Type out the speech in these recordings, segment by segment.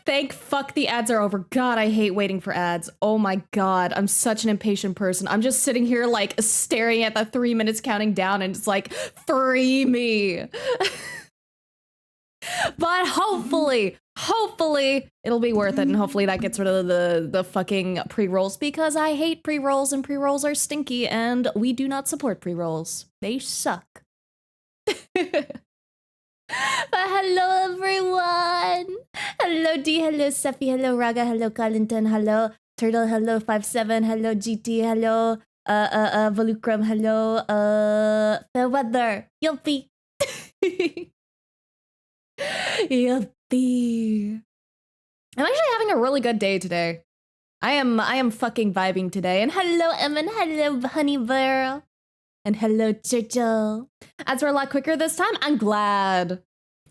Thank fuck the ads are over. God, I hate waiting for ads. Oh my god, I'm such an impatient person. I'm just sitting here like staring at the 3 minutes counting down and it's like, free me. But hopefully it'll be worth it, and hopefully that gets rid of the fucking pre-rolls, because I hate pre-rolls and pre-rolls are stinky and we do not support pre-rolls. They suck. But hello everyone! Hello D, hello Sefi, hello Raga, hello Carlington, hello Turtle, hello 57, hello GT, hello Volucrum, hello Fairweather, yuppie. Yuppie. I'm actually having a really good day today. I am fucking vibing today. And hello Emin, hello Honey Bear. And hello, Churchill. Ads were a lot quicker this time. I'm glad.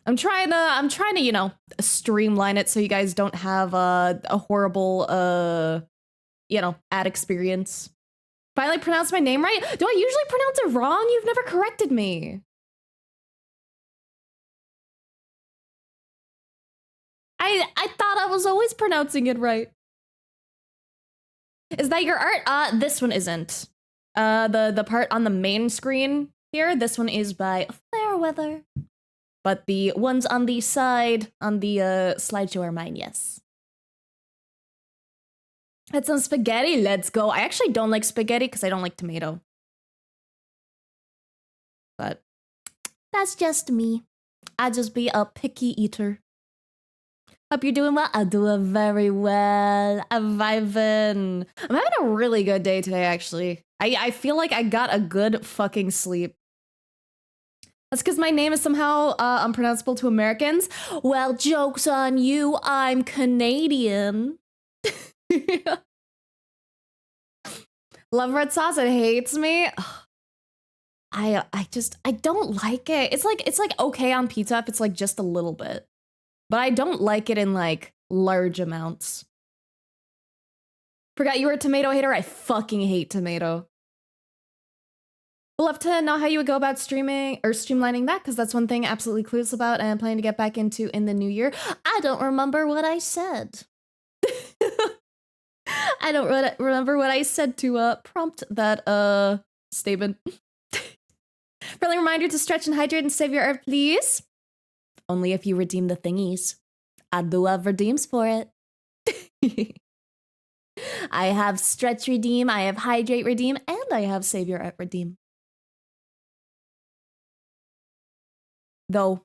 I'm trying to, you know, streamline it so you guys don't have a horrible, you know, ad experience. Finally pronounced my name right? Do I usually pronounce it wrong? You've never corrected me. I thought I was always pronouncing it right. Is that your art? This one isn't. The part on the main screen here, this one is by Fairweather. But the ones on the side, on the slideshow are mine, yes. Had some spaghetti, let's go. I actually don't like spaghetti because I don't like tomato. But that's just me. I just be a picky eater. Hope you're doing well. I'm doing very well. I'm vibing. I'm having a really good day today, actually. I feel like I got a good fucking sleep. That's because my name is somehow unpronounceable to Americans. Well, joke's on you. I'm Canadian. Love red sauce. It hates me. I don't like it. It's like okay on pizza if it's like just a little bit. But I don't like it in like large amounts. Forgot you were a tomato hater? I fucking hate tomato. We'll have to know how you would go about streaming or streamlining that, because that's one thing absolutely clueless about and planning to get back into in the new year. I don't remember what I said. I don't remember what I said to prompt that statement. Friendly reminder to stretch and hydrate and save your earth, please. Only if you redeem the thingies. I do have redeems for it. I have stretch redeem, I have hydrate redeem, and I have save your earth redeem. Though,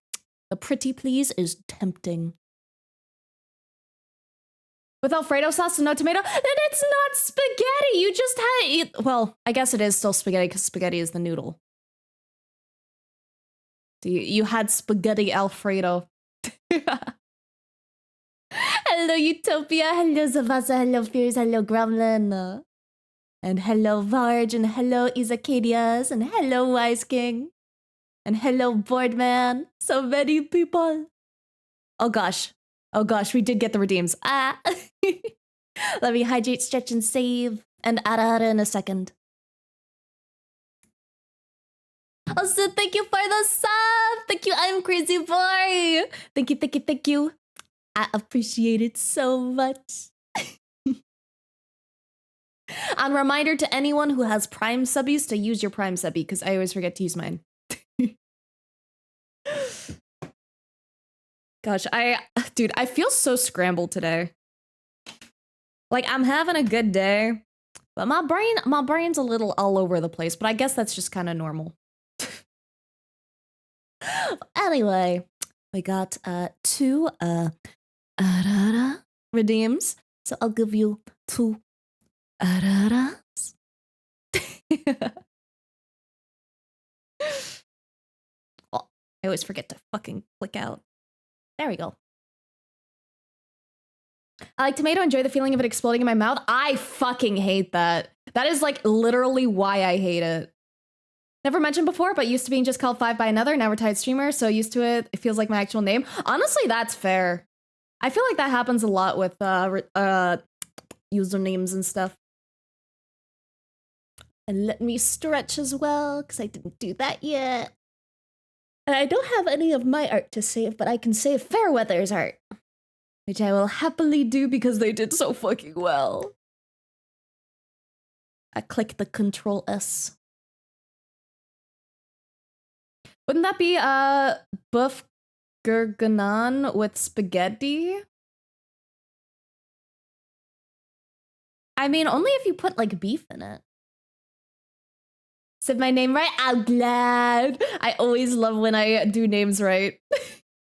the pretty please is tempting. With Alfredo sauce and no tomato? Then it's not spaghetti! You just had... Well, I guess it is still spaghetti because spaghetti is the noodle. You had spaghetti Alfredo. Hello, Utopia. Hello, Zavasa. Hello, Fears. Hello, Gremlin. And hello, Varge. And hello, Izakadias. And hello, Wise King. And hello, Boardman. So many people. Oh, gosh. Oh, gosh. We did get the redeems. Ah. Let me hydrate, stretch, and save. And Ara in a second. Also, thank you for the sub. Thank you, I'm Crazy Boy. Thank you, thank you, thank you. I appreciate it so much. And reminder to anyone who has Prime subbies to use your Prime subby, because I always forget to use mine. Gosh, dude, I feel so scrambled today. Like, I'm having a good day, but my brain's a little all over the place, but I guess that's just kind of normal. Anyway, we got 2 redeems, so I'll give you 2 araras. Oh, I always forget to fucking click out. There we go. I like tomato, enjoy the feeling of it exploding in my mouth. I fucking hate that. That is like literally why I hate it. Never mentioned before, but used to being just called 5 by another, now retired streamer, so used to it, it feels like my actual name. Honestly, that's fair. I feel like that happens a lot with usernames and stuff. And let me stretch as well, because I didn't do that yet. And I don't have any of my art to save, but I can save Fairweather's art. Which I will happily do because they did so fucking well. I click the Control S. Wouldn't that be buff gurganon with spaghetti? I mean, only if you put like beef in it. Said my name right? I'm glad. I always love when I do names right.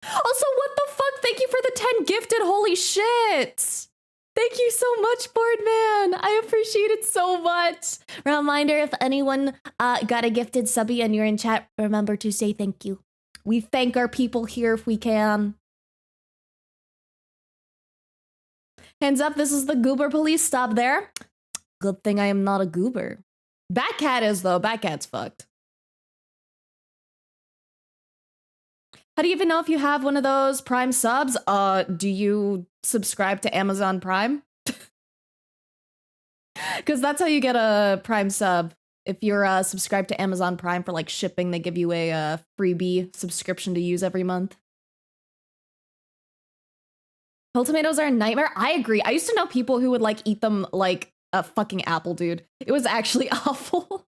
Also, what the fuck? Thank you for the 10 gifted. Holy shit. Thank you so much, Boardman. I appreciate it so much. Reminder, if anyone got a gifted subby and you're in chat, remember to say thank you. We thank our people here if we can. Hands up, this is the goober police. Stop there. Good thing I am not a goober. Batcat is, though. Batcat's fucked. How do you even know if you have one of those Prime subs? Do you subscribe to Amazon Prime? Because that's how you get a Prime sub. If you're subscribed to Amazon Prime for like shipping, they give you a freebie subscription to use every month. Whole tomatoes are a nightmare. I agree. I used to know people who would like eat them like a fucking apple, dude. It was actually awful.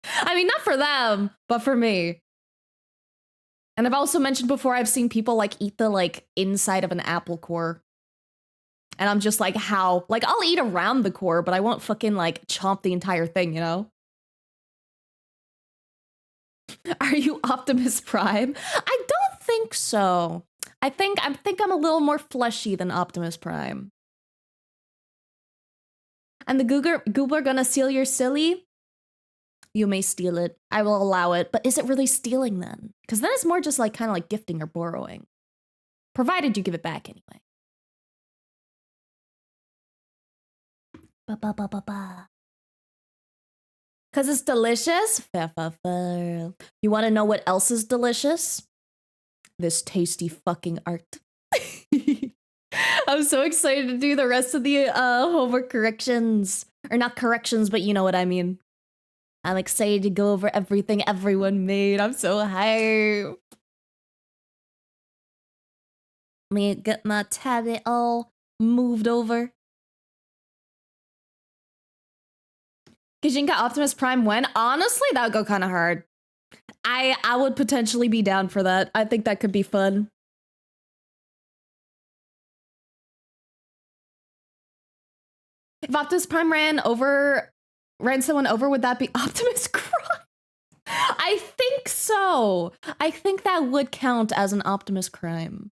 I mean, not for them, but for me. And I've also mentioned before, I've seen people like eat the like inside of an apple core. And I'm just like, how? Like, I'll eat around the core, but I won't fucking like chomp the entire thing, you know? Are you Optimus Prime? I don't think so. I think I'm a little more fleshy than Optimus Prime. And the goober gonna steal your silly? You may steal it. I will allow it. But is it really stealing then? Because then it's more just like kind of like gifting or borrowing. Provided you give it back anyway. Because it's delicious? You want to know what else is delicious? This tasty fucking art. I'm so excited to do the rest of the homework corrections. Or not corrections, but you know what I mean. I'm excited to go over everything everyone made. I'm so hyped. Let me get my tablet all moved over. Gijinka Optimus Prime when? Honestly, that would go kind of hard. I would potentially be down for that. I think that could be fun. If Optimus Prime ran someone over, would that be Optimus Prime? I think so. I think that would count as an Optimus crime.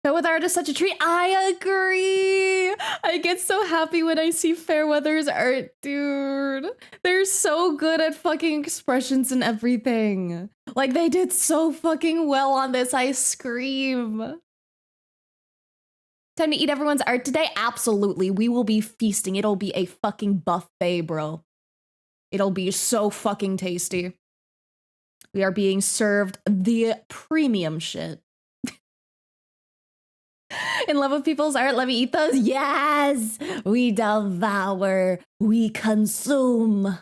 But with art is such a treat. I agree. I get so happy when I see Fairweather's art, dude. They're so good at fucking expressions and everything. Like, they did so fucking well on this. I scream. Time to eat everyone's art today? Absolutely. We will be feasting. It'll be a fucking buffet, bro. It'll be so fucking tasty. We are being served the premium shit. In love with people's art, let me eat those. Yes! We devour. We consume.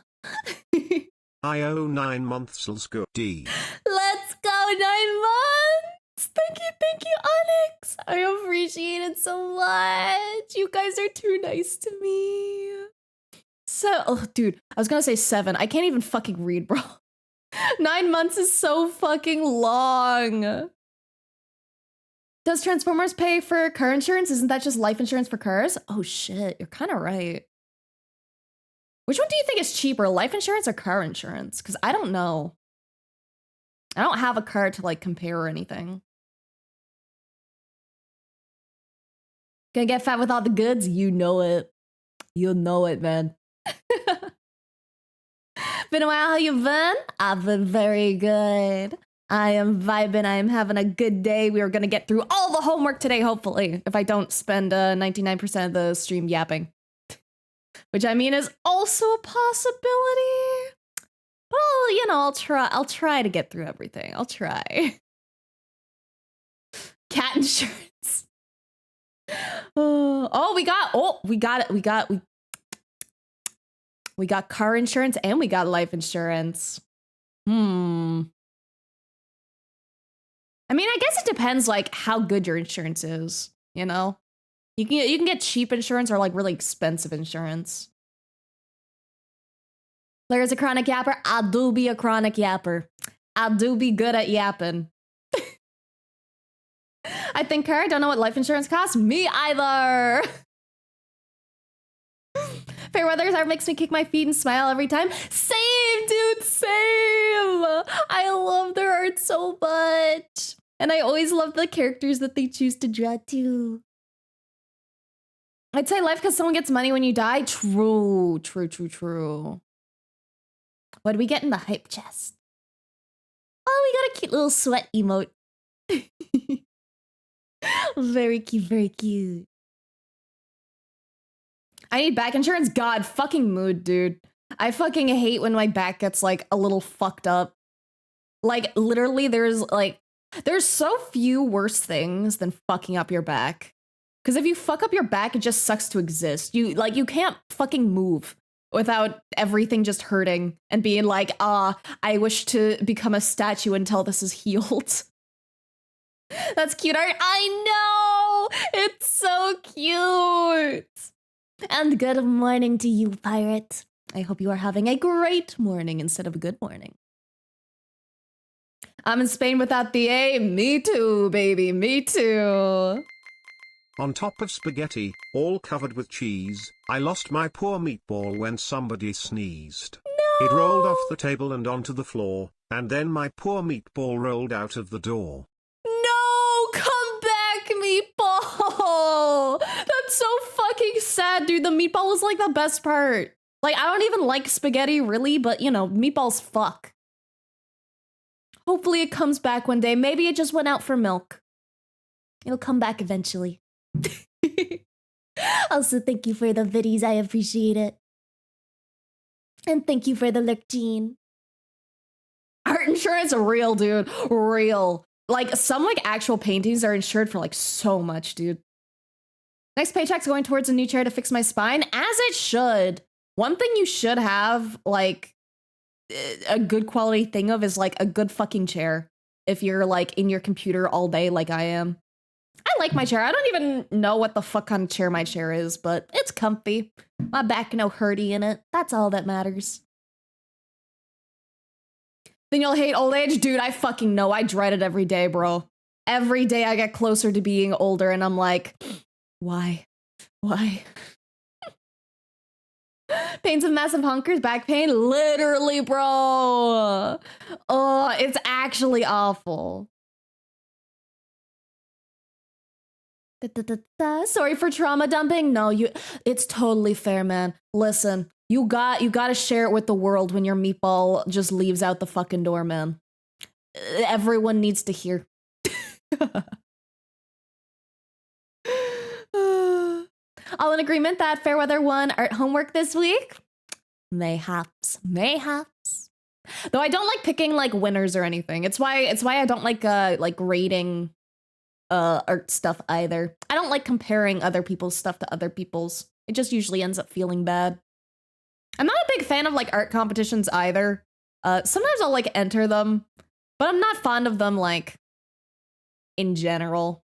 I owe 9 months. Let's go. D. Let's go, 9 months! Thank you, Onyx! I appreciate it so much. You guys are too nice to me. So, oh, dude, I was gonna say 7. I can't even fucking read, bro. 9 months is so fucking long. Does Transformers pay for car insurance? Isn't that just life insurance for cars? Oh shit, you're kind of right. Which one do you think is cheaper, life insurance or car insurance? Because I don't know. I don't have a car to like compare or anything. Gonna get fat with all the goods? You know it. You know it, man. Been a while, how you been? I've been very good. I am vibing. I am having a good day. We are going to get through all the homework today, hopefully, if I don't spend 99% of the stream yapping. Which I mean is also a possibility. Well, you know, I'll try to get through everything. I'll try. Cat insurance. We got car insurance and we got life insurance. I mean, I guess it depends like how good your insurance is, you know? You can get cheap insurance or like really expensive insurance. Claire's a chronic yapper. I do be a chronic yapper. I do be good at yapping. I think her. I don't know what life insurance costs. Me either. Fair weather's art makes me kick my feet and smile every time. Same, dude, same. I love their art so much. And I always love the characters that they choose to draw too. I'd say life because someone gets money when you die. True, true, true, true. What do we get in the hype chest? Oh, we got a cute little sweat emote. Very cute, very cute. I need back insurance? God, fucking mood, dude. I fucking hate when my back gets like a little fucked up. Like literally there's so few worse things than fucking up your back. Because if you fuck up your back, it just sucks to exist. You can't fucking move without everything just hurting and being like, I wish to become a statue until this is healed. That's cute art. I know! It's so cute! And good morning to you, pirate. I hope you are having a great morning instead of a good morning. I'm in Spain without the A. Me too, baby. Me too. On top of spaghetti, all covered with cheese, I lost my poor meatball when somebody sneezed. No! It rolled off the table and onto the floor, and then my poor meatball rolled out of the door. No! Come back, meatball! That's so fucking sad, dude. The meatball was like the best part. Like, I don't even like spaghetti, really, but, you know, meatballs fuck. Hopefully it comes back one day. Maybe it just went out for milk. It'll come back eventually. Also, thank you for the viddies. I appreciate it. And thank you for the lurkteen. Art insurance, real, dude. Real. Like, some, like, actual paintings are insured for, like, so much, dude. Next paycheck's going towards a new chair to fix my spine, as it should. One thing you should have, like, a good quality thing of is, like, a good fucking chair. If you're, like, in your computer all day like I am. I like my chair. I don't even know what the fuck kind of chair my chair is, but it's comfy. My back no hurty in it. That's all that matters. Then you'll hate old age? Dude, I fucking know. I dread it every day, bro. Every day I get closer to being older and I'm like, why? Why? Pains of massive hunkers, back pain? Literally, bro. Oh, it's actually awful. Sorry for trauma dumping. No, it's totally fair, man. Listen, you gotta share it with the world when your meatball just leaves out the fucking door, man. Everyone needs to hear. All in agreement that Fairweather won art homework this week? Mayhaps. Though I don't like picking like winners or anything. It's why I don't like rating art stuff either. I don't like comparing other people's stuff to other people's. It just usually ends up feeling bad. I'm not a big fan of like art competitions either. Sometimes I'll like enter them, but I'm not fond of them like in general.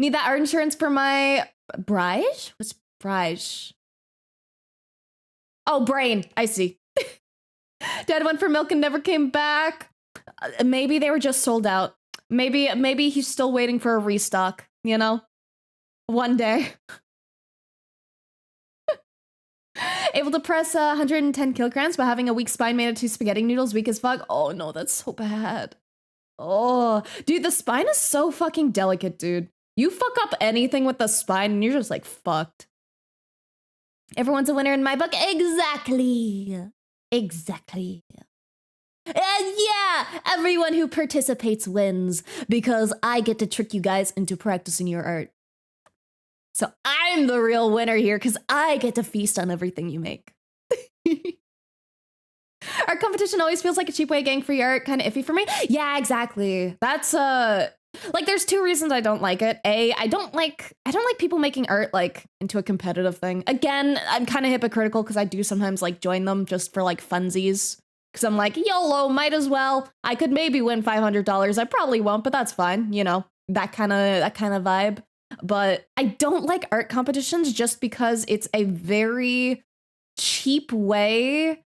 Need that art insurance for my Brige? What's Brige? Oh, brain. I see. Dad went for milk and never came back. Maybe they were just sold out. Maybe he's still waiting for a restock, you know? One day. Able to press 110 kilograms, but having a weak spine made of 2 spaghetti noodles, weak as fuck. Oh no, that's so bad. Oh, dude, the spine is so fucking delicate, dude. You fuck up anything with the spine and you're just like fucked. Everyone's a winner in my book. Exactly. And yeah, everyone who participates wins because I get to trick you guys into practicing your art. So I'm the real winner here because I get to feast on everything you make. Art competition always feels like a cheap way of getting free art, kind of iffy for me. Yeah, exactly. That's like there's 2 reasons I don't like it. A, I don't like people making art like into a competitive thing. Again, I'm kind of hypocritical because I do sometimes like join them just for like funsies. Because I'm like, YOLO, might as well. I could maybe win $500. I probably won't, but that's fine. You know, that kind of vibe. But I don't like art competitions just because it's a very cheap way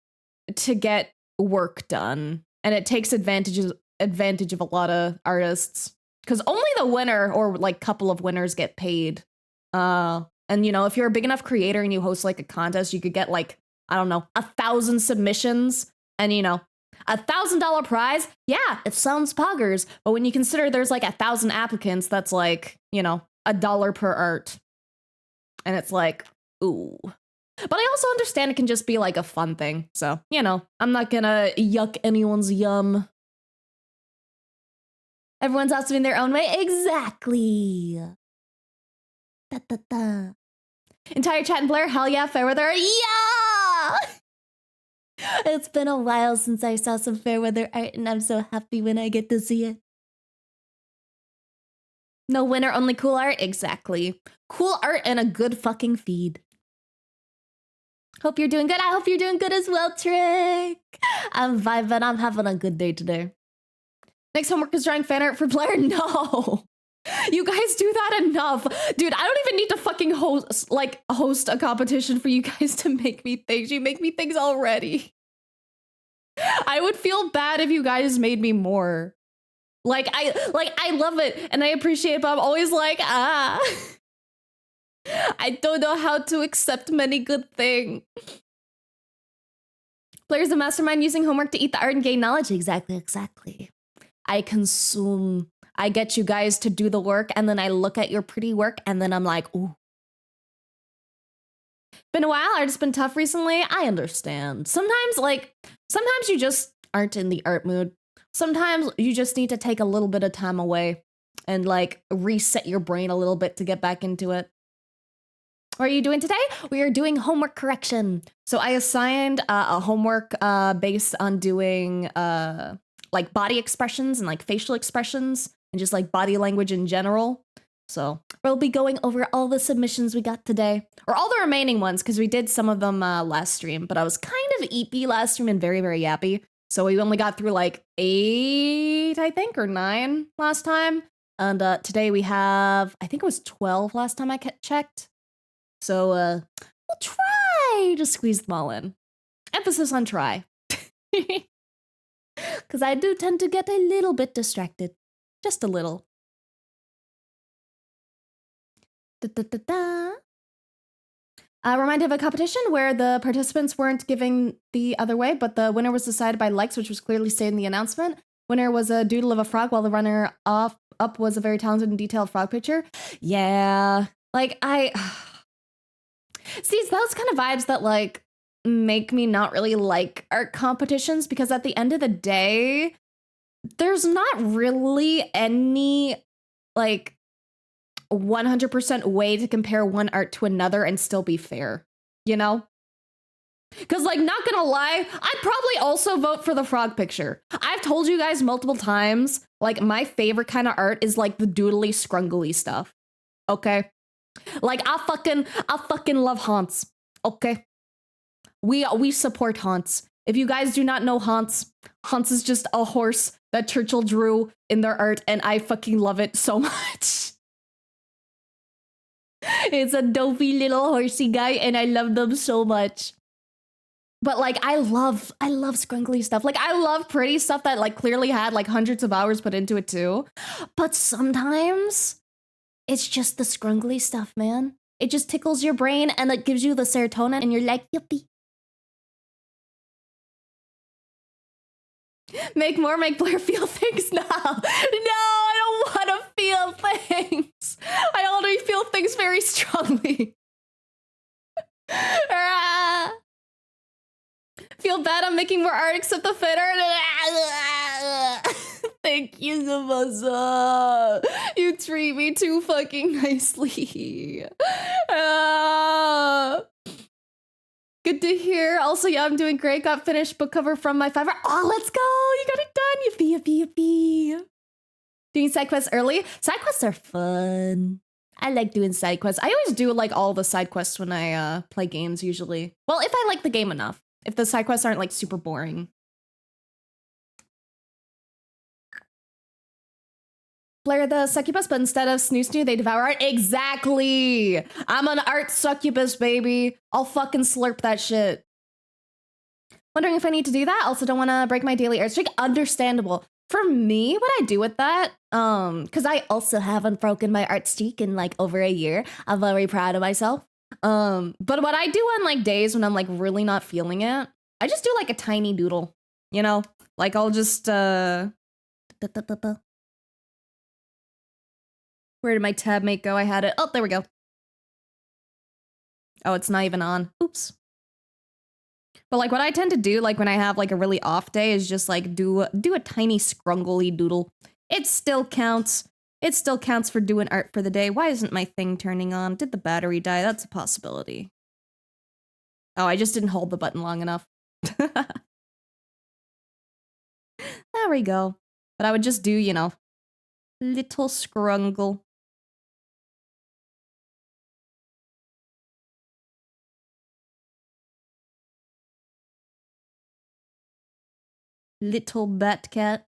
to get work done, and it takes advantage of a lot of artists because only the winner or like couple of winners get paid. And you know, if you're a big enough creator and you host like a contest, you could get like, I don't know, 1,000 submissions, and you know, $1,000 prize. Yeah, it sounds poggers, but when you consider there's like 1,000 applicants, that's like, you know, $1 per art, and it's like, ooh. But I also understand it can just be like a fun thing. So, you know, I'm not gonna yuck anyone's yum. Everyone's awesome in their own way. Exactly. Da, da, da. Entire chat and Blair, hell yeah, Fairweather. Yeah! It's been a while since I saw some Fairweather art, and I'm so happy when I get to see it. No winner, only cool art? Exactly. Cool art and a good fucking feed. Hope you're doing good. I hope you're doing good as well, Trick. I'm vibing. I'm having a good day today. Next homework is drawing fan art for Blair. No. You guys do that enough. Dude, I don't even need to fucking host a competition for you guys to make me things. You make me things already. I would feel bad if you guys made me more. I love it and I appreciate it, but I'm always like, I don't know how to accept many good things. Blair's a mastermind using homework to eat the art and gain knowledge. Exactly. I consume. I get you guys to do the work, and then I look at your pretty work, and then I'm like, ooh. Been a while. Art's been tough recently. I understand. Sometimes you just aren't in the art mood. Sometimes you just need to take a little bit of time away and like reset your brain a little bit to get back into it. What are you doing today? We are doing homework correction. So I assigned a homework based on doing like body expressions and like facial expressions and just like body language in general. So we'll be going over all the submissions we got today, or all the remaining ones, because we did some of them last stream, but I was kind of eepy last stream and very, very yappy. So we only got through like 8, I think, or 9 last time. And today we have, I think it was 12 last time I checked. So we'll try to squeeze them all in. Emphasis on try. Because I do tend to get a little bit distracted. Just a little. Reminded of a competition where the participants weren't giving the other way, but the winner was decided by likes, which was clearly stated in the announcement. Winner was a doodle of a frog, while the runner up was a very talented and detailed frog picture. Yeah, like see, it's those kind of vibes that like make me not really like art competitions, because at the end of the day, there's not really any like 100% way to compare one art to another and still be fair, you know? Because, like, not gonna lie, I'd probably also vote for the frog picture. I've told you guys multiple times, like, my favorite kind of art is, like, the doodly, scrungly stuff, okay? Like, I fucking love Hans, okay? We support Hans. If you guys do not know Hans is just a horse that Churchill drew in their art, and I fucking love it so much. It's a dopey little horsey guy, and I love them so much. But like, I love scrungly stuff. Like, I love pretty stuff that like clearly had like hundreds of hours put into it too. But sometimes it's just the scrungly stuff, man. It just tickles your brain and it gives you the serotonin, and you're like, yippee. Make Blair feel things now. No, I don't want to feel things. I already feel things very strongly. Feel bad I'm making more art except the fit art. Thank you, Zamasa. You treat me too fucking nicely. Good to hear. Also, yeah, I'm doing great. Got finished book cover from my Fiverr. Oh, let's go. You got it done. Yippee. Doing side quests early. Side quests are fun. I like doing side quests. I always do like all the side quests when I play games usually. Well, if I like the game enough. If the side quests aren't like super boring. Blair the succubus, but instead of snoo snoo, they devour art. Exactly. I'm an art succubus, baby. I'll fucking slurp that shit. Wondering if I need to do that. Also don't want to break my daily art streak. Understandable. For me, what I do with that, because I also haven't broken my art streak in like over a year. I'm very proud of myself. But what I do on like days when I'm like really not feeling it, I just do like a tiny doodle, you know? Like I'll just, where did my tab mate go? I had it. Oh, there we go. Oh, it's not even on. Oops. But like what I tend to do, like when I have like a really off day, is just like do a tiny scrungly doodle. It still counts. It still counts for doing art for the day. Why isn't my thing turning on? Did the battery die? That's a possibility. Oh, I just didn't hold the button long enough. There we go. But I would just do, you know, little scrungle. Little bat cat.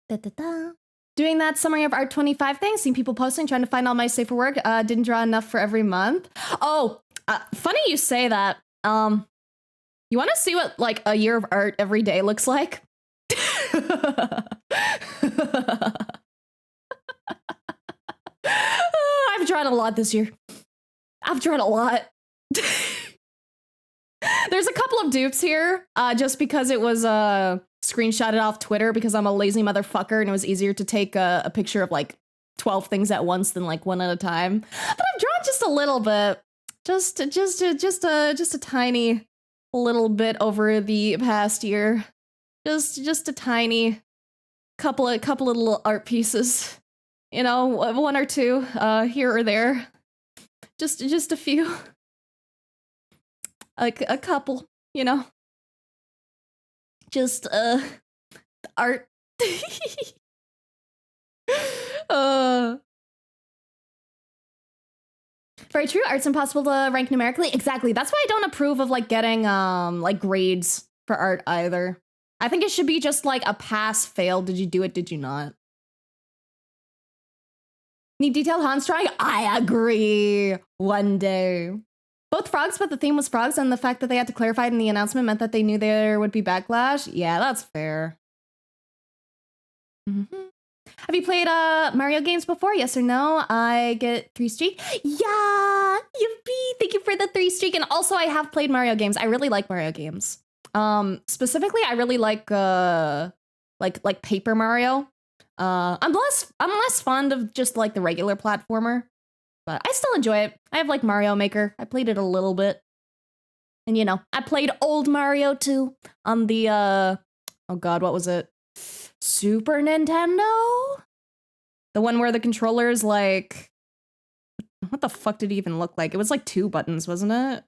Da-da-da. Doing that summary of art 25 thing, seeing people posting, trying to find all my safer work. Didn't draw enough for every month. Oh, funny you say that. You want to see what like a year of art every day looks like? I've drawn a lot this year. I've drawn a lot. There's a couple of dupes here, just because it was screenshotted off Twitter because I'm a lazy motherfucker and it was easier to take a picture of like 12 things at once than like one at a time. But I've drawn just a little bit, just a tiny little bit over the past year, just a tiny couple of little art pieces, you know, one or two here or there, just a few. Like a couple, you know. Just art. Very true. Art's impossible to rank numerically. Exactly. That's why I don't approve of like getting like grades for art either. I think it should be just like a pass, fail. Did you do it? Did you not? Need detailed Hans drawing? I agree. One day. Both frogs, but the theme was frogs, and the fact that they had to clarify it in the announcement meant that they knew there would be backlash. Yeah, that's fair. Have you played Mario games before? Yes or no? I get 3 streak. Yeah, yippee! Thank you for the 3 streak. And also, I have played Mario games. I really like Mario games. Specifically, I really like Paper Mario. I'm less fond of just like the regular platformer. But I still enjoy it. I have like Mario Maker. I played it a little bit. And you know, I played old Mario too on the oh god, what was it? Super Nintendo? The one where the controller is like, what the fuck did it even look like? It was like 2 buttons, wasn't it?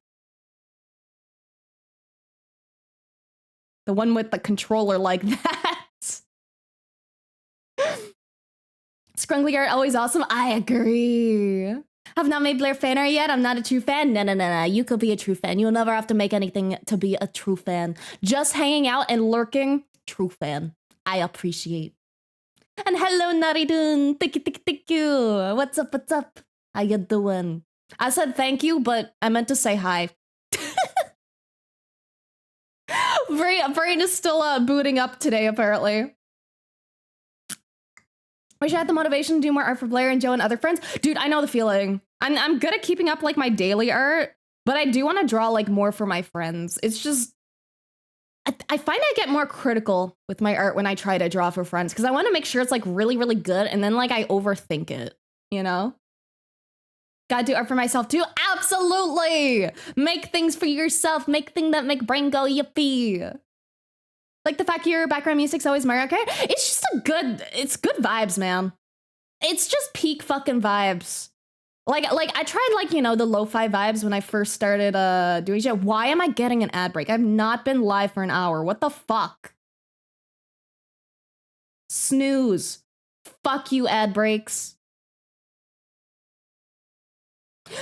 The one with the controller like that. Scrungly art always awesome. I agree. Have not made Blair fan art yet. I'm not a true fan. No. You could be a true fan. You'll never have to make anything to be a true fan. Just hanging out and lurking. True fan. I appreciate. And hello, Naridun. Thank you. What's up? How you doing? I said thank you, but I meant to say hi. Brain is still booting up today, apparently. Wish I had the motivation to do more art for Blair and Joe and other friends. Dude, I know the feeling. I'm good at keeping up like my daily art, but I do want to draw like more for my friends. It's just, I find I get more critical with my art when I try to draw for friends because I want to make sure it's like really, really good. And then like I overthink it, you know? Gotta do art for myself too. Absolutely. Make things for yourself. Make things that make brain go yippee. Like the fact your background music's always Mario Kart. It's just it's good vibes, man. It's just peak fucking vibes. Like I tried like, you know, the lo-fi vibes when I first started doing shit. Why am I getting an ad break? I've not been live for an hour. What the fuck? Snooze. Fuck you, ad breaks.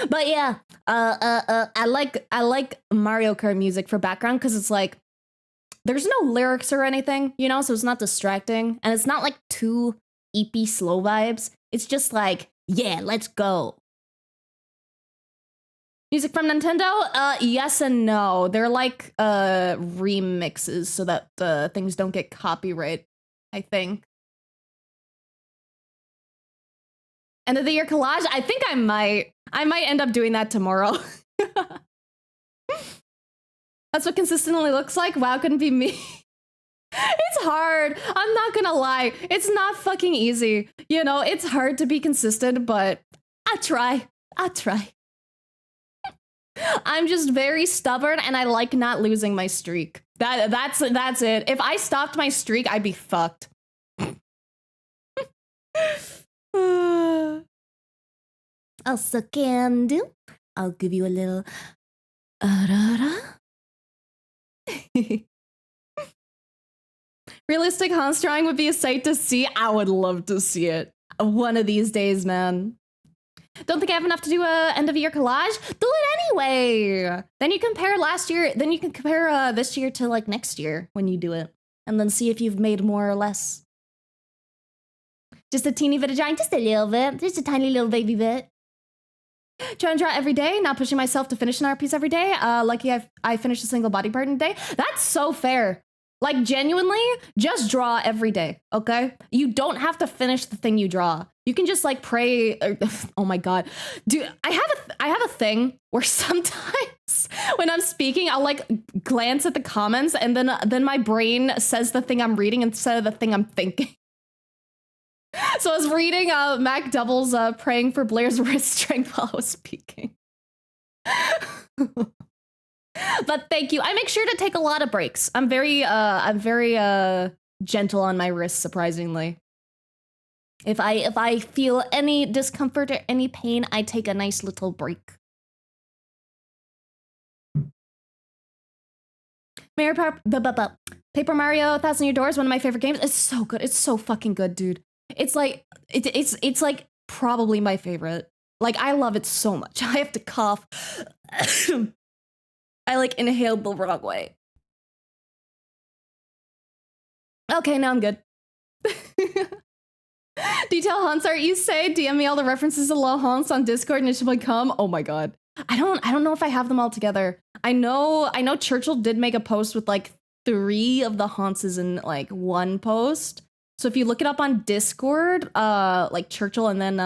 But yeah, I like Mario Kart music for background because it's like there's no lyrics or anything, you know, so it's not distracting, and it's not like too EP slow vibes. It's just like, yeah, let's go. Music from Nintendo? Yes and no. They're like remixes so that things don't get copyright, I think. End of the year collage? I think I might. I might end up doing that tomorrow. That's what consistently looks like? WoW couldn't be me. It's hard. I'm not gonna lie. It's not fucking easy. You know, it's hard to be consistent, but I try. I try. I'm just very stubborn and I like not losing my streak. That's it. If I stopped my streak, I'd be fucked. Also can do. I'll give you a little Realistic Hans drawing would be a sight to see. I would love to see it. One of these days, man. Don't think I have enough to do a end of year collage? Do it anyway. Then you compare last year, then you can compare this year to like next year when you do it. And then see if you've made more or less. Just a teeny bit of drawing, just a little bit. Just a tiny little baby bit. Try and draw every day, not pushing myself to finish an art piece every day. Lucky I finished a single body part in a day. That's so fair. Like, genuinely, just draw every day, okay? You don't have to finish the thing you draw. You can just, like, pray. Oh, my God. Dude, I have a thing where sometimes when I'm speaking, I'll, like, glance at the comments, and then my brain says the thing I'm reading instead of the thing I'm thinking. So I was reading Mac Double's praying for Blair's wrist strength while I was speaking. But thank you. I make sure to take a lot of breaks. I'm very gentle on my wrists, surprisingly. If I feel any discomfort or any pain, I take a nice little break. Paper Mario: Thousand Year Door is one of my favorite games. It's so good. It's so fucking good, dude. It's like it's like probably my favorite. Like, I love it so much. I have to cough. I like inhaled the wrong way. Okay, now I'm good. Detail Hans art, you say? DM me all the references to Low Hans on Discord and it should come. Oh my God. I don't know if I have them all together. I know Churchill did make a post with like 3 of the Hanses in like one post. So if you look it up on Discord, like Churchill and then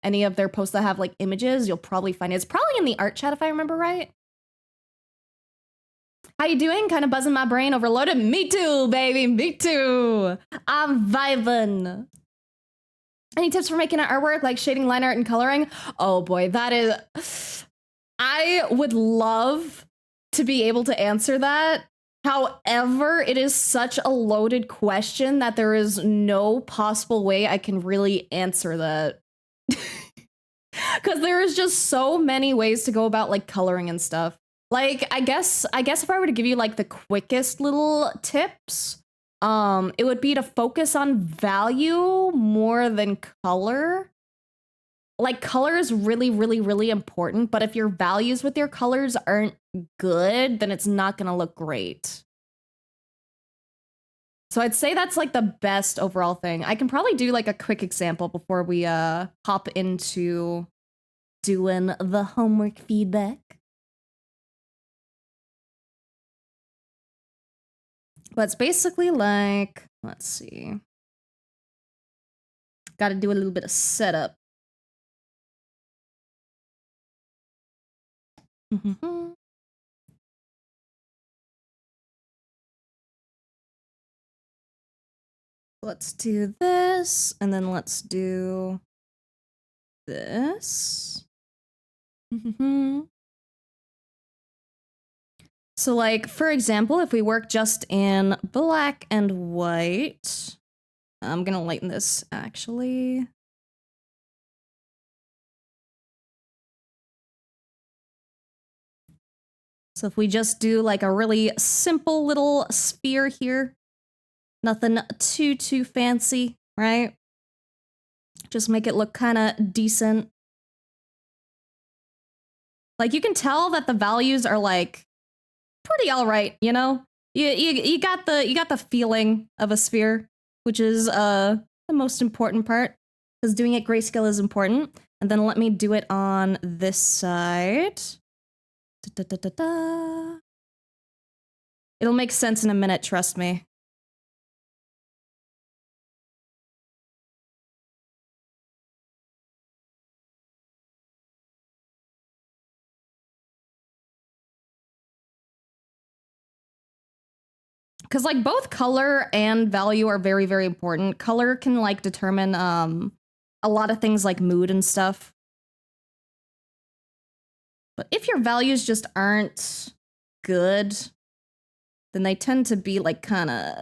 any of their posts that have like images, you'll probably find it. It's probably in the art chat if I remember right. How you doing? Kind of buzzing my brain overloaded. Me too, baby. Me too. I'm vibing. Any tips for making an artwork like shading, line art, and coloring? Oh boy, that is... I would love to be able to answer that. However, it is such a loaded question that there is no possible way I can really answer that. Because there is just so many ways to go about like coloring and stuff. Like, I guess if I were to give you like the quickest little tips, it would be to focus on value more than color. Like, color is really, really, really important, but if your values with your colors aren't good, then it's not gonna look great. So I'd say that's like the best overall thing. I can probably do like a quick example before we hop into doing the homework feedback. But it's basically like, let's see. Got to do a little bit of setup. Let's do this, and then let's do this. So like, for example, if we work just in black and white, I'm gonna lighten this actually. So if we just do like a really simple little sphere here, nothing too fancy, right? Just make it look kind of decent. Like, you can tell that the values are like pretty all right, you know? You got the feeling of a sphere, which is the most important part, because doing it grayscale is important. And then let me do it on this side. Da, da, da, da, da. It'll make sense in a minute, trust me. Because like both color and value are very, very important. Color can like determine a lot of things like mood and stuff. But if your values just aren't good, then they tend to be like kind of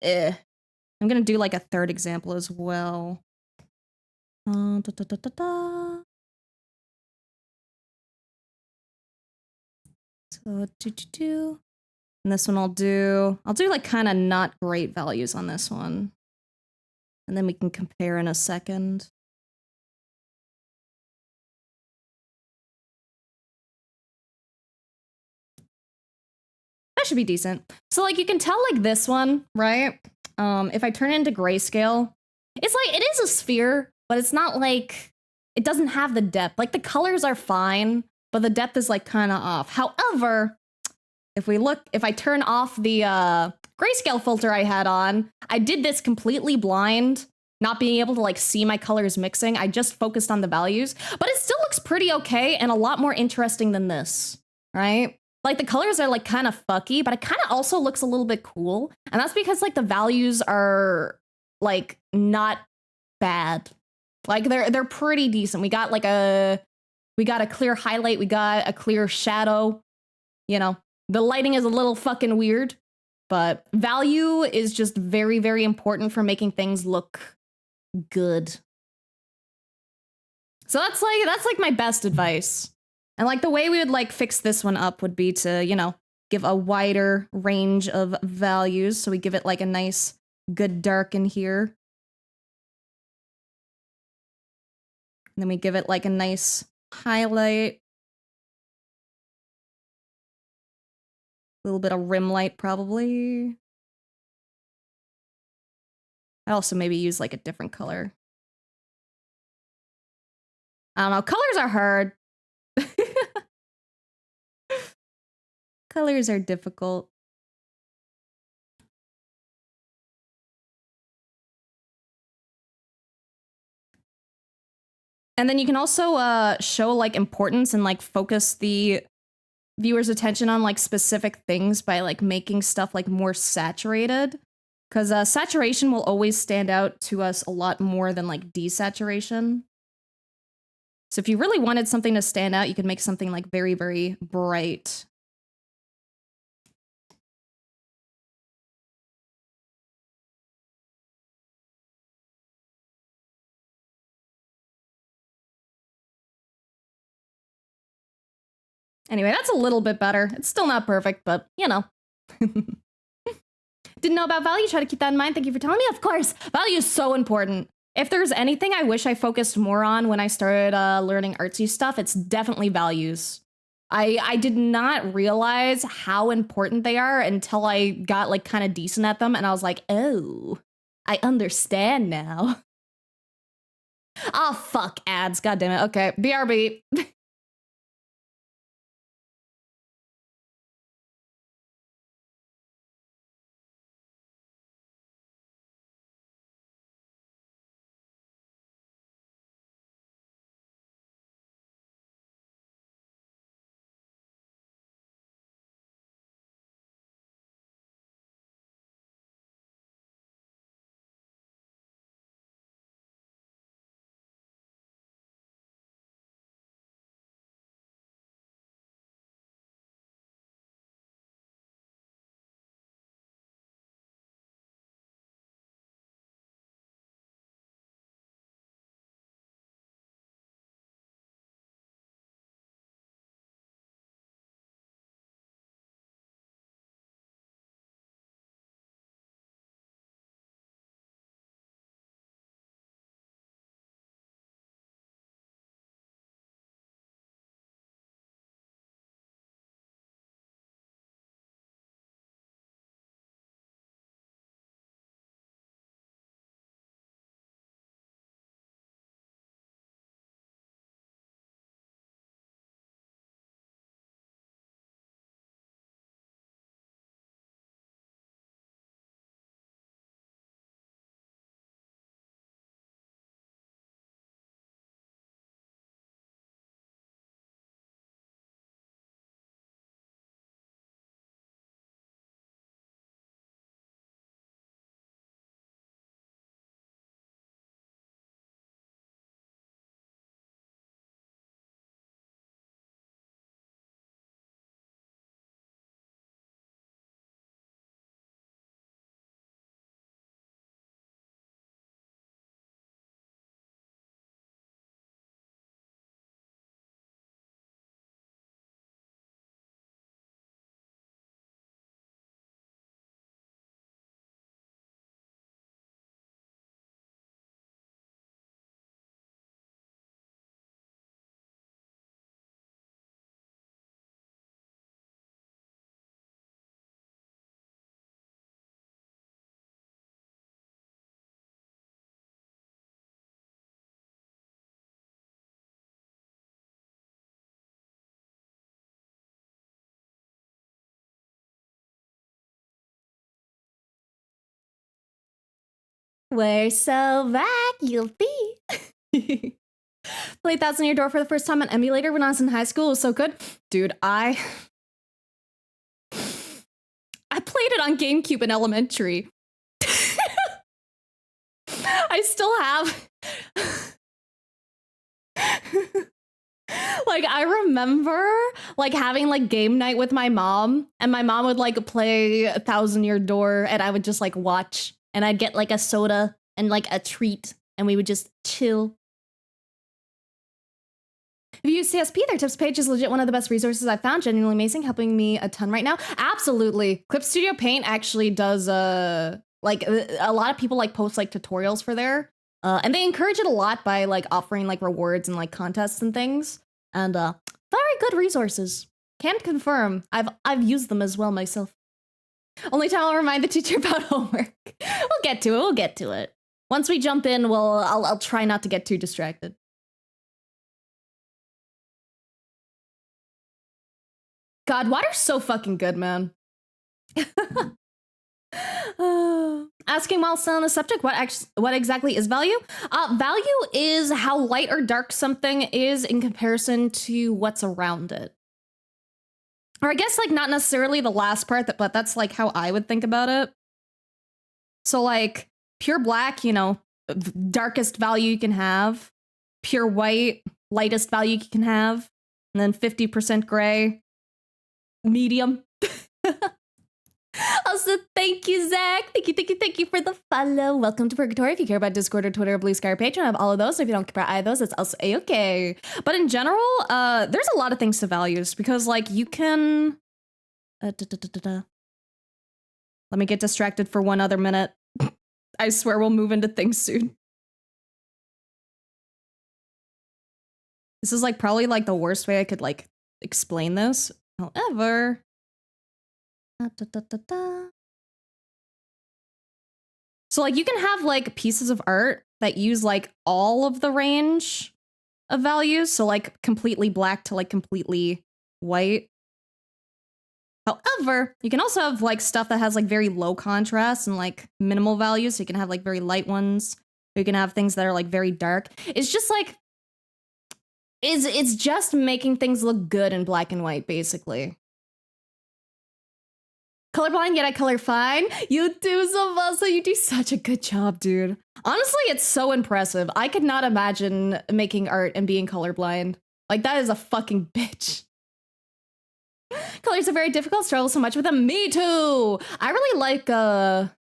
I'm gonna do like a third example as well. Da, da, da, da, da. So and this one I'll do like kind of not great values on this one. And then we can compare in a second. That should be decent. So like you can tell like this one, right? If I turn it into grayscale, it's like, it is a sphere, but it's not like, it doesn't have the depth. Like the colors are fine, but the depth is like kind of off. However, if I turn off the grayscale filter I had on, I did this completely blind, not being able to like see my colors mixing. I just focused on the values, but it still looks pretty okay and a lot more interesting than this, right? Like the colors are like kind of fucky, but it kind of also looks a little bit cool. And that's because like the values are like not bad. Like they're pretty decent. We got a clear highlight, we got a clear shadow. You know, the lighting is a little fucking weird, but value is just very, very important for making things look good. So that's like my best advice. And like the way we would like fix this one up would be to, you know, give a wider range of values. So we give it like a nice good dark in here. And then we give it like a nice highlight. A little bit of rim light probably. I also maybe use like a different color. I don't know, colors are hard. Colors are difficult. And then you can also show like importance and like focus the viewer's attention on like specific things by like making stuff like more saturated. Because saturation will always stand out to us a lot more than like desaturation. So if you really wanted something to stand out, you could make something like very, very bright. Anyway, that's a little bit better. It's still not perfect, but you know. Didn't know about value, try to keep that in mind. Thank you for telling me. Of course, value is so important. If there's anything I wish I focused more on when I started learning artsy stuff, it's definitely values. I did not realize how important they are until I got like kind of decent at them, and I was like, oh, I understand now. Oh, fuck ads. God damn it. Okay, BRB. We're so back, you'll be. Played Thousand Year Door for the first time on emulator when I was in high school. It was so good. Dude, I played it on GameCube in elementary. I still have... Like, I remember, like, having, like, game night with my mom, and my mom would, like, play Thousand Year Door, and I would just, like, watch, and I'd get, like, a soda and, like, a treat, and we would just chill. If you use CSP, their tips page is legit one of the best resources I've found. Genuinely amazing, helping me a ton right now. Absolutely. Clip Studio Paint actually does, like, a lot of people, like, post, like, tutorials for there. And they encourage it a lot by, like, offering, like, rewards and, like, contests and things. And, very good resources. Can confirm. I've used them as well myself. Only time I'll remind the teacher about homework. We'll get to it. We'll get to it. Once we jump in, I'll try not to get too distracted. God, water's so fucking good, man. Asking while still on the subject, what exactly is value? Value is how light or dark something is in comparison to what's around it. Or I guess, like, not necessarily the last part, but that's, like, how I would think about it. So, like, pure black, you know, darkest value you can have. Pure white, lightest value you can have. And then 50% gray, medium. Also, thank you, Zach. Thank you for the follow. Welcome to Purgatory. If you care about Discord or Twitter or Blue Sky or Patreon, I have all of those. If you don't care about either of those, it's also a-okay. But in general, there's a lot of things to values because, like, you can... Let me get distracted for one other minute. I swear we'll move into things soon. This is, like, probably, like, the worst way I could, like, explain this. However... So, like, you can have, like, pieces of art that use, like, all of the range of values. So, like, completely black to, like, completely white. However, you can also have, like, stuff that has, like, very low contrast and, like, minimal values. So you can have, like, very light ones. Or you can have things that are, like, very dark. It's just, like... It's just making things look good in black and white, basically. Colorblind, yet I color fine. You do, Zavasa. You do such a good job, dude. Honestly, it's so impressive. I could not imagine making art and being colorblind. Like, that is a fucking bitch. Colors are very difficult. Struggle so much with them. Me too. I really like,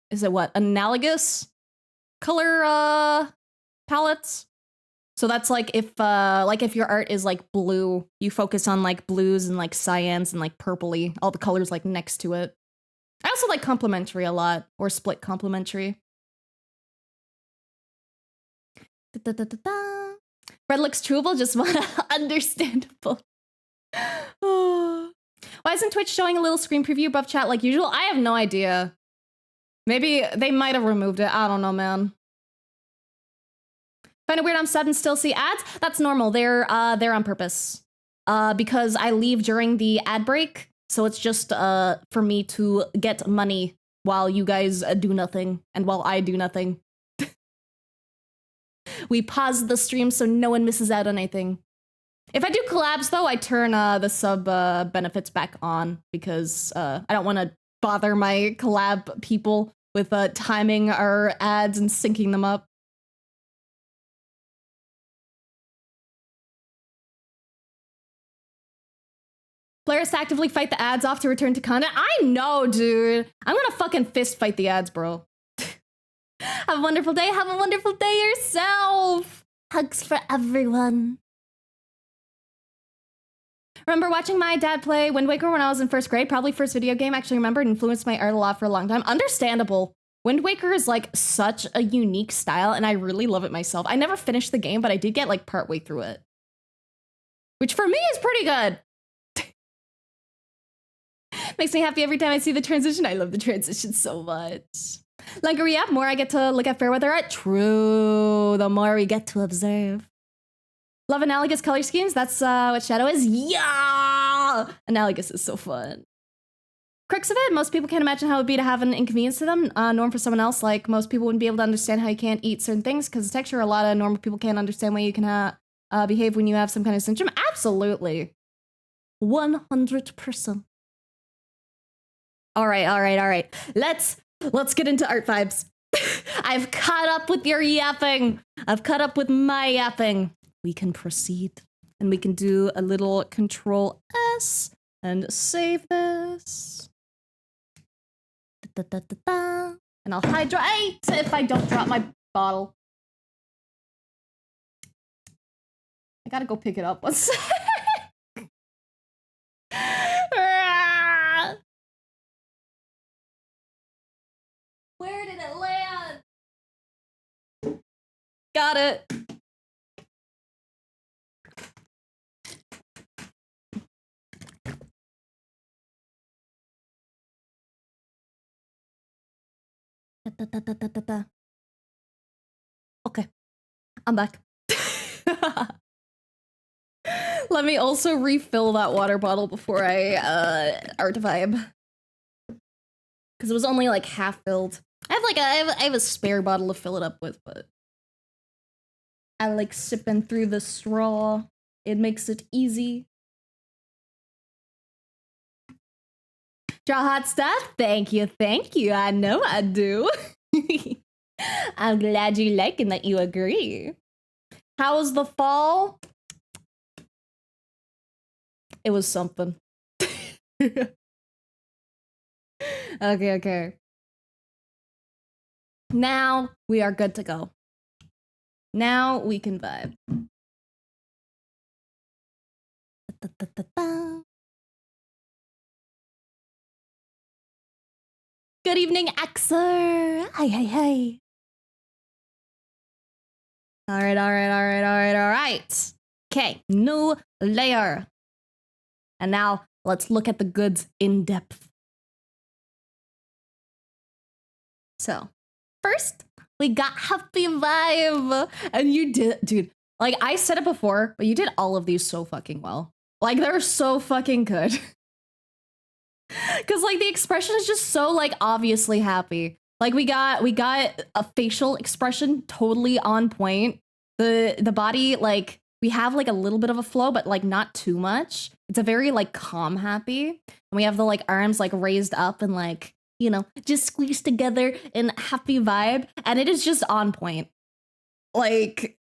is it what? Analogous color, palettes. So that's like if your art is like blue, you focus on like blues and like cyans and like purpley, all the colors like next to it. I also like complementary a lot, or split complementary. Red looks trueable, just understandable. Why isn't Twitch showing a little screen preview above chat like usual? I have no idea. Maybe they might have removed it. I don't know, man. Find it weird I'm sudden still see ads? That's normal. They're on purpose. Because I leave during the ad break. So it's just for me to get money while you guys do nothing and while I do nothing. We pause the stream so no one misses out on anything. If I do collabs, though, I turn the sub benefits back on because I don't want to bother my collab people with timing our ads and syncing them up. Players actively fight the ads off to return to content. I know, dude. I'm gonna fucking fist fight the ads, bro. Have a wonderful day. Have a wonderful day yourself. Hugs for everyone. Remember watching my dad play Wind Waker when I was in first grade? Probably first video game. Actually remember it influenced my art a lot for a long time. Understandable. Wind Waker is like such a unique style and I really love it myself. I never finished the game, but I did get like partway through it. Which for me is pretty good. Makes me happy every time I see the transition. I love the transition so much. Lingerie up, more I get to look at Fairweather art. True, the more we get to observe. Love analogous color schemes. That's what Shadow is. Yeah! Analogous is so fun. crux of it, most people can't imagine how it would be to have an inconvenience to them. Norm for someone else, like most people wouldn't be able to understand how you can't eat certain things because the texture, a lot of normal people can't understand why you can behave when you have some kind of syndrome. Absolutely. 100%. All right. Let's get into art vibes. I've caught up with your yapping. I've caught up with my yapping. We can proceed and we can do a little Control S and save this. And I'll hydrate if I don't drop my bottle. I gotta go pick it up. One sec. Where did it land? Got it. Okay, I'm back. Let me also refill that water bottle before I art vibe, because it was only like half filled. I have a spare bottle to fill it up with, but I like sipping through the straw. It makes it easy. Draw hot stuff? Thank you. I know I do. I'm glad you like and that you agree. How was the fall? It was something. Okay. Now we are good to go. Now we can vibe. Good evening, Axer. Hi. All right. Okay, new layer. And now let's look at the goods in depth. So, first, we got Happy Vibe. And you did, dude, like I said it before, but you did all of these so fucking well. Like they're so fucking good. Cause like the expression is just so like obviously happy. Like we got a facial expression totally on point. The body, like we have like a little bit of a flow, but like not too much. It's a very like calm happy. And we have the like arms like raised up and like, you know, just squeezed together in happy vibe. And it is just on point. Like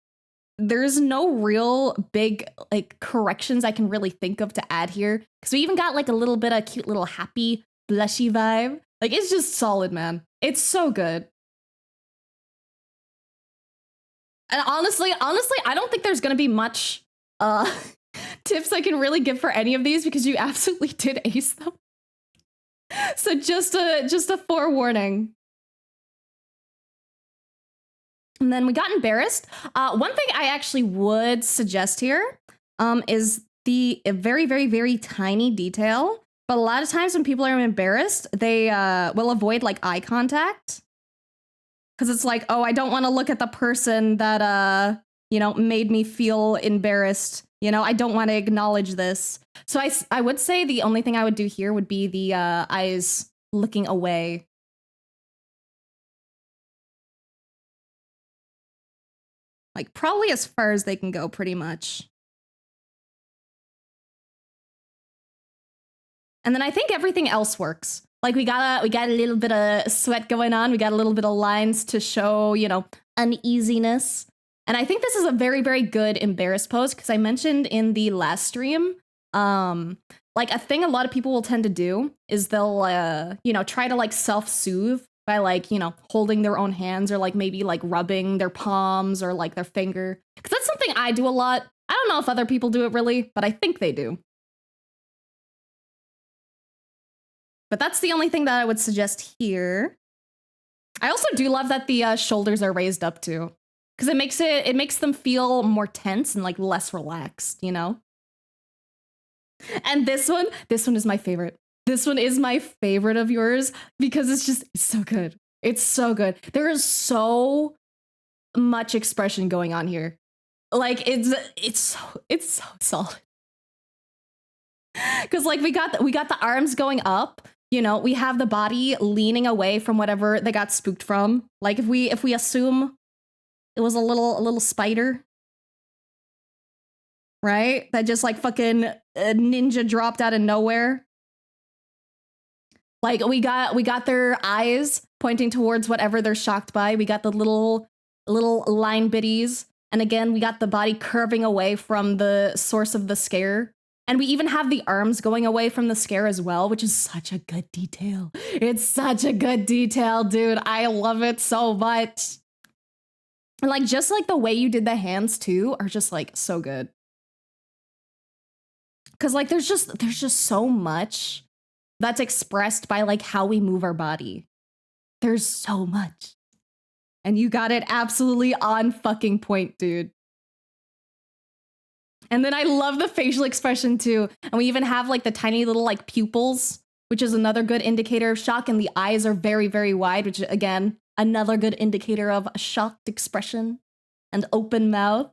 there's no real big like corrections I can really think of to add here. Cause we even got like a little bit of cute little happy blushy vibe. Like it's just solid, man. It's so good. And honestly, I don't think there's gonna be much tips I can really give for any of these because you absolutely did ace them. So just a forewarning. And then we got embarrassed. One thing I actually would suggest here is the very, very, very tiny detail. But a lot of times when people are embarrassed, they will avoid like eye contact. Because it's like, oh, I don't want to look at the person that, you know, made me feel embarrassed. You know, I don't want to acknowledge this. So I would say the only thing I would do here would be the eyes looking away. Like probably as far as they can go, pretty much. And then I think everything else works. Like we got a little bit of sweat going on. We got a little bit of lines to show, you know, uneasiness. And I think this is a very, very good embarrassed pose because I mentioned in the last stream, like a thing a lot of people will tend to do is they'll, you know, try to like self-soothe by like, you know, holding their own hands or like maybe like rubbing their palms or like their finger. Because that's something I do a lot. I don't know if other people do it really, but I think they do. But that's the only thing that I would suggest here. I also do love that the shoulders are raised up too. Because it makes them feel more tense and like less relaxed, you know? And this one is my favorite. This one is my favorite of yours because it's so good. It's so good. There is so much expression going on here. Like it's so solid. Cause like we got the arms going up, you know, we have the body leaning away from whatever they got spooked from. Like if we assume it was a little spider, right? That just like fucking ninja dropped out of nowhere. Like we got their eyes pointing towards whatever they're shocked by. We got the little line bitties. And again, we got the body curving away from the source of the scare. And we even have the arms going away from the scare as well, which is such a good detail. It's such a good detail, dude. I love it so much. And like, just like the way you did the hands too are just like so good. Cause like there's just so much that's expressed by like how we move our body. There's so much. And you got it absolutely on fucking point, dude. And then I love the facial expression too. And we even have like the tiny little like pupils, which is another good indicator of shock. And the eyes are very, very wide, which again, another good indicator of a shocked expression and open mouth.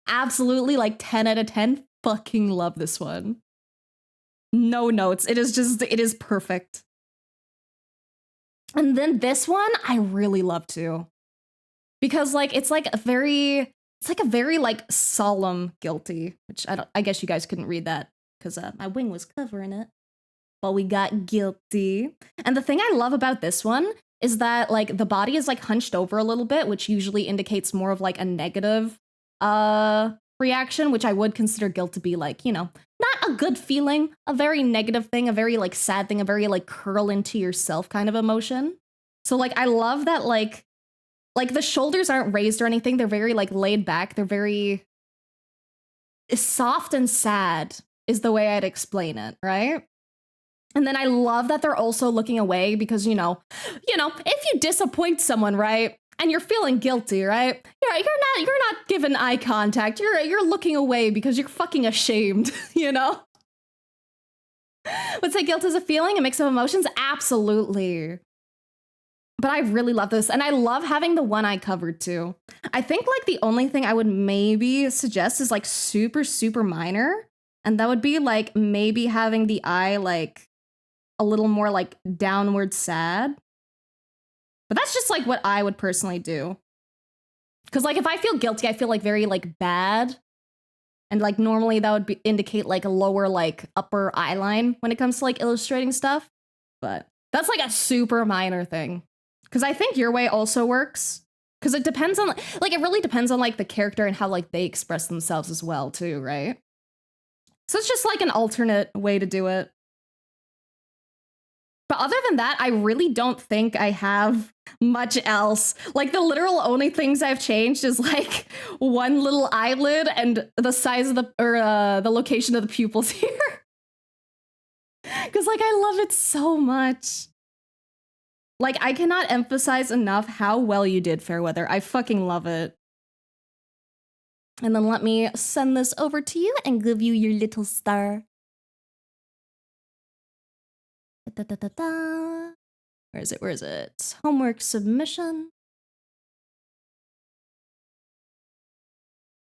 Absolutely like 10 out of 10. Fucking love this one. No notes. It is perfect. And then this one I really love too. Because like it's like a very like solemn guilty, which I guess you guys couldn't read that because my wing was covering it. But we got guilty. And the thing I love about this one is that like the body is like hunched over a little bit, which usually indicates more of like a negative reaction, which I would consider guilt to be like, you know, not a good feeling, a very negative thing, a very like sad thing, a very like curl into yourself kind of emotion. So like I love that like the shoulders aren't raised or anything. They're very like laid back. They're very soft and sad is the way I'd explain it, right? And then I love that they're also looking away because, you know, if you disappoint someone, right? And you're feeling guilty, right? You're not giving eye contact. You're looking away because you're fucking ashamed, you know? Would say guilt is a feeling, a mix of emotions? Absolutely. But I really love this. And I love having the one eye covered too. I think like the only thing I would maybe suggest is like super, super minor. And that would be like maybe having the eye like a little more like downward sad. But that's just like what I would personally do. Because like if I feel guilty, I feel like very like bad. And like normally that would indicate like a lower like upper eye line when it comes to like illustrating stuff. But that's like a super minor thing. Because I think your way also works. Because it depends on, like, it really depends on, like, the character and how, like, they express themselves as well, too, right? So it's just, like, an alternate way to do it. But other than that, I really don't think I have much else. Like, the literal only things I've changed is, like, one little eyelid and the size of the location of the pupils here. Because, like, I love it so much. Like, I cannot emphasize enough how well you did, Fairweather. I fucking love it. And then let me send this over to you and give you your little star. Da, da, da, da. Where is it? Where is it? Homework submission.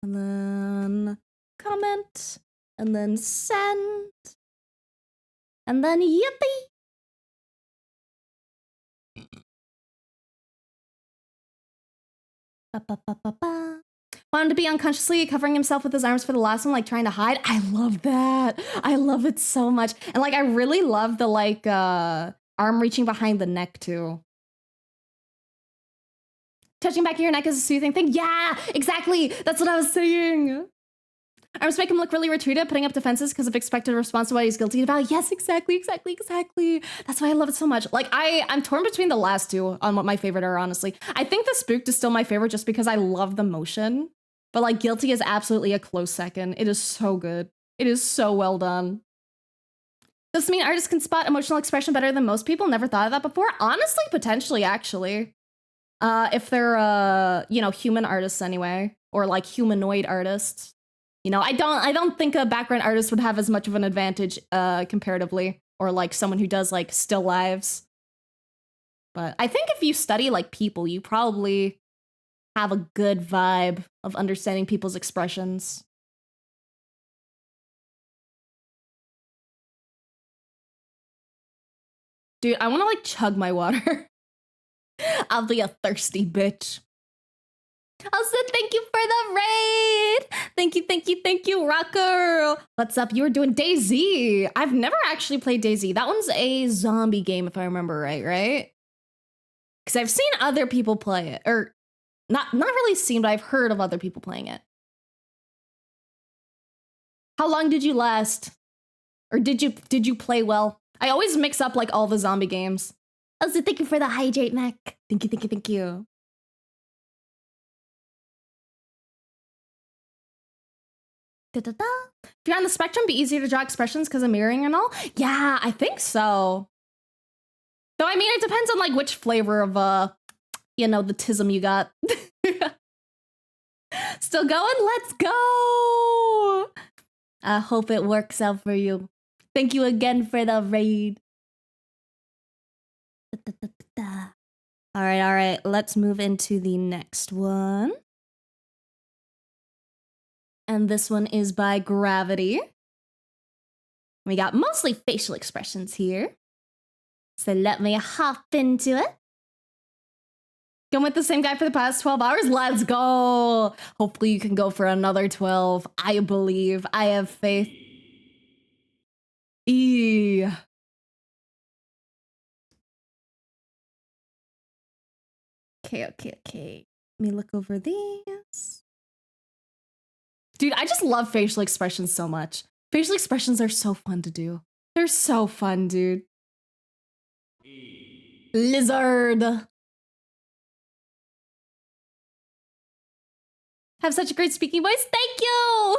And then comment. And then send. And then yippee. Ba, ba, ba, ba, ba. Wanted to be unconsciously covering himself with his arms for the last one, like trying to hide. I love that. I love it so much. And like, I really love the like arm reaching behind the neck too. Touching back of your neck is a soothing thing. Yeah, exactly. That's what I was saying. Arms make him look really retreated, putting up defenses because of expected response to what he's guilty about. Yes, exactly. That's why I love it so much. Like, I'm torn between the last two on what my favorite are, honestly. I think the Spooked is still my favorite just because I love the motion. But, like, Guilty is absolutely a close second. It is so good. It is so well done. Does this mean artists can spot emotional expression better than most people? Never thought of that before. Honestly, potentially, actually. If they're, you know, human artists anyway. Or, like, humanoid artists. You know, I don't think a background artist would have as much of an advantage comparatively, or like someone who does like still lives. But I think if you study like people, you probably have a good vibe of understanding people's expressions. Dude, I want to like chug my water. I'll be a thirsty bitch. Also, thank you for the raid. Thank you, Rocker. What's up? You were doing DayZ. I've never actually played DayZ. That one's a zombie game, if I remember right? Because I've seen other people play it, or not really seen, but I've heard of other people playing it. How long did you last? Or did you play well? I always mix up like all the zombie games. Also, thank you for the hydrate, Mac. Thank you. Da-da-da. If you're on the spectrum, be easier to draw expressions because of mirroring and all? Yeah, I think so. Though, I mean, it depends on, like, which flavor of, you know, the tism you got. Still going? Let's go! I hope it works out for you. Thank you again for the raid. Da-da-da-da-da. All right. Let's move into the next one. And this one is by Gravity. We got mostly facial expressions here. So let me hop into it. Going with the same guy for the past 12 hours? Let's go! Hopefully you can go for another 12. I believe. I have faith. Okay. Let me look over these. Dude, I just love facial expressions so much. Facial expressions are so fun to do. They're so fun, dude. Lizard. Have such a great speaking voice. Thank you!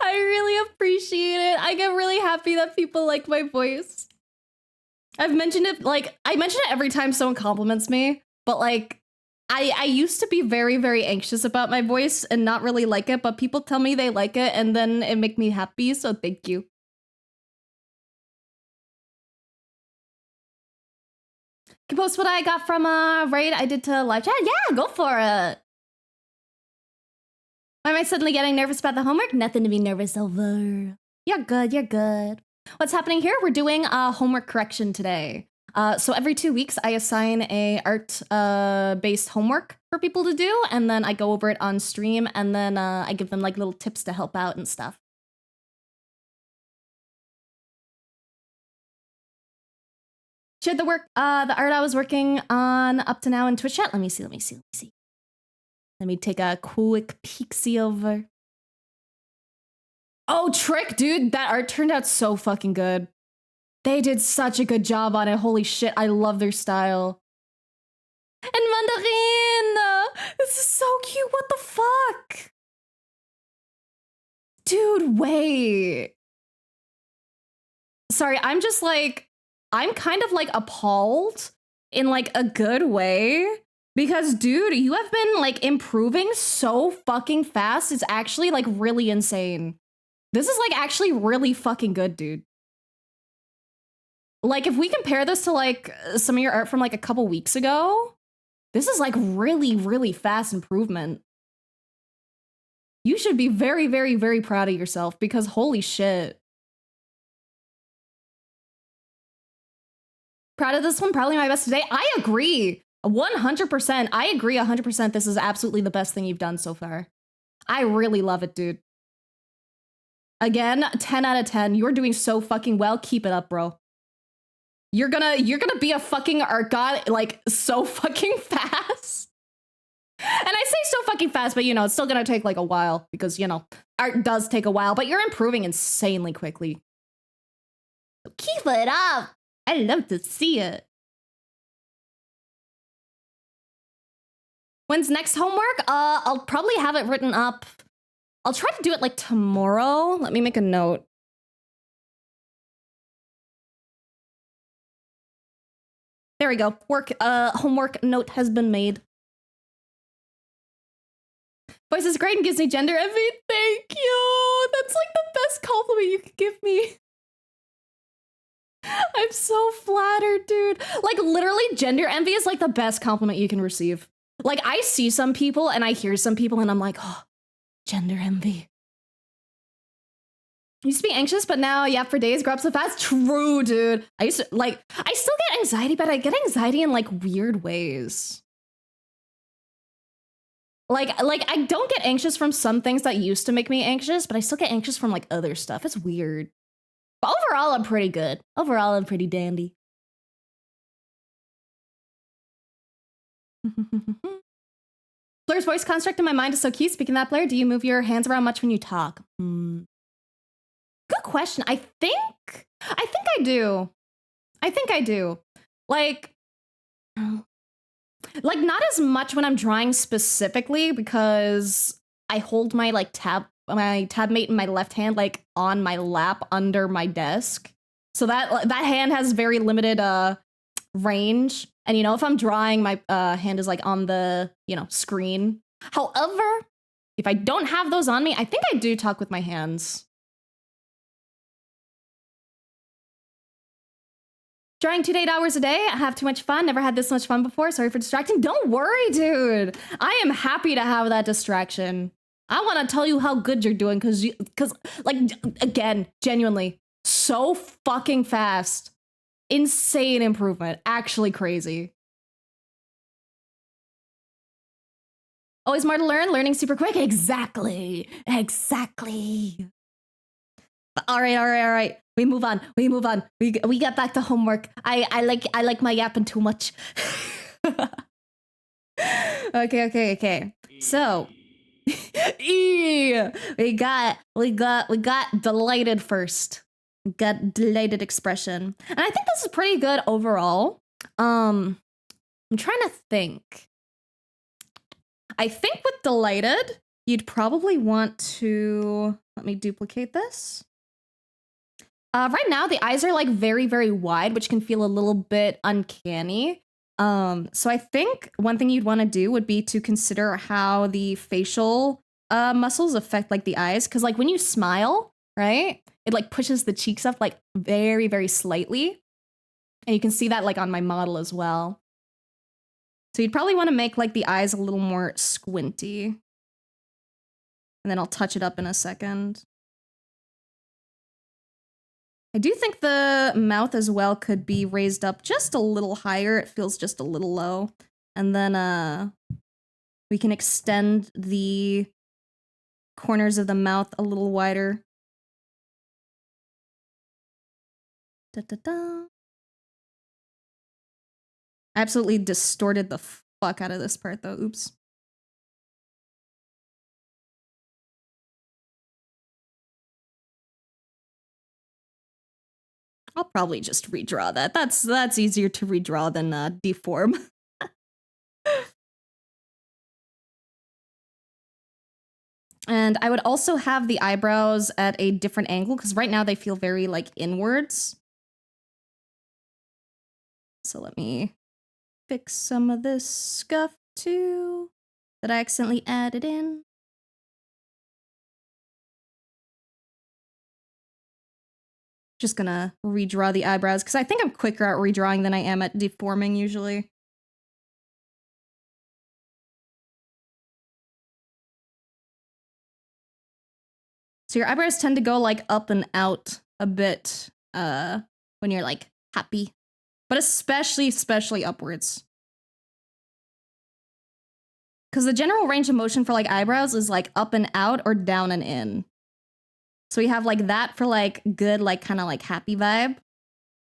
I really appreciate it. I get really happy that people like my voice. I've mentioned it, like, I mention it every time someone compliments me, but like, I used to be very, very anxious about my voice and not really like it, but people tell me they like it and then it make me happy, so thank you. Can post what I got from a raid I did to live chat? Yeah, go for it. Why am I suddenly getting nervous about the homework? Nothing to be nervous over. You're good. What's happening here? We're doing a homework correction today. So every 2 weeks, I assign a art-based homework for people to do, and then I go over it on stream, and then I give them like little tips to help out and stuff. Shared the art I was working on up to now in Twitch chat. Let me see. Let me take a quick peek-see over. Oh, Trick, dude, that art turned out so fucking good. They did such a good job on it. Holy shit, I love their style. And Mandarin! This is so cute, what the fuck? Dude, wait. Sorry, I'm just like, I'm kind of like appalled in like a good way. Because dude, you have been like improving so fucking fast. It's actually like really insane. This is like actually really fucking good, dude. Like, if we compare this to, like, some of your art from, like, a couple weeks ago, this is, like, really, really fast improvement. You should be very, very, very proud of yourself, because holy shit. Proud of this one, probably my best today. I agree. 100%. I agree 100%. This is absolutely the best thing you've done so far. I really love it, dude. Again, 10 out of 10. You're doing so fucking well. Keep it up, bro. You're gonna be a fucking art god, like, so fucking fast. And I say so fucking fast, but, you know, it's still gonna take, like, a while. Because, you know, art does take a while, but you're improving insanely quickly. Keep it up! I love to see it. When's next homework? I'll probably have it written up. I'll try to do it, like, tomorrow. Let me make a note. There we go. Homework note has been made. Voice is great and gives me gender envy. Thank you. That's like the best compliment you could give me. I'm so flattered, dude. Like, literally, gender envy is like the best compliment you can receive. Like, I see some people and I hear some people and I'm like, oh, gender envy. Used to be anxious, but now, yeah, for days, grow up so fast. True, dude. I used to, like, I still get anxiety, but I get anxiety in, like, weird ways. Like, I don't get anxious from some things that used to make me anxious, but I still get anxious from, like, other stuff. It's weird. But overall, I'm pretty good. Overall, I'm pretty dandy. Blair's voice construct in my mind is so cute. Speaking of that, Blair, do you move your hands around much when you talk? Good question. I think I do. I think I do. Like not as much when I'm drawing specifically because I hold my tab mate in my left hand like on my lap under my desk. So that hand has very limited range. And you know, if I'm drawing, my hand is like on the, you know, screen. However, if I don't have those on me, I think I do talk with my hands. Drawing 2 to 8 hours a day. I have too much fun. Never had this much fun before. Sorry for distracting. Don't worry, dude. I am happy to have that distraction. I want to tell you how good you're doing because like, again, genuinely, so fucking fast. Insane improvement. Actually crazy. Always more to learn. Learning super quick. Exactly. All right. We move on. We get back to homework. I like my yapping too much. Okay. So we got delighted first. We got delighted expression. And I think this is pretty good overall. I'm trying to think. I think with delighted, you'd probably want to, let me duplicate this. Right now, the eyes are like very, very wide, which can feel a little bit uncanny. So I think one thing you'd want to do would be to consider how the facial muscles affect like the eyes. Because like when you smile, right, it like pushes the cheeks up like very, very slightly. And you can see that like on my model as well. So you'd probably want to make like the eyes a little more squinty. And then I'll touch it up in a second. I do think the mouth as well could be raised up just a little higher. It feels just a little low. And then we can extend the corners of the mouth a little wider. I absolutely distorted the fuck out of this part though. Oops. I'll probably just redraw that. That's easier to redraw than deform. And I would also have the eyebrows at a different angle because right now they feel very like inwards. So let me fix some of this scuff too that I accidentally added in. Just gonna redraw the eyebrows because I think I'm quicker at redrawing than I am at deforming usually. So your eyebrows tend to go like up and out a bit when you're like happy, but especially upwards. Because the general range of motion for like eyebrows is like up and out or down and in. So we have like that for like good, like kind of like happy vibe.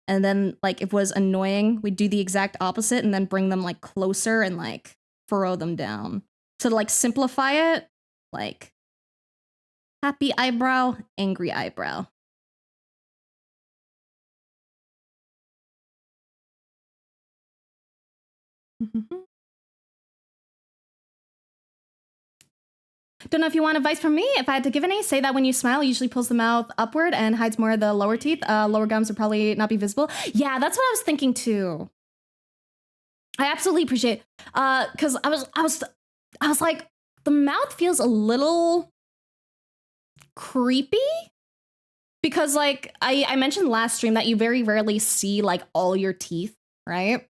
And then like if it was annoying, we'd do the exact opposite and then bring them like closer and like furrow them down. So to like simplify it, like happy eyebrow, angry eyebrow. Don't know if you want advice from me. If I had to give any, say that when you smile, it usually pulls the mouth upward and hides more of the lower teeth. Lower gums would probably not be visible. Yeah, that's what I was thinking too. I absolutely appreciate, because I was like, the mouth feels a little creepy because like I mentioned last stream that you very rarely see like all your teeth, right?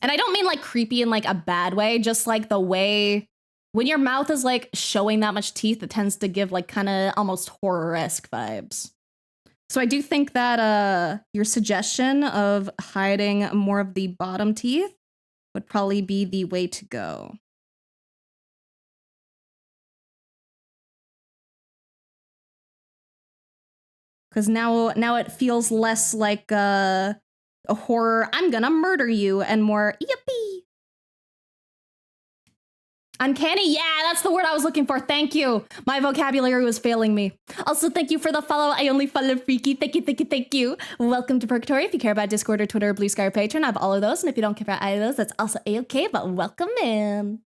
And I don't mean like creepy in like a bad way, just like the way when your mouth is like showing that much teeth, it tends to give like kind of almost horror-esque vibes. So I do think that your suggestion of hiding more of the bottom teeth would probably be the way to go. Because now it feels less like a horror, I'm gonna murder you, and more yippee. Uncanny, yeah, that's the word I was looking for. Thank you. My vocabulary was failing me. Also, thank you for the follow. I only follow Freaky. Thank you, thank you, thank you. Welcome to Purgatory. If you care about Discord or Twitter or Blue Sky or Patreon, I have all of those. And if you don't care about either of those, that's also a-okay, but welcome in.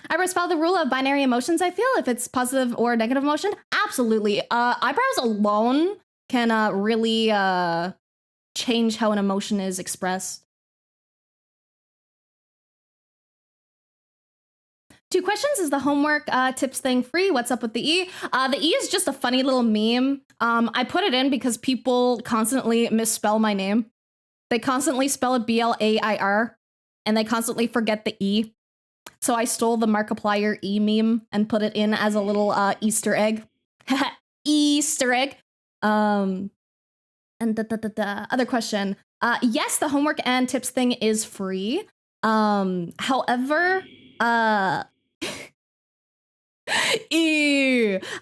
Eyebrows follow the rule of binary emotions, I feel, if it's positive or negative emotion. Absolutely. Eyebrows alone can really change how an emotion is expressed. 2 questions. Is the homework tips thing free? What's up with the E? The E is just a funny little meme. I put it in because people constantly misspell my name. They constantly spell it B-L-A-I-R, and they constantly forget the E. So I stole the Markiplier E meme and put it in as a little Easter egg. Easter egg. And the other question. Yes, the homework and tips thing is free. However,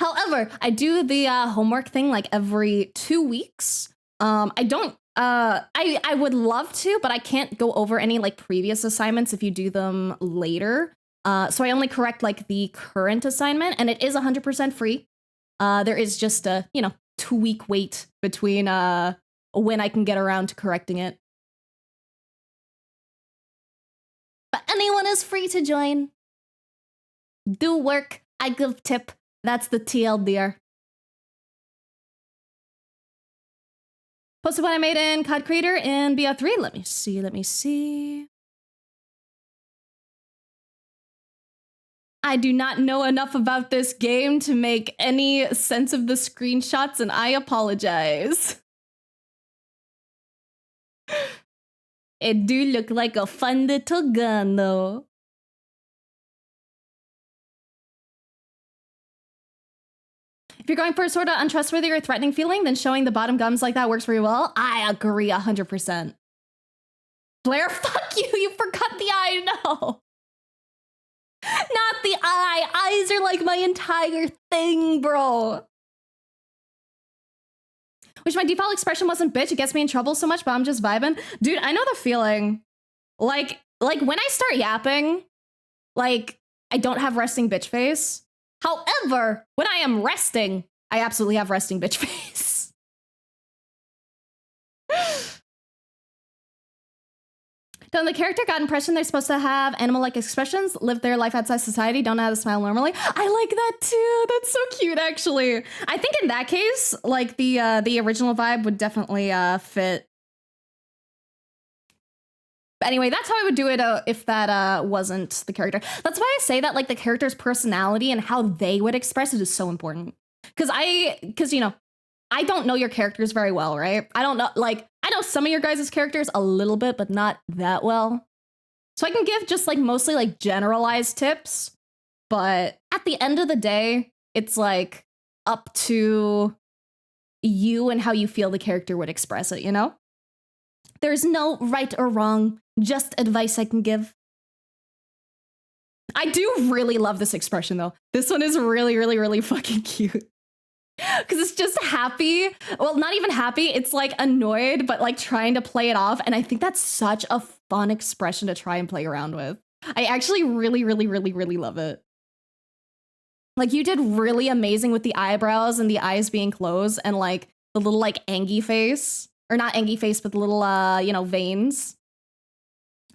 however, I do the homework thing like every 2 weeks. I don't. I would love to, but I can't go over any like previous assignments if you do them later. So I only correct like the current assignment, and it is 100% free. There is just a 2-week wait between when I can get around to correcting it. But anyone is free to join. Do work. I give tip. That's the TLDR. Posted what I made in COD Creator in BO3. Let me see. I do not know enough about this game to make any sense of the screenshots, and I apologize. It do look like a fun little gun, though. If you're going for a sort of untrustworthy or threatening feeling, then showing the bottom gums like that works very well. I agree 100%. Blair, fuck you. You forgot the eye. No. Not the eye. Eyes are like my entire thing, bro. Wish my default expression wasn't bitch. It gets me in trouble so much, but I'm just vibing. Dude, I know the feeling. Like when I start yapping, like I don't have resting bitch face. However, when I am resting, I absolutely have resting bitch face. Don't the character got impression they're supposed to have animal-like expressions, live their life outside society, don't know how to smile normally? I like that too. That's so cute, actually. I think in that case, like the original vibe would definitely fit. But anyway, that's how I would do it if that wasn't the character. That's why I say that like the character's personality and how they would express it is so important. Because I don't know your characters very well, right? I don't know, like, I know some of your guys' characters a little bit, but not that well. So I can give just like mostly like generalized tips, but at the end of the day, it's like up to you and how you feel the character would express it, you know? There's no right or wrong, just advice I can give. I do really love this expression though. This one is really, really, really fucking cute. Because it's just happy. Well, not even happy. It's like annoyed, but like trying to play it off. And I think that's such a fun expression to try and play around with. I actually really, really, really, really love it. Like you did really amazing with the eyebrows and the eyes being closed and like the little like angy face. Or not angy face, but the little, veins.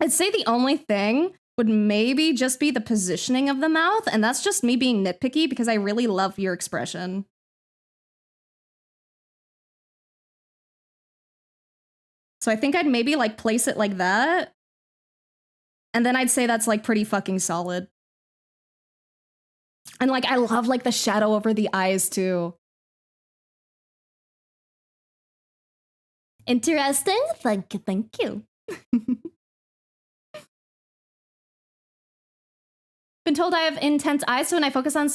I'd say the only thing would maybe just be the positioning of the mouth. And that's just me being nitpicky because I really love your expression. So I think I'd maybe like place it like that. And then I'd say that's like pretty fucking solid. And like, I love like the shadow over the eyes too. Interesting. Thank you. Been told I have intense eyes, so when I focus on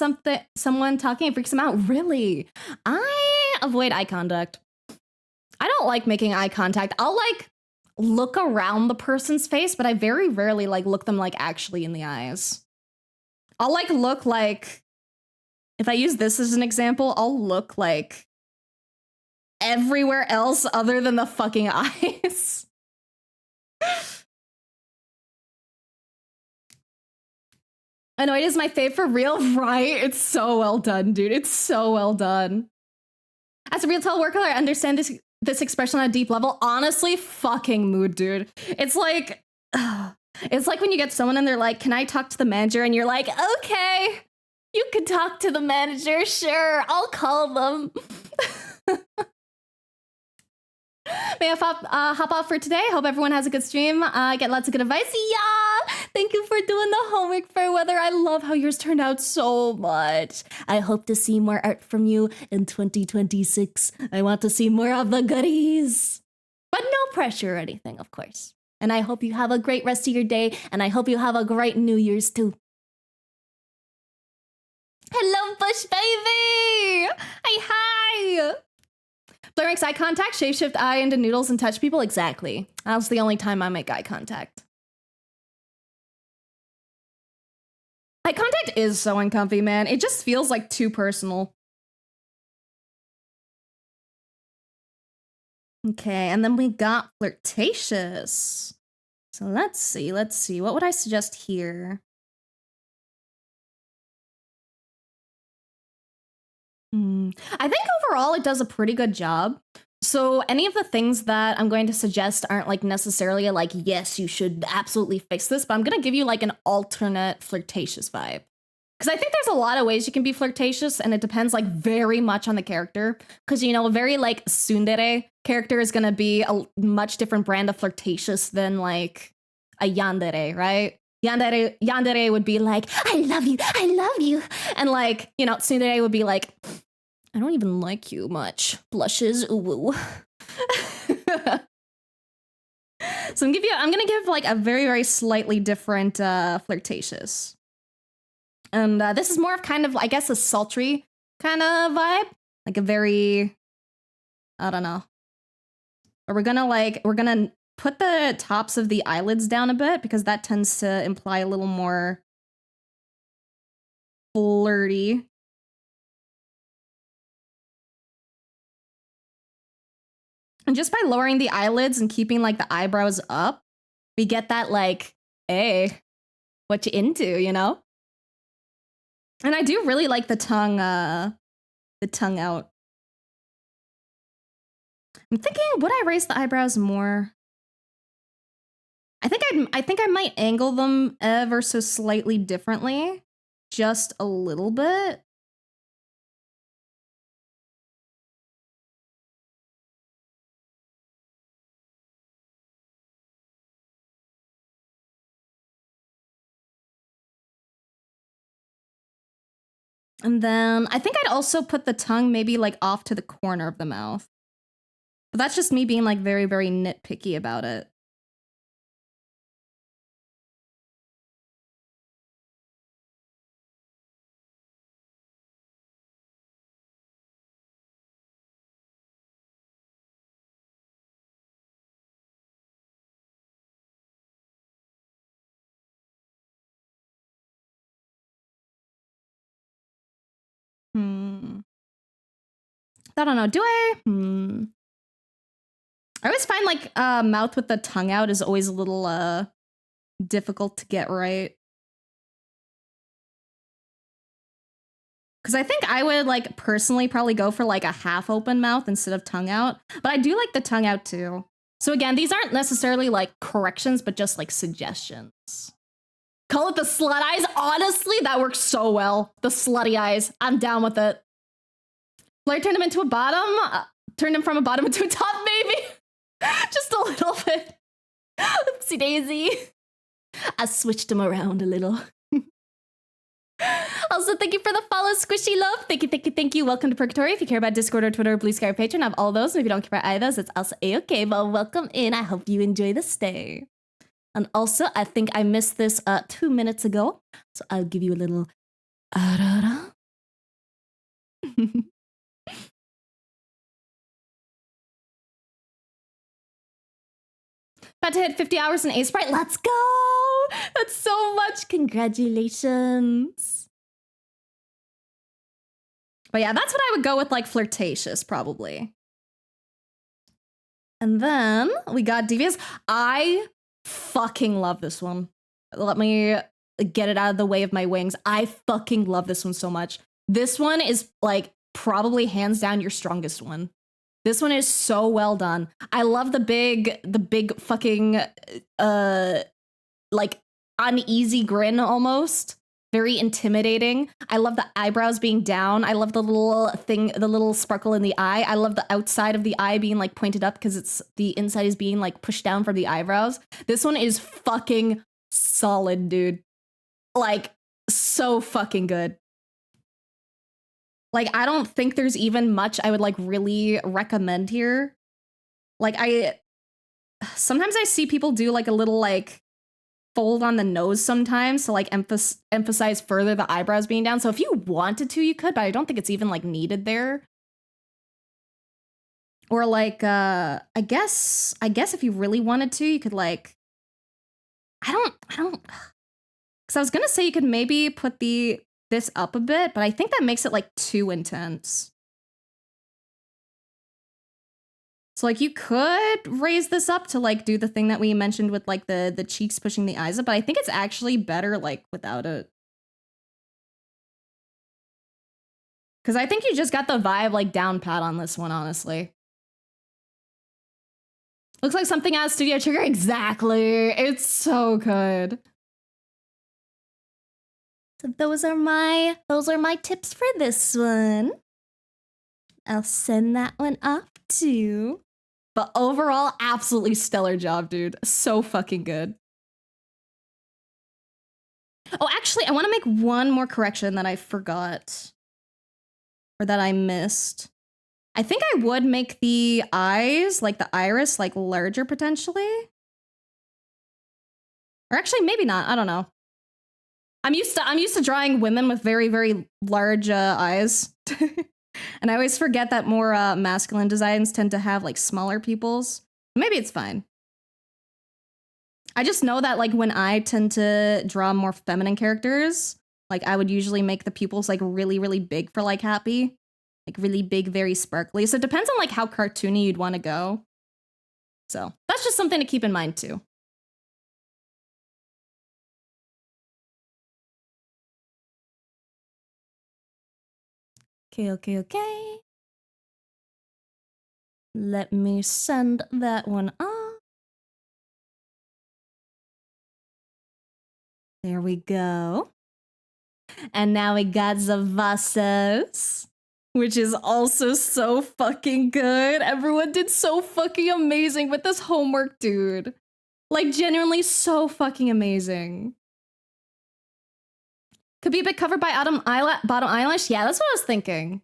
someone talking, it freaks them out. Really? I avoid eye contact. I don't like making eye contact. I'll like look around the person's face, but I very rarely like look them like actually in the eyes. I'll like look like, if I use this as an example, I'll look like everywhere else other than the fucking eyes. Annoyed is my fave for real, right? It's so well done, dude. It's so well done. As a real tell worker, I understand this expression on a deep level. Honestly, fucking mood, dude. It's like when you get someone and they're like, can I talk to the manager? And you're like, okay, you can talk to the manager. Sure, I'll call them. May I hop off for today? Hope everyone has a good stream. Get lots of good advice. Yeah! Thank you for doing the homework, Fairweather. I love how yours turned out so much. I hope to see more art from you in 2026. I want to see more of the goodies. But no pressure or anything, of course. And I hope you have a great rest of your day, and I hope you have a great New Year's too. Hello, Bush Baby! Hi! Blair makes eye contact, shapeshift eye into noodles and touch people. Exactly. That's the only time I make eye contact. Eye contact is so uncomfy, man. It just feels like too personal. Okay, and then we got flirtatious. So let's see. What would I suggest here? I think overall it does a pretty good job. So any of the things that I'm going to suggest aren't like necessarily like, yes, you should absolutely fix this, but I'm going to give you like an alternate flirtatious vibe. Because I think there's a lot of ways you can be flirtatious, and it depends like very much on the character. Because, you know, a very like tsundere character is going to be a much different brand of flirtatious than like a yandere, right? Yandere would be like, I love you. And like, you know, tsundere would be like, I don't even like you much. Blushes, ooh. So I'm gonna give like a very, very slightly different flirtatious. And this is more of kind of, I guess, a sultry kind of vibe. Like a very, I don't know. But we're gonna put the tops of the eyelids down a bit because that tends to imply a little more flirty. And just by lowering the eyelids and keeping like the eyebrows up, we get that like, hey, what you into, you know? And I do really like the tongue out. I'm thinking, would I raise the eyebrows more? I think I might angle them ever so slightly differently, just a little bit. And then I think I'd also put the tongue maybe like off to the corner of the mouth. But that's just me being like very, very nitpicky about it. I don't know. Do I? I always find like mouth with the tongue out is always a little difficult to get right. Because I think I would like personally probably go for like a half open mouth instead of tongue out. But I do like the tongue out too. So again, these aren't necessarily like corrections, but just like suggestions. Call it the slut eyes. Honestly, that works so well. The slutty eyes. I'm down with it. Blair turned him into a bottom. Turned him from a bottom into a top, maybe. Just a little bit. Oopsie daisy. I switched him around a little. Also, thank you for the follow, Squishy Love. Thank you. Welcome to Purgatory. If you care about Discord or Twitter or Blue Sky or Patreon, I have all those. And if you don't care about either of those, it's also a-okay. But welcome in. I hope you enjoy the stay. And also, I think I missed this 2 minutes ago. So I'll give you a little arara. About to hit 50 hours in Aseprite. Let's go! That's so much. Congratulations. But yeah, that's what I would go with, like, flirtatious, probably. And then we got Devious. I fucking love this one. Let me get it out of the way of my wings. I fucking love this one so much. This one is, like, probably hands down your strongest one. This one is so well done. I love the big fucking, like, uneasy grin almost. Very intimidating. I love the eyebrows being down. I love the little thing, the little sparkle in the eye. I love the outside of the eye being, like, pointed up because it's the inside is being, like, pushed down from the eyebrows. This one is fucking solid, dude. Like, so fucking good. Like, I don't think there's even much I would, like, really recommend here. Like, sometimes I see people do, like, a little, like, fold on the nose sometimes to, like, emphasize further the eyebrows being down. So if you wanted to, you could, but I don't think it's even, like, needed there. Or, like, I guess if you really wanted to, you could, like, I don't, because I was gonna say you could maybe put this up a bit, but I think that makes it, like, too intense. So, like, you could raise this up to, like, do the thing that we mentioned with, like, the cheeks pushing the eyes up, but I think it's actually better, like, without it. Because I think you just got the vibe, like, down pat on this one, honestly. Looks like something out of Studio Trigger. Exactly. It's so good. So those are my tips for this one. I'll send that one off too. But overall, absolutely stellar job, dude. So fucking good. Oh, actually, I want to make one more correction that I forgot. Or that I missed. I think I would make the eyes, like the iris, like larger potentially. Or actually, maybe not. I don't know. I'm used to drawing women with very, very large eyes. And I always forget that more masculine designs tend to have, like, smaller pupils. Maybe it's fine. I just know that, like, when I tend to draw more feminine characters, like, I would usually make the pupils, like, really, really big for, like, happy. Like, really big, very sparkly. So it depends on, like, how cartoony you'd want to go. So that's just something to keep in mind, too. Okay. Let me send that one off. There we go. And now we got Zavassos, which is also so fucking good. Everyone did so fucking amazing with this homework, dude. Like, genuinely so fucking amazing. Could be a bit covered by bottom eyelash. Yeah, that's what I was thinking.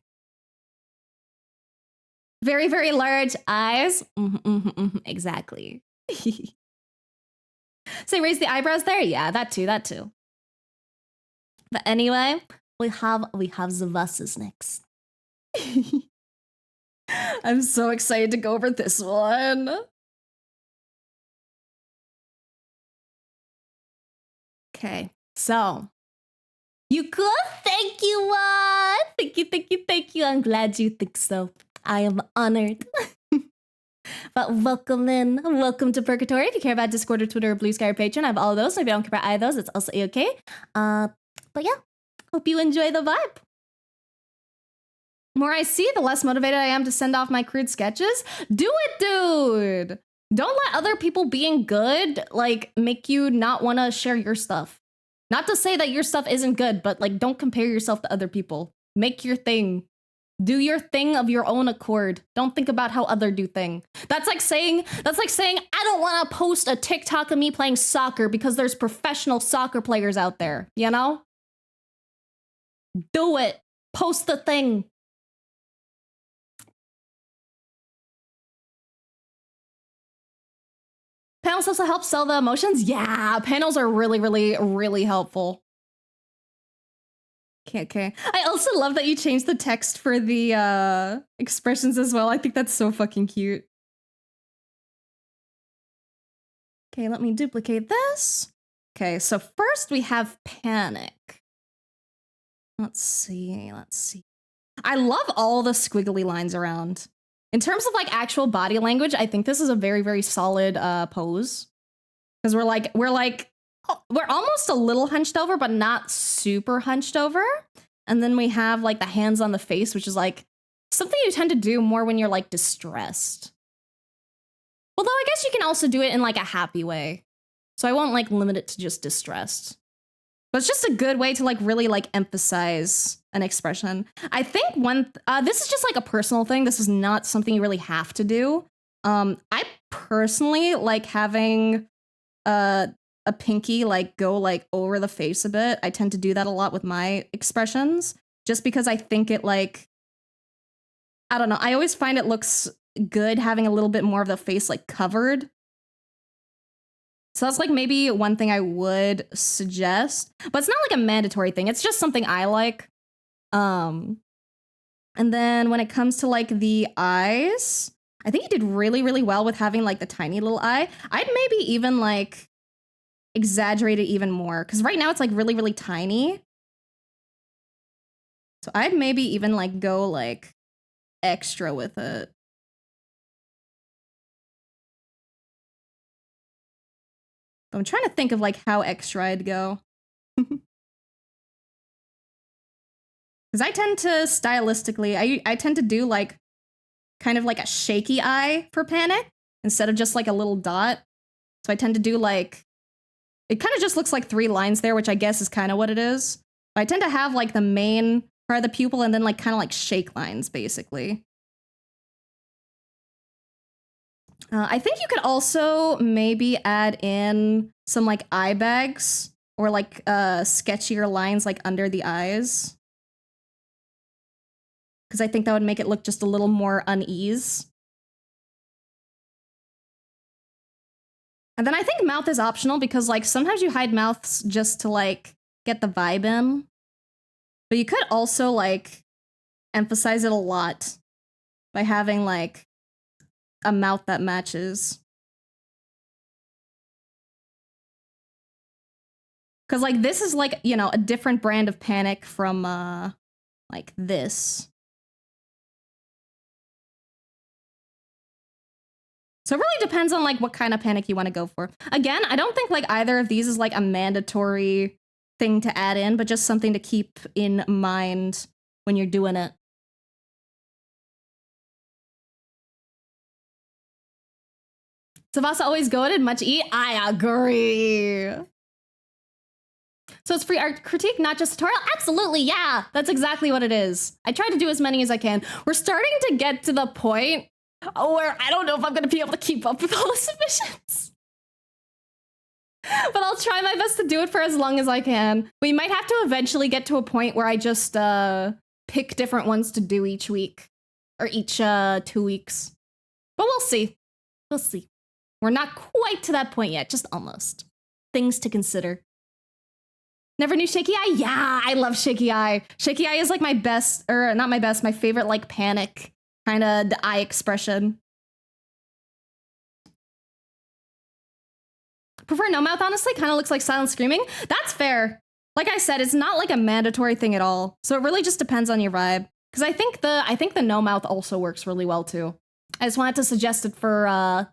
Very, very large eyes. Exactly. So raise the eyebrows there? Yeah, that too. But anyway, we have Zavassos next. I'm so excited to go over this one. Okay, so you good? Thank you, thank you. I'm glad you think so. I am honored. But welcome to Purgatory. If you care about Discord or Twitter or Blue Sky or Patreon, I have all of those. So if you don't care about either of those, it's also okay. But yeah, hope you enjoy the vibe. The more I see, the less motivated I am to send off my crude sketches. Do it, dude! Don't let other people being good, like, make you not want to share your stuff. Not to say that your stuff isn't good, but, like, don't compare yourself to other people. Make your thing. Do your thing of your own accord. Don't think about how other do thing. That's like saying, I don't want to post a TikTok of me playing soccer because there's professional soccer players out there, you know? Do it. Post the thing. panels also help sell the emotions? Yeah, panels are really, really, really helpful. Okay. I also love that you changed the text for the expressions as well. I think that's so fucking cute. Okay, let me duplicate this. Okay, so first we have panic. Let's see. I love all the squiggly lines around. In terms of like actual body language, I think this is a very, very solid pose. Because we're almost a little hunched over, but not super hunched over. And then we have like the hands on the face, which is like something you tend to do more when you're like distressed. Although I guess you can also do it in like a happy way. So I won't like limit it to just distressed. But it's just a good way to like really like emphasize an expression. I think this is just like a personal thing. This is not something you really have to do. I personally like having a pinky like go like over the face a bit. I tend to do that a lot with my expressions just because I think it like, I don't know. I always find it looks good having a little bit more of the face like covered. So that's like maybe one thing I would suggest, but it's not like a mandatory thing. It's just something I like. And then when it comes to like the eyes, I think you did really, really well with having like the tiny little eye. I'd maybe even like exaggerate it even more because right now it's like really, really tiny. So I'd maybe even like go like extra with it. I'm trying to think of like how extra I'd go. Because I tend to stylistically, I tend to do like kind of like a shaky eye for panic instead of just like a little dot. So I tend to do like, it kind of just looks like 3 lines there, which I guess is kind of what it is. But I tend to have like the main part of the pupil and then like kind of like shake lines basically. I think you could also maybe add in some like eye bags or like sketchier lines like under the eyes. Because I think that would make it look just a little more unease. And then I think mouth is optional because like sometimes you hide mouths just to like get the vibe in. But you could also like emphasize it a lot by having like a mouth that matches. Because like this is like, you know, a different brand of panic from like this. So it really depends on like what kind of panic you want to go for. Again, I don't think like either of these is like a mandatory thing to add in, but just something to keep in mind when you're doing it. Tsubasa always goated, much eat. I agree. So it's free art critique, not just tutorial? Absolutely, yeah. That's exactly what it is. I try to do as many as I can. We're starting to get to the point where I don't know if I'm gonna be able to keep up with all the submissions. But I'll try my best to do it for as long as I can. We might have to eventually get to a point where I just pick different ones to do each week. Or each 2 weeks. But we'll see. We'll see. We're not quite to that point yet, just almost. Things to consider. Never knew Shaky Eye? Yeah, I love Shaky Eye. Shaky Eye is like my best, or not my best, my favorite like panic kind of the eye expression. Prefer no mouth, honestly. Kind of looks like silent screaming. That's fair. Like I said, it's not like a mandatory thing at all. So it really just depends on your vibe. Because I think the no mouth also works really well too. I just wanted to suggest it for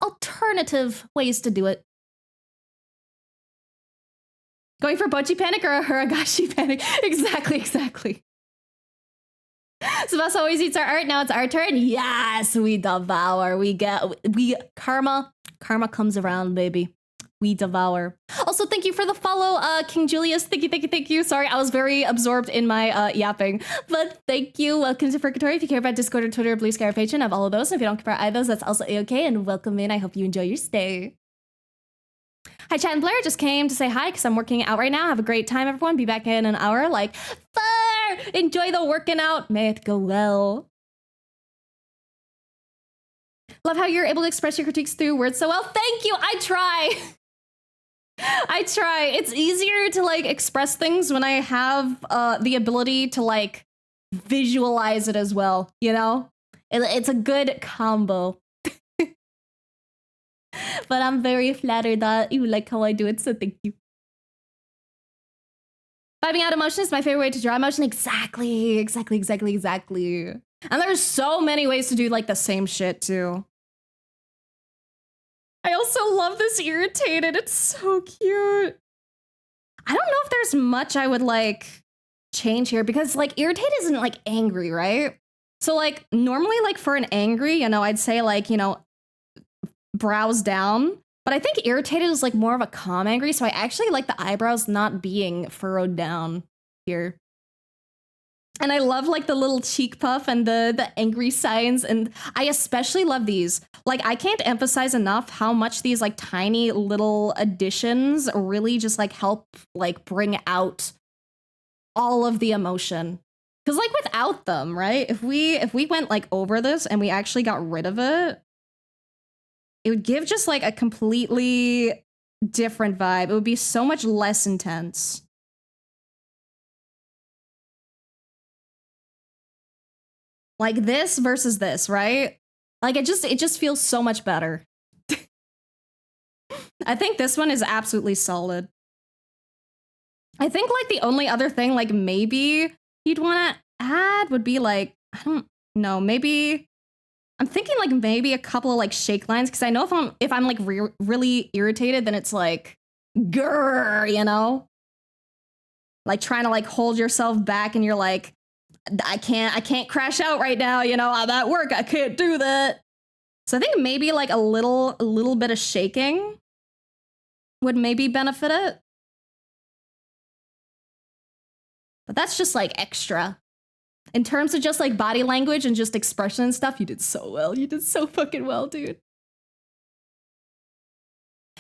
alternative ways to do it. Going for Bochi panic or a Hiragashi panic? Exactly. Tsubasa always eats our art. Now it's our turn. Yes, we devour. We karma comes around, baby. We devour. Also, thank you for the follow, King Julius. Thank you. Sorry, I was very absorbed in my yapping. But thank you. Welcome to Purgatory. If you care about Discord or Twitter or Blue Sky or Patreon, I have all of those. And if you don't care about either of those, that's also a-okay. And welcome in. I hope you enjoy your stay. Hi, Chat and Blair. Just came to say hi because I'm working out right now. Have a great time, everyone. Be back in an hour. Like, fire! Enjoy the working out. May it go well. Love how you're able to express your critiques through words so well. Thank you. I try. I try. It's easier to like express things when I have the ability to like visualize it as well, you know? It's a good combo. But I'm very flattered that you like how I do it, so thank you. Vibing out emotion is my favorite way to draw emotion. Exactly. And there's so many ways to do like the same shit too. I also love this irritated. It's so cute. I don't know if there's much I would like change here because like irritated isn't like angry, right? So like normally like for an angry, you know, I'd say like, you know, brows down, but I think irritated is like more of a calm angry. So I actually like the eyebrows not being furrowed down here. And I love like the little cheek puff and the angry signs. And I especially love these. Like I can't emphasize enough how much these like tiny little additions really just like help like bring out all of the emotion. Cause like without them, right? If we went like over this and we actually got rid of it, it would give just like a completely different vibe. It would be so much less intense. Like this versus this, right? Like it just feels so much better. I think this one is absolutely solid. I think like the only other thing like maybe you'd want to add would be like, I don't know, maybe I'm thinking like maybe a couple of like shake lines because I know if I'm like really irritated, then it's like grrr, you know, like trying to like hold yourself back, and you're like, I can't crash out right now, you know, I'm at work, I can't do that. So I think maybe like a little bit of shaking would maybe benefit it, but that's just like extra. In terms of just like body language and just expression and stuff, you did so well. You did so fucking well, dude.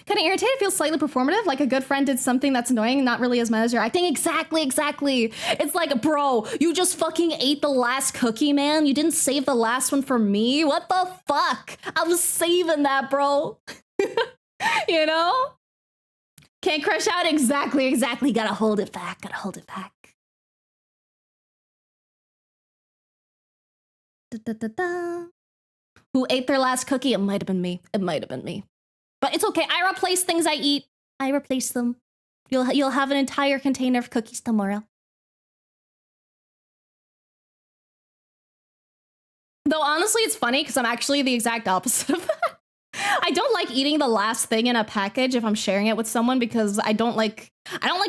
Kind of irritated, feels slightly performative, like a good friend did something that's annoying, not really as mad as you're acting. Exactly. It's like, bro, you just fucking ate the last cookie, man. You didn't save the last one for me. What the fuck? I was saving that, bro. You know? Can't crush out. Exactly. Gotta hold it back. Who ate their last cookie? It might have been me. But it's okay. I replace things I eat. I replace them. You'll have an entire container of cookies tomorrow. Though honestly, it's funny because I'm actually the exact opposite of that. I don't like eating the last thing in a package if I'm sharing it with someone because I don't like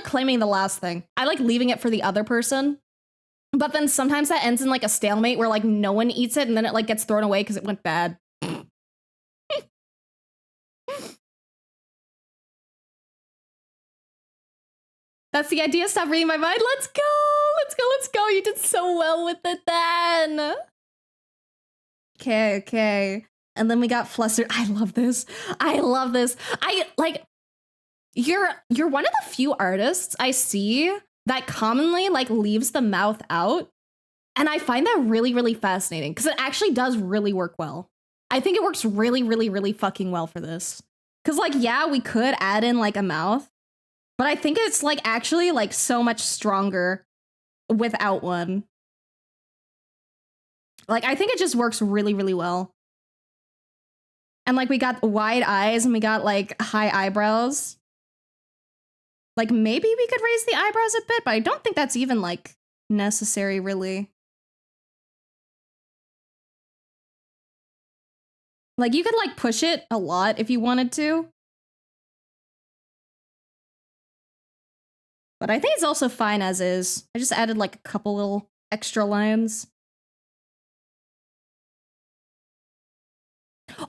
claiming the last thing. I like leaving it for the other person. But then sometimes that ends in like a stalemate where like no one eats it and then it like gets thrown away because it went bad. That's the idea. Stop reading my mind. Let's go. You did so well with it then. Okay. And then we got flustered. I love this. I like, you're one of the few artists I see that commonly like leaves the mouth out. And I find that really, really fascinating because it actually does really work well. I think it works really, really, really fucking well for this. Because like, yeah, we could add in like a mouth, but I think it's like actually like so much stronger without one. Like, I think it just works really, really well. And like, we got wide eyes and we got like high eyebrows. Like, maybe we could raise the eyebrows a bit, but I don't think that's even like necessary, really. Like, you could like push it a lot if you wanted to. But I think it's also fine as is. I just added like a couple little extra lines.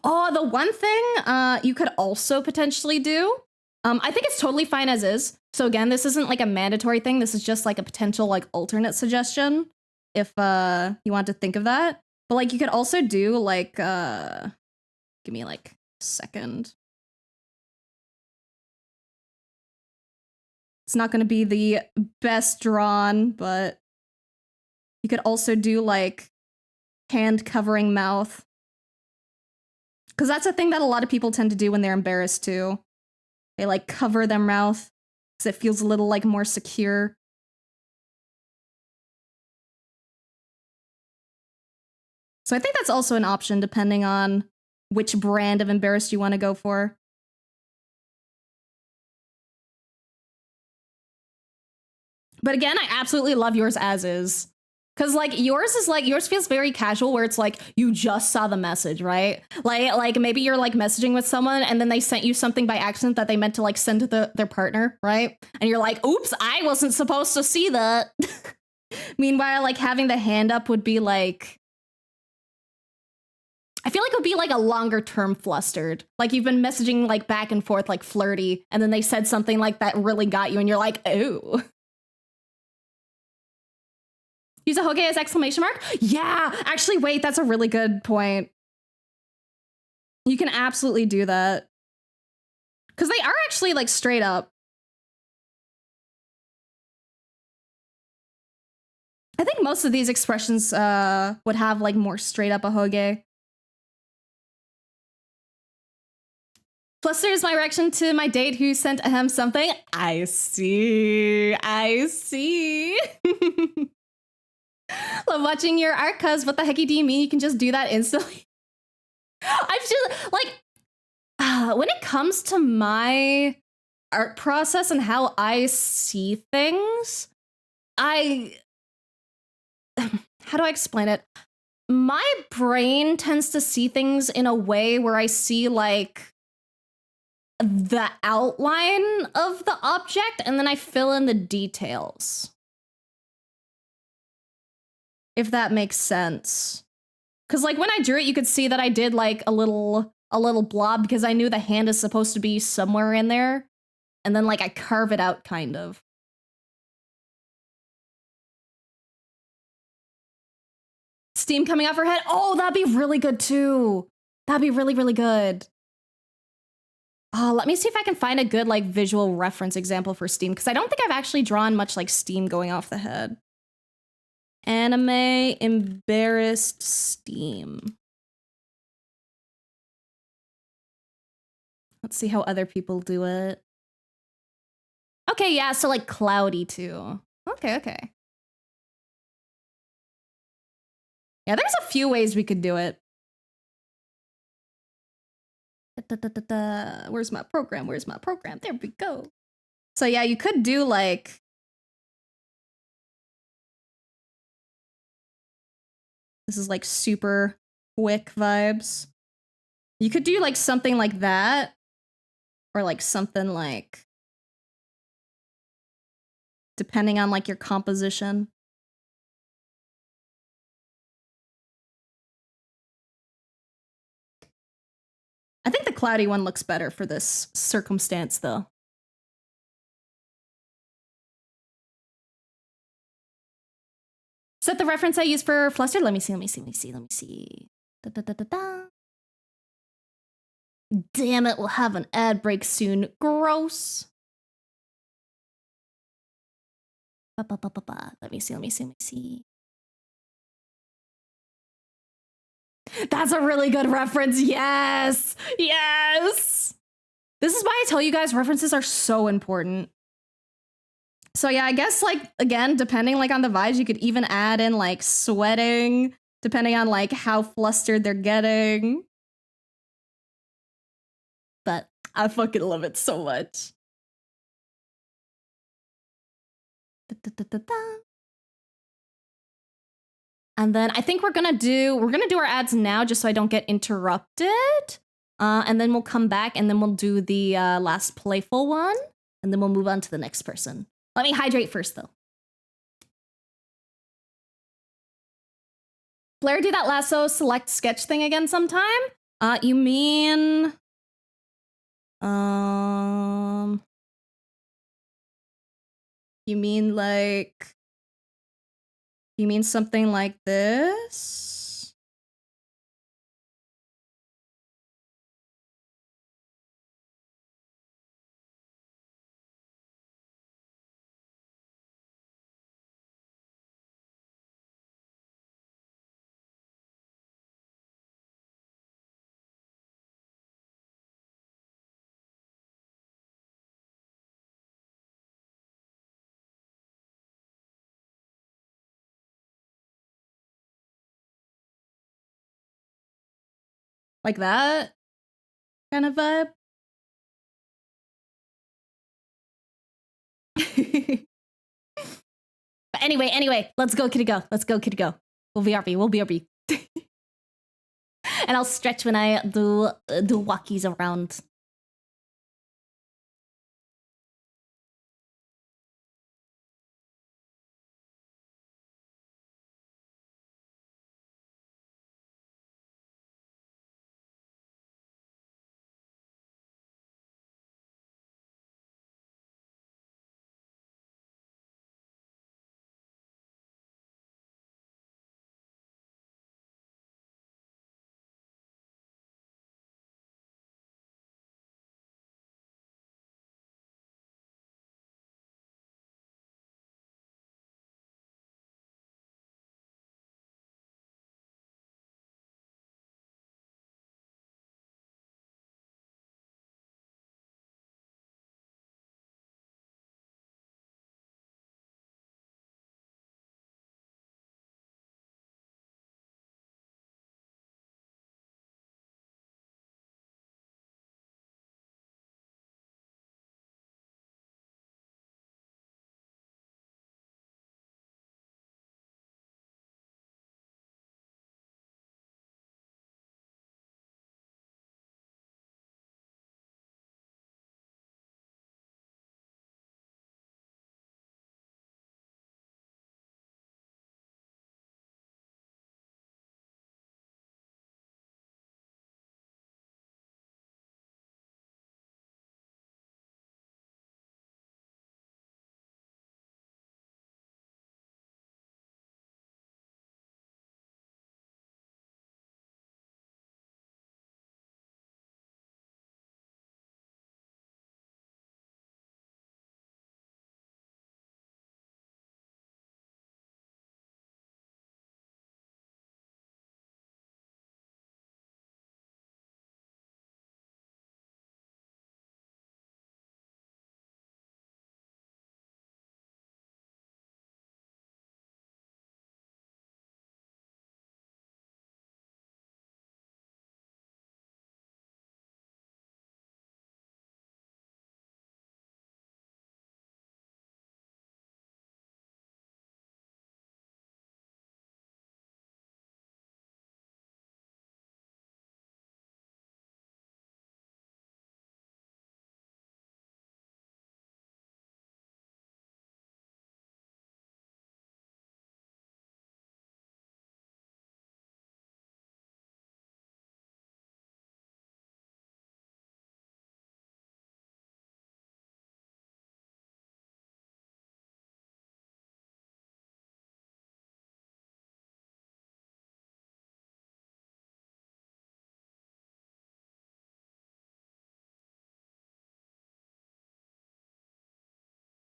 Oh, the one thing you could also potentially do, I think it's totally fine as is. So again, this isn't like a mandatory thing. This is just like a potential like alternate suggestion if you want to think of that. But like you could also do like, give me like a second. It's not going to be the best drawn, but you could also do like hand covering mouth. Because that's a thing that a lot of people tend to do when they're embarrassed too. They like cover their mouth because it feels a little like more secure. So I think that's also an option depending on which brand of embarrassed you want to go for. But again, I absolutely love yours as is. Cause like yours feels very casual where it's like you just saw the message, right? Like maybe you're like messaging with someone and then they sent you something by accident that they meant to like send to their partner, right? And you're like, oops, I wasn't supposed to see that. Meanwhile, like having the hand up would be like, I feel like it would be like a longer term flustered. Like you've been messaging like back and forth, like flirty, and then they said something like that really got you and you're like, ooh. Use a Hoge as exclamation mark? Yeah, actually, wait, that's a really good point. You can absolutely do that. Because they are actually like straight up. I think most of these expressions would have like more straight up a Hoge. Fluster is my reaction to my date who sent him something. I see. Love watching your art, cuz what the heck do you mean you can just do that instantly? I just like when it comes to my art process and how I see things, how do I explain it? My brain tends to see things in a way where I see like the outline of the object and then I fill in the details. If that makes sense. Cause like when I drew it, you could see that I did like a little blob because I knew the hand is supposed to be somewhere in there. And then like I carve it out kind of. Steam coming off her head. Oh, that'd be really good too. That'd be really, really good. Let me see if I can find a good like visual reference example for Steam because I don't think I've actually drawn much like Steam going off the head. Anime embarrassed Steam. Let's see how other people do it. Okay, yeah, so like cloudy too. Okay. Yeah, there's a few ways we could do it. Where's my program? There we go. So yeah, you could do like... This is like super quick vibes. You could do like something like that. Or like something like... Depending on like your composition. I think the cloudy one looks better for this circumstance though. Is that the reference I use for Flustered? Let me see. Damn it, we'll have an ad break soon. Gross. Let me see. That's a really good reference. Yes. This is why I tell you guys references are so important. So yeah, I guess like, again, depending like on the vibes, you could even add in like sweating, depending on like how flustered they're getting. But I fucking love it so much. And then I think we're gonna do our ads now just so I don't get interrupted. And then we'll come back and then we'll do the last playful one. And then we'll move on to the next person. Let me hydrate first though. Blair, do that lasso select sketch thing again sometime? You mean... You mean like... You mean something like this? Like that kind of vibe. But anyway, let's go, kitty go. Let's go, kitty go. We'll BRB. We'll BRB. And I'll stretch when I do walkies around.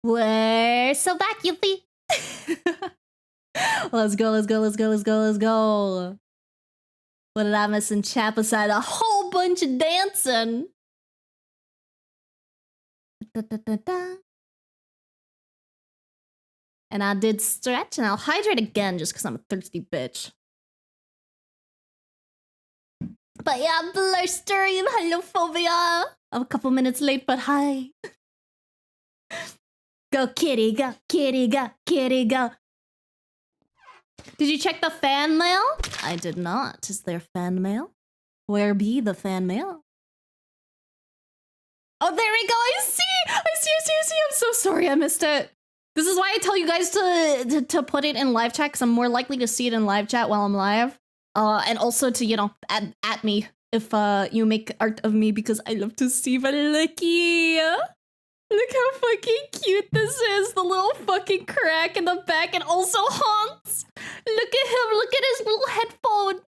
We're so back, Yuffie. Let's go. What did I miss in chat beside a whole bunch of dancing? And I did stretch, and I'll hydrate again just because I'm a thirsty bitch. But yeah, Blur stream, hello Phobia. I'm a couple minutes late, but hi. Go kitty, go kitty, go kitty, go. Did you check the fan mail? I did not. Is there fan mail? Where be the fan mail? Oh, there we go. I see. I'm so sorry I missed it. This is why I tell you guys to put it in live chat, because I'm more likely to see it in live chat while I'm live. And also to, you know, at me if you make art of me, because I love to see my looky. Look how fucking cute this is. The little fucking crack in the back, and also Hans. Look at him. Look at his little headphones.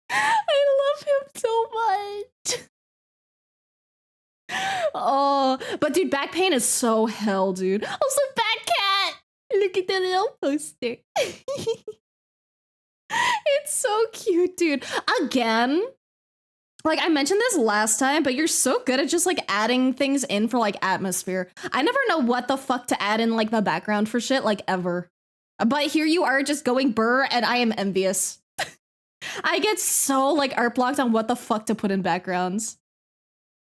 I love him so much. Oh, but dude, back pain is so hell, dude. Also, Bat Cat. Look at the little poster. It's so cute, dude. Again, like I mentioned this last time, but you're so good at just like adding things in for like atmosphere. I never know what the fuck to add in like the background for shit, like ever. But here you are just going burr, and I am envious. I get so like art blocked on what the fuck to put in backgrounds.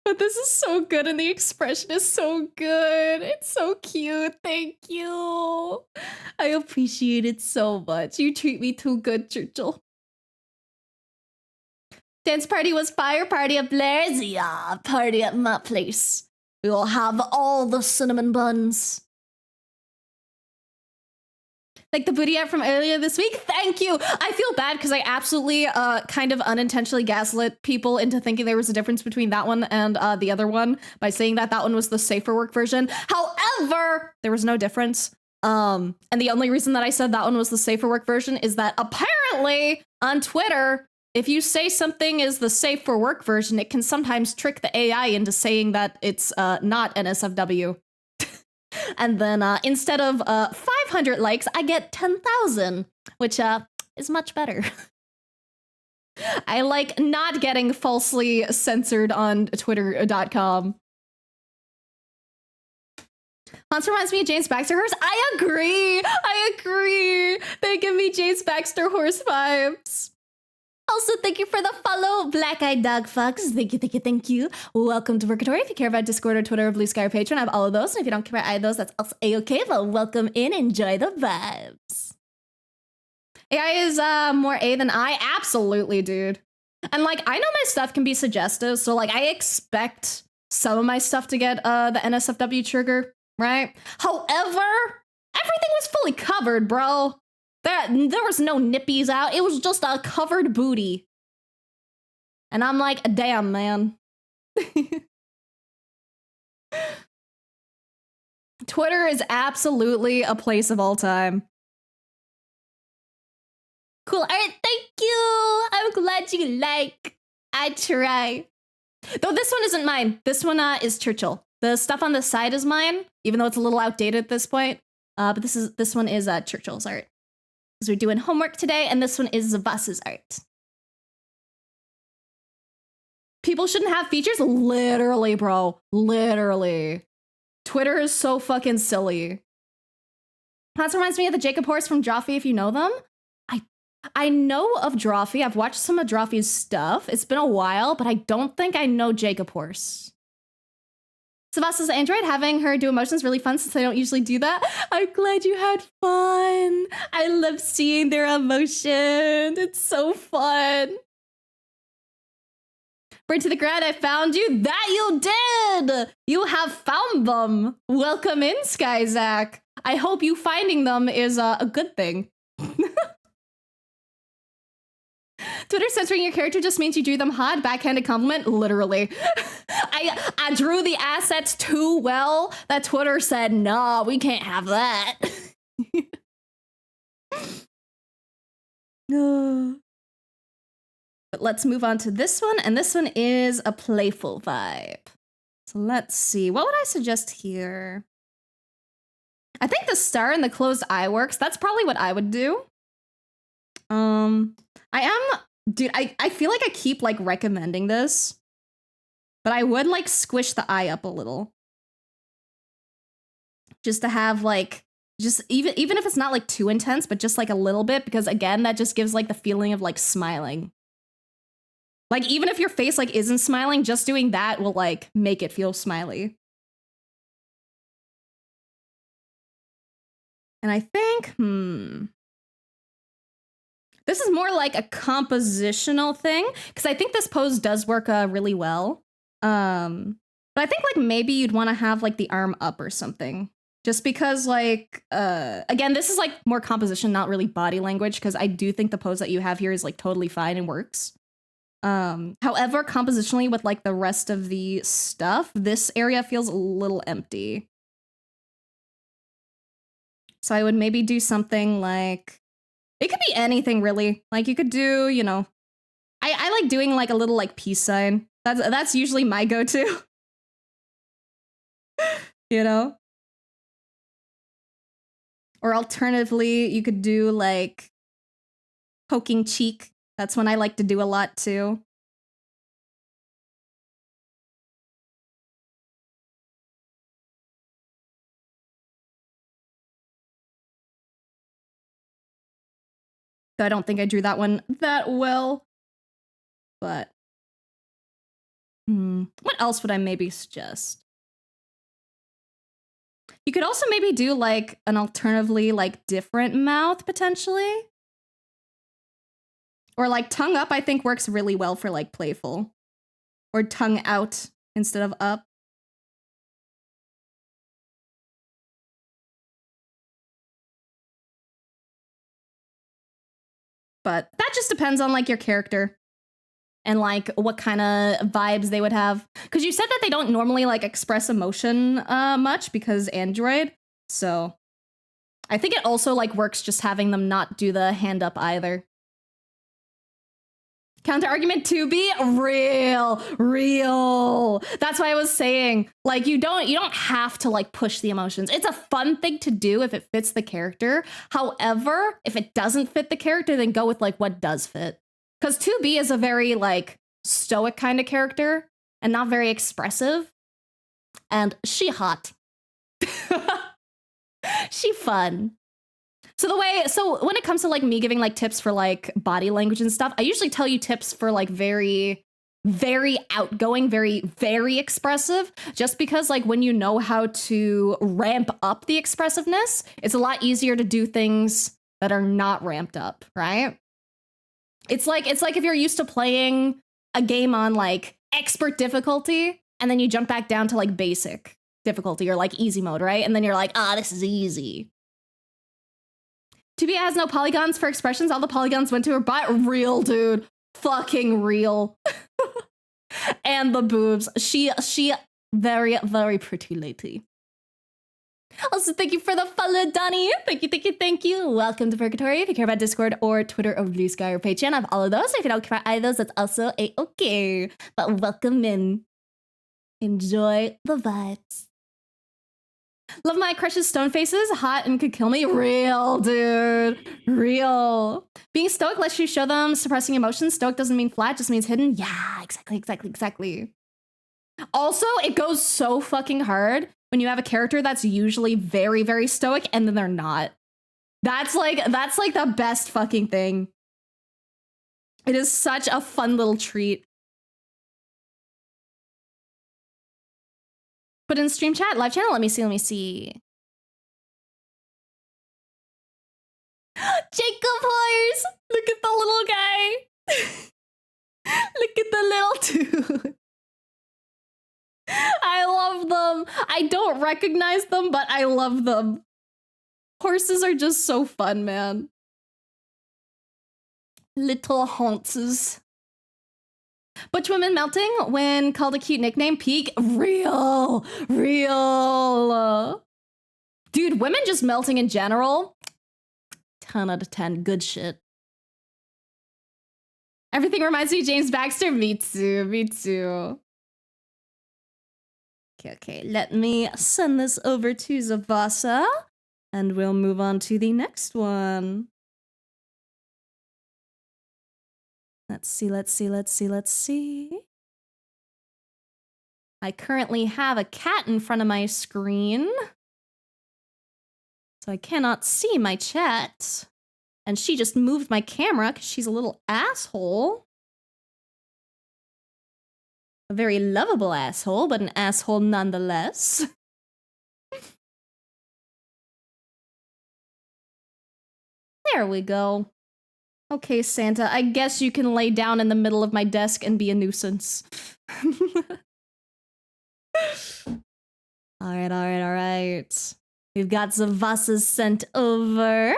But this is so good and the expression is so good. It's so cute. Thank you. I appreciate it so much. You treat me too good, Churchill. Dance party was fire, party at Blair's. Yeah, party at my place. We will have all the cinnamon buns. Like the booty app from earlier this week. Thank you. I feel bad because I absolutely kind of unintentionally gaslit people into thinking there was a difference between that one and the other one by saying that that one was the safer work version. However, there was no difference. And the only reason that I said that one was the safer work version is that apparently on Twitter, if you say something is the safe for work version, it can sometimes trick the AI into saying that it's not NSFW. And then instead of 500 likes, I get 10,000, which is much better. I like not getting falsely censored on twitter.com. Hans reminds me of James Baxter horse. I agree. They give me James Baxter horse vibes. Also, thank you for the follow, Black Eyed Dog Fox. Thank you. Welcome to Workatory. If you care about Discord or Twitter or Blue Sky or Patreon, I have all of those. And if you don't care about either of those, that's also A-okay. But welcome in. Enjoy the vibes. AI is more A than I. Absolutely, dude. And like, I know my stuff can be suggestive. So like, I expect some of my stuff to get the NSFW trigger, right? However, everything was fully covered, bro. There was no nippies out. It was just a covered booty. And I'm like, damn, man. Twitter is absolutely a place of all time. Cool art, thank you. I'm glad you like. I try. Though this one isn't mine. This one is Churchill. The stuff on the side is mine, even though it's a little outdated at this point. But this one is Churchill's art. Because we're doing homework today, and this one is Zavas's art. People shouldn't have features? Literally, bro. Literally. Twitter is so fucking silly. That reminds me of the Jacob Horse from Drawfee, if you know them. I know of Drawfee. I've watched some of Drawfee's stuff. It's been a while, but I don't think I know Jacob Horse. Savassa's Android, having her do emotions really fun since I don't usually do that. I'm glad you had fun. I love seeing their emotion. It's so fun. Bird to the ground, I found you. That you did. You have found them. Welcome in, Skyzak. I hope you finding them is a good thing. Twitter censoring your character just means you drew them hot. Backhanded compliment, literally. I drew the assets too well that Twitter said, nah, we can't have that. No. But let's move on to this one, and this one is a playful vibe. So let's see, what would I suggest here? I think the star and the closed eye works. That's probably what I would do. Dude, I feel like I keep like recommending this, but I would like squish the eye up a little. Just to have like, just even if it's not like too intense, but just like a little bit, because again, that just gives like the feeling of like smiling. Like even if your face like isn't smiling, just doing that will like make it feel smiley. And I think, this is more like a compositional thing, because I think this pose does work really well. But I think like maybe you'd want to have like the arm up or something. Just because like, again, this is like more composition, not really body language, because I do think the pose that you have here is like totally fine and works. However, compositionally with like the rest of the stuff, this area feels a little empty. So I would maybe do something like, it could be anything really. Like you could do, you know, I like doing like a little like peace sign. That's usually my go-to. You know? Or alternatively, you could do like poking cheek. That's one I like to do a lot too. So I don't think I drew that one that well. But what else would I maybe suggest? You could also maybe do like an alternatively like different mouth potentially. Or like tongue up, I think works really well for like playful. Or tongue out instead of up. But that just depends on like your character and like what kind of vibes they would have. Because you said that they don't normally like express emotion much because Android. So I think it also like works just having them not do the hand up either. Counter argument 2B, real. That's why I was saying, like, you don't have to like push the emotions. It's a fun thing to do if it fits the character. However, if it doesn't fit the character, then go with like what does fit. Because 2B is a very like stoic kind of character and not very expressive. And she hot. She fun. So when it comes to like me giving like tips for like body language and stuff, I usually tell you tips for like very, very outgoing, very, very expressive, just because like when you know how to ramp up the expressiveness, it's a lot easier to do things that are not ramped up, right? It's like if you're used to playing a game on like expert difficulty and then you jump back down to like basic difficulty or like easy mode, right? And then you're like, this is easy. 2B has no polygons for expressions. All the polygons went to her butt. Real, dude. Fucking real. And the boobs. She very, very pretty lady. Also, thank you for the follow, Donnie. Thank you. Welcome to Purgatory. If you care about Discord or Twitter or Blue Sky or Patreon, I have all of those. If you don't care about either of those, that's also a-okay. But welcome in. Enjoy the vibes. Love my crush's stone faces. Hot and could kill me. Real, dude. Real. Being stoic lets you show them suppressing emotions. Stoic doesn't mean flat, just means hidden. Yeah, exactly. Also, it goes so fucking hard when you have a character that's usually very, very stoic and then they're not. That's like the best fucking thing. It is such a fun little treat. But in stream chat, live channel, let me see. Jacob Horse! Look at the little guy. Look at the little dude. I love them. I don't recognize them, but I love them. Horses are just so fun, man. Little haunts. Butch women melting when called a cute nickname. Peak. Real. Dude, women just melting in general. 10 out of 10. Good shit. Everything reminds me of James Baxter. Me too. Okay. Let me send this over to Zavasa. And we'll move on to the next one. Let's see. I currently have a cat in front of my screen, so I cannot see my chat. And she just moved my camera because she's a little asshole. A very lovable asshole, but an asshole nonetheless. There we go. Okay, Santa, I guess you can lay down in the middle of my desk and be a nuisance. All right. We've got Zavasas sent over.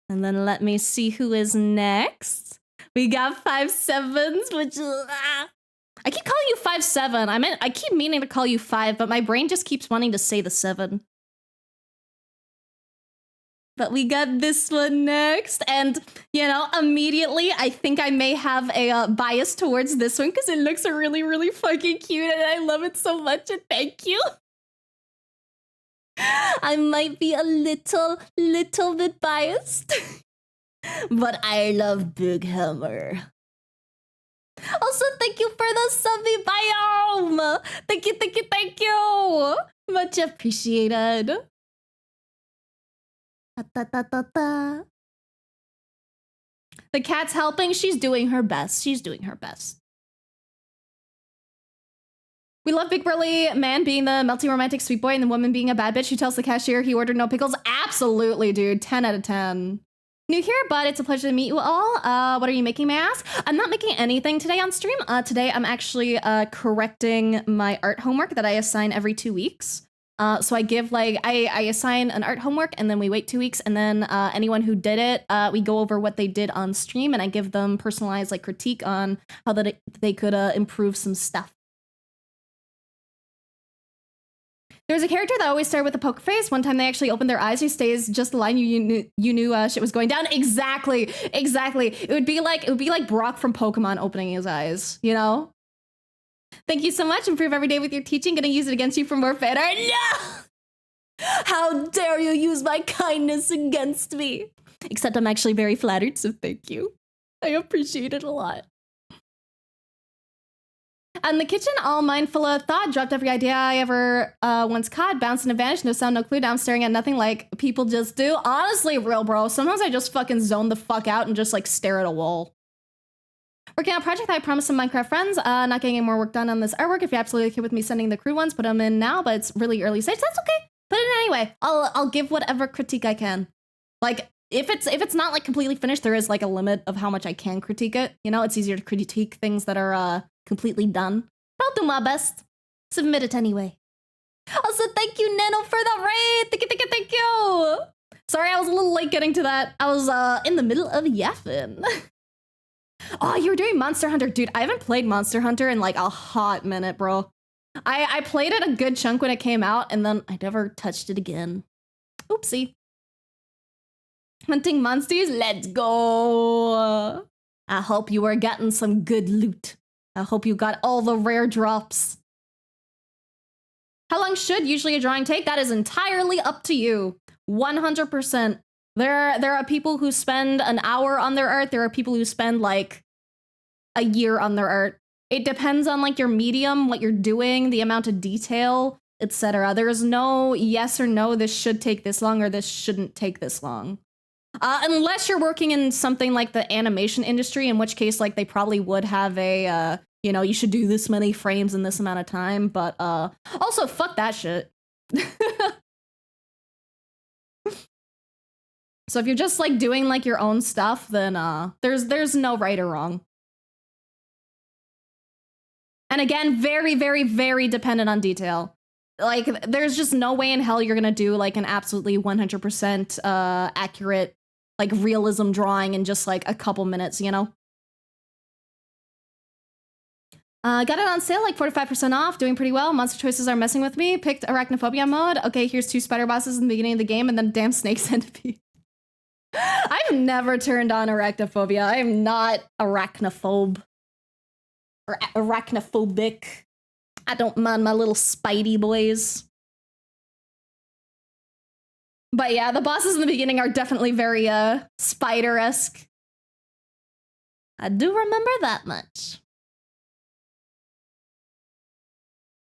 And then let me see who is next. We got 5-7s, which I keep calling you 5-7. I keep meaning to call you 5, but my brain just keeps wanting to say the 7. But we got this one next, and, immediately I think I may have a bias towards this one because it looks really, really fucking cute, and I love it so much, and thank you. I might be a little bit biased, but I love Big Hammer. Also, thank you for the subby biome! Thank you! Much appreciated. The cat's helping. She's doing her best. She's doing her best. We love Big Burly Man being the melty romantic sweet boy and the woman being a bad bitch who tells the cashier he ordered no pickles. Absolutely, dude. 10 out of 10. New here, but it's a pleasure to meet you all. What are you making, may I ask? I'm not making anything today on stream. Today, I'm actually correcting my art homework that I assign every 2 weeks. So I give I assign an art homework and then we wait 2 weeks and then anyone who did it, we go over what they did on stream and I give them personalized like critique on how that they could improve some stuff. There's a character that always started with a poker face. One time they actually opened their eyes. He stays just the line you knew shit was going down. Exactly. It would be like Brock from Pokemon opening his eyes, you know? Thank you so much. Improve every day with your teaching. Gonna use it against you for more fan art. No! How dare you use my kindness against me? Except I'm actually very flattered, so thank you. I appreciate it a lot. And the kitchen, all mindful of thought, dropped every idea I ever once caught, bounced and vanished, no sound, no clue, down staring at nothing like people just do. Honestly, real bro, sometimes I just fucking zone the fuck out and just like stare at a wall. Working on a project that I promised some Minecraft friends, not getting any more work done on this artwork. If you're absolutely okay with me sending the crude ones, put them in now, but it's really early stage. That's okay. Put it in anyway. I'll give whatever critique I can. Like, if it's not like completely finished, there is like a limit of how much I can critique it. You know, it's easier to critique things that are completely done. But I'll do my best. Submit it anyway. Also, thank you, Nano, for the raid. Thank you. Sorry, I was a little late getting to that. I was in the middle of yapping. Oh, you were doing Monster Hunter. Dude, I haven't played Monster Hunter in like a hot minute, bro. I played it a good chunk when it came out, and then I never touched it again. Oopsie. Hunting monsters, let's go. I hope you are getting some good loot. I hope you got all the rare drops. How long should usually a drawing take? That is entirely up to you. 100%. There are people who spend an hour on their art. There are people who spend like a year on their art. It depends on like your medium, what you're doing, the amount of detail, etc. There is no yes or no, this should take this long or this shouldn't take this long. Unless you're working in something like the animation industry, in which case like they probably would have a, you know, you should do this many frames in this amount of time. But also fuck that shit. So if you're just like doing like your own stuff, then there's no right or wrong. And again, very, very, very dependent on detail. Like there's just no way in hell you're gonna do like an absolutely 100% accurate like realism drawing in just like a couple minutes, you know? Got it on sale, like 45% off, doing pretty well. Monster choices are messing with me. Picked arachnophobia mode. Okay, here's 2 spider bosses in the beginning of the game and then damn snake centipede. I've never turned on arachnophobia. I am not arachnophobe. Or arachnophobic. I don't mind my little spidey boys. But yeah, the bosses in the beginning are definitely very spider-esque. I do remember that much.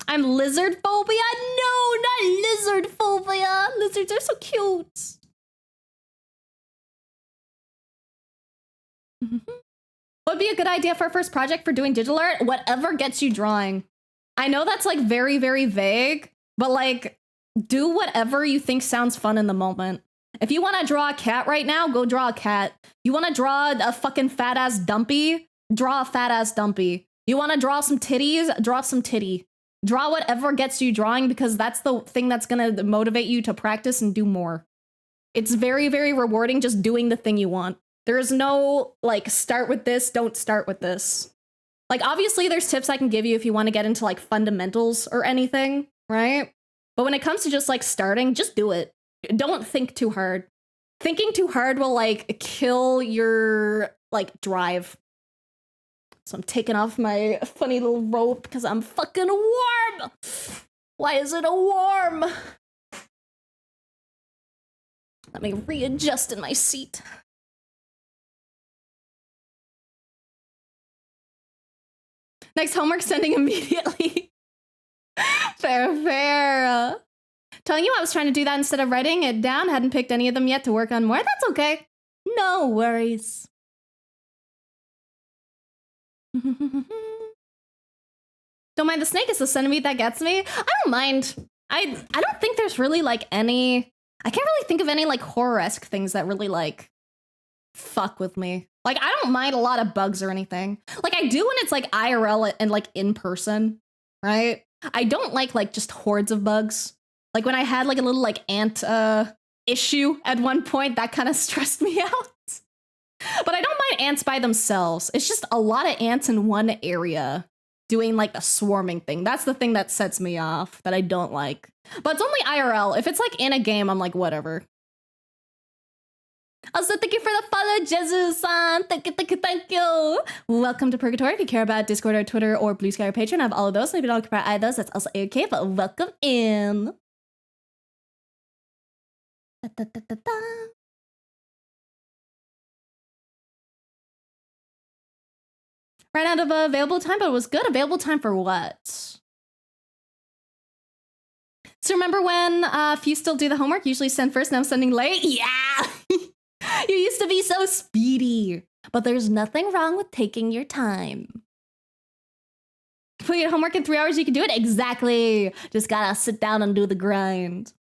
I'm lizard phobia? No, not lizard phobia. Lizards are so cute. What would be a good idea for our first project for doing digital art? Whatever gets you drawing. I know that's like very, very vague, but like do whatever you think sounds fun in the moment. If you want to draw a cat right now, go draw a cat. You want to draw a fucking fat ass dumpy? Draw a fat ass dumpy. You want to draw some titties? Draw some titty. Draw whatever gets you drawing because that's the thing that's going to motivate you to practice and do more. It's very, very rewarding just doing the thing you want. There is no like start with this, don't start with this. Like obviously there's tips I can give you if you want to get into like fundamentals or anything, right? But when it comes to just like starting, just do it. Don't think too hard. Thinking too hard will like kill your like drive. So I'm taking off my funny little rope because I'm fucking warm. Why is it a warm? Let me readjust in my seat. Next homework sending immediately. Fair. Telling you I was trying to do that instead of writing it down. Hadn't picked any of them yet to work on more. That's okay. No worries. Don't mind the snake, it's the centipede that gets me. I don't mind. I don't think there's really like any, I can't really think of any like horror-esque things that really like fuck with me. Like I don't mind a lot of bugs or anything. Like I do when it's like IRL and like in person, right? I don't like just hordes of bugs. Like when I had like a little like ant issue at one point, that kind of stressed me out. But I don't mind ants by themselves. It's just a lot of ants in one area doing like the swarming thing. That's the thing that sets me off, that I don't like. But it's only IRL. If it's like in a game, I'm like, whatever. Also, thank you for the follow, Jesus-san. Thank you, thank you, thank you. Welcome to Purgatory. If you care about Discord or Twitter or Blue Sky or Patreon, I have all of those. So if you don't care about either of those, that's also okay. But welcome in. Da, da, da, da, da. Ran out of available time, but it was good. Available time for what? So remember when if you still do the homework, usually send first, now I'm sending late? Yeah! You used to be so speedy. But there's nothing wrong with taking your time. Put your homework in 3 hours, you can do it? Exactly. Just gotta sit down and do the grind.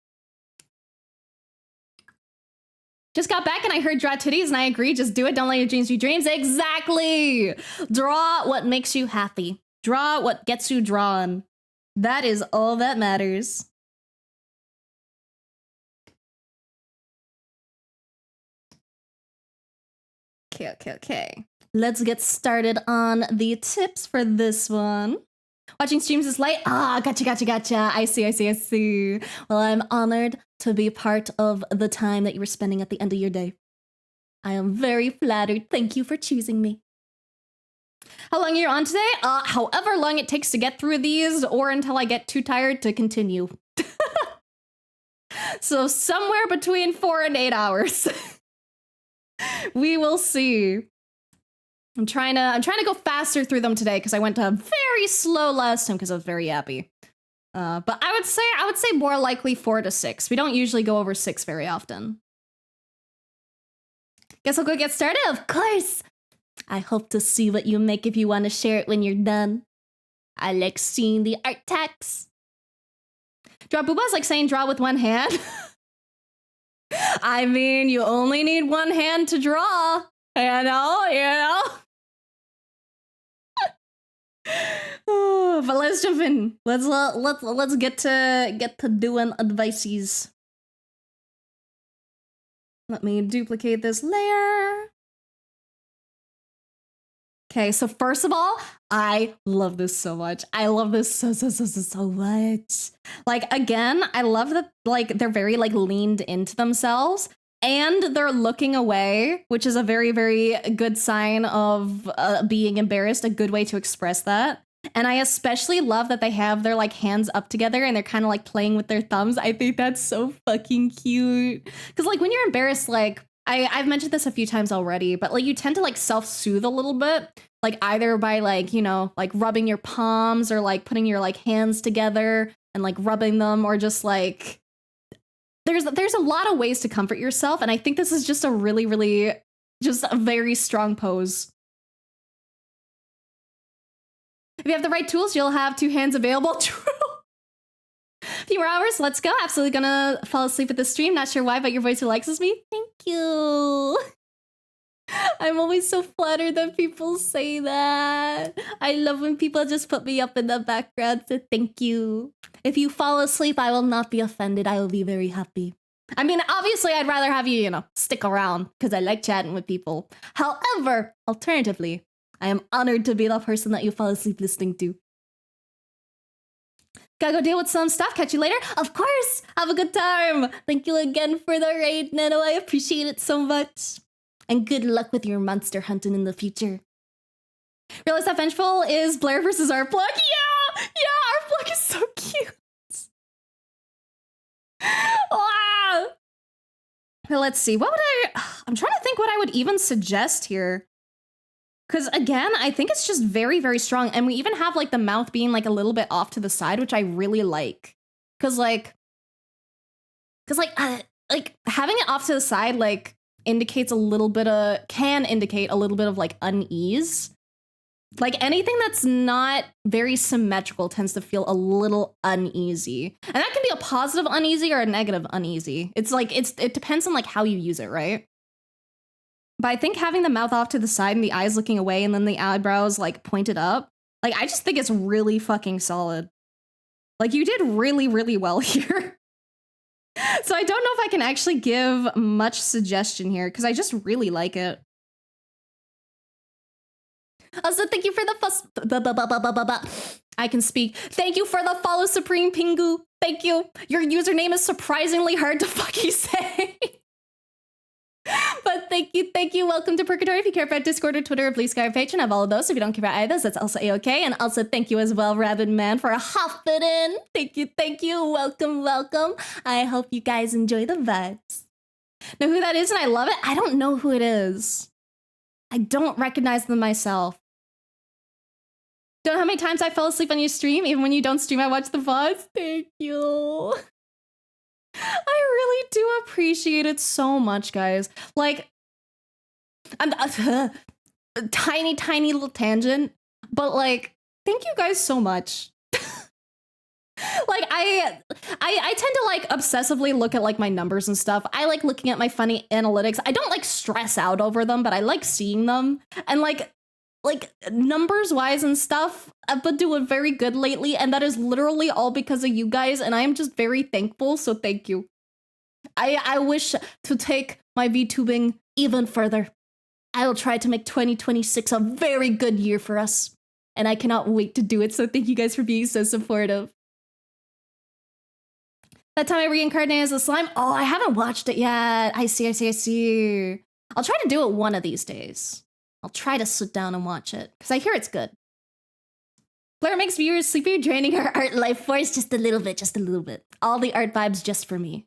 Just got back and I heard draw titties and I agree. Just do it. Don't let your dreams be dreams. Exactly. Draw what makes you happy. Draw what gets you drawn. That is all that matters. Okay. Let's get started on the tips for this one. Watching streams is late. Gotcha. I see. Well, I'm honored to be part of the time that you were spending at the end of your day. I am very flattered. Thank you for choosing me. How long are you on today? However long it takes to get through these, or until I get too tired to continue. So somewhere between 4 and 8 hours. We will see. I'm trying to go faster through them today because I went very slow last time because I was very happy. But I would say more likely 4 to 6. We don't usually go over 6 very often. Guess I'll go get started? Of course! I hope to see what you make if you want to share it when you're done. I like seeing the art text. Draw booba is like saying draw with one hand. I mean, you only need one hand to draw. You know? But let's jump in. Let's get to doing advices. Let me duplicate this layer. Okay, so first of all, I love this so much. I love this so much. Like, again, I love that, like, they're very, like, leaned into themselves. And they're looking away, which is a very, very good sign of being embarrassed, a good way to express that. And I especially love that they have their like hands up together and they're kind of like playing with their thumbs. I think that's so fucking cute. Because like when you're embarrassed, like I've mentioned this a few times already, but like you tend to like self-soothe a little bit, like either by like, you know, like rubbing your palms or like putting your like hands together and like rubbing them, or just like there's a lot of ways to comfort yourself, and I think this is just a really just a very strong pose. If you have the right tools, you'll have 2 hands available. True. Few more hours, let's go. Absolutely gonna fall asleep at the stream. Not sure why, but your voice relaxes me. Thank you. I'm always so flattered that people say that. I love when people just put me up in the background, so thank you. If you fall asleep, I will not be offended. I will be very happy. I mean, obviously, I'd rather have you, you know, stick around because I like chatting with people. However, alternatively, I am honored to be the person that you fall asleep listening to. Gotta go deal with some stuff. Catch you later. Of course. Have a good time. Thank you again for the raid, Nano. I appreciate it so much. And good luck with your monster hunting in the future. Realize that Vengeful is Blair versus Artblock? Yeah, Artblock is so cute. Wow. Let's see. What would I'm trying to think what I would even suggest here. Because again, I think it's just very, very strong. And we even have like the mouth being like a little bit off to the side, which I really like. Because having it off to the side, like, indicates a little bit of, can indicate a little bit of like unease. Like anything that's not very symmetrical tends to feel a little uneasy. And that can be a positive uneasy or a negative uneasy. It's like it depends on like how you use it, right? But I think having the mouth off to the side and the eyes looking away and then the eyebrows like pointed up, like I just think it's really fucking solid. Like you did really, really well here. So I don't know if I can actually give much suggestion here because I just really like it. Also, thank you for the I can speak. Thank you for the follow, Supreme Pingu. Thank you. Your username is surprisingly hard to fucking say. But thank you. Welcome to Purgatory. If you care about Discord or Twitter or Blue Sky or Patreon, I have all of those. If you don't care about either, that's also a-okay. And also thank you as well, Rabid Man, for hopping in. Thank you. Welcome. I hope you guys enjoy the vibes. Know who that is and I love it? I don't know who it is. I don't recognize them myself. Don't know how many times I fell asleep on your stream. Even when you don't stream, I watch the VODs. Thank you. I really do appreciate it so much, guys. Like, I'm tiny little tangent, but like, thank you guys so much. Like, I tend to like obsessively look at like my numbers and stuff. I like looking at my funny analytics. I don't like stress out over them, but I like seeing them. And like numbers wise and stuff, I've been doing very good lately, and that is literally all because of you guys, and I am just very thankful, so thank you. I wish to take my VTubing even further. I will try to make 2026 a very good year for us, and I cannot wait to do it, so thank you guys for being so supportive. That time I reincarnated as a slime? Oh, I haven't watched it yet. I see. I'll try to do it one of these days. I'll try to sit down and watch it, because I hear it's good. Blair makes viewers sleepy, draining her art life force just a little bit. All the art vibes just for me.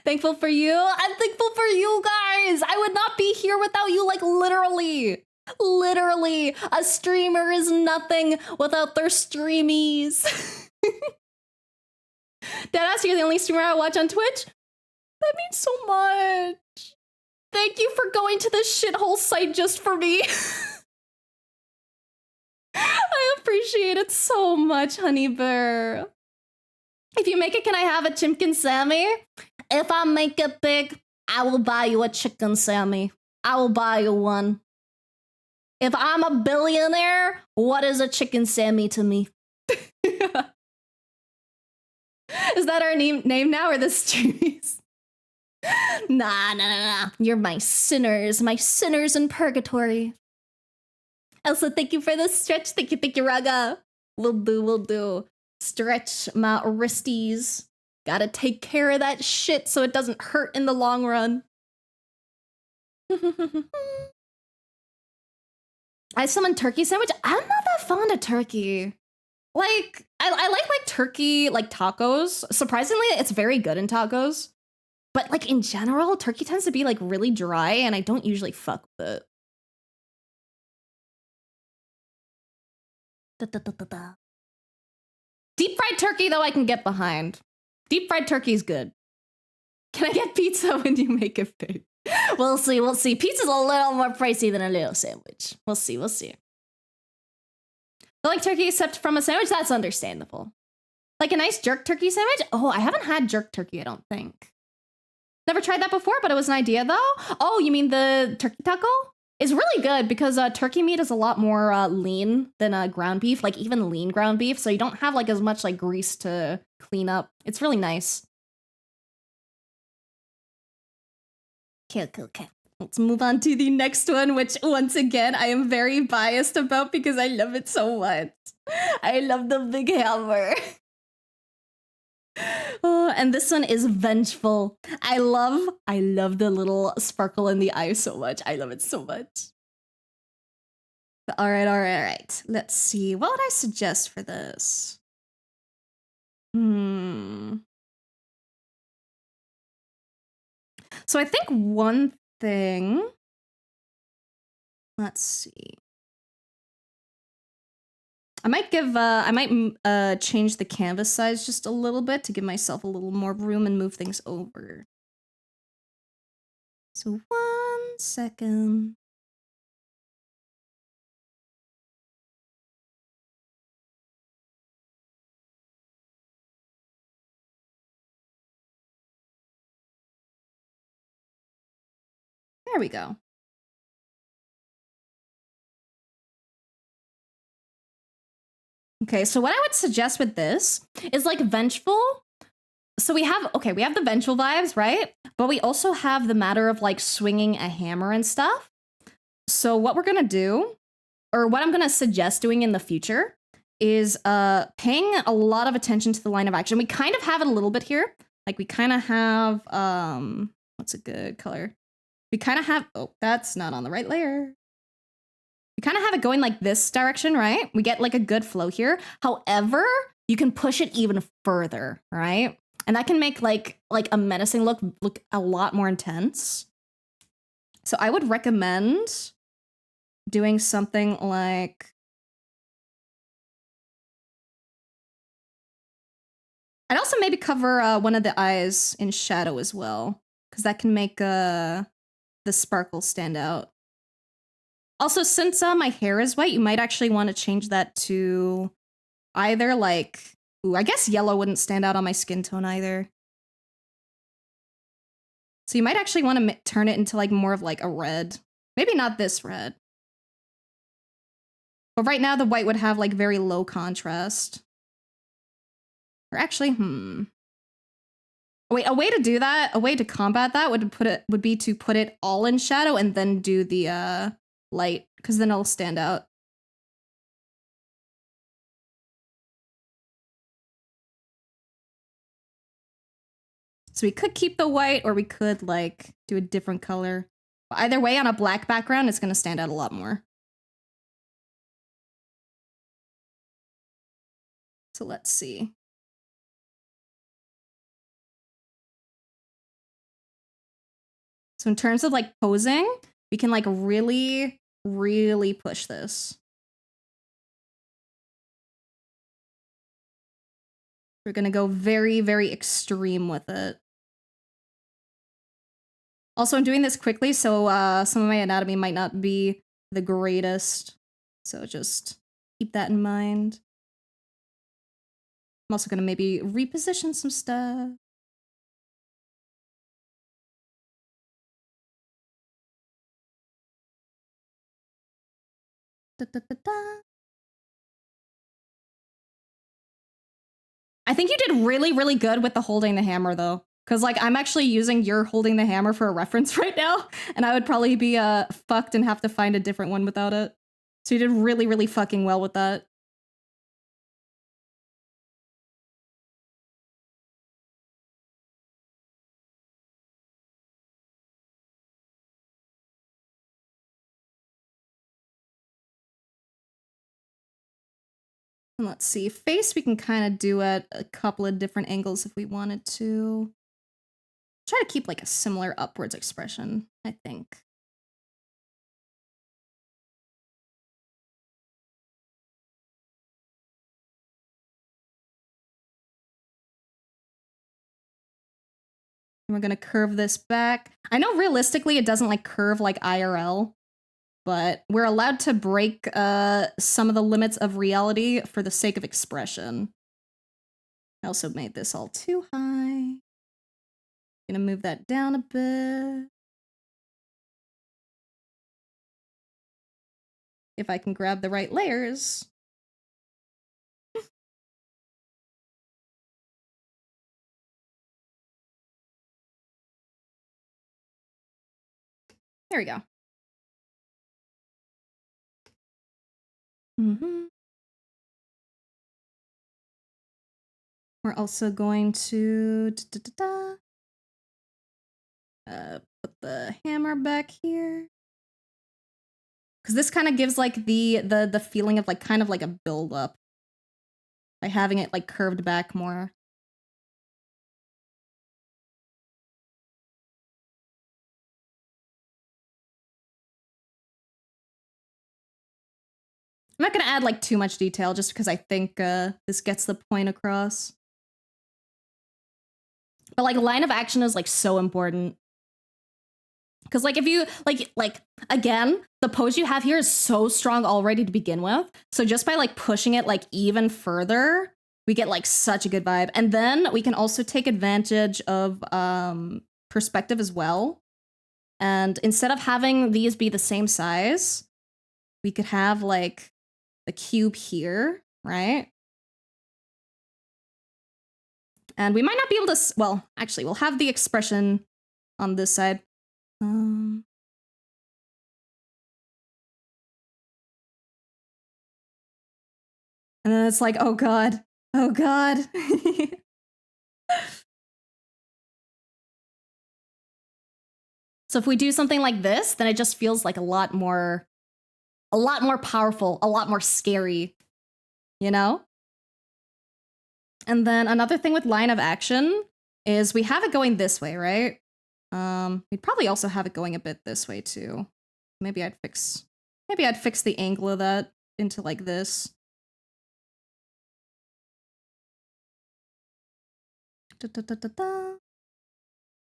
Thankful for you. I'm thankful for you guys. I would not be here without you, like literally. A streamer is nothing without their streamies. Deadass, you're the only streamer I watch on Twitch? That means so much. Thank you for going to this shithole site just for me. I appreciate it so much, Honey Bear. If you make it, can I have a Chimkin Sammy? If I make it big, I will buy you a chicken Sammy. I will buy you one. If I'm a billionaire, what is a chicken Sammy to me? Is that our name now or the streamies? Nah. You're my sinners in purgatory. Also, thank you for the stretch. Thank you, Raga. Will do. Stretch my wristies. Gotta take care of that shit so it doesn't hurt in the long run. I summoned turkey sandwich. I'm not that fond of turkey. Like, I like turkey, like tacos. Surprisingly, it's very good in tacos. But like in general, turkey tends to be like really dry and I don't usually fuck with it. Deep fried turkey, though, I can get behind. Deep fried turkey is good. Can I get pizza when you make it big? We'll see. Pizza's a little more pricey than a little sandwich. We'll see. I like turkey except from a sandwich, that's understandable. Like a nice jerk turkey sandwich? Oh, I haven't had jerk turkey, I don't think. Never tried that before, but it was an idea, though. Oh, you mean the turkey taco? It's really good because turkey meat is a lot more lean than ground beef, like even lean ground beef. So you don't have like as much like grease to clean up. It's really nice. Okay. Let's move on to the next one, which once again, I am very biased about because I love it so much. I love the big hammer. Oh, and this one is vengeful. I love the little sparkle in the eye so much. I love it so much. All right. Let's see. What would I suggest for this? So I think one thing. Let's see. I might change the canvas size just a little bit to give myself a little more room and move things over. So 1 second. There we go. Okay, so what I would suggest with this is like vengeful. So we have the vengeful vibes, right? But we also have the matter of like swinging a hammer and stuff. So what we're gonna do, or what I'm gonna suggest doing in the future, is paying a lot of attention to the line of action. We kind of have it a little bit here. Like we kind of have what's a good color? We kind of have, oh, that's not on the right layer. We kind of have it going like this direction, right? We get like a good flow here. However, you can push it even further, right? And that can make like a menacing look a lot more intense. So I would recommend doing something like, I'd also maybe cover one of the eyes in shadow as well, because that can make the sparkle stand out. Also, since my hair is white, you might actually want to change that to either like, ooh, I guess yellow wouldn't stand out on my skin tone either. So you might actually want to turn it into like more of like a red. Maybe not this red. But right now the white would have like very low contrast. Or actually, wait, a way to do that, a way to combat that would be to put it all in shadow and then do the light, because then it'll stand out. So we could keep the white, or we could like do a different color. But either way, on a black background, it's gonna stand out a lot more. So let's see. So in terms of like posing, we can like really, really push this. We're gonna go very, very extreme with it. Also, I'm doing this quickly, so some of my anatomy might not be the greatest. So just keep that in mind. I'm also gonna maybe reposition some stuff. Da, da, da, da. I think you did really, really good with the holding the hammer, though. Because, like, I'm actually using your holding the hammer for a reference right now, and I would probably be fucked and have to find a different one without it. So you did really, really fucking well with that. And let's see, face we can kind of do at a couple of different angles if we wanted to. Try to keep like a similar upwards expression, I think. And we're gonna curve this back. I know realistically it doesn't like curve like IRL, but we're allowed to break some of the limits of reality for the sake of expression. I also made this all too high. Gonna move that down a bit. If I can grab the right layers. There we go. We're also going to put the hammer back here. Because this kind of gives like the feeling of like kind of like a build up by having it like curved back more. I'm not gonna add like too much detail just because I think this gets the point across. But like line of action is like so important. Because like if you like again, the pose you have here is so strong already to begin with. So just by like pushing it like even further, we get like such a good vibe. And then we can also take advantage of perspective as well. And instead of having these be the same size, we could have like the cube here, right? And we might not be able to, well, actually, we'll have the expression on this side. And then it's like, oh God, oh God. So if we do something like this, then it just feels like a lot more powerful, a lot more scary, you know? And then another thing with line of action is we have it going this way, right? We'd probably also have it going a bit this way too. Maybe I'd fix the angle of that into like this.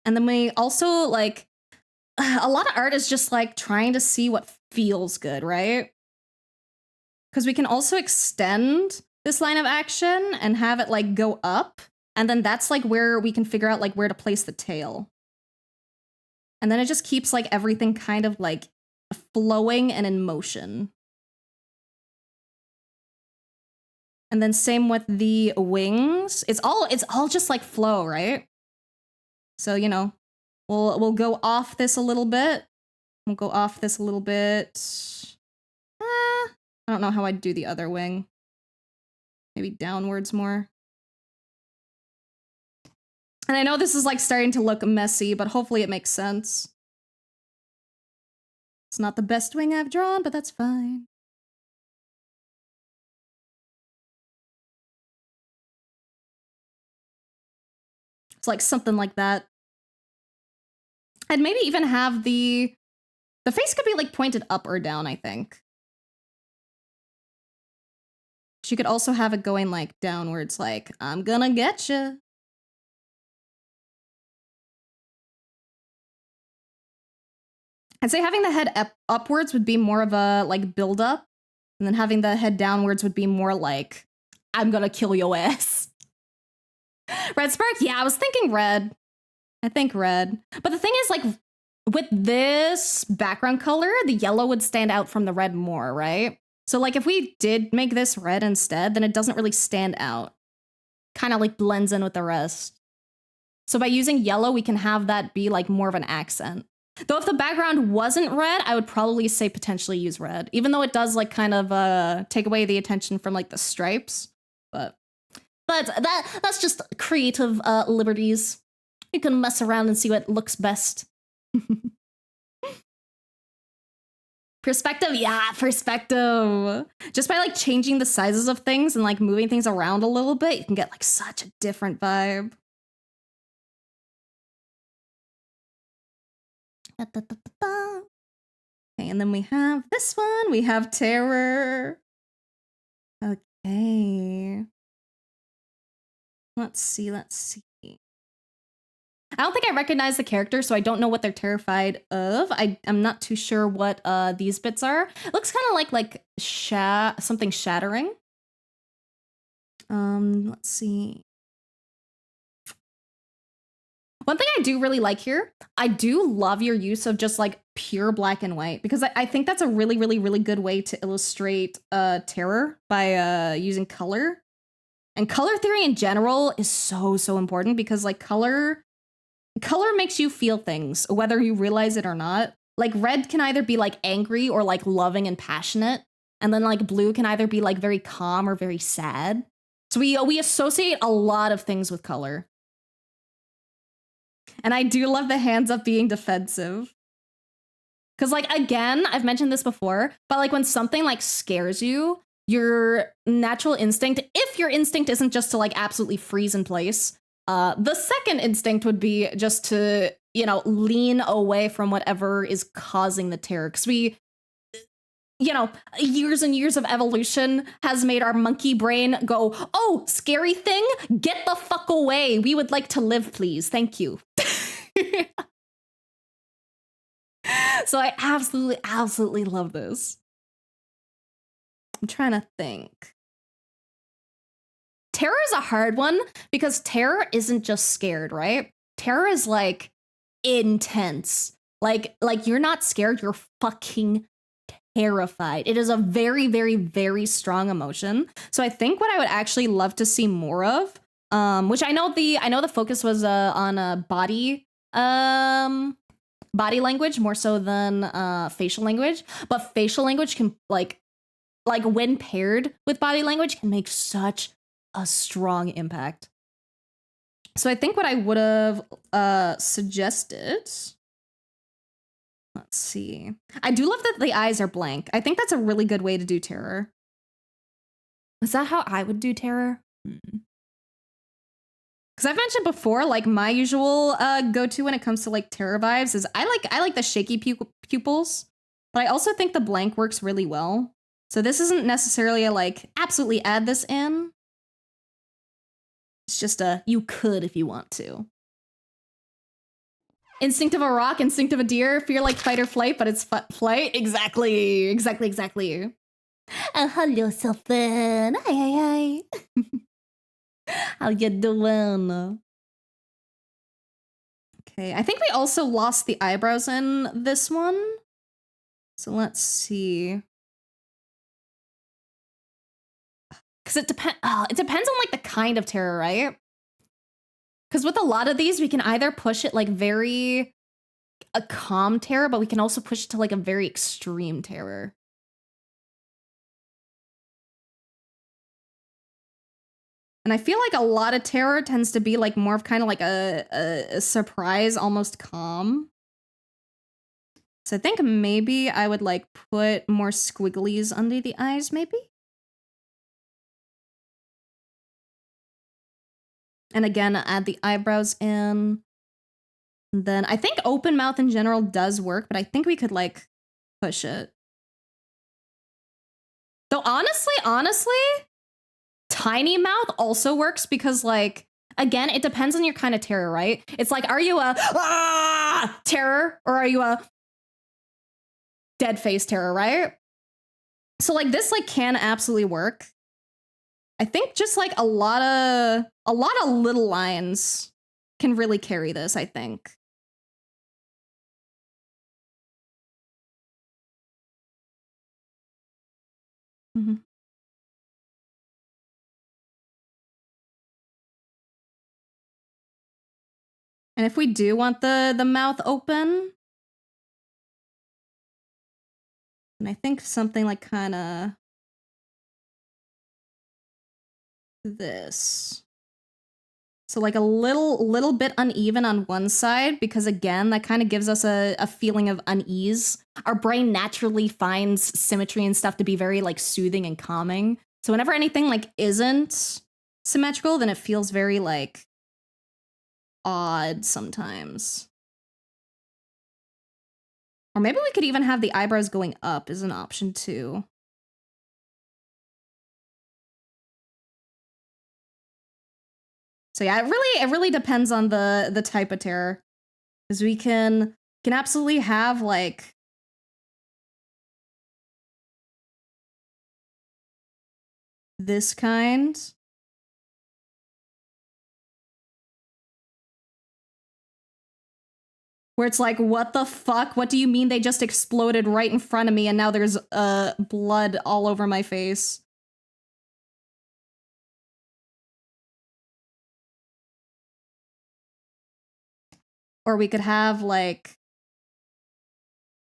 And then we also like, a lot of art is just like trying to see what feels good, right? Because we can also extend this line of action and have it like go up. And then that's like where we can figure out like where to place the tail. And then it just keeps like everything kind of like flowing and in motion. And then same with the wings. It's all just like flow, right? So, you know, we'll go off this a little bit. We'll go off this a little bit. I don't know how I'd do the other wing. Maybe downwards more. And I know this is like starting to look messy, but hopefully it makes sense. It's not the best wing I've drawn, but that's fine. It's like something like that. And maybe even have the face could be like pointed up or down, I think. She could also have it going like downwards, like, I'm gonna get you. I'd say having the head upwards would be more of a like build up, and then having the head downwards would be more like, I'm gonna kill your ass. Red spark? Yeah, I was thinking red. I think red. But the thing is, like, with this background color, the yellow would stand out from the red more, right? So, like, if we did make this red instead, then it doesn't really stand out. Kind of, like, blends in with the rest. So by using yellow, we can have that be, like, more of an accent. Though if the background wasn't red, I would probably say potentially use red. Even though it does, like, kind of take away the attention from, like, the stripes. But that's just creative liberties. You can mess around and see what looks best. Perspective, yeah, perspective. Just by like changing the sizes of things and like moving things around a little bit, you can get like such a different vibe. Okay, and then we have this one. We have terror. Okay. Let's see. I don't think I recognize the character, so I don't know what they're terrified of. I'm not too sure what these bits are. It looks kind of like something shattering. Let's see. One thing I do really like here, I do love your use of just like pure black and white, because I think that's a really, really, really good way to illustrate terror by using color. And color theory in general is so important, because like color makes you feel things, whether you realize it or not. Like red can either be like angry or like loving and passionate. And then like blue can either be like very calm or very sad. So we associate a lot of things with color. And I do love the hands up being defensive. Because like, again, I've mentioned this before, but like when something like scares you, your natural instinct, if your instinct isn't just to like absolutely freeze in place, the second instinct would be just to, you know, lean away from whatever is causing the terror. Because we, you know, years and years of evolution has made our monkey brain go, oh, scary thing, get the fuck away. We would like to live, please. Thank you. So I absolutely love this. I'm trying to think. Terror is a hard one, because terror isn't just scared, right? Terror is like intense. Like you're not scared, you're fucking terrified. It is a very, very, very strong emotion. So I think what I would actually love to see more of, which I know the focus was on body language more so than facial language, but facial language can like when paired with body language can make such a strong impact. So I think what I would have suggested, let's see. I do love that the eyes are blank. I think that's a really good way to do terror. Is that how I would do terror? Because I've mentioned before, like my usual go-to when it comes to like terror vibes is I like the shaky pupils, but I also think the blank works really well. So this isn't necessarily a like absolutely add this in. It's just a you could if you want to. Instinct of a rock, instinct of a deer, fear like fight or flight, but it's flight. Exactly. Hello, Sylvan. Hi. How you doing? Okay, I think we also lost the eyebrows in this one. So let's see. Because it depends on like the kind of terror, right? Because with a lot of these, we can either push it like very a calm terror, but we can also push it to like a very extreme terror. And I feel like a lot of terror tends to be like more of kind of like a surprise, almost calm. So I think maybe I would like put more squigglies under the eyes, maybe? And again, add the eyebrows in. And then I think open mouth in general does work, but I think we could like push it. Though honestly, tiny mouth also works because like, again, it depends on your kind of terror, right? It's like, are you a terror or are you a dead face terror, right? So like this like can absolutely work. I think just like a lot of little lines can really carry this, I think. Mm-hmm. And if we do want the mouth open, and I think something like kind of this. So like a little bit uneven on one side, because again, that kind of gives us a feeling of unease. Our brain naturally finds symmetry and stuff to be very like soothing and calming. So whenever anything like isn't symmetrical, then it feels very like odd sometimes. Or maybe we could even have the eyebrows going up as an option too. So yeah, it really depends on the type of terror. Because we can absolutely have like this kind. Where it's like, what the fuck? What do you mean they just exploded right in front of me and now there's blood all over my face? Or we could have like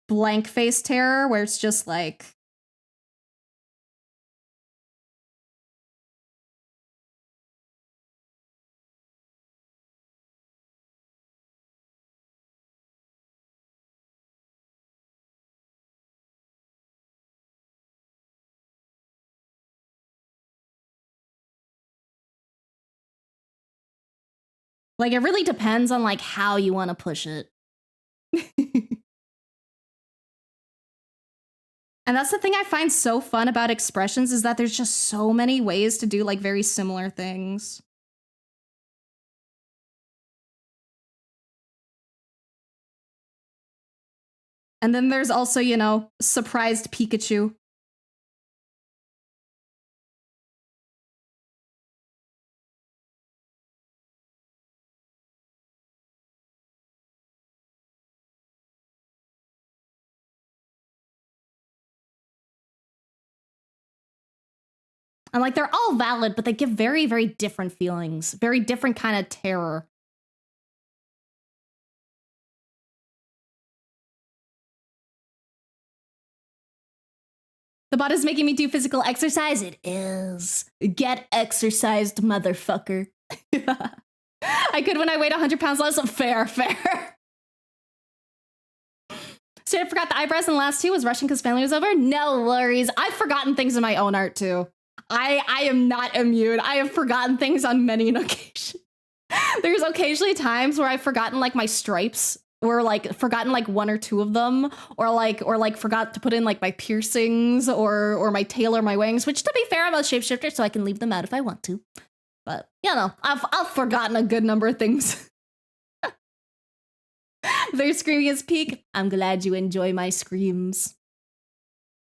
blank face terror where it's just like it really depends on like how you want to push it. And that's the thing I find so fun about expressions is that there's just so many ways to do like very similar things. And then there's also, you know, surprised Pikachu. And like they're all valid, but they give very, very different feelings, very different kind of terror. The bot is making me do physical exercise. It is. Get exercised, motherfucker. I could when I weighed 100 pounds less. Fair. Straight up forgot the eyebrows in the last two. Was rushing because family was over. No worries. I've forgotten things in my own art too. I am not immune. I have forgotten things on many an occasion. There's occasionally times where I've forgotten like my stripes, or like forgotten like one or two of them, or like forgot to put in like my piercings or my tail or my wings, which to be fair, I'm a shapeshifter, so I can leave them out if I want to. But you know, I've forgotten a good number of things. Their screaming is peak. I'm glad you enjoy my screams.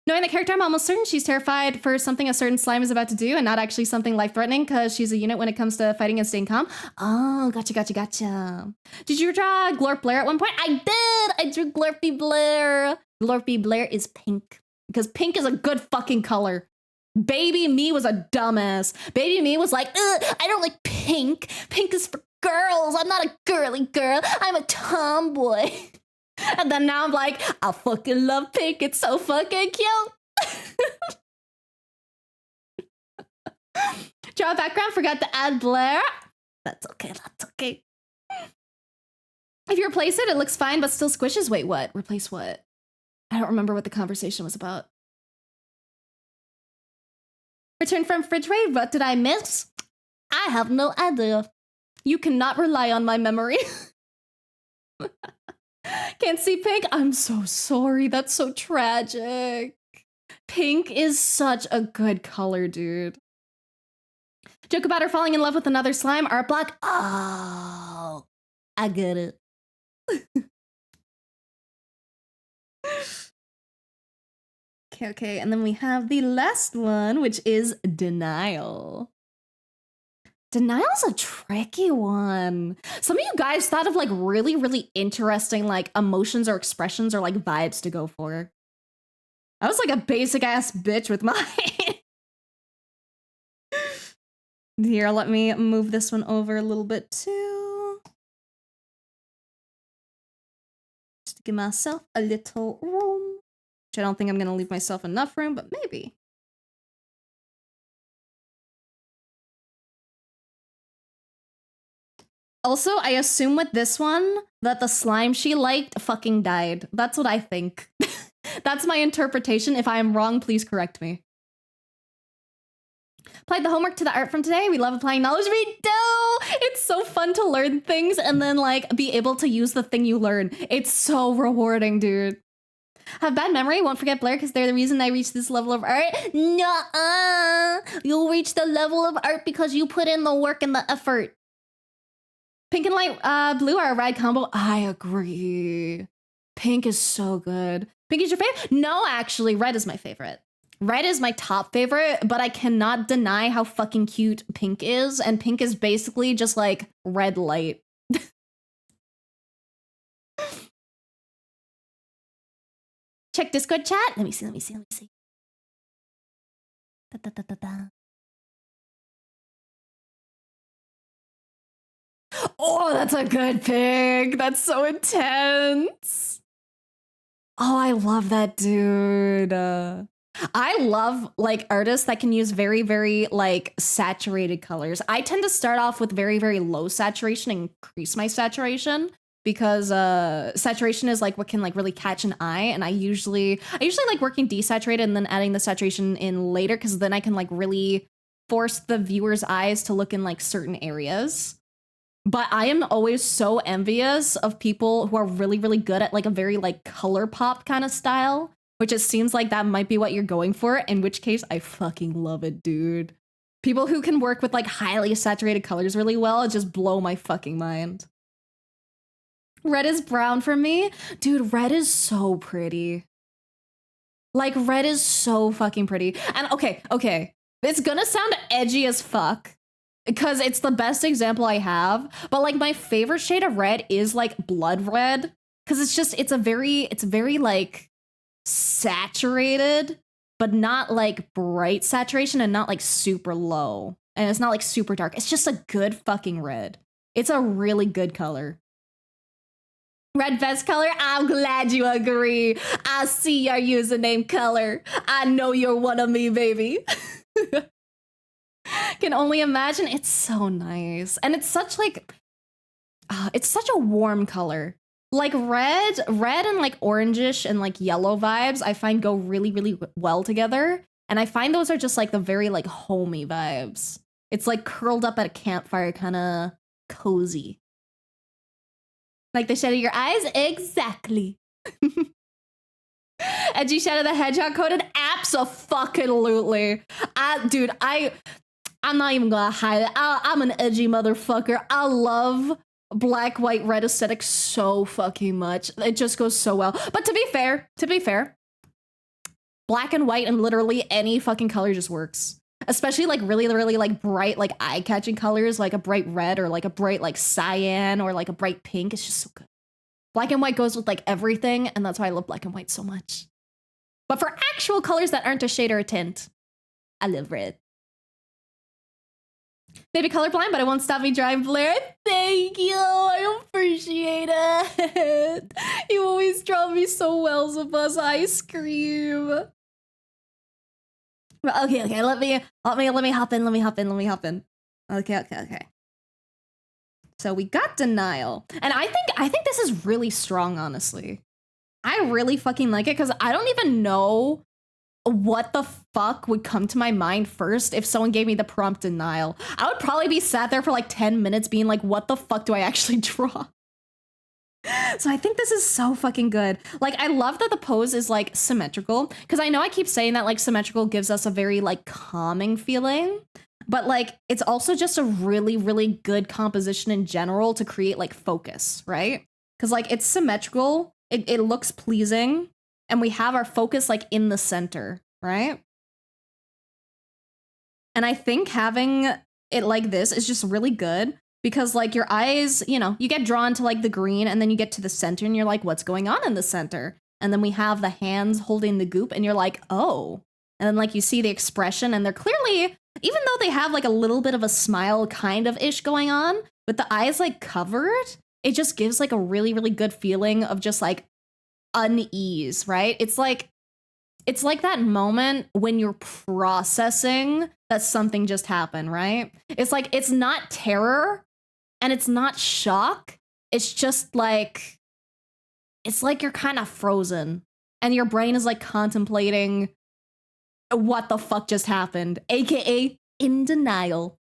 Knowing the character, I'm almost certain she's terrified for something a certain slime is about to do and not actually something life-threatening because she's a unit when it comes to fighting and staying calm. Oh, gotcha. Did you draw Glorp Blair at one point? I did! I drew Glorpy Blair. Glorpy Blair is pink because pink is a good fucking color. Baby me was a dumbass. Baby me was like, I don't like pink. Pink is for girls. I'm not a girly girl. I'm a tomboy. And then now I'm like, I fucking love pink. It's so fucking cute. Draw background, forgot to add Blair. That's okay. If you replace it, it looks fine, but still squishes. Wait, what? Replace what? I don't remember what the conversation was about. Return from fridge raid. What did I miss? I have no idea. You cannot rely on my memory. Can't see pink? I'm so sorry. That's so tragic. Pink is such a good color, dude. Joke about her falling in love with another slime. Art block. Oh, I get it. Okay. And then we have the last one, which is Denial. Denial's a tricky one. Some of you guys thought of like really, really interesting like emotions or expressions or like vibes to go for. I was like a basic ass bitch with mine. Here, let me move this one over a little bit too. Just to give myself a little room. Which I don't think I'm gonna leave myself enough room, but maybe. Also, I assume with this one that the slime she liked fucking died. That's what I think. That's my interpretation. If I am wrong, please correct me. Applied the homework to the art from today. We love applying knowledge. We do! It's so fun to learn things and then like be able to use the thing you learn. It's so rewarding, dude. Have bad memory, won't forget Blair because they're the reason I reached this level of art. Nuh-uh. You'll reach the level of art because you put in the work and the effort. Pink and light blue are a rad combo. I agree. Pink is so good. Pink is your favorite? No, actually, red is my favorite. Red is my top favorite, but I cannot deny how fucking cute pink is. And pink is basically just like red light. Check Discord chat. Let me see. Da. Oh, that's a good pick. That's so intense. Oh, I love that dude. I love like artists that can use very, very like saturated colors. I tend to start off with very, very low saturation and increase my saturation because saturation is like what can like really catch an eye. And I usually like working desaturated and then adding the saturation in later because then I can like really force the viewer's eyes to look in like certain areas. But I am always so envious of people who are really, really good at like a very like color pop kind of style, which it seems like that might be what you're going for, in which case I fucking love it, dude. People who can work with like highly saturated colors really well just blow my fucking mind. Red is brown for me. Dude, red is so pretty. Like red is so fucking pretty. And okay. It's gonna sound edgy as fuck. Because it's the best example I have, but like my favorite shade of red is like blood red, because it's very like saturated, but not like bright saturation and not like super low. And it's not like super dark. It's just a good fucking red. It's a really good color. Red best color? I'm glad you agree. I see your username color. I know you're one of me, baby. Can only imagine. It's so nice. And it's such like, it's such a warm color. Like red and like orangish and like yellow vibes I find go really, really well together. And I find those are just like the very like homey vibes. It's like curled up at a campfire, kind of cozy. Like the shade of your eyes? Exactly. Edgy Shadow the Hedgehog coded? Abso-fucking-lutely. I'm not even gonna hide it. I'm an edgy motherfucker. I love black, white, red aesthetic so fucking much. It just goes so well. But to be fair, black and white and literally any fucking color just works. Especially like really, really like bright, like eye-catching colors, like a bright red or like a bright like cyan or like a bright pink. It's just so good. Black and white goes with like everything, and that's why I love black and white so much. But for actual colors that aren't a shade or a tint, I love red. Maybe colorblind, but it won't stop me drawing blur. Thank you, I appreciate it. You always draw me so well, Zabuzz Ice Cream. Okay, let me hop in. Okay. So we got denial. And I think this is really strong, honestly. I really fucking like it because I don't even know what the fuck would come to my mind first if someone gave me the prompt denial. I would probably be sat there for like 10 minutes being like, what the fuck do I actually draw? So I think this is so fucking good. Like, I love that the pose is like symmetrical because I know I keep saying that like symmetrical gives us a very like calming feeling, but like it's also just a really, really good composition in general to create like focus, right? Because like it's symmetrical, it looks pleasing, and we have our focus like in the center, right? And I think having it like this is just really good. Because like your eyes, you know, you get drawn to like the green and then you get to the center and you're like, what's going on in the center? And then we have the hands holding the goop and you're like, oh. And then like you see the expression and they're clearly, even though they have like a little bit of a smile kind of ish going on, with the eyes like covered, it just gives like a really, really good feeling of just like unease, right? It's like that moment when you're processing that something just happened, right? It's like, it's not terror. And it's not shock. It's just like, it's like you're kind of frozen and your brain is like contemplating what the fuck just happened, AKA in denial.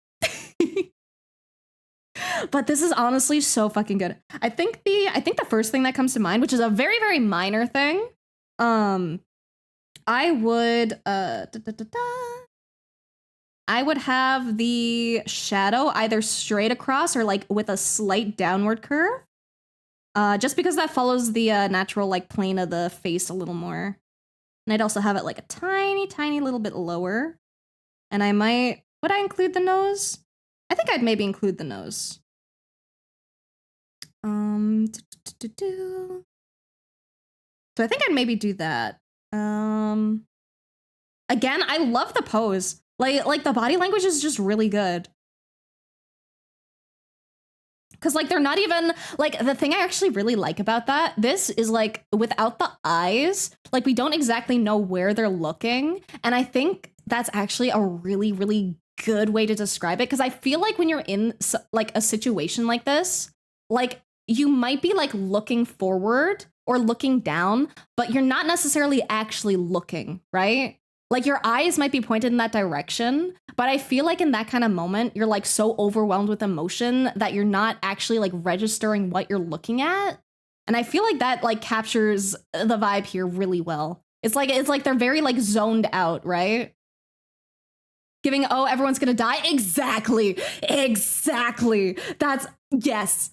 But this is honestly so fucking good. I think the first thing that comes to mind, which is a very, very minor thing, I would have the shadow either straight across or like with a slight downward curve. Just because that follows the natural like plane of the face a little more. And I'd also have it like a tiny, tiny little bit lower. And would I include the nose? I think I'd maybe include the nose. So I think I'd maybe do that. Again, I love the pose. Like the body language is just really good. Cause like they're not even like the thing I actually really like about this is like without the eyes, like we don't exactly know where they're looking. And I think that's actually a really, really good way to describe it. Cause I feel like when you're in like a situation like this, like you might be like looking forward or looking down, but you're not necessarily actually looking, right? Like your eyes might be pointed in that direction, but I feel like in that kind of moment, you're like so overwhelmed with emotion that you're not actually like registering what you're looking at. And I feel like that like captures the vibe here really well. It's like they're very like zoned out, right? Giving, oh, everyone's gonna die. Exactly. That's yes.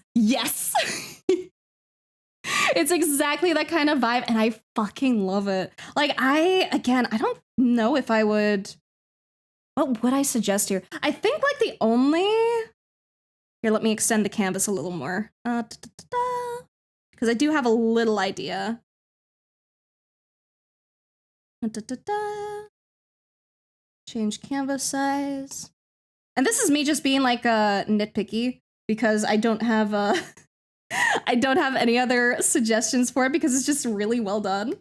It's exactly that kind of vibe, and I fucking love it. Like, I don't know if I would... What would I suggest here? I think, like, the only... Here, let me extend the canvas a little more. Because I do have a little idea. Change canvas size. And this is me just being like nitpicky because I don't have I don't have any other suggestions for it because it's just really well done.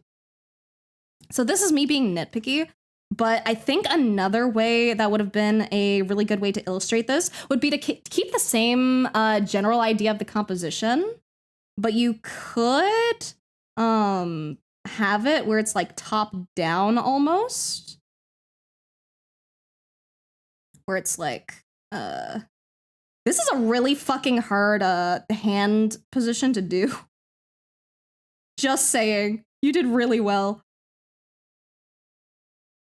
So this is me being nitpicky, but I think another way that would have been a really good way to illustrate this would be to keep the same general idea of the composition, but you could have it where it's like top down almost. Where it's like, this is a really fucking hard hand position to do. Just saying, you did really well.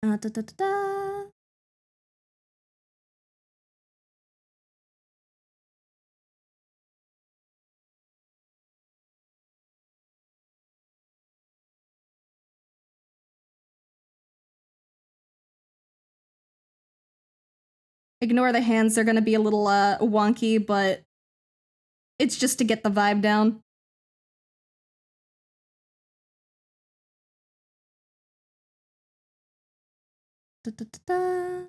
Da, da, da, da. Ignore the hands, they're gonna be a little wonky, but it's just to get the vibe down. Da, da, da, da.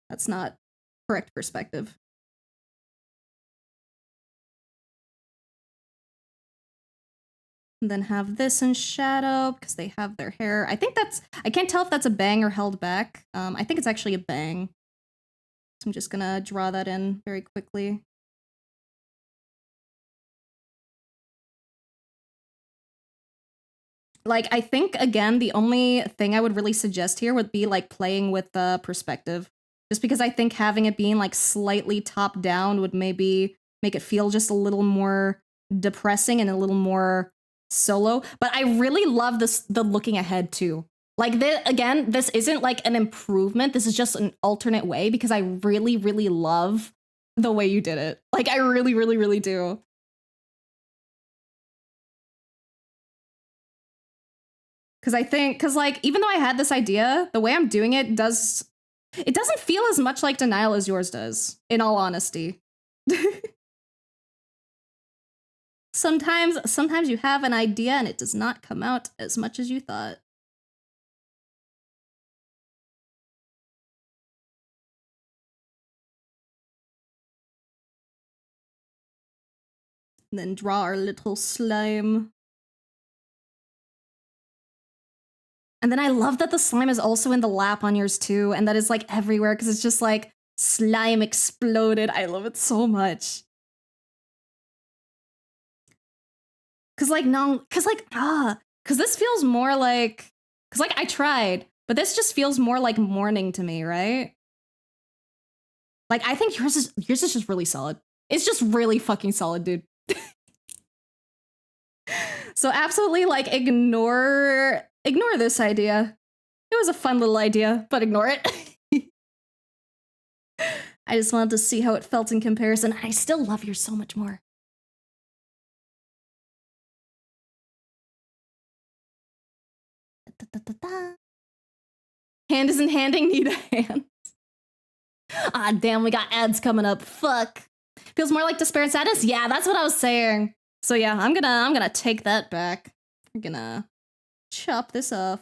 That's not correct perspective. And then have this in shadow because they have their hair. I think that's, I can't tell if that's a bang or held back. I think it's actually a bang. So I'm just gonna draw that in very quickly. Like, I think, again, the only thing I would really suggest here would be, like, playing with the perspective. Just because I think having it being, like, slightly top down would maybe make it feel just a little more depressing and a little more solo. But I really love the looking ahead, too. Like, again, this isn't, like, an improvement. This is just an alternate way because I really, really love the way you did it. Like, I really, really, really do. Because I think, like, even though I had this idea, the way I'm doing it doesn't feel as much like denial as yours does, in all honesty. Sometimes you have an idea and it does not come out as much as you thought. And then draw our little slime. And then I love that the slime is also in the lap on yours too, and that is like everywhere because it's just like slime exploded. I love it so much. Cause this feels more like, cause like I tried, but this just feels more like morning to me, right? Like I think yours is just really solid. It's just really fucking solid, dude. So absolutely like ignore this idea. It was a fun little idea, but ignore it. I just wanted to see how it felt in comparison. I still love yours so much more. Da, da, da, da. Hand isn't handing, need a hand. Ah, damn, we got ads coming up. Fuck. Feels more like despair and sadness? Yeah, that's what I was saying. So yeah, I'm gonna take that back. I'm gonna chop this off.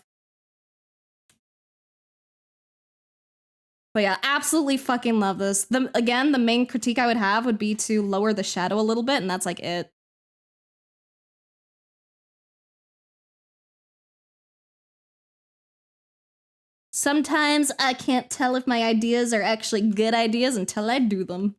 But yeah, absolutely fucking love this. Again, the main critique I would have would be to lower the shadow a little bit, and that's like it. Sometimes I can't tell if my ideas are actually good ideas until I do them.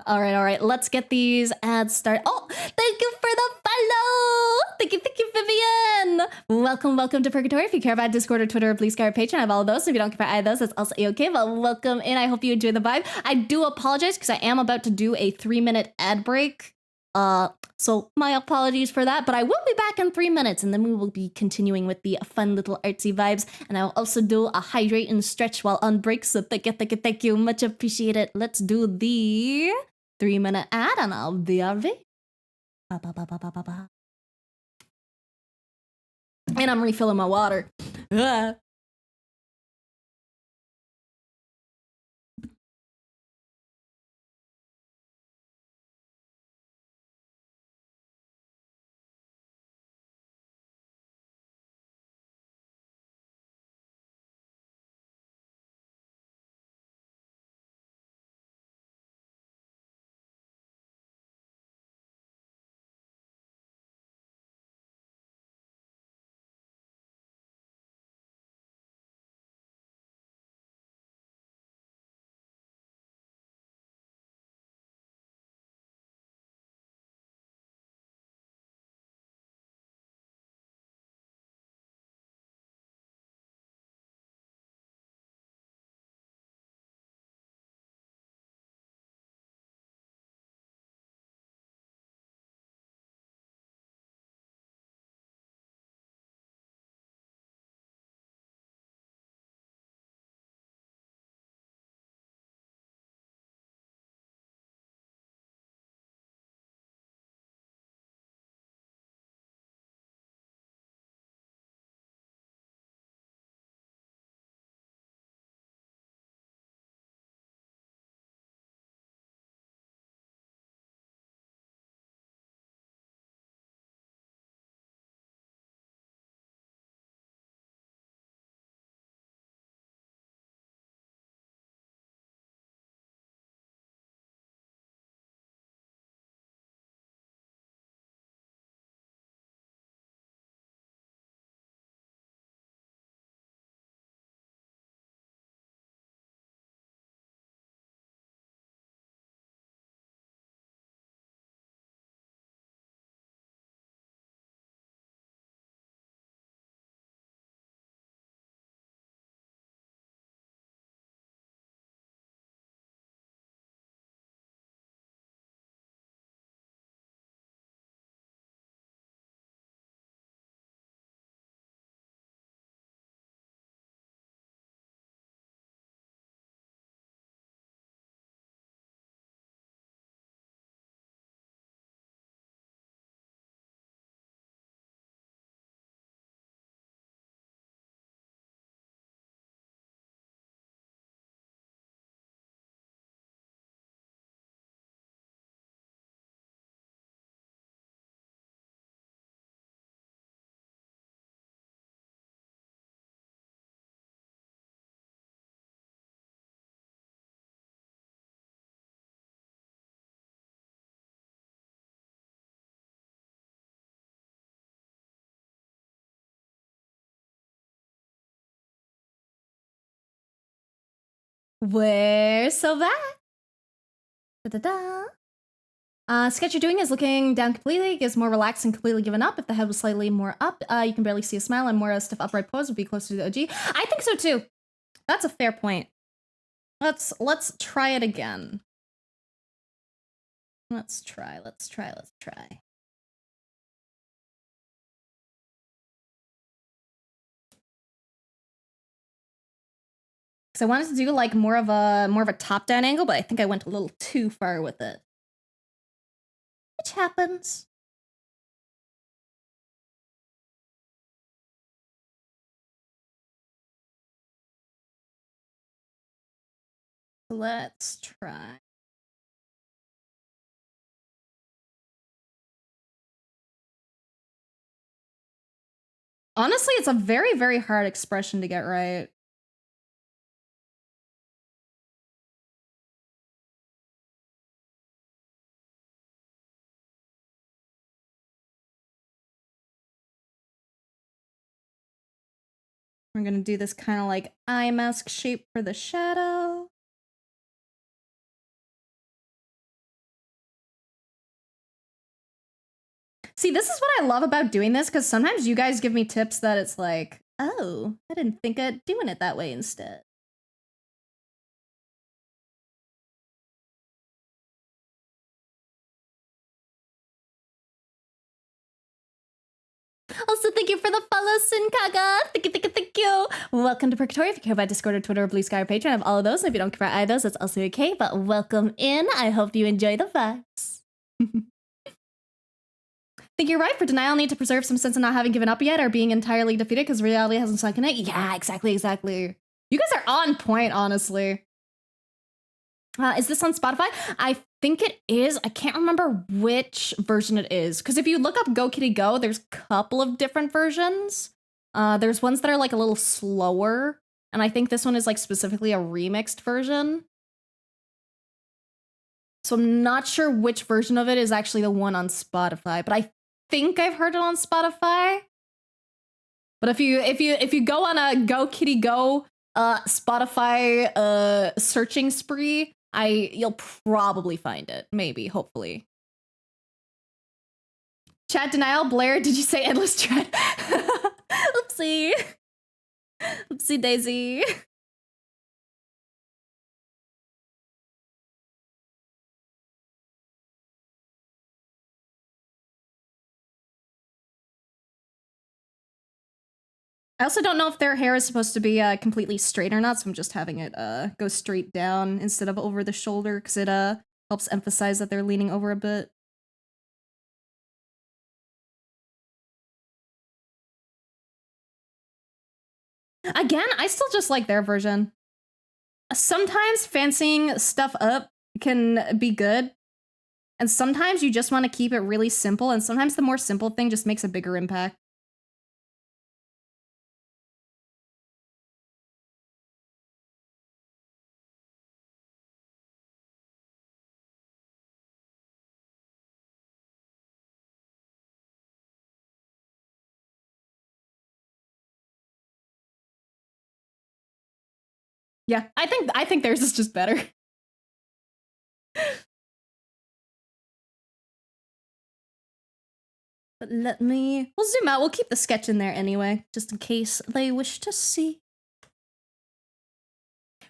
All right, let's get these ads started. Oh, thank you for the follow! Thank you, Vivian! Welcome to Purgatory. If you care about Discord or Twitter or Blue Sky or Patreon, I have all of those. So if you don't care about either of those, that's also okay, but welcome in. I hope you enjoy the vibe. I do apologize because I am about to do a 3-minute ad break. So my apologies for that, but I will be back in 3 minutes and then we will be continuing with the fun little artsy vibes. And I'll also do a hydrate and stretch while on break. So thank you. Much appreciated. Let's do the 3-minute ad and I'll be RV. And I'm refilling my water. We're so back. Sketch you're doing is looking down completely, is more relaxed and completely given up. If the head was slightly more up, you can barely see a smile, and more a stiff upright pose would be closer to the OG. I think so too. That's a fair point. Let's try it again. Let's try. Because I wanted to do like more of a top-down angle, but I think I went a little too far with it. Which happens. Let's try. Honestly, it's a very, very hard expression to get right. We're gonna do this kind of like eye mask shape for the shadow. See, this is what I love about doing this, because sometimes you guys give me tips that it's like, oh, I didn't think of doing it that way instead. Also, thank you for the follow, Sinkaga. Thank you. Welcome to Purgatory. If you care about Discord or Twitter or Blue Sky or Patreon, I have all of those. And if you don't care about either of those, that's also okay. But welcome in. I hope you enjoy the vibes. Think you're right. For denial, need to preserve some sense of not having given up yet or being entirely defeated because reality hasn't sunk in it. Yeah, exactly. You guys are on point, honestly. Is this on Spotify? I think it is. I can't remember which version it is. Because if you look up Go Kitty Go, there's a couple of different versions. There's ones that are like a little slower. And I think this one is like specifically a remixed version. So I'm not sure which version of it is actually the one on Spotify. But I think I've heard it on Spotify. But if you go on a Go Kitty Go Spotify searching spree, you'll probably find it. Maybe, hopefully. Chat denial, Blair, did you say endless tread? Oopsie. Oopsie daisy. I also don't know if their hair is supposed to be completely straight or not, so I'm just having it go straight down instead of over the shoulder, because it helps emphasize that they're leaning over a bit. Again, I still just like their version. Sometimes fancying stuff up can be good, and sometimes you just want to keep it really simple, and sometimes the more simple thing just makes a bigger impact. Yeah, I think theirs is just better. But we'll zoom out. We'll keep the sketch in there anyway, just in case they wish to see.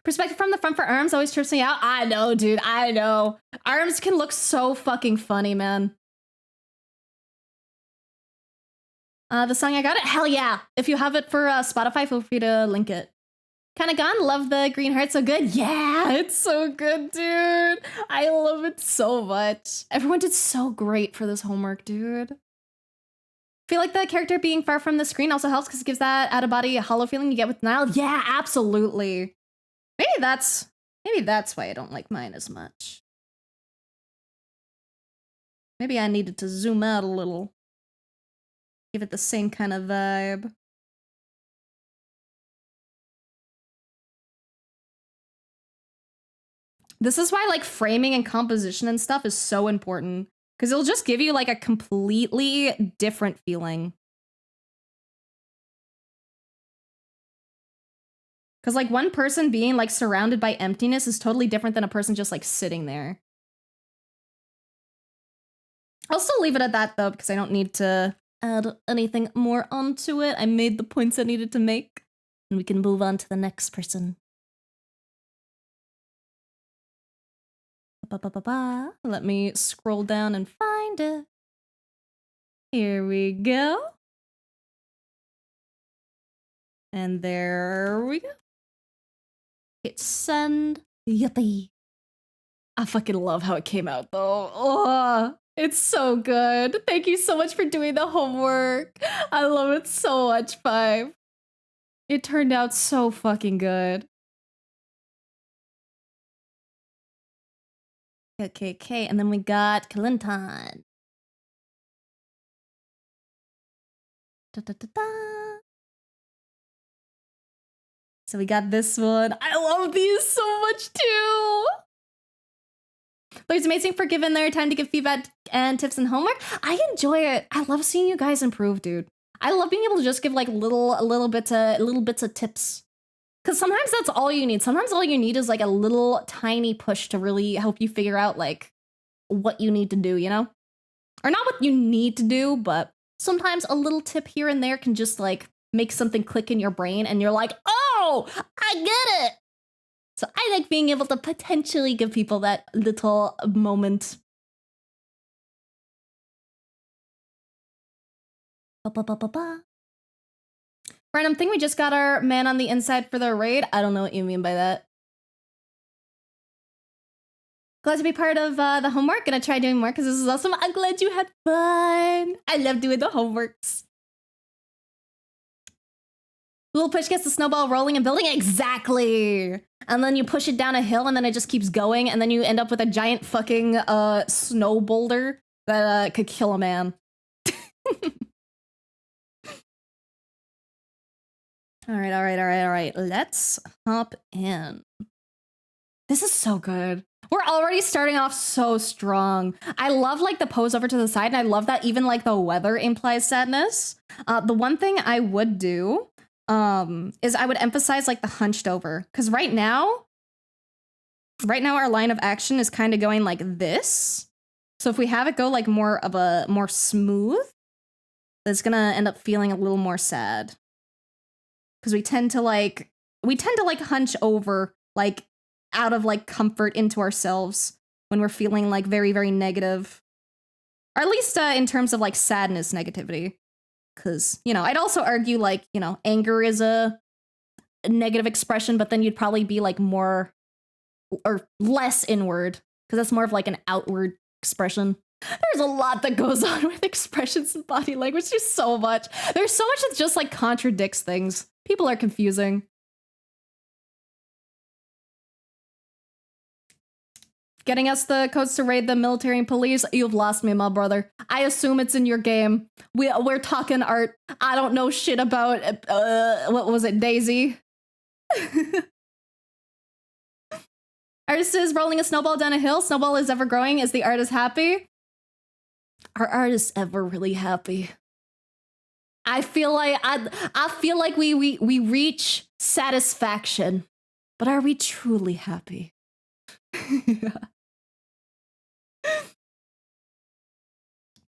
Perspective from the front for arms always trips me out. I know, dude. I know. Arms can look so fucking funny, man. The song I got it? Hell yeah. If you have it for Spotify, feel free to link it. Kinda gone. Love the green heart. So good. Yeah, it's so good, dude. I love it so much. Everyone did so great for this homework, dude. Feel like the character being far from the screen also helps because it gives that out-of-body hollow feeling you get with Niall. Yeah, absolutely. Maybe that's why I don't like mine as much. Maybe I needed to zoom out a little. Give it the same kind of vibe. This is why like framing and composition and stuff is so important, because it'll just give you like a completely different feeling. Because like one person being like surrounded by emptiness is totally different than a person just like sitting there. I'll still leave it at that though, because I don't need to add anything more onto it. I made the points I needed to make, and we can move on to the next person. Let me scroll down and find it. Here we go. And there we go. Hit send. Yippee. I fucking love how it came out though. Oh, it's so good. Thank you so much for doing the homework. I love it so much, Five. It turned out so fucking good. Okay, and then we got Clinton. So we got this one. I love these so much too. But it's amazing for giving their time to give feedback and tips and homework. I enjoy it. I love seeing you guys improve, dude. I love being able to just give like little bits of tips. Because sometimes that's all you need. Sometimes all you need is like a little tiny push to really help you figure out like what you need to do, you know? Or not what you need to do, but sometimes a little tip here and there can just like make something click in your brain and you're like, oh, I get it. So I like being able to potentially give people that little moment. Random thing, we just got our man on the inside for the raid. I don't know what you mean by that. Glad to be part of the homework. Gonna try doing more because this is awesome. I'm glad you had fun. I love doing the homeworks. Little push gets the snowball rolling and building. Exactly. And then you push it down a hill and then it just keeps going. And then you end up with a giant fucking snow boulder that could kill a man. All right. Let's hop in. This is so good. We're already starting off so strong. I love like the pose over to the side, and I love that even like the weather implies sadness. The one thing I would do is I would emphasize like the hunched over, because right now our line of action is kind of going like this. So if we have it go like more smooth, it's gonna end up feeling a little more sad. Because we tend to like hunch over like out of like comfort into ourselves when we're feeling like very, very negative. Or at least in terms of like sadness negativity. Because, you know, I'd also argue like, you know, anger is a negative expression, but then you'd probably be like more or less inward, because that's more of like an outward expression. There's a lot that goes on with expressions and body language. There's so much. There's so much that just like contradicts things. People are confusing. Getting us the codes to raid the military and police. You've lost me, my brother. I assume it's in your game. We're talking art. I don't know shit about what was it, Daisy? Artist is rolling a snowball down a hill. Snowball is ever growing. Is the artist happy? Are artists ever really happy? I feel like we reach satisfaction, but are we truly happy?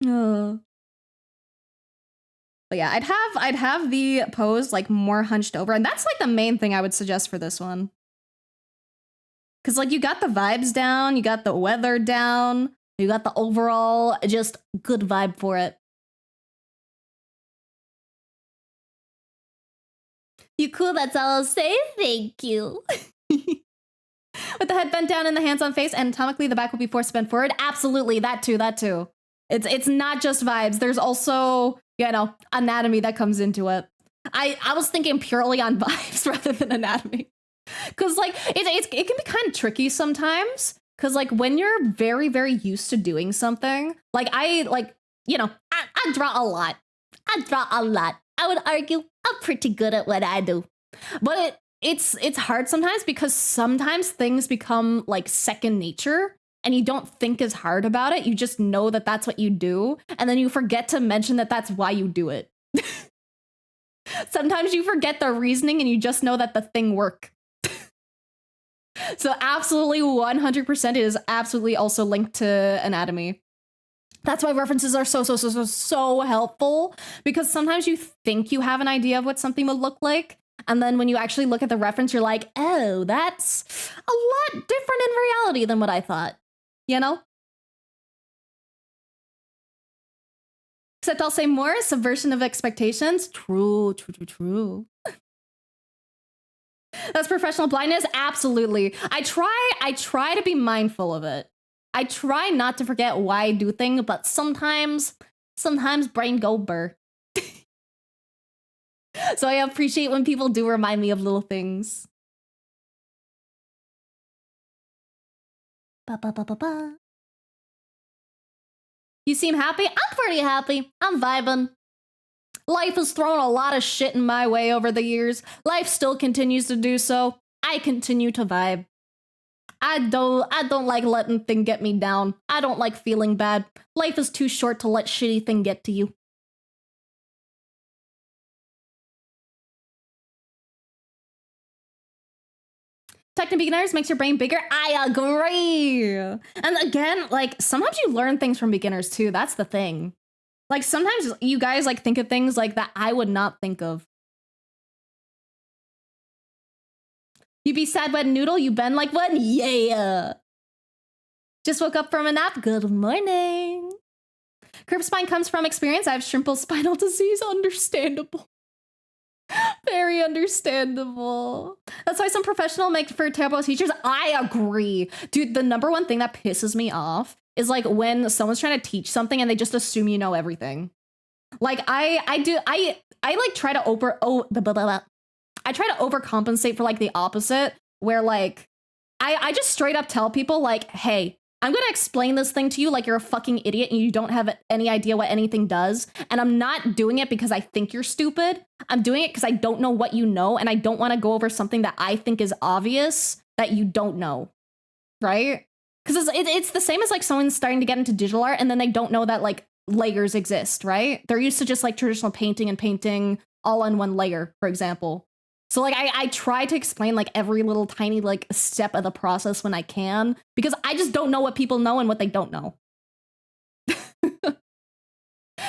Oh. But yeah, I'd have the pose like more hunched over, and that's like the main thing I would suggest for this one. Cause like you got the vibes down, you got the weather down, you got the overall just good vibe for it. You cool, that's all I'll say. Thank you. With the head bent down and the hands on face, anatomically the back will be forced to bend forward. Absolutely, that too. It's not just vibes. There's also, you know, anatomy that comes into it. I was thinking purely on vibes rather than anatomy. Cause like it can be kind of tricky sometimes. Cause like when you're very, very used to doing something, like I draw a lot. I would argue I'm pretty good at what I do. But it's hard sometimes because sometimes things become like second nature and you don't think as hard about it. You just know that that's what you do. And then you forget to mention that that's why you do it. Sometimes you forget the reasoning and you just know that the thing worked. So absolutely 100% it is absolutely also linked to anatomy. That's why references are so helpful, because sometimes you think you have an idea of what something would look like, and then when you actually look at the reference, you're like, oh, that's a lot different in reality than what I thought, you know? Except I'll say more, subversion of expectations. True. That's professional blindness? Absolutely. I try to be mindful of it. I try not to forget why I do things, but sometimes brain go burr. So I appreciate when people do remind me of little things. Ba. You seem happy? I'm pretty happy. I'm vibing. Life has thrown a lot of shit in my way over the years. Life still continues to do so. I continue to vibe. I don't like letting things get me down. I don't like feeling bad. Life is too short to let shitty thing get to you. Tech beginners makes your brain bigger. I agree. And again, like sometimes you learn things from beginners too. That's the thing. Like sometimes you guys like think of things like that I would not think of. You be sad when noodle, you been like one? Yeah. Just woke up from a nap. Good morning. Curved spine comes from experience. I have shrimple spinal disease. Understandable. Very understandable. That's why some professional make for terrible teachers. I agree. Dude, the number one thing that pisses me off is like when someone's trying to teach something and they just assume you know everything. Like I like try to I try to overcompensate for like the opposite, where like I just straight up tell people like, hey, I'm gonna explain this thing to you like you're a fucking idiot and you don't have any idea what anything does. And I'm not doing it because I think you're stupid. I'm doing it because I don't know what you know, and I don't want to go over something that I think is obvious that you don't know, right? Because it's the same as like someone starting to get into digital art and then they don't know that like layers exist, right? They're used to just like traditional painting and painting all on one layer, for example. So like I try to explain like every little tiny like step of the process when I can, because I just don't know what people know and what they don't know.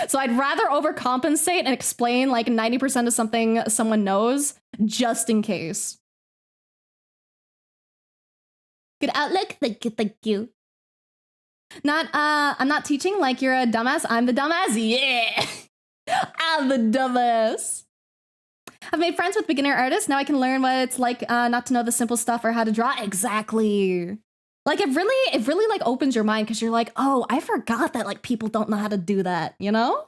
So I'd rather overcompensate and explain like 90% of something someone knows just in case. Good outlook. Thank you. I'm not teaching like you're a dumbass. I'm the dumbass. Yeah. I'm the dumbass. I've made friends with beginner artists. Now I can learn what it's like not to know the simple stuff or how to draw. Exactly. Like it really like opens your mind, because you're like, oh, I forgot that like people don't know how to do that, you know?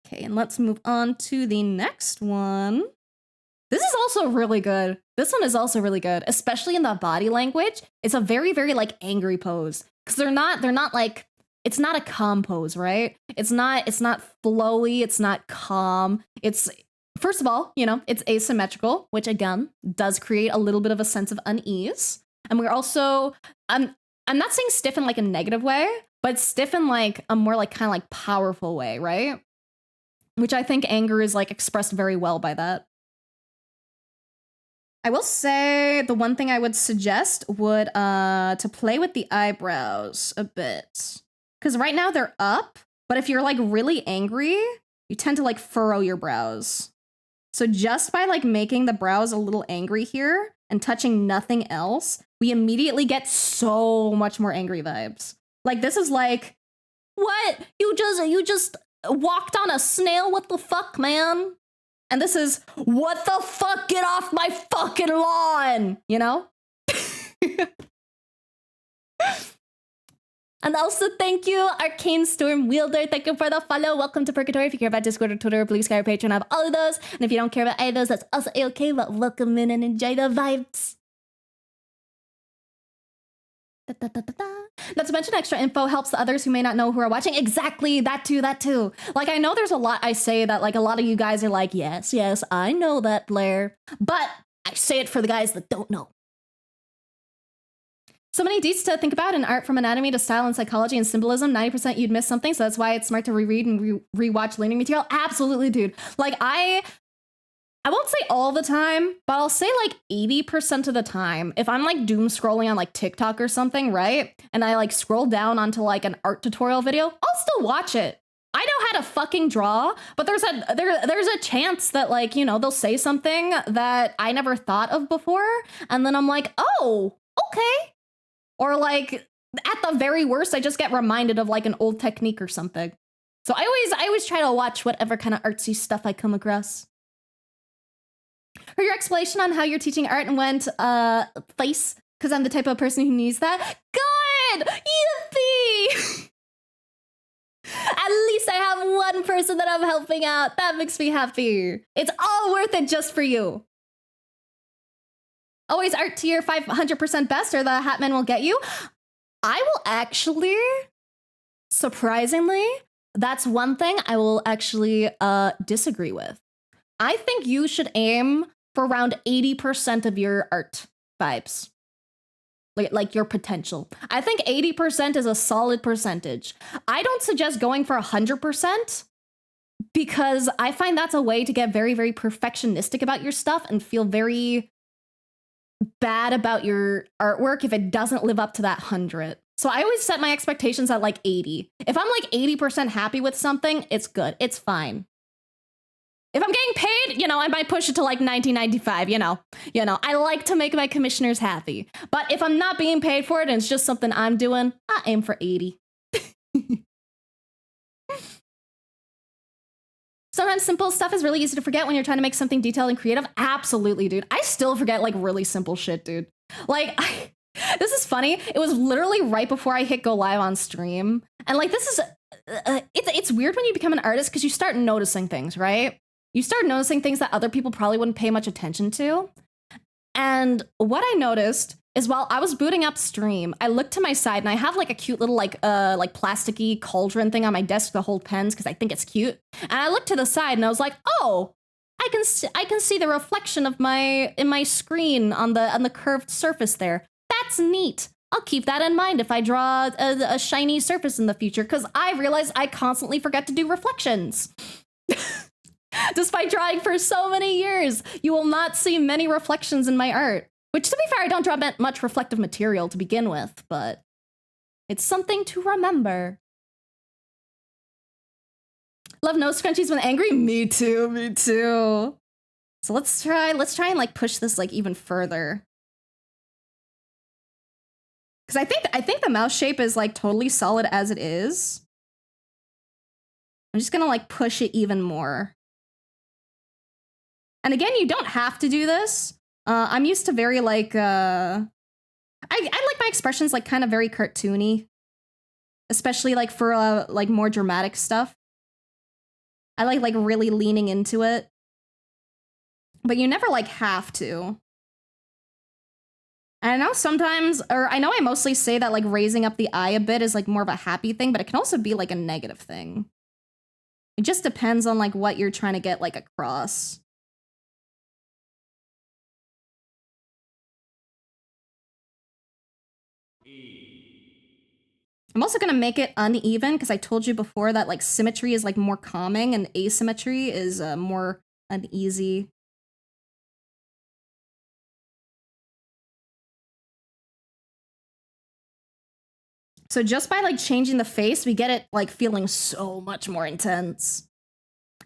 Okay, and let's move on to the next one. This is also really good. This one is also really good, especially in the body language. It's a very, very like angry pose, because they're not like, it's not a calm pose, right? It's not flowy, it's not calm. It's, first of all, you know, it's asymmetrical, which again does create a little bit of a sense of unease. And we're also, I'm not saying stiff in like a negative way, but stiff in like a more like kind of like powerful way, right? Which I think anger is like expressed very well by that. I will say the one thing I would suggest would to play with the eyebrows a bit. Because right now they're up, but if you're like really angry, you tend to like furrow your brows. So just by like making the brows a little angry here and touching nothing else, we immediately get so much more angry vibes. Like this is like, what? You just walked on a snail? What the fuck, man? And this is, what the fuck? Get off my fucking lawn, you know? And also, thank you, Arcane Storm Wielder. Thank you for the follow. Welcome to Purgatory. If you care about Discord or Twitter or Blue Sky or Patreon, I have all of those. And if you don't care about any of those, that's also okay. But welcome in and enjoy the vibes. Not to mention, extra info helps the others who may not know who are watching. Exactly, that too. Like, I know there's a lot I say that, like, a lot of you guys are like, yes, I know that, Blair. But I say it for the guys that don't know. So many deets to think about in art, from anatomy to style and psychology and symbolism. 90% you'd miss something, so that's why it's smart to reread and rewatch learning material. Absolutely, dude. Like, I won't say all the time, but I'll say like 80% of the time, if I'm like doom scrolling on like TikTok or something, right? And I like scroll down onto like an art tutorial video, I'll still watch it. I know how to fucking draw, but there's a chance that, like, you know, they'll say something that I never thought of before, and then I'm like, oh, okay. Or like, at the very worst, I just get reminded of like an old technique or something. So I always try to watch whatever kind of artsy stuff I come across. For your explanation on how you're teaching art and went face, because I'm the type of person who needs that. Good! Yippee! At least I have one person that I'm helping out. That makes me happy. It's all worth it just for you. Always art to your 500% best or the Hatman will get you. I will actually, surprisingly, that's one thing I will actually disagree with. I think you should aim for around 80% of your art vibes. Like your potential. I think 80% is a solid percentage. I don't suggest going for 100% because I find that's a way to get very, very perfectionistic about your stuff and feel very bad about your artwork if it doesn't live up to that 100. So I always set my expectations at like 80. If I'm like 80% happy with something, it's good. It's fine. If I'm getting paid, you know, I might push it to like 1995, you know, I like to make my commissioners happy. But if I'm not being paid for it and it's just something I'm doing, I aim for 80. Sometimes simple stuff is really easy to forget when you're trying to make something detailed and creative. Absolutely, dude. I still forget like really simple shit, dude. Like, this is funny. It was literally right before I hit go live on stream. And like, this is, it's weird when you become an artist because you start noticing things, right? You start noticing things that other people probably wouldn't pay much attention to. And what I noticed is while I was booting up stream, I looked to my side and I have like a cute little like plasticky cauldron thing on my desk to hold pens because I think it's cute. And I looked to the side and I was like, oh, I can see the reflection of my screen on the curved surface there. That's neat. I'll keep that in mind if I draw a shiny surface in the future because I realize I constantly forget to do reflections. Despite drawing for so many years, you will not see many reflections in my art. Which, to be fair, I don't draw much reflective material to begin with, but it's something to remember. Love nose scrunchies when angry? Me too, me too. So let's try and like push this like even further. Because I think the mouse shape is like totally solid as it is. I'm just gonna like push it even more. And again, you don't have to do this. I'm used to very like, I like my expressions like kind of very cartoony, especially like for like more dramatic stuff. I like really leaning into it, but you never like have to. And I know sometimes, or I know I mostly say that like raising up the eye a bit is like more of a happy thing, but it can also be like a negative thing. It just depends on like what you're trying to get like across. I'm also gonna make it uneven because I told you before that like symmetry is like more calming and asymmetry is more uneasy. So just by like changing the face, we get it like feeling so much more intense.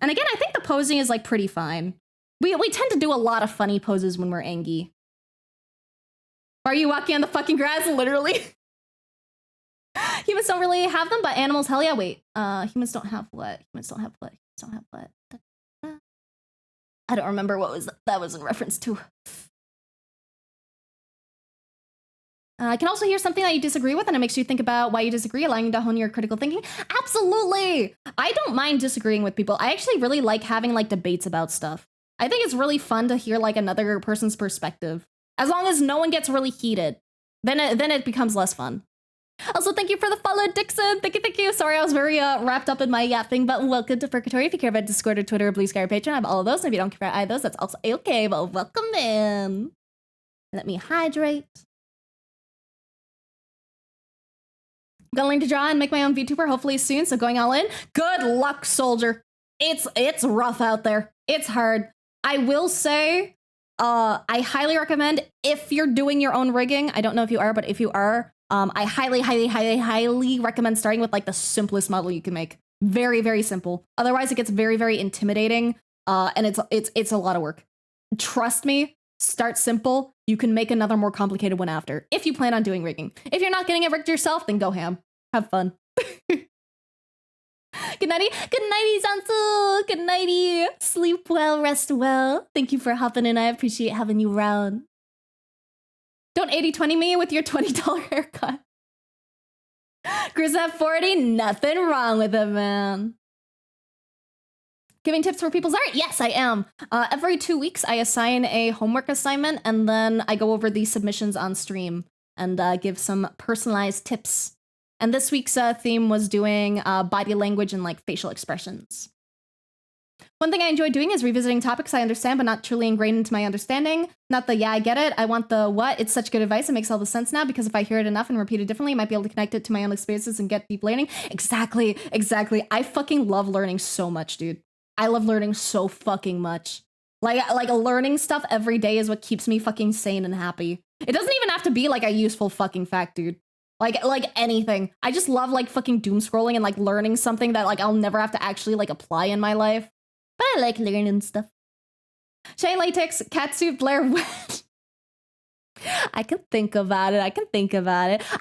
And again, I think the posing is like pretty fine. We tend to do a lot of funny poses when we're angry. Are you walking on the fucking grass? Literally. Humans don't really have them, but animals, hell yeah. Wait, humans don't have what? Humans don't have what? Humans don't have what? I don't remember what that was in reference to. I can also hear something that you disagree with and it makes you think about why you disagree, allowing you to hone your critical thinking. Absolutely. I don't mind disagreeing with people. I actually really like having like debates about stuff. I think it's really fun to hear like another person's perspective. As long as no one gets really heated, then it becomes less fun. Also, thank you for the follow, Dixon. Thank you. Sorry, I was very wrapped up in my yapping, but welcome to Purgatory. If you care about Discord or Twitter or Blue Sky or Patreon, I have all of those. And if you don't care about either of those, that's also okay, but welcome in. Let me hydrate. Gonna learn to draw and make my own VTuber hopefully soon, so going all in. Good luck, soldier. It's rough out there. It's hard. I will say, I highly recommend if you're doing your own rigging. I don't know if you are, but if you are, I highly recommend starting with like the simplest model you can make. Very, very simple. Otherwise, it gets very, very intimidating, and it's a lot of work. Trust me. Start simple. You can make another more complicated one after, if you plan on doing rigging. If you're not getting it rigged yourself, then go ham. Have fun. Good nighty. Good nighty, Zansu. Good nighty. Sleep well, rest well. Thank you for hopping in. I appreciate having you around. Don't 80-20 me with your $20 haircut. Grizz at 40, nothing wrong with it, man. Giving tips for people's art? Yes, I am. Every 2 weeks, I assign a homework assignment, and then I go over the submissions on stream and give some personalized tips. And this week's theme was doing body language and like facial expressions. One thing I enjoy doing is revisiting topics I understand, but not truly ingrained into my understanding. Not the, yeah, I get it. I want the what? It's such good advice. It makes all the sense now, because if I hear it enough and repeat it differently, I might be able to connect it to my own experiences and get deep learning. Exactly. I fucking love learning so much, dude. I love learning so fucking much. Like learning stuff every day is what keeps me fucking sane and happy. It doesn't even have to be like a useful fucking fact, dude. Like anything. I just love like fucking doom scrolling and like learning something that like I'll never have to actually like apply in my life. But I like learning stuff. Shay Latex, catsuit, Blair Wet. I can think about it.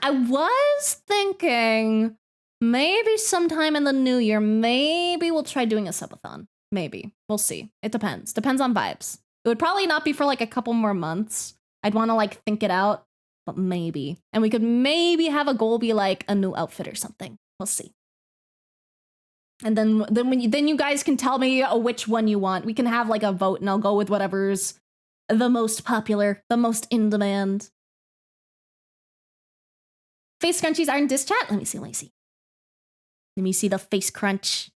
I was thinking maybe sometime in the new year, maybe we'll try doing a subathon. Maybe. We'll see. It depends. Depends on vibes. It would probably not be for like a couple more months. I'd want to like think it out, but maybe. And we could maybe have a goal be like a new outfit or something. We'll see. And then you guys can tell me which one you want. We can have like a vote and I'll go with whatever's the most popular, the most in demand. Face scrunchies are in diss chat. Let me see. Let me see the face crunch.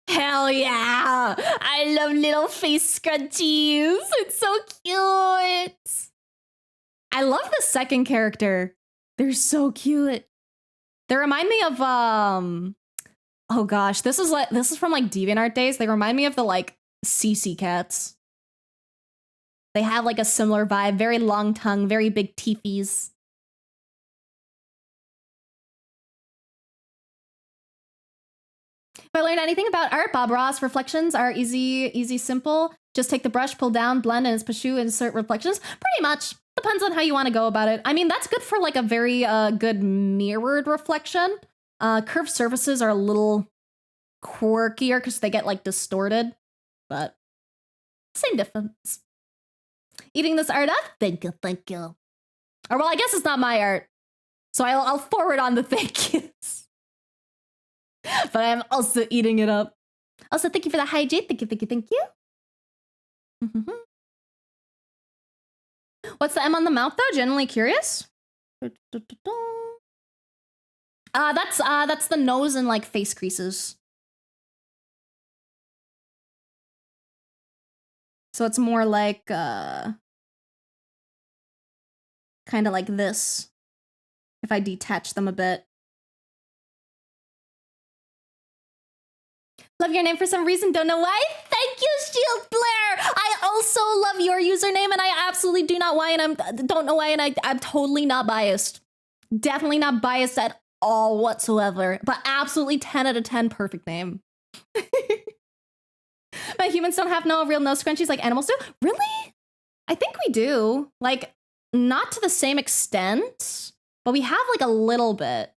Hell yeah! I love little face scrunchies. It's so cute. I love the second character. They're so cute. They remind me of oh gosh, this is from like DeviantArt days. They remind me of the like CC cats. They have like a similar vibe, very long tongue, very big teethies. If I learned anything about art, Bob Ross reflections are easy, simple. Just take the brush, pull down, blend, and it's Pashu, insert reflections. Pretty much. Depends on how you want to go about it. I mean, that's good for like a very good mirrored reflection. Curved surfaces are a little quirkier because they get like distorted, but same difference. Eating this art up? Thank you. Or well, I guess it's not my art, so I'll forward on the thank yous. But I'm also eating it up. Also, thank you for the hydrate. Thank you. What's the M on the mouth though? Genuinely curious. That's the nose and like face creases. So it's more like kind of like this. If I detach them a bit. Love your name for some reason, don't know why. Thank you, Shield Blair. I also love your username, and I absolutely do not why, and don't know why, and I'm totally not biased. Definitely not biased at all whatsoever, but absolutely 10 out of 10 perfect name. But humans don't have no real nose scrunchies like animals do. Really? I think we do. Like, not to the same extent, but we have like a little bit.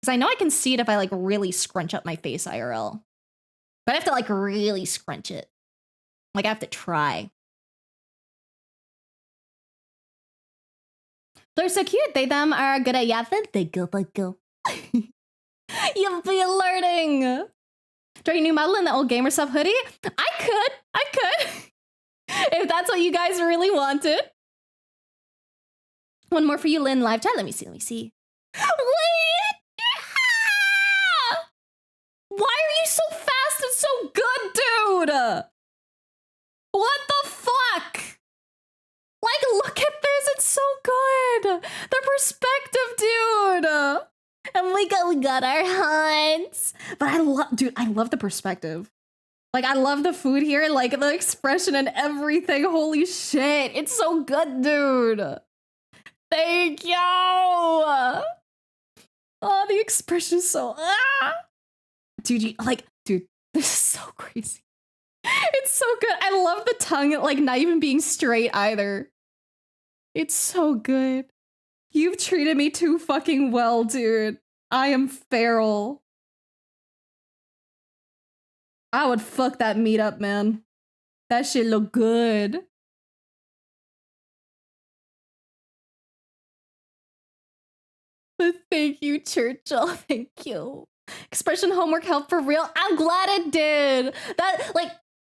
Because I know I can see it if I like really scrunch up my face IRL. But I have to like really scrunch it. Like I have to try. They're so cute. They, them are good at yapping. They go. You'll be learning. Try a new model in the old gamer stuff hoodie? I could. If that's what you guys really wanted. One more for you, Lynn, live chat. Let me see. Wait! Why are you so fast and so good, dude? What the fuck? Like, look at this. It's so good. The perspective, dude. And we got our hunts. But I love the perspective. Like, I love the food here, like the expression and everything. Holy shit. It's so good, dude. Thank you. Oh, the expression is so dude, dude, this is so crazy. It's so good. I love the tongue, like, not even being straight either. It's so good. You've treated me too fucking well, dude. I am feral. I would fuck that meat up, man. That shit look good. But thank you, Churchill. Thank you. Expression homework helped for real. I'm glad it did. That, like,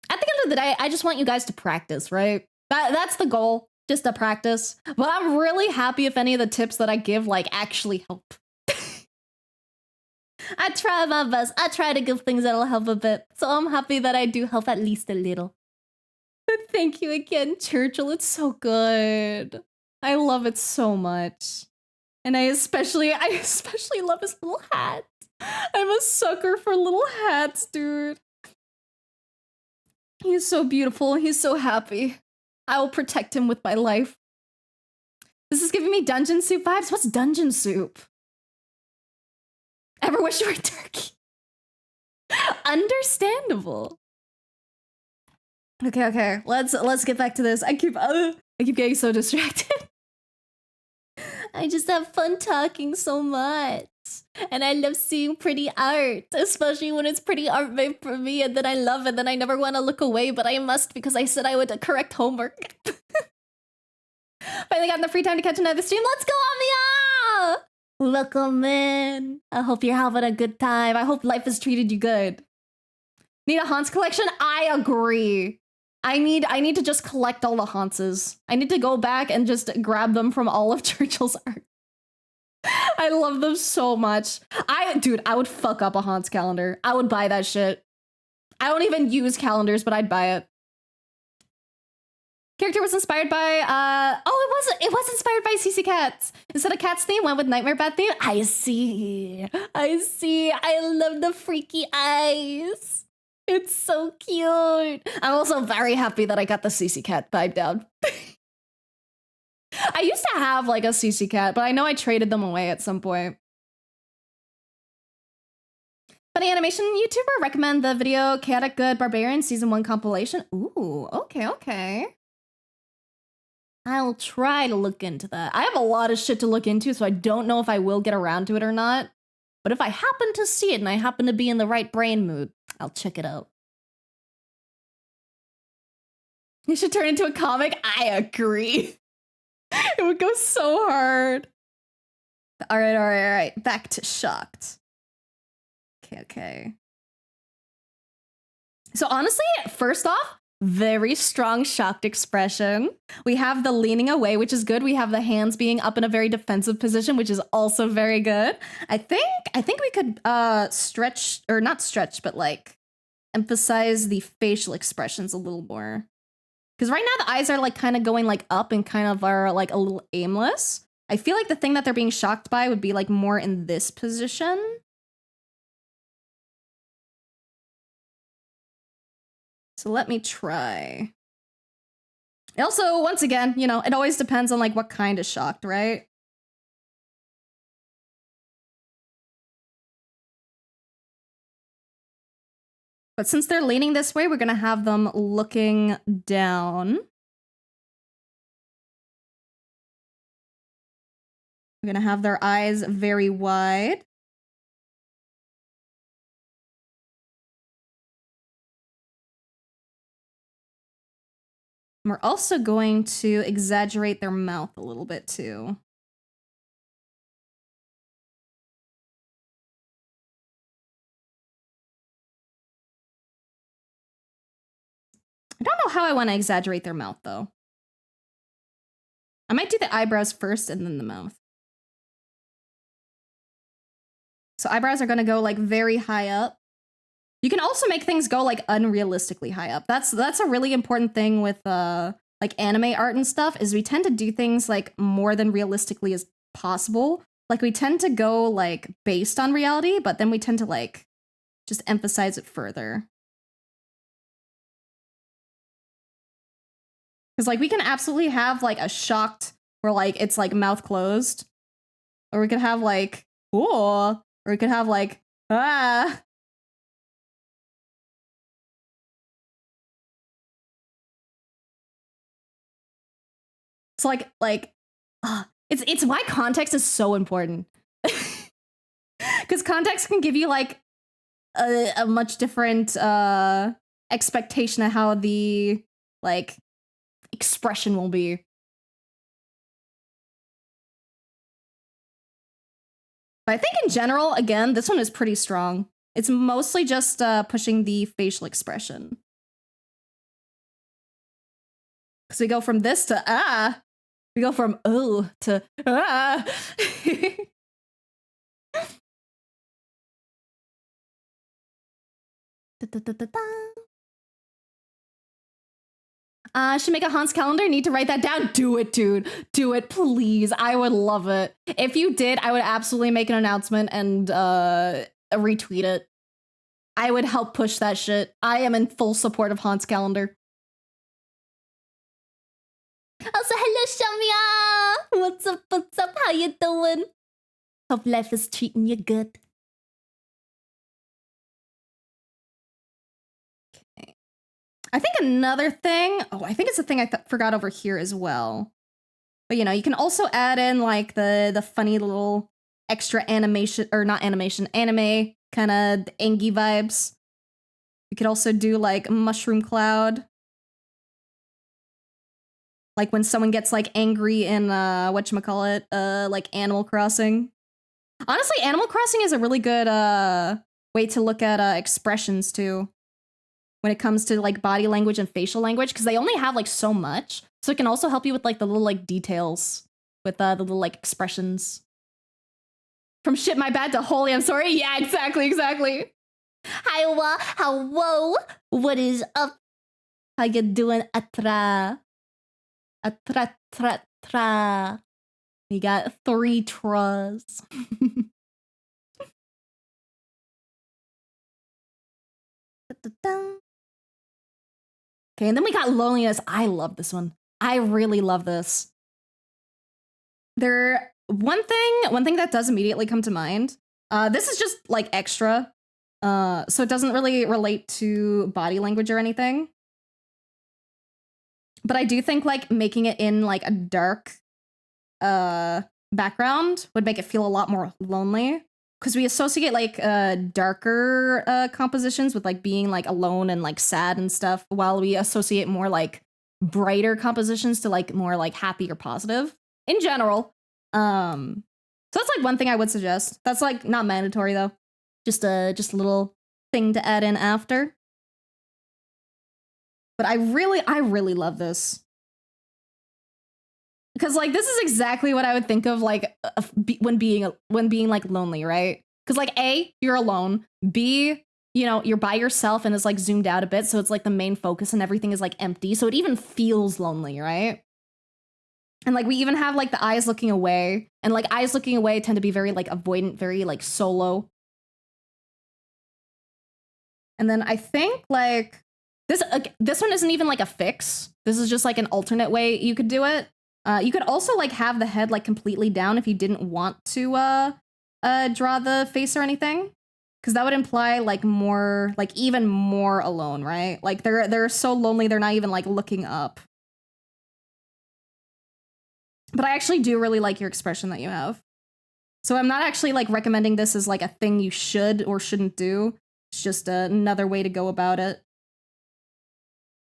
at the end of the day, I just want you guys to practice, right? That's the goal, just to practice. But I'm really happy if any of the tips that I give, like, actually help. I try my best. I try to give things that'll help a bit. So I'm happy that I do help at least a little. But thank you again, Churchill. It's so good. I love it so much. And I especially love his little hat. I'm a sucker for little hats, dude. He's so beautiful. He's so happy. I will protect him with my life. This is giving me Dungeon Soup vibes. What's Dungeon Soup? Ever wish you were turkey? Understandable. Okay. Let's get back to this. I keep getting so distracted. I just have fun talking so much. And I love seeing pretty art, especially when it's pretty art made for me, and then I love it, then I never want to look away, but I must because I said I would correct homework. Finally got the free time to catch another stream. Let's go, Amia! Welcome in. I hope you're having a good time. I hope life has treated you good. Need a haunts collection? I agree. I need to just collect all the haunts. I need to go back and just grab them from all of Churchill's art. I love them so much. Dude, I would fuck up a haunts calendar. I would buy that shit. I don't even use calendars, but I'd buy it. Character was inspired by, it was inspired by CC Cats. Instead of Cats theme, went with Nightmare Bat theme. I see. I love the freaky eyes. It's so cute. I'm also very happy that I got the CC Cat vibe down. I used to have like a CC Cat, but I know I traded them away at some point. Funny animation YouTuber, recommend the video Chaotic Good Barbarian Season 1 compilation. Ooh, okay. I'll try to look into that. I have a lot of shit to look into, so I don't know if I will get around to it or not. But if I happen to see it and I happen to be in the right brain mood, I'll check it out. You should turn into a comic. I agree. It would go so hard. All right. Back to Shocked. Okay. So honestly, first off, very strong Shocked expression. We have the leaning away, which is good. We have the hands being up in a very defensive position, which is also very good. I think we could stretch, or not stretch, but like emphasize the facial expressions a little more. Because right now the eyes are like kind of going like up and kind of are like a little aimless. I feel like the thing that they're being shocked by would be like more in this position. So let me try. Also, once again, you know, it always depends on like what kind of shocked, right? But since they're leaning this way, we're gonna have them looking down. We're gonna have their eyes very wide. And we're also going to exaggerate their mouth a little bit too. I don't know how I want to exaggerate their mouth though. I might do the eyebrows first and then the mouth. So eyebrows are gonna go like very high up. You can also make things go like unrealistically high up. That's a really important thing with like like anime art and stuff is we tend to do things like more than realistically as possible. Like we tend to go like based on reality, but then we tend to like just emphasize it further. Because like we can absolutely have like a shocked where like it's like mouth closed. Or we could have like, oh, or we could have like, ah. It's it's why context is so important. Because context can give you like a much different expectation of how the like expression will be. But I think in general, again, this one is pretty strong. It's mostly just pushing the facial expression. Because we go from this to ah. We go from oh to ah. Should make a Hans calendar. Need to write that down. Do it, dude. Do it, please. I would love it. If you did, I would absolutely make an announcement and retweet it. I would help push that shit. I am in full support of Hans calendar. Also, hello, Shamia. What's up? What's up? How you doing? Hope life is treating you good. Okay. I think another thing. Oh, I think it's a thing I forgot over here as well. But you know, you can also add in like the funny little extra animation, or not animation, anime kind of Angie vibes. We could also do like mushroom cloud. Like when someone gets like angry in whatchamacallit, like Animal Crossing. Honestly, Animal Crossing is a really good way to look at expressions too. When it comes to like body language and facial language, because they only have like so much. So it can also help you with like the little like details with the little like expressions. From shit my bad to holy I'm sorry. Yeah, exactly. Hi, hello. What is up? How you doing, Atra? Tra. We got 3 tras. Okay, and then we got loneliness. I love this one. I really love this. One thing that does immediately come to mind. This is just like extra. So it doesn't really relate to body language or anything. But I do think like making it in like a dark background would make it feel a lot more lonely. Because we associate like darker compositions with like being like alone and like sad and stuff, while we associate more like brighter compositions to like more like happy or positive in general. So that's like one thing I would suggest. That's like not mandatory though. Just a little thing to add in after. But I really love this. Because like this is exactly what I would think of like when being like lonely, right? Because like A, you're alone. B, you know, you're by yourself and it's like zoomed out a bit, so it's like the main focus and everything is like empty, so it even feels lonely, right? And like we even have like the eyes looking away, and like eyes looking away tend to be very like avoidant, very like solo. And then I think like this one isn't even like a fix. This is just like an alternate way you could do it. You could also like have the head like completely down if you didn't want to draw the face or anything, because that would imply like more, like even more alone, right? Like they're so lonely they're not even like looking up. But I actually do really like your expression that you have. So I'm not actually like recommending this as like a thing you should or shouldn't do. It's just another way to go about it.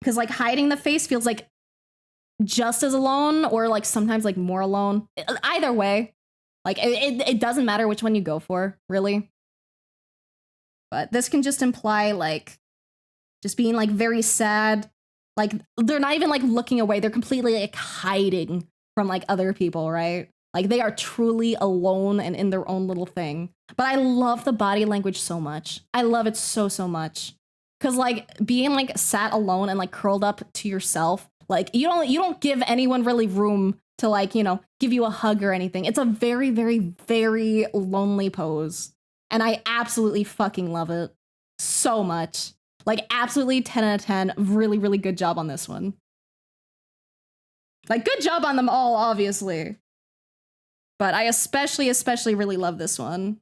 Because like hiding the face feels like just as alone, or like sometimes like more alone. Either way, like it doesn't matter which one you go for, really. But this can just imply like just being like very sad. Like they're not even like looking away. They're completely like hiding from like other people, right? Like they are truly alone and in their own little thing. But I love the body language so much. I love it so much. Cause like being like sat alone and like curled up to yourself, Like you don't give anyone really room to like, you know, give you a hug or anything. It's a very, very, very lonely pose. And I absolutely fucking love it so much. Like absolutely 10 out of 10. Really, really good job on this one. Like good job on them all, obviously. But I especially really love this one.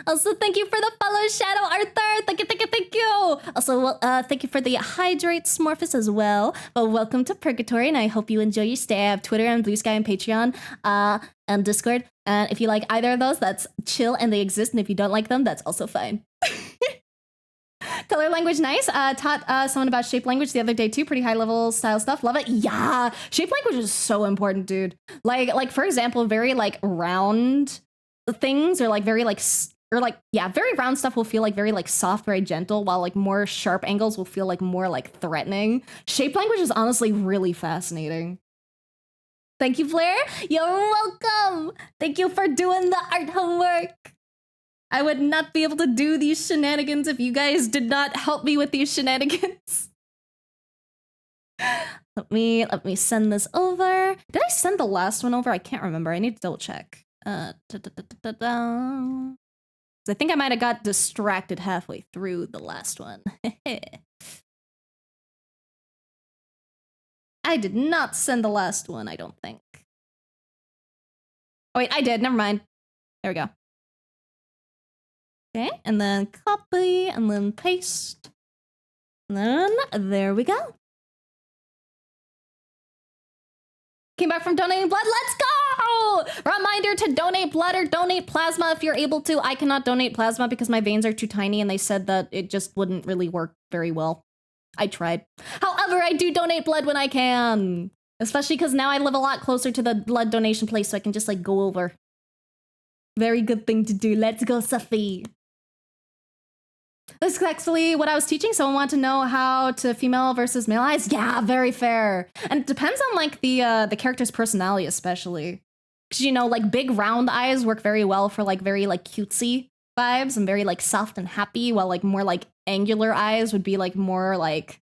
Also, thank you for the follow, Shadow Arthur. Thank you, thank you, thank you. Also, thank you for the Hydrate Smorphus as well. Well, welcome to Purgatory, and I hope you enjoy your stay. I have Twitter and Blue Sky and Patreon, and Discord. And if you like either of those, that's chill and they exist. And if you don't like them, that's also fine. Color language, nice. Taught someone about shape language the other day too. Pretty high level style stuff. Love it. Yeah, shape language is so important, dude. Like for example, very like round things, or like very like very round stuff will feel like very like soft, very gentle, while like more sharp angles will feel like more like threatening. Shape language is honestly really fascinating. Thank you, Flair. You're welcome. Thank you for doing the art homework. I would not be able to do these shenanigans if you guys did not help me with these shenanigans. Let me send this over. Did I send the last one over? I can't remember. I need to double check. I think I might have got distracted halfway through the last one. I did not send the last one, I don't think. Oh wait, I did. Never mind. There we go. Okay, and then copy, and then paste. And then there we go. Came back from donating blood. Let's go! Reminder to donate blood or donate plasma if you're able to. I cannot donate plasma because my veins are too tiny, and they said that it just wouldn't really work very well. I tried. However, I do donate blood when I can. Especially because now I live a lot closer to the blood donation place, so I can just like go over. Very good thing to do. Let's go, Safi. This is actually what I was teaching. Someone wanted to know how to female versus male eyes. Yeah, very fair. And it depends on like the character's personality, especially. Because, you know, like big round eyes work very well for like very like cutesy vibes and very like soft and happy, while like more like angular eyes would be like more like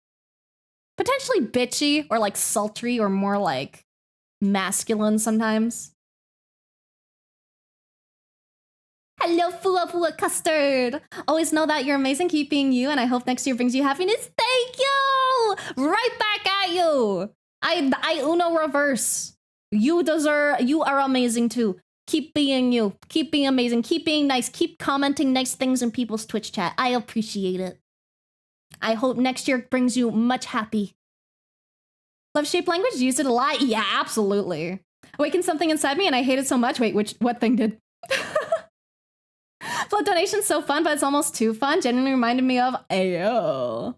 potentially bitchy or like sultry or more like masculine sometimes. Hello, Fua Fua Custard. Always know that you're amazing, keep being you, and I hope next year brings you happiness. Thank you! Right back at you! I Uno reverse. You are amazing too. Keep being you. Keep being amazing. Keep being nice. Keep commenting nice things in people's Twitch chat. I appreciate it. I hope next year brings you much happy. Love shape language? Use it a lot? Yeah, absolutely. Awakened something inside me and I hate it so much. Wait, what thing did? Blood donation's so fun, but it's almost too fun. Genuinely reminded me of Ayo.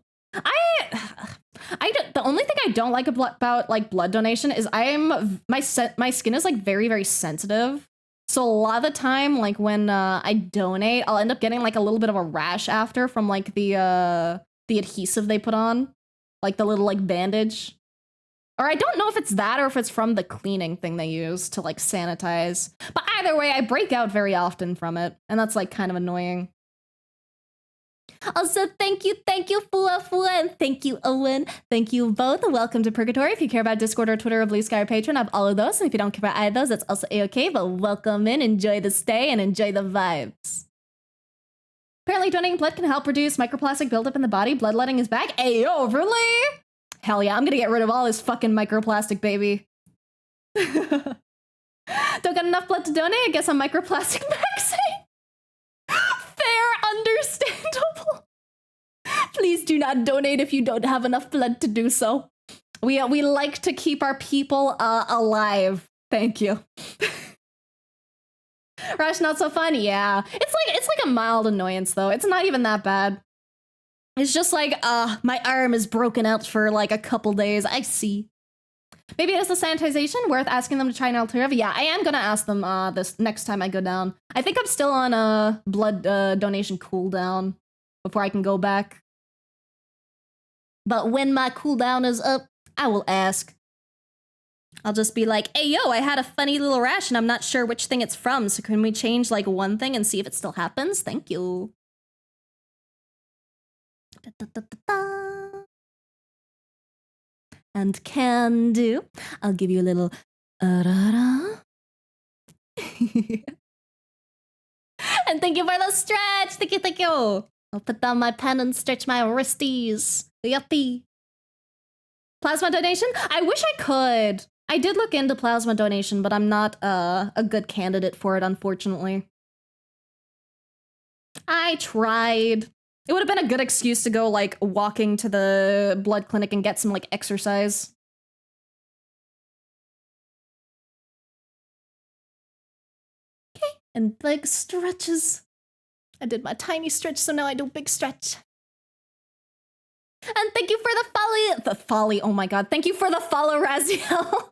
The only thing I don't like about like blood donation is my skin is like very, very sensitive. So a lot of the time, like when I donate, I'll end up getting like a little bit of a rash after from like the adhesive they put on, like the little like bandage. Or I don't know if it's that or if it's from the cleaning thing they use to like sanitize. But either way, I break out very often from it, and that's like kind of annoying. Also, thank you, Fua Fua, and thank you, Owen. Thank you both. Welcome to Purgatory. If you care about Discord or Twitter or Blue Sky or Patreon, I have all of those. And if you don't care about either of those, that's also a-okay. But welcome in, enjoy the stay, and enjoy the vibes. Apparently, donating blood can help reduce microplastic buildup in the body. Bloodletting is back. Ayo, really? Hell yeah, I'm gonna get rid of all this fucking microplastic, baby. Don't got enough blood to donate? I guess I'm microplastic maxing. Fair, understandable. Please do not donate if you don't have enough blood to do so. We like to keep our people alive. Thank you. Rash not so fun? Yeah. It's like a mild annoyance though. It's not even that bad. It's just like, my arm is broken out for like a couple days. I see. Maybe it's the sanitization worth asking them to try an alternative. Yeah, I am gonna ask them this next time I go down. I think I'm still on a blood donation cooldown before I can go back. But when my cooldown is up, I will ask. I'll just be like, hey, yo, I had a funny little rash and I'm not sure which thing it's from. So can we change like one thing and see if it still happens? Thank you. Da-da-da-da. And can do. I'll give you a little. Da-da-da. And thank you for the stretch. Thank you, thank you. I'll put down my pen and stretch my wristies. Yuppie. Plasma donation? I wish I could. I did look into plasma donation, but I'm not a good candidate for it, unfortunately. I tried. It would have been a good excuse to go, like, walking to the blood clinic and get some, like, exercise. Okay, and big stretches. I did my tiny stretch, so now I do big stretch. And thank you for the folly, oh my god. Thank you for the follow, Raziel.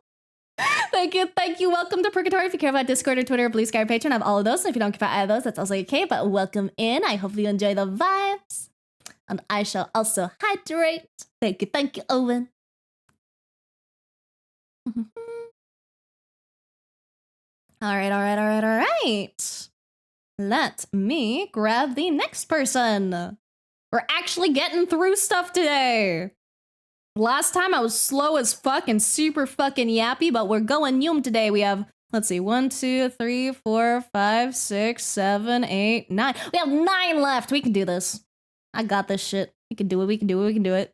Thank you. Welcome to Purgatory. If you care about Discord or Twitter or Blue Sky or Patreon, I have all of those. And if you don't care about either of those, that's also okay, but welcome in. I hope you enjoy the vibes. And I shall also hydrate. Thank you, Owen. All right. Let me grab the next person. We're actually getting through stuff today. Last time I was slow as fuck and super fucking yappy, but we're going yum today. We have, let's see, 1, 2, 3, 4, 5, 6, 7, 8, 9. We have 9 left. We can do this. I got this shit. We can do it.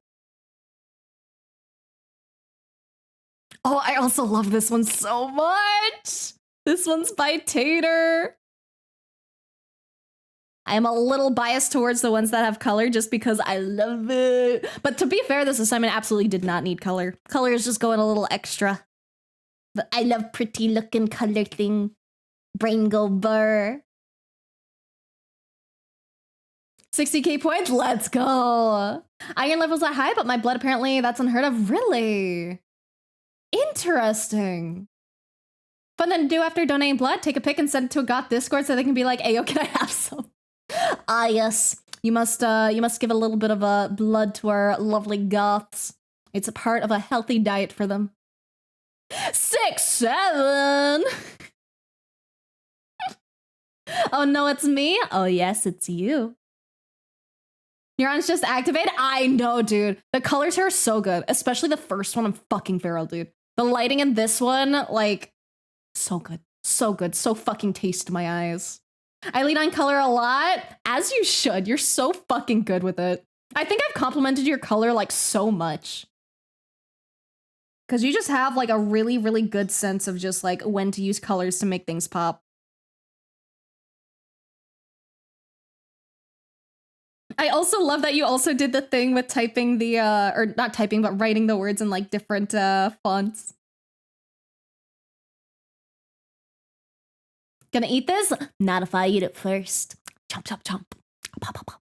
Oh, I also love this one so much. This one's by Tater. I am a little biased towards the ones that have color just because I love it. But to be fair, this assignment absolutely did not need color. Color is just going a little extra. But I love pretty looking color thing. Brain go burr. 60k points, let's go. Iron levels are high, but my blood apparently, that's unheard of. Really? Interesting. Fun thing to do after donating blood, take a pic and send it to a goth Discord so they can be like, "Hey, yo, can I have some?" Ah, yes. You must give a little bit of blood to our lovely goths. It's a part of a healthy diet for them. 6, 7. Oh no, it's me. Oh yes, it's you. Neurons just activated. I know, dude. The colors here are so good, especially the first one. I'm fucking feral, dude. The lighting in this one, like, so good, so fucking taste to my eyes. I lean on color a lot, as you should. You're so fucking good with it. I think I've complimented your color like so much. Because you just have like a really, really good sense of just like when to use colors to make things pop. I also love that you also did the thing with typing the, or not typing, but writing the words in like different fonts. Gonna eat this? Not if I eat it first. Chomp, chomp, chomp. Pop, pop, pop.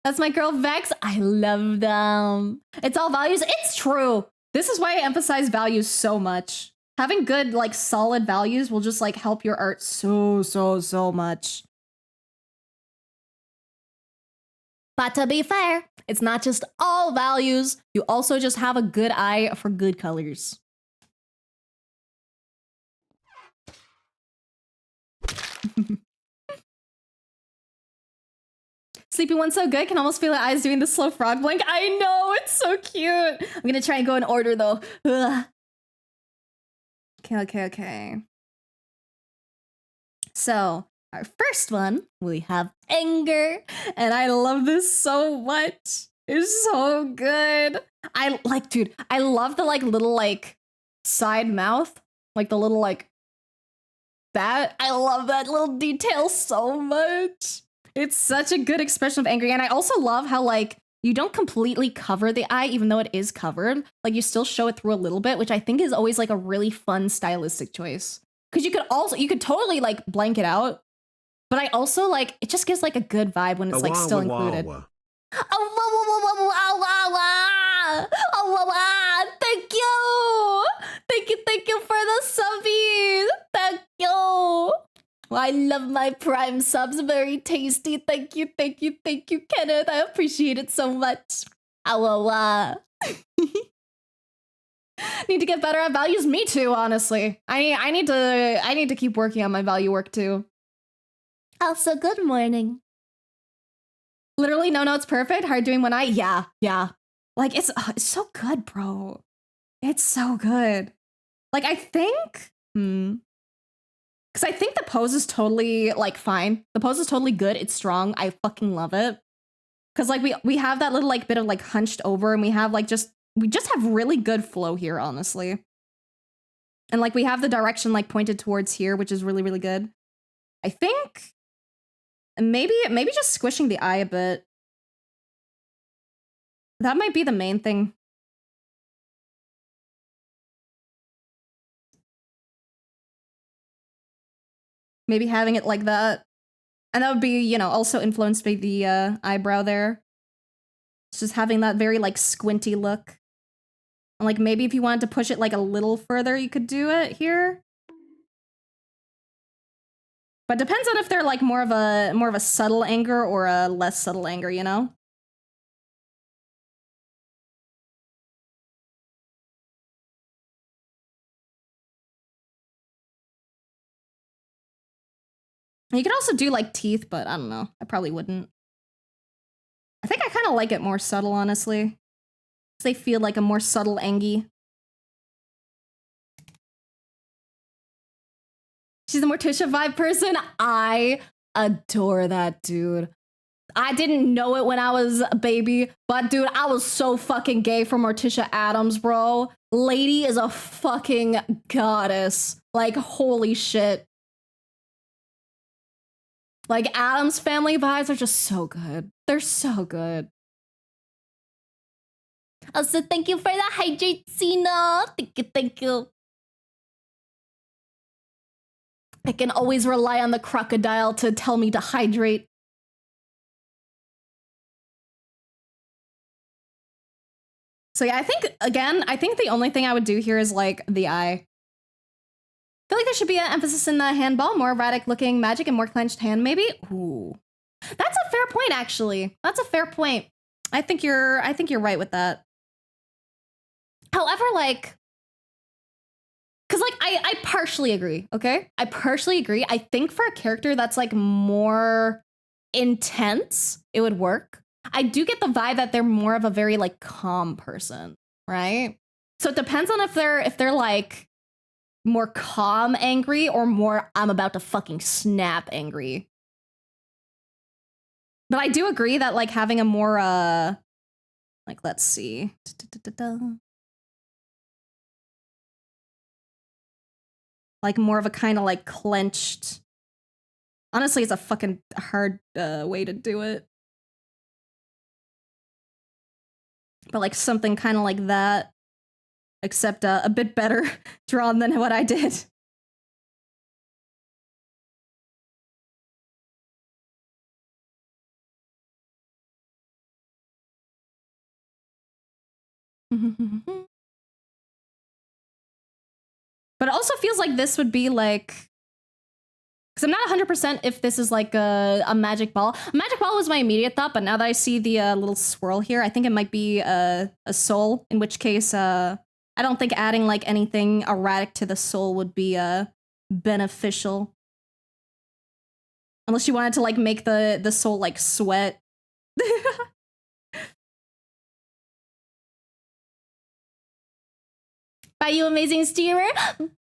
That's my girl Vex. I love them. It's all values. It's true. This is why I emphasize values so much. Having good, like, solid values will just, like, help your art so much. But to be fair, it's not just all values. You also just have a good eye for good colors. Sleepy one's so good, can almost feel the eyes doing the slow frog blink. I know, it's so cute. I'm gonna try and go in order though. Ugh. Okay. So, our first one, we have anger. And I love this so much. It's so good. I like, dude, I love the like little like side mouth. Like the little like that. I love that little detail so much. It's such a good expression of anger. And I also love how like you don't completely cover the eye, even though it is covered. Like you still show it through a little bit, which I think is always like a really fun stylistic choice. Because you could totally like blank it out. But I also like, it just gives like a good vibe when it's like still included. Thank you for the subbies. Thank you. I love my Prime subs, very tasty. Thank you, Kenneth. I appreciate it so much. Need to get better at values. Me too, honestly. I need to keep working on my value work too. Also, good morning. Literally, no notes perfect. Hard doing one eye. Yeah, yeah. Like it's so good, bro. It's so good. Like I think, because I think the pose is totally like fine. The pose is totally good. It's strong. I fucking love it. Because like we have that little like bit of like hunched over, and we have like we just have really good flow here, honestly. And like we have the direction like pointed towards here, which is really, really good. I think maybe just squishing the eye a bit. That might be the main thing. Maybe having it like that. And that would be, you know, also influenced by the eyebrow there. It's just having that very like squinty look. And like maybe if you wanted to push it like a little further, you could do it here. But depends on if they're like more of a subtle anger or a less subtle anger, you know? You could also do like teeth, but I don't know. I probably wouldn't. I think I kind of like it more subtle, honestly. They feel like a more subtle Angie. She's a Morticia vibe person. I adore that, dude. I didn't know it when I was a baby, but dude, I was so fucking gay for Morticia Addams, bro. Lady is a fucking goddess. Like, holy shit. Like, Addams family vibes are just so good. They're so good. Also, thank you for the hydrate, Cena. Thank you, thank you. I can always rely on the crocodile to tell me to hydrate. So yeah, I think the only thing I would do here is like the eye. I feel like there should be an emphasis in the handball, more erratic looking magic and more clenched hand, maybe. Ooh, that's a fair point, actually. That's a fair point. I think you're right with that. However, like, because like I partially agree. Okay, I partially agree. I think for a character that's like more intense, it would work. I do get the vibe that they're more of a very like calm person, right? So it depends on if they're like more calm angry or more I'm about to fucking snap angry. But I do agree that like having a more like let's see. Like more of a kind of like clenched. Honestly, it's a fucking hard way to do it. But like something kind of like that, except a bit better drawn than what I did. But it also feels like this would be like, because I'm not 100% if this is like a magic ball. Magic ball was my immediate thought, but now that I see the little swirl here, I think it might be a soul, in which case I don't think adding like anything erratic to the soul would be beneficial. Unless you wanted to like make the soul like sweat. Bye, you amazing streamer.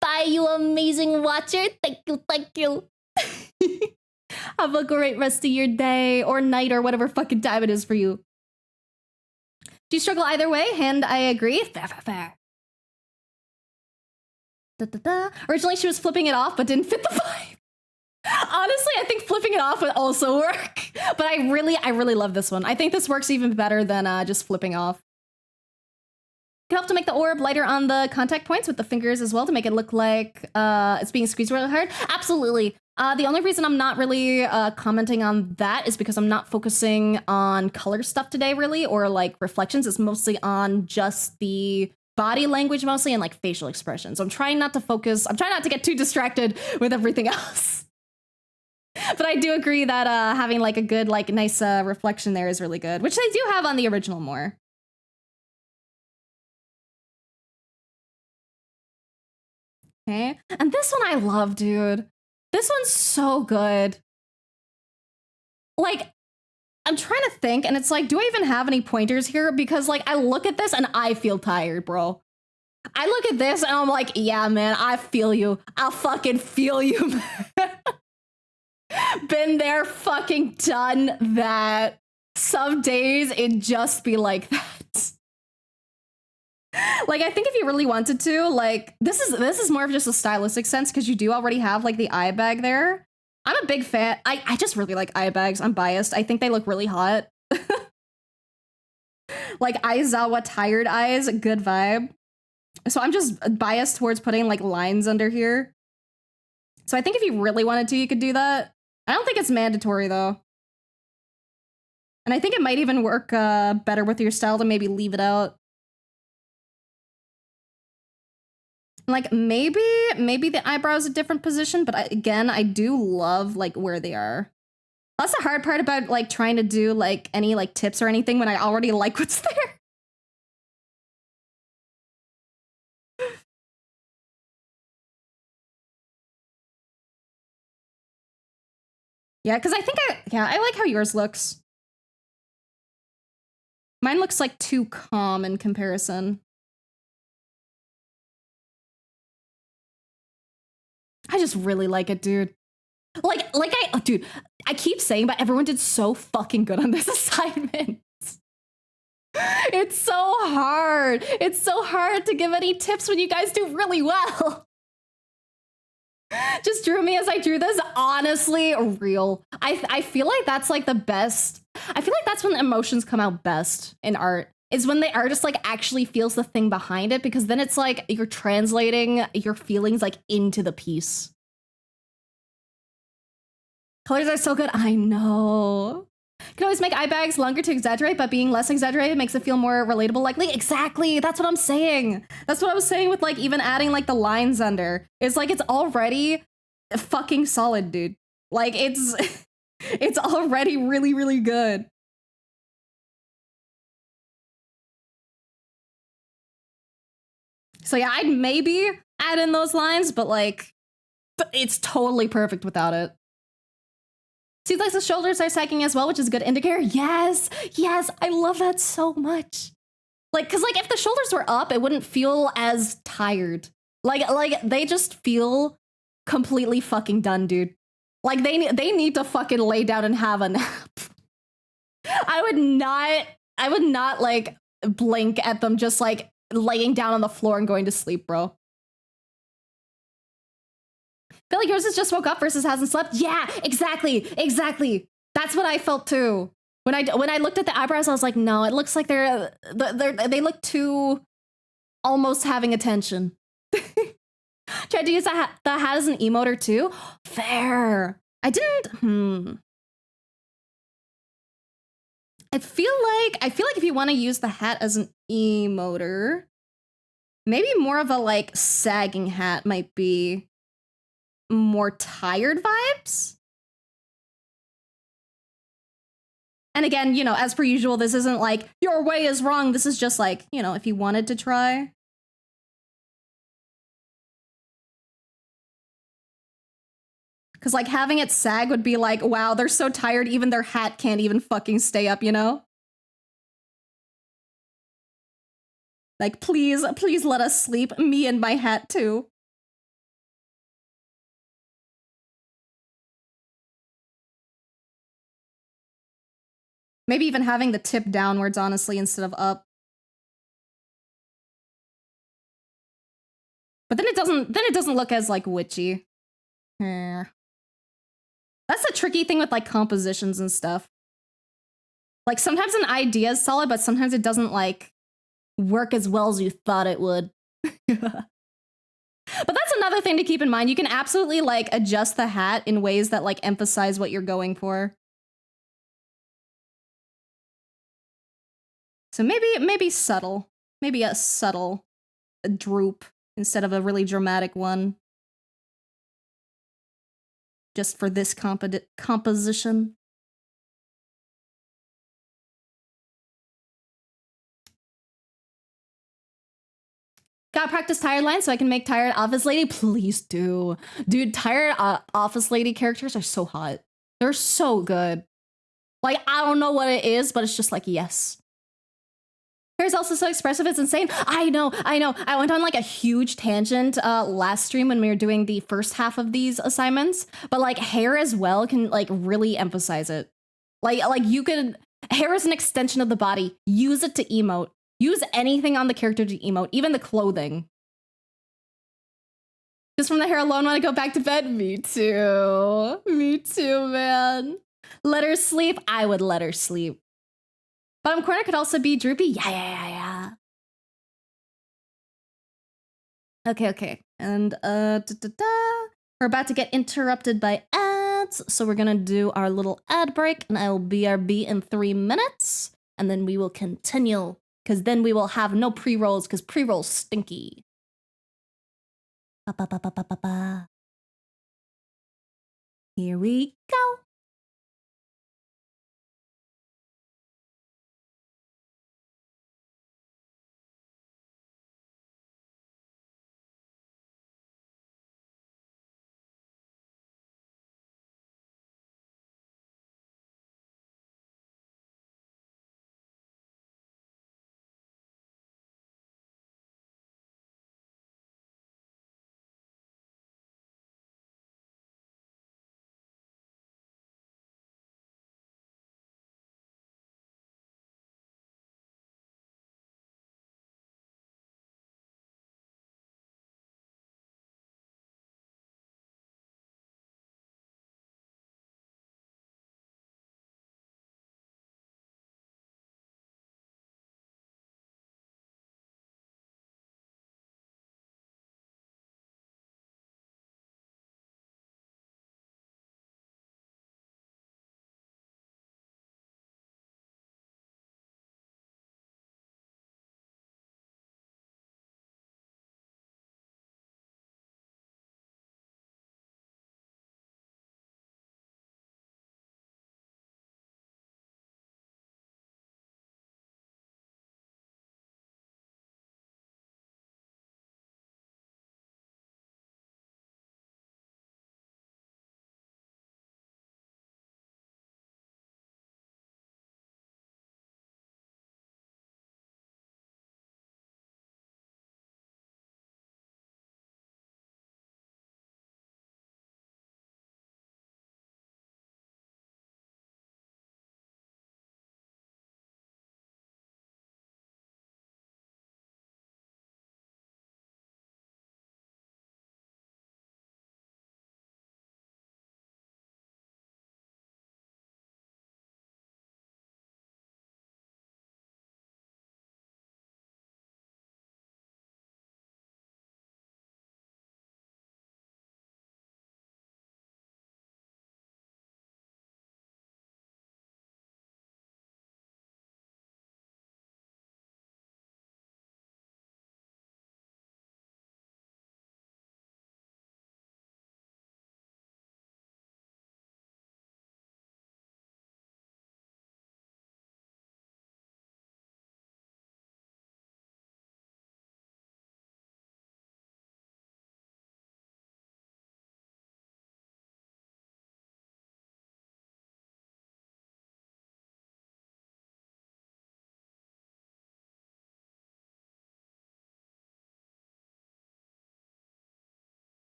Bye, you amazing watcher. Thank you, thank you. Have a great rest of your day or night or whatever fucking time it is for you. Do you struggle either way? And I agree. Fair, fair, fair. Da, da, da. Originally, she was flipping it off, but didn't fit the vibe. Honestly, I think flipping it off would also work. But I really love this one. I think this works even better than just flipping off. Can help to make the orb lighter on the contact points with the fingers as well to make it look like it's being squeezed really hard. Absolutely. The only reason I'm not really commenting on that is because I'm not focusing on color stuff today, really, or like reflections. It's mostly on just the body language mostly and like facial expressions. So I'm trying not to focus. I'm trying not to get too distracted with everything else. But I do agree that having like a good, like nice reflection there is really good, which they do have on the original more. Okay, and this one I love, dude. This one's so good. Like, I'm trying to think, and it's like, do I even have any pointers here? Because like I look at this and I feel tired, bro. I look at this and I'm like, yeah, man, I feel you. I'll fucking feel you, man. Been there, fucking done that. Some days it just be like that. Like, I think if you really wanted to, like, this is more of just a stylistic sense because you do already have like the eye bag there. I'm a big fan. I just really like eye bags. I'm biased. I think they look really hot. Like Aizawa tired eyes, good vibe. So I'm just biased towards putting like lines under here. So I think if you really wanted to, you could do that. I don't think it's mandatory though. And I think it might even work better with your style to maybe leave it out. Like maybe the eyebrows a different position, but again, I do love like where they are. That's the hard part about like trying to do like any like tips or anything when I already like what's there. Yeah, because I think I like how yours looks. Mine looks like too calm in comparison. I just really like it, dude. Dude, I keep saying, but everyone did so fucking good on this assignment. It's so hard. It's so hard to give any tips when you guys do really well. Just drew me as I drew this. Honestly, real. I feel like that's like the best. I feel like that's when emotions come out best in art. Is when the artist like actually feels the thing behind it, because then it's like you're translating your feelings like into the piece. Colors are so good. I know. You can always make eye bags longer to exaggerate, but being less exaggerated makes it feel more relatable. Likely, exactly. That's what I'm saying. That's what I was saying with like even adding like the lines under. It's like it's already fucking solid, dude. Like it's it's already really, really good. So yeah, I'd maybe add in those lines, but like, it's totally perfect without it. Seems like the shoulders are sagging as well, which is a good indicator. Yes, yes, I love that so much. Like, cause like if the shoulders were up, it wouldn't feel as tired. Like they just feel completely fucking done, dude. Like they need to fucking lay down and have a nap. I would not like blink at them just like laying down on the floor and going to sleep, bro. I feel like yours is just woke up versus hasn't slept. Yeah, exactly. That's what I felt too. When I looked at the eyebrows, I was like, no, it looks like they look too almost having attention. Tried to use the hat as an emoter too. Fair. I didn't. I feel like if you want to use the hat as an emoter, maybe more of a like sagging hat might be more tired vibes. And again, you know, as per usual, this isn't like your way is wrong. This is just like, you know, if you wanted to try. Because like having it sag would be like, wow, they're so tired, even their hat can't even fucking stay up, you know? Like, please let us sleep. Me and my hat too. Maybe even having the tip downwards, honestly, instead of up. But then it doesn't look as like witchy. That's the tricky thing with like compositions and stuff. Like sometimes an idea is solid, but sometimes it doesn't like work as well as you thought it would. But that's another thing to keep in mind. You can absolutely like adjust the hat in ways that like emphasize what you're going for. So maybe subtle. Maybe a subtle droop instead of a really dramatic one. Just for this composition. Gotta practice tired lines so I can make tired office lady. Please do. Dude, tired office lady characters are so hot. They're so good. Like, I don't know what it is, but it's just like, yes. Hair's also so expressive, it's insane. I know. I went on like a huge tangent last stream when we were doing the first half of these assignments, but like hair as well can like really emphasize it. Like you could, hair is an extension of the body. Use it to emote. Use anything on the character to emote, even the clothing. Just from the hair alone, want to go back to bed? Me too. Me too, man. Let her sleep? I would let her sleep. Bottom corner could also be droopy. Yeah. Okay. And we're about to get interrupted by ads, so we're gonna do our little ad break, and I will BRB in 3 minutes, and then we will continue, because then we will have no pre-rolls, because pre-rolls stinky. Ba. Here we go.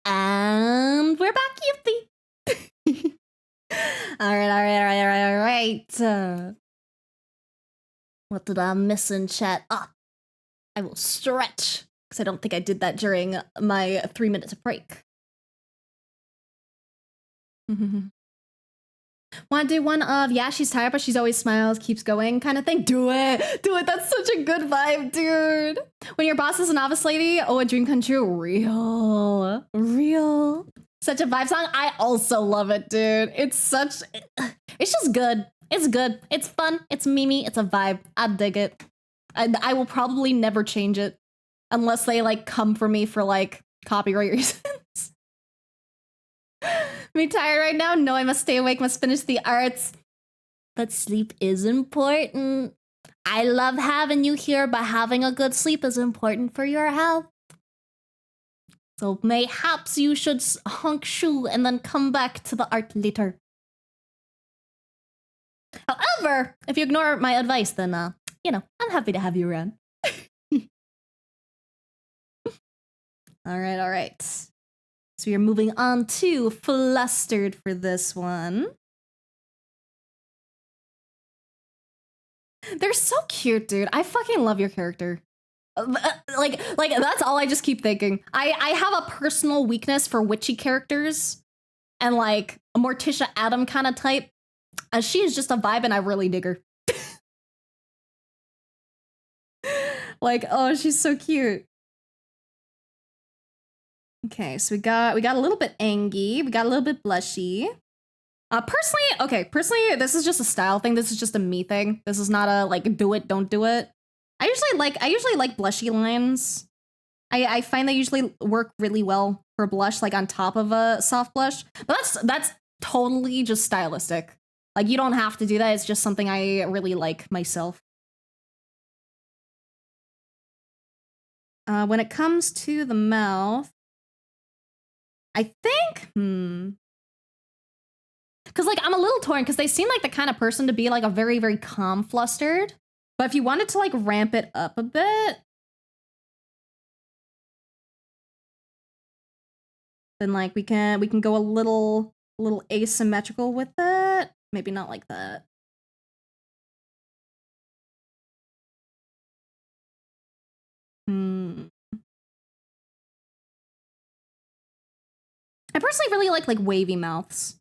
And we're back, Yuffie. All right. What did I miss in chat? I will stretch, because I don't think I did that during my 3 minutes of break. Want to do one of, yeah, she's tired, but she's always smiles, keeps going kind of thing? Do it. That's such a good vibe, dude. When your boss is a novice lady, a dream come true. Real. Such a vibe song. I also love it, dude. It's just good. It's good. It's fun. It's memey. It's a vibe. I dig it. I will probably never change it unless they like come for me for like copyright reasons. Me tired right now? No, I must stay awake, must finish the arts. But sleep is important. I love having you here, but having a good sleep is important for your health. So mayhaps you should honk shoe and then come back to the art later. However, if you ignore my advice, then, you know, I'm happy to have you around. All right. So we are moving on to Flustered for this one. They're so cute, dude. I fucking love your character. Like that's all I just keep thinking. I have a personal weakness for witchy characters and like a Morticia Adam kind of type. And she is just a vibe and I really dig her. Like, oh, she's so cute. Okay, so we got a little bit angy, we got a little bit blushy. Personally, this is just a style thing. This is just a me thing. This is not a like do it, don't do it. I usually like blushy lines. I find they usually work really well for blush, like on top of a soft blush. But that's totally just stylistic. Like you don't have to do that. It's just something I really like myself. When it comes to the mouth, I think, because like I'm a little torn because they seem like the kind of person to be like a very, very calm Flustered. But if you wanted to like ramp it up a bit, then like we can go a little asymmetrical with it. Maybe not like that. I personally really like wavy mouths.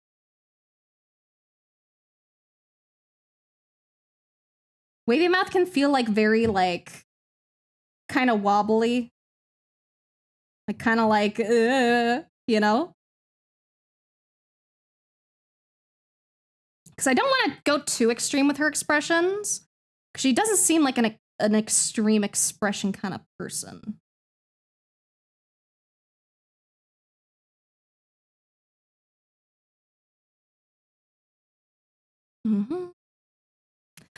Wavy mouth can feel like very like kind of wobbly. Like kind of like, you know? Because I don't want to go too extreme with her expressions. Because she doesn't seem like an extreme expression kind of person.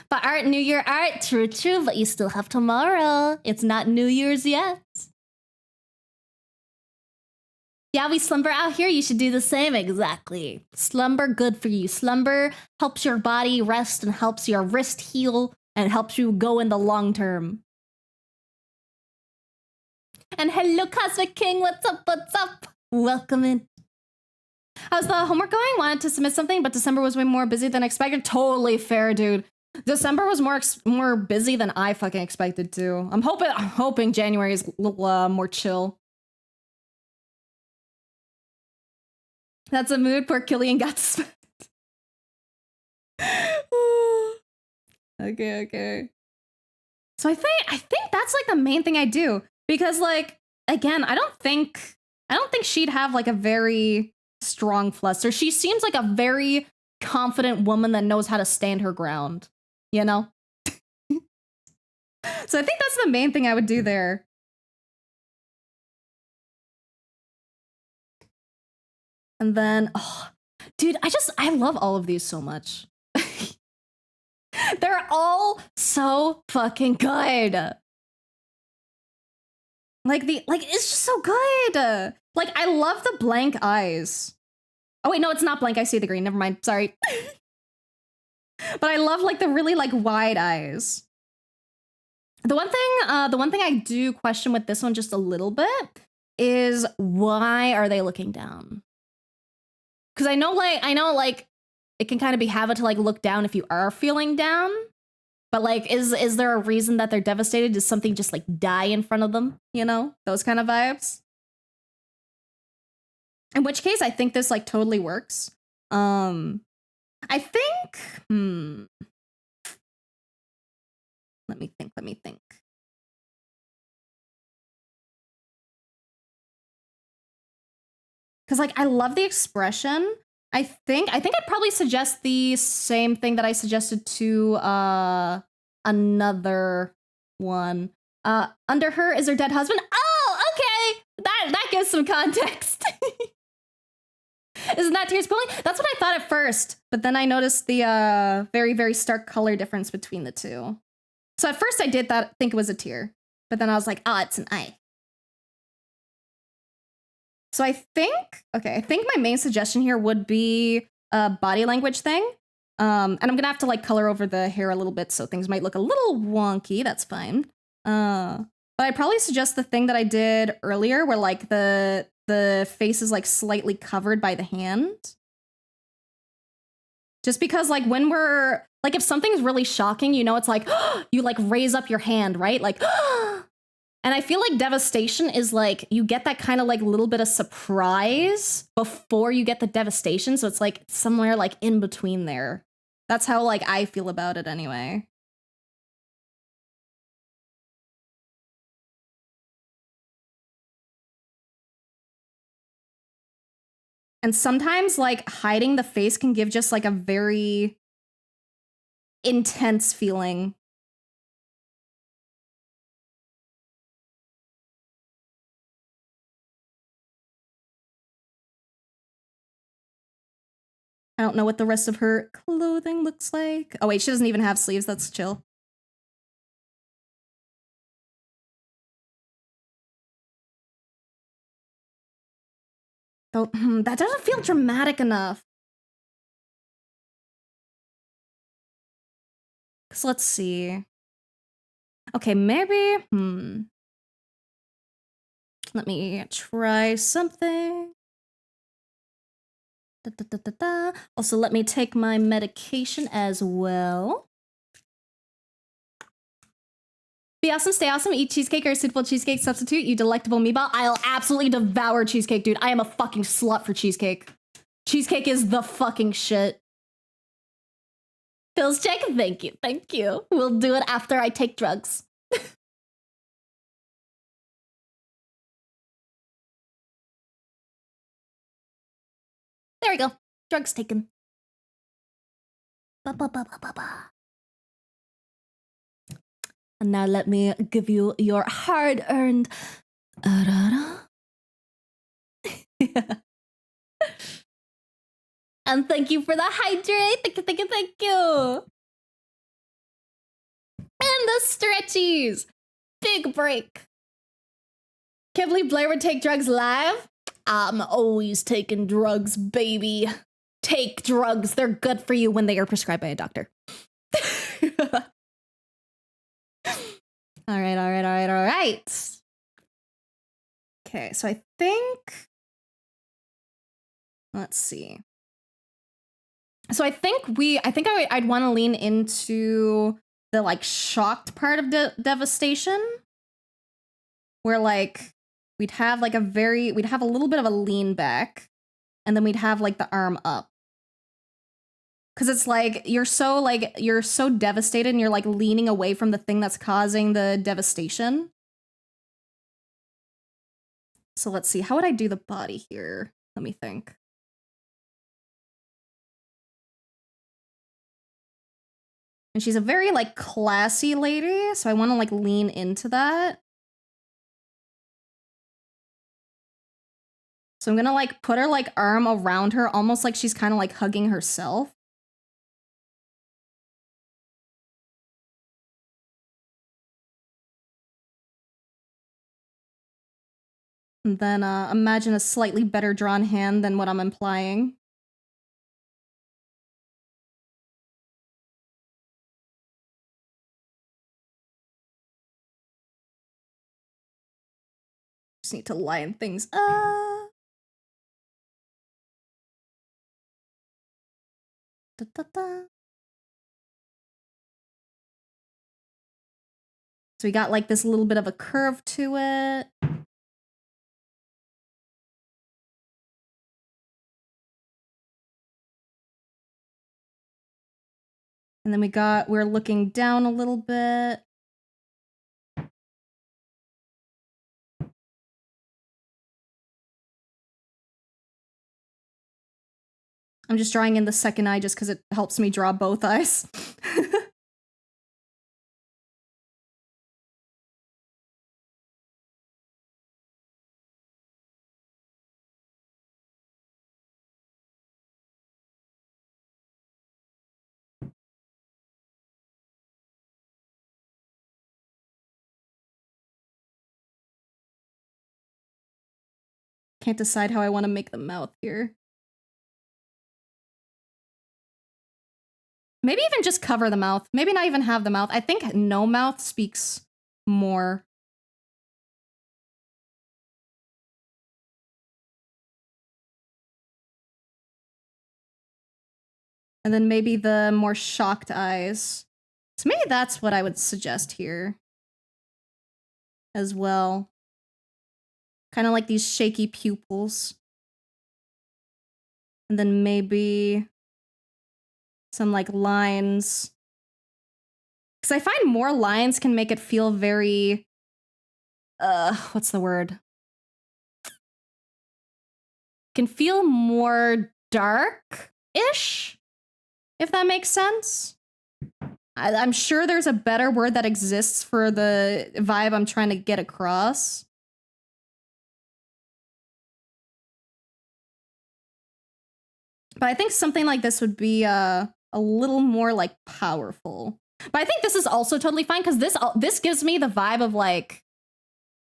But art, New Year art, true, but you still have tomorrow. It's not New Year's yet. Yeah, we slumber out here. You should do the same. Exactly. Slumber, good for you. Slumber helps your body rest and helps your wrist heal and helps you go in the long term. And hello, Cosmic King. What's up? Welcome in. How's the homework going? Wanted to submit something, but December was way more busy than expected. Totally fair, dude. December was more busy than I fucking expected to. I'm hoping January is a little more chill. That's a mood poor Killian got spent. Okay. So I think that's like the main thing I do because like again, I don't think she'd have like a very strong Fluster. She seems like a very confident woman that knows how to stand her ground, you know? So I think that's the main thing I would do there. And then, oh, dude, I love all of these so much. They're all so fucking good. Like it's just so good. Like I love the blank eyes. Oh wait, no, it's not blank. I see the green. Never mind. Sorry. But I love like the really like wide eyes. The one thing I do question with this one just a little bit is why are they looking down? Because I know like it can kind of be habit to like look down if you are feeling down. But like, is there a reason that they're devastated? Does something just like die in front of them? You know, those kind of vibes. In which case, I think this like totally works. I think. Let me think. Because like I love the expression. I think I'd probably suggest the same thing that I suggested to another one. Under her is her dead husband. Oh, okay. That gives some context. Isn't that tears pooling? That's what I thought at first, but then I noticed the very, very stark color difference between the two. So at first I did think it was a tear, but then I was like, oh, it's an eye. So I think my main suggestion here would be a body language thing. And I'm gonna have to like color over the hair a little bit, so things might look a little wonky. That's fine. But I'd probably suggest the thing that I did earlier, where like the face is like slightly covered by the hand. Just because like when we're like, if something's really shocking, you know, it's like you like raise up your hand, right? Like, and I feel like devastation is like you get that kind of like little bit of surprise before you get the devastation. So it's like somewhere like in between there. That's how like I feel about it anyway. And sometimes like hiding the face can give just like a very intense feeling. I don't know what the rest of her clothing looks like. Oh wait, she doesn't even have sleeves. That's chill. Oh, that doesn't feel dramatic enough. So let's see. Okay, maybe, let me try something. Also, let me take my medication as well. Be awesome, stay awesome, eat cheesecake or a suitable cheesecake substitute, you delectable meatball. I'll absolutely devour cheesecake, dude. I am a fucking slut for cheesecake. Cheesecake is the fucking shit. Phil's check, thank you, thank you. We'll do it after I take drugs. There we go. Drugs taken. And now let me give you your hard-earned... And thank you for the hydrate. Thank you, thank you, thank you. And the stretchies. Big break. Can't believe Blair would take drugs live. I'm always taking drugs, baby. Take drugs. They're good for you when they are prescribed by a doctor. All right. Okay, so I think... Let's see. So I think I'd want to lean into the like shocked part of devastation, where like we'd have a little bit of a lean back, and then we'd have like the arm up. Cause it's like you're so devastated and you're like leaning away from the thing that's causing the devastation. So let's see, how would I do the body here? Let me think. And she's a very like classy lady, so I want to like lean into that. So I'm gonna like put her like arm around her, almost like she's kind of like hugging herself. And then imagine a slightly better drawn hand than what I'm implying. Just need to line things up. Da, da, da. So we got like this little bit of a curve to it. And then we're looking down a little bit. I'm just drawing in the second eye just because it helps me draw both eyes. Can't decide how I want to make the mouth here. Maybe even just cover the mouth. Maybe not even have the mouth. I think no mouth speaks more. And then maybe the more shocked eyes. So maybe that's what I would suggest here as well. Kind of like these shaky pupils. And then maybe some like lines. Because I find more lines can make it feel very, what's the word? Can feel more dark-ish, if that makes sense. I'm sure there's a better word that exists for the vibe I'm trying to get across. But I think something like this would be a little more like powerful. But I think this is also totally fine because this gives me the vibe of like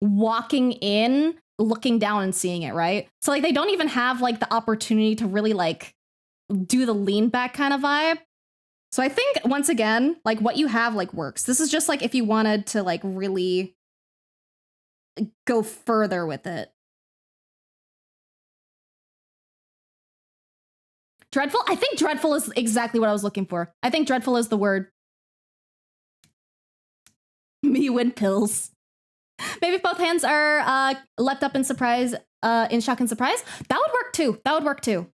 walking in, looking down and seeing it, right? So like they don't even have like the opportunity to really like do the lean back kind of vibe. So I think once again, like what you have like works. This is just like if you wanted to like really go further with it. Dreadful? I think dreadful is exactly what I was looking for. I think dreadful is the word. Me win pills. Maybe if both hands are leapt up in surprise, in shock and surprise. That would work too. That would work too.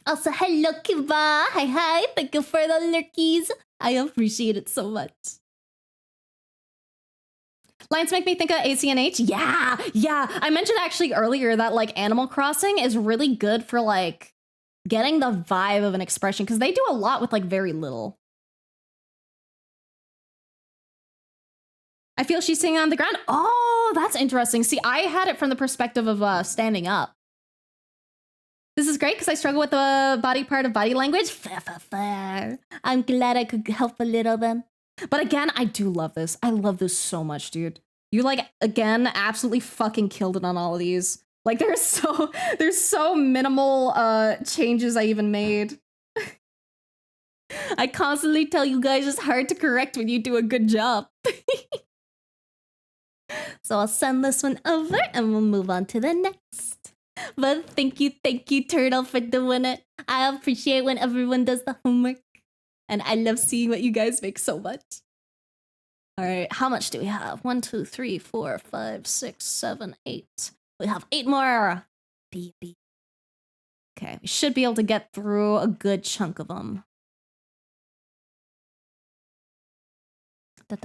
Also, hello, Kiva. Hi. Thank you for the lurkies. I appreciate it so much. Lines make me think of ACNH. Yeah. I mentioned actually earlier that like Animal Crossing is really good for like getting the vibe of an expression because they do a lot with like very little. I feel she's sitting on the ground. Oh, that's interesting. See, I had it from the perspective of standing up. This is great because I struggle with the body part of body language. I'm glad I could help a little then. But again, I do love this. I love this so much, dude. You like, again, absolutely fucking killed it on all of these. Like there's so minimal changes I even made. I constantly tell you guys it's hard to correct when you do a good job. So I'll send this one over and we'll move on to the next. But thank you, Turtle, for doing it. I appreciate when everyone does the homework. And I love seeing what you guys make so much. All right, how much do we have? 1, 2, 3, 4, 5, 6, 7, 8. We have 8 more. Baby. Okay, we should be able to get through a good chunk of them. Da.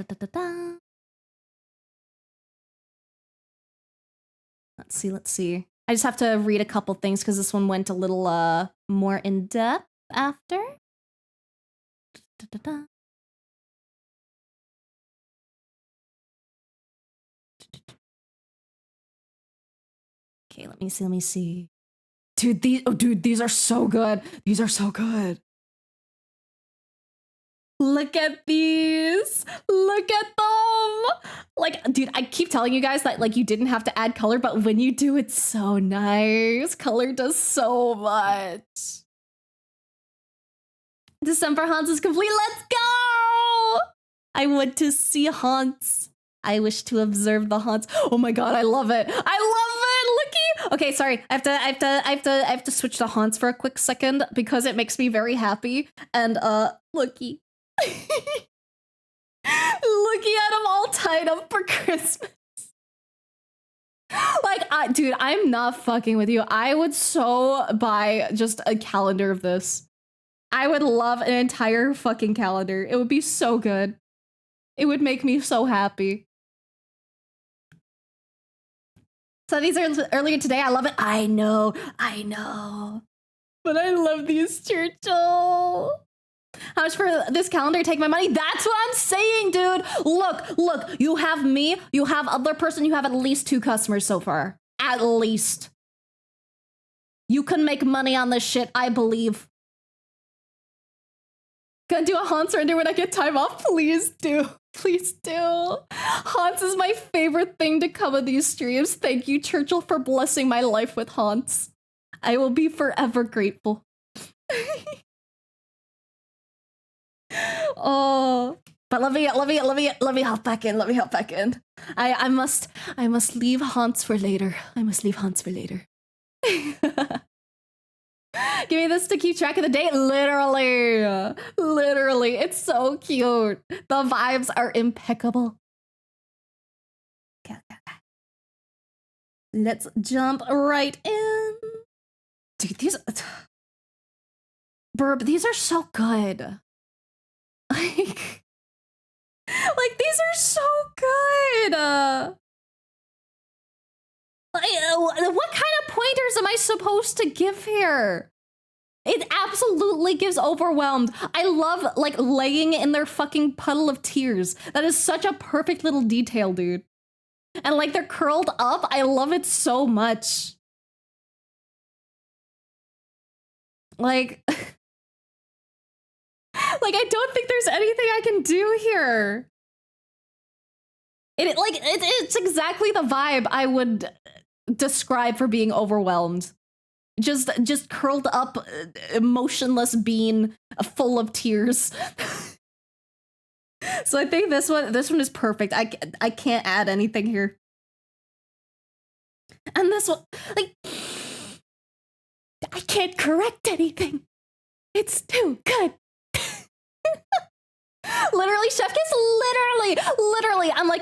Let's see. I just have to read a couple things because this one went a little more in depth after. Da. Okay, let me see. Dude, these are so good. These are so good. Look at these. Look at them. Like, dude, I keep telling you guys that like you didn't have to add color, but when you do, it's so nice. Color does so much. December Haunts is complete. Let's go. I want to see haunts. I wish to observe the haunts. Oh my god, I love it. Looky. Okay, sorry. I have to switch to haunts for a quick second because it makes me very happy. And looky. Looking at them all tied up for Christmas. Like, dude, I'm not fucking with you. I would so buy just a calendar of this. I would love an entire fucking calendar. It would be so good. It would make me so happy. So these are earlier today. I love it. I know. But I love these, Churchill. How much for this calendar? Take my money. That's what I'm saying, dude. Look, you have me, you have other person, you have at least 2 customers so far. At least. You can make money on this shit, I believe. Gonna do a haunt surrender when I get time off? Please do. Please do. Haunts is my favorite thing to come on these streams. Thank you, Churchill, for blessing my life with haunts. I will be forever grateful. Oh, but let me hop back in. Let me hop back in. I must leave haunts for later. I must leave haunts for later. Give me this to keep track of the date. Literally, it's so cute. The vibes are impeccable. Okay. Let's jump right in. Dude, these Burb, these are so good. Like these are so good. What kind of pointers am I supposed to give here? It absolutely gives overwhelmed. I love like laying in their fucking puddle of tears. That is such a perfect little detail, dude. And like they're curled up. I love it so much. Like, like I don't think there's anything I can do here. It's exactly the vibe I would describe for being overwhelmed. Just curled up, emotionless being full of tears. So I think this one is perfect. I can't add anything here. And this one, like, I can't correct anything. It's too good. Literally, Chef Kiss, literally, I'm like,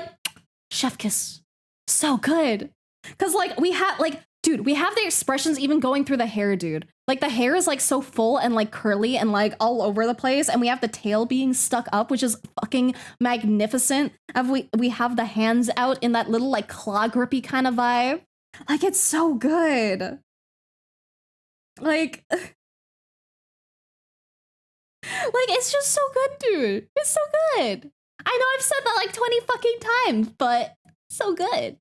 Chef Kiss, so good. Cause like we have dude, we have the expressions even going through the hair, dude. Like the hair is like so full and like curly and like all over the place, and we have the tail being stuck up, which is fucking magnificent. And we have the hands out in that little like claw grippy kind of vibe. Like it's so good. Like it's just so good, dude. It's so good. I know I've said that like 20 fucking times, but so good.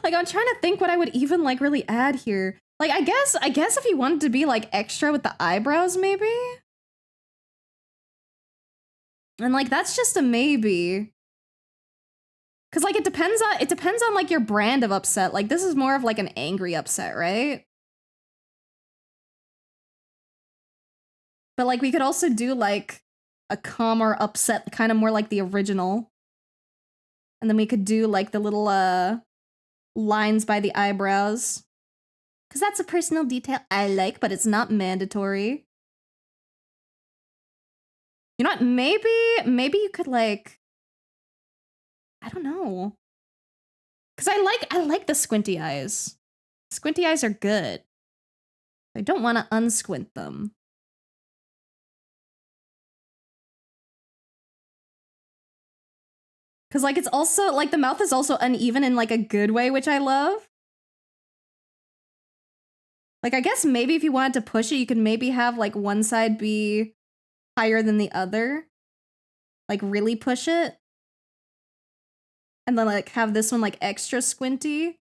Like I'm trying to think what I would even like really add here. Like I guess if you wanted to be like extra with the eyebrows, maybe. And like that's just a maybe. Cause like it depends on like your brand of upset. Like this is more of like an angry upset, right? But like we could also do like a calmer upset, kind of more like the original. And then we could do like the little lines by the eyebrows. Cause that's a personal detail I like, but it's not mandatory. You know what? Maybe you could like, I don't know. Cause I like the squinty eyes. Squinty eyes are good. I don't want to unsquint them. Cause like it's also like the mouth is also uneven in like a good way, which I love. Like I guess maybe if you wanted to push it, you could maybe have like one side be higher than the other. Like really push it. And then like have this one like extra squinty.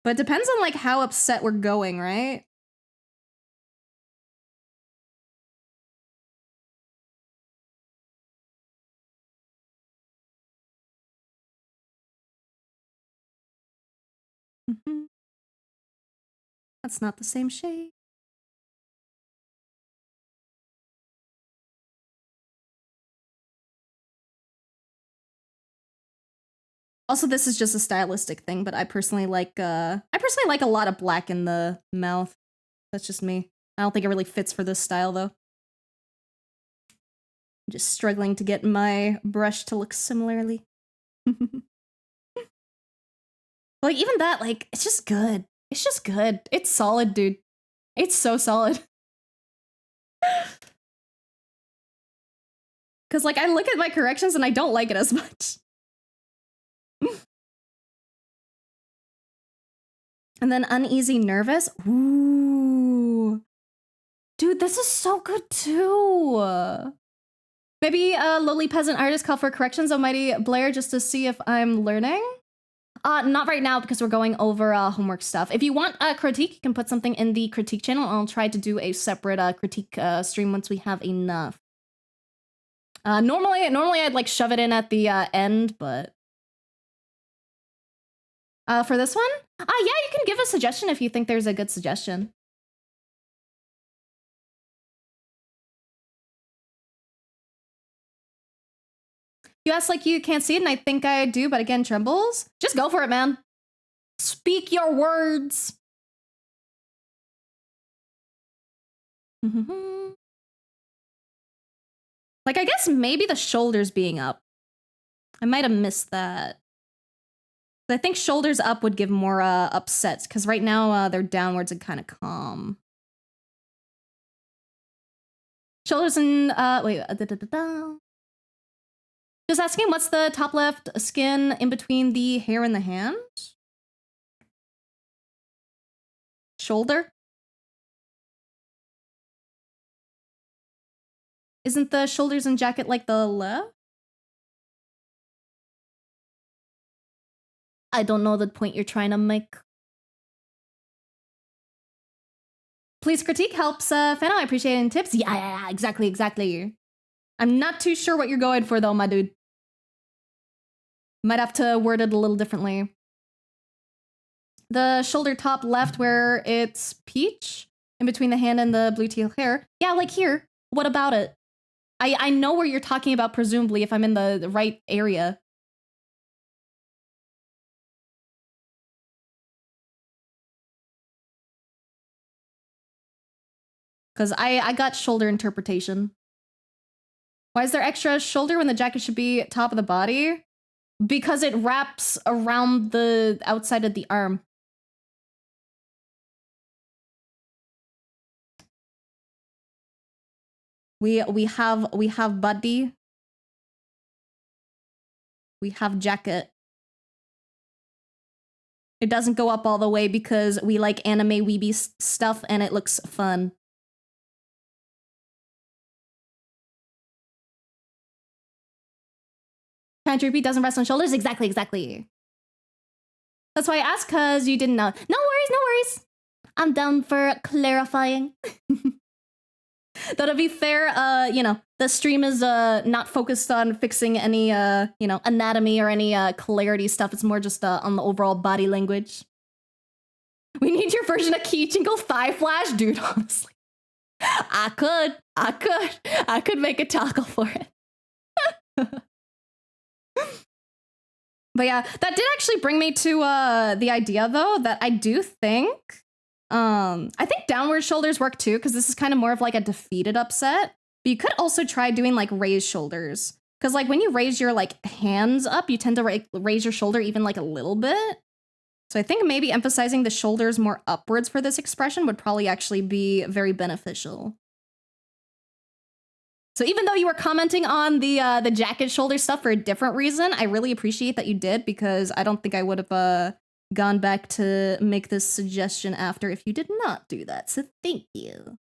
But it depends on like how upset we're going, right? Mm-hmm. That's not the same shade. Also, this is just a stylistic thing, but I personally like a lot of black in the mouth. That's just me. I don't think it really fits for this style though. I'm just struggling to get my brush to look similarly. Like even that, like, it's just good. It's just good. It's solid, dude. It's so solid. Cause like I look at my corrections and I don't like it as much. And then uneasy, nervous. Ooh. Dude, this is so good too. Maybe a lowly peasant artist call for corrections, Almighty Blair, just to see if I'm learning. Not right now because we're going over homework stuff. If you want a critique, you can put something in the critique channel. I'll try to do a separate critique stream once we have enough. Normally I'd like shove it in at the end, but for this one, yeah, you can give a suggestion if you think there's a good suggestion. You asked like you can't see it, and I think I do, but again, trembles. Just go for it, man. Speak your words. Like, I guess maybe the shoulders being up. I might have missed that. I think shoulders up would give more upsets, because right now they're downwards and kind of calm. Shoulders and, wait, Just asking, what's the top left skin in between the hair and the hand? Shoulder? Isn't the shoulders and jacket like the left? I don't know the point you're trying to make. Please critique helps, Fennel. I appreciate any tips. Yeah, exactly. I'm not too sure what you're going for though, my dude. Might have to word it a little differently. The shoulder top left where it's peach in between the hand and the blue teal hair. Yeah, like here. What about it? I know where you're talking about, presumably, if I'm in the right area. Because I got shoulder interpretation. Why is there extra shoulder when the jacket should be top of the body? Because it wraps around the outside of the arm. We have body. We have jacket. It doesn't go up all the way because we like anime weeby stuff and it looks fun. Droopy doesn't rest on shoulders? Exactly. That's why I asked, because you didn't know. No worries. I'm down for clarifying. Though to be fair, you know, the stream is not focused on fixing any, you know, anatomy or any clarity stuff. It's more just on the overall body language. We need your version of Key Jingle Thigh Flash, dude, honestly. I could make a toggle for it. But yeah, that did actually bring me to the idea though that I do think I think downward shoulders work too, because this is kind of more of like a defeated upset. But you could also try doing like raised shoulders, because like when you raise your like hands up, you tend to raise your shoulder even like a little bit. So I think maybe emphasizing the shoulders more upwards for this expression would probably actually be very beneficial. So even though you were commenting on the jacket shoulder stuff for a different reason, I really appreciate that you did, because I don't think I would have gone back to make this suggestion after if you did not do that. So thank you.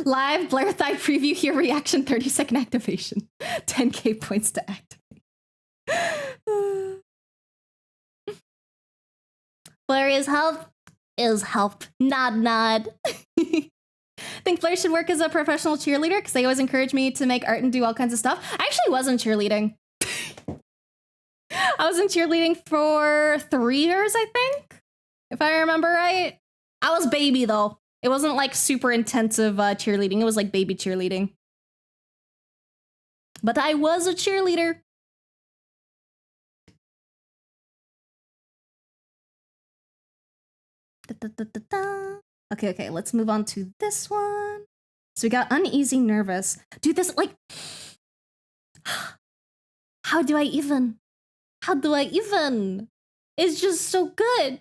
Live Blair Thigh preview here, reaction 30-second activation. 10k points to activate. Blair is help. Nod. Think Blair should work as a professional cheerleader, because they always encourage me to make art and do all kinds of stuff. I actually wasn't cheerleading. I was in cheerleading for 3 years, I think, if I remember right. I was baby though. It wasn't like super intensive cheerleading. It was like baby cheerleading. But I was a cheerleader. Okay, let's move on to this one. So we got uneasy, nervous. Dude, this like... How do I even? It's just so good.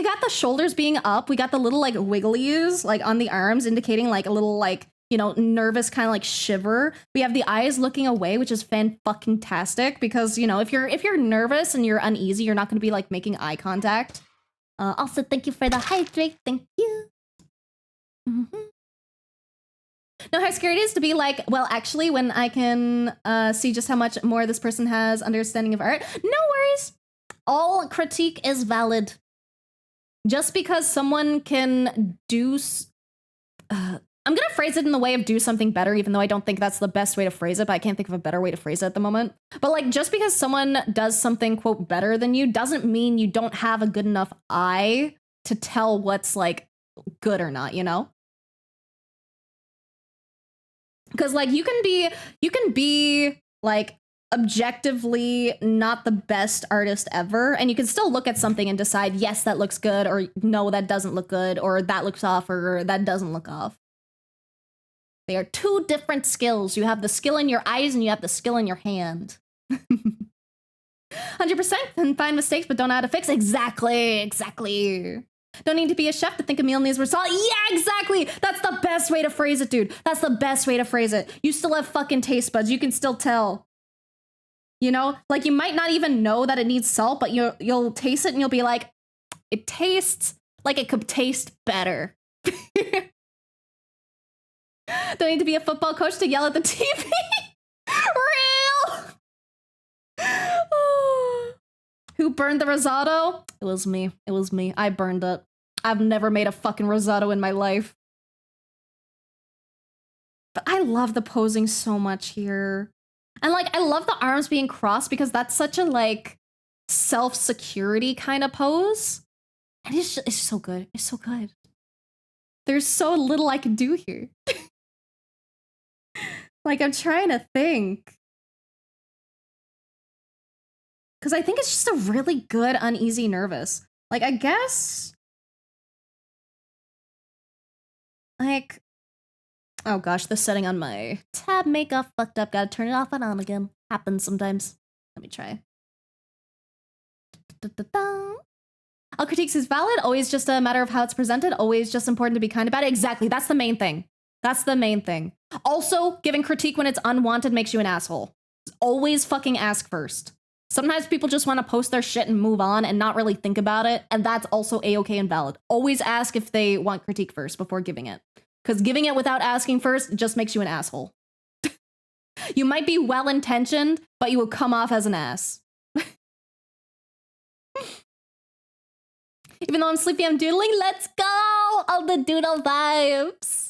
we got the shoulders being up. We got the little like wigglies like on the arms, indicating like a little like, you know, nervous kind of like shiver. We have the eyes looking away, which is fan-fucking-tastic, because, you know, if you're nervous and you're uneasy, you're not going to be like making eye contact. Also, thank you for the hydrate. Thank you. Mm-hmm. No, how scary it is to be like, well, actually, when I can see just how much more this person has understanding of art. No worries. All critique is valid. Just because someone can do... I'm going to phrase it in the way of do something better, even though I don't think that's the best way to phrase it, but I can't think of a better way to phrase it at the moment. But like, just because someone does something, quote, better than you doesn't mean you don't have a good enough eye to tell what's like good or not, you know? Because like you can be like objectively not the best artist ever, and you can still look at something and decide, yes, that looks good, or no, that doesn't look good, or that looks off, or that doesn't look off. They are two different skills. You have the skill in your eyes and you have the skill in your hand. 100% can find mistakes, but don't know how to fix. Exactly. Don't need to be a chef to think a meal needs salt. Yeah, exactly. That's the best way to phrase it, dude. That's the best way to phrase it. You still have fucking taste buds. You can still tell. You know, like you might not even know that it needs salt, but you'll taste it and you'll be like, it tastes like it could taste better. Don't need to be a football coach to yell at the TV. Real. Who burned the risotto? It was me. I burned it. I've never made a fucking risotto in my life. But I love the posing so much here. And like, I love the arms being crossed because that's such a like self-security kind of pose. And it's so good. It's so good. There's so little I can do here. Like, I'm trying to think. Because I think it's just a really good uneasy nervous. Like, I guess... Like... Oh gosh, the setting on my tab makeup fucked up. Gotta turn it off and on again. Happens sometimes. Let me try. All critiques is valid. Always just a matter of how it's presented. Always just important to be kind about it. Exactly. That's the main thing. That's the main thing. Also, giving critique when it's unwanted makes you an asshole. Always fucking ask first. Sometimes people just want to post their shit and move on and not really think about it, and that's also a-okay and valid. Always ask if they want critique first before giving it. Because giving it without asking first just makes you an asshole. You might be well-intentioned, but you will come off as an ass. Even though I'm sleepy, I'm doodling. Let's go! All the doodle vibes.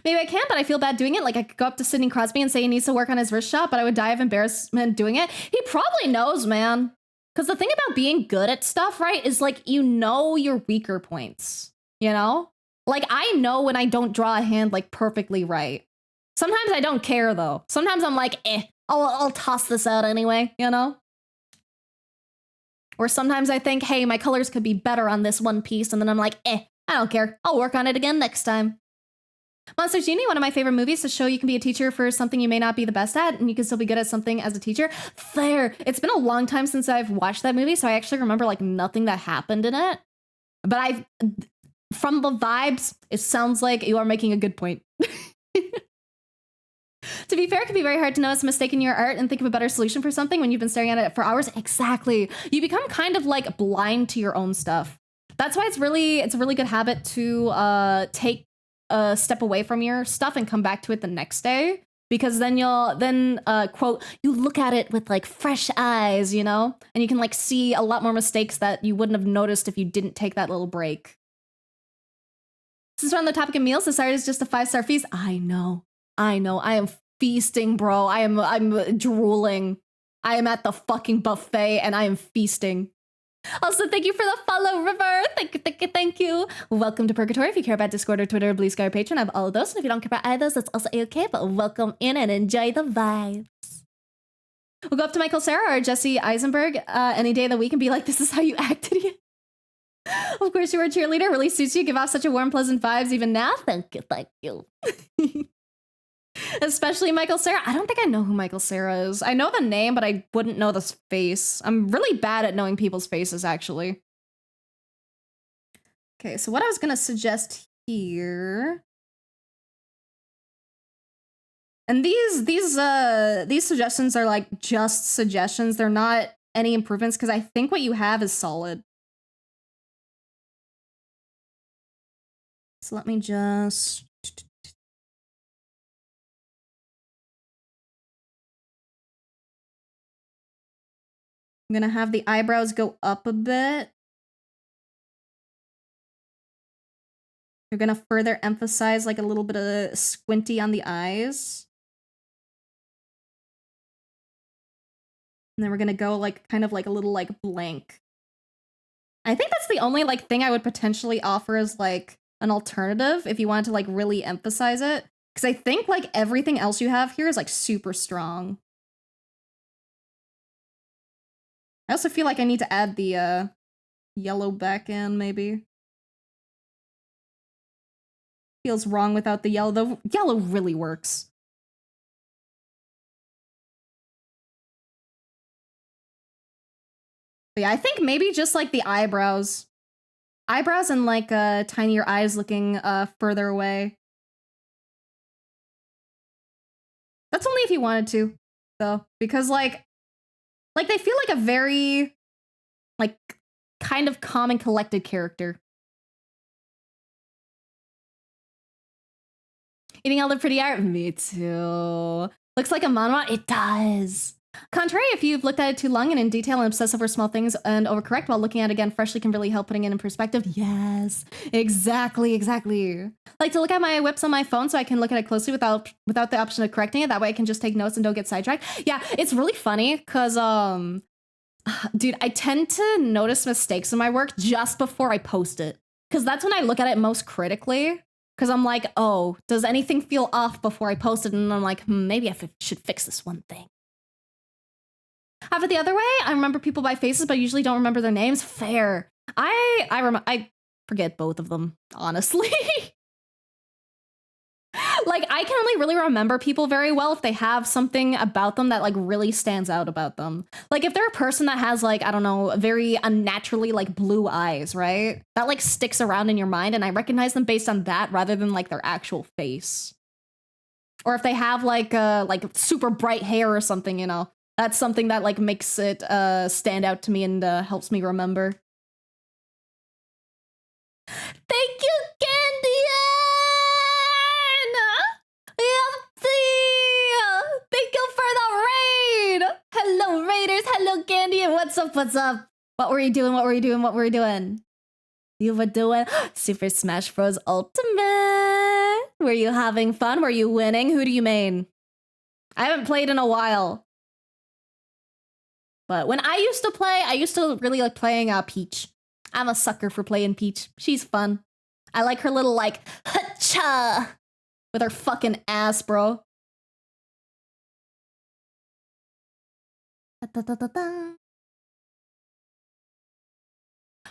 Maybe I can, but I feel bad doing it. Like, I could go up to Sidney Crosby and say he needs to work on his wrist shot, but I would die of embarrassment doing it. He probably knows, man. Because the thing about being good at stuff, right, is, like, you know your weaker points, you know? Like, I know when I don't draw a hand, like, perfectly right. Sometimes I don't care, though. Sometimes I'm like, I'll toss this out anyway, you know? Or sometimes I think, hey, my colors could be better on this one piece, and then I'm like, I don't care. I'll work on it again next time. Monsters Uni, one of my favorite movies to show you can be a teacher for something you may not be the best at, and you can still be good at something as a teacher. Fair. It's been a long time since I've watched that movie, so I actually remember, like, nothing that happened in it. But from the vibes, it sounds like you are making a good point. To be fair, it can be very hard to notice a mistake in your art and think of a better solution for something when you've been staring at it for hours. Exactly. You become kind of like blind to your own stuff. That's why it's a really good habit to take a step away from your stuff and come back to it the next day. Because then quote, you look at it with like fresh eyes, you know? And you can like see a lot more mistakes that you wouldn't have noticed if you didn't take that little break. Since we're on the topic of meals, this art is just a 5-star feast. I know. I am feasting, bro. I'm drooling. I am at the fucking buffet and I am feasting. Also, thank you for the follow, River. Thank you. Welcome to Purgatory. If you care about Discord or Twitter or Blue Sky or Patreon, I have all of those. And if you don't care about either of those, that's also okay. But welcome in and enjoy the vibes. We'll go up to Michael Cera or Jesse Eisenberg any day of the week and be like, this is how you acted again. Of course, you were a cheerleader. Really suits you. Give off such a warm, pleasant vibes even now. Thank you. Especially Michael Cera. I don't think I know who Michael Cera is. I know the name, but I wouldn't know the face. I'm really bad at knowing people's faces, actually. Okay, so what I was going to suggest here... And these suggestions are like just suggestions. They're not any improvements because I think what you have is solid. So let me just... I'm gonna have the eyebrows go up a bit. You're gonna further emphasize like a little bit of squinty on the eyes. And then we're gonna go like kind of like a little like blank. I think that's the only like thing I would potentially offer as like an alternative if you wanted to like really emphasize it. Because I think like everything else you have here is like super strong. I also feel like I need to add the yellow back in maybe. Feels wrong without the yellow. The yellow really works. But yeah, I think maybe just like the eyebrows. Eyebrows and like tinier eyes looking further away. That's only if you wanted to, though. Because like they feel like a very like kind of calm and collected character. Eating all the pretty art? Me too. Looks like a manhwa? It does. Contrary, if you've looked at it too long and in detail and obsess over small things and overcorrect while looking at it again freshly can really help putting it in perspective. Yes, exactly. Like to look at my whips on my phone so I can look at it closely without the option of correcting it. That way I can just take notes and don't get sidetracked. Yeah, it's really funny because, dude, I tend to notice mistakes in my work just before I post it. Because that's when I look at it most critically. Because I'm like, oh, does anything feel off before I post it? And I'm like, maybe I should fix this one thing. Have it the other way. I remember people by faces, but I usually don't remember their names. Fair. I forget both of them, honestly. Like, I can only really remember people very well if they have something about them that, like, really stands out about them. Like, if they're a person that has, like, I don't know, very unnaturally, like, blue eyes, right? That, like, sticks around in your mind, and I recognize them based on that rather than, like, their actual face. Or if they have, like, super bright hair or something, you know? That's something that, like, makes it stand out to me and helps me remember. Thank you, Candian! Thank you for the raid! Hello, raiders! Hello, Candian! What's up? What were you doing? You were doing Super Smash Bros. Ultimate! Were you having fun? Were you winning? Who do you main? I haven't played in a while. But when I used to play, I used to really like playing Peach. I'm a sucker for playing Peach. She's fun. I like her little like, ha-cha! With her fucking ass, bro.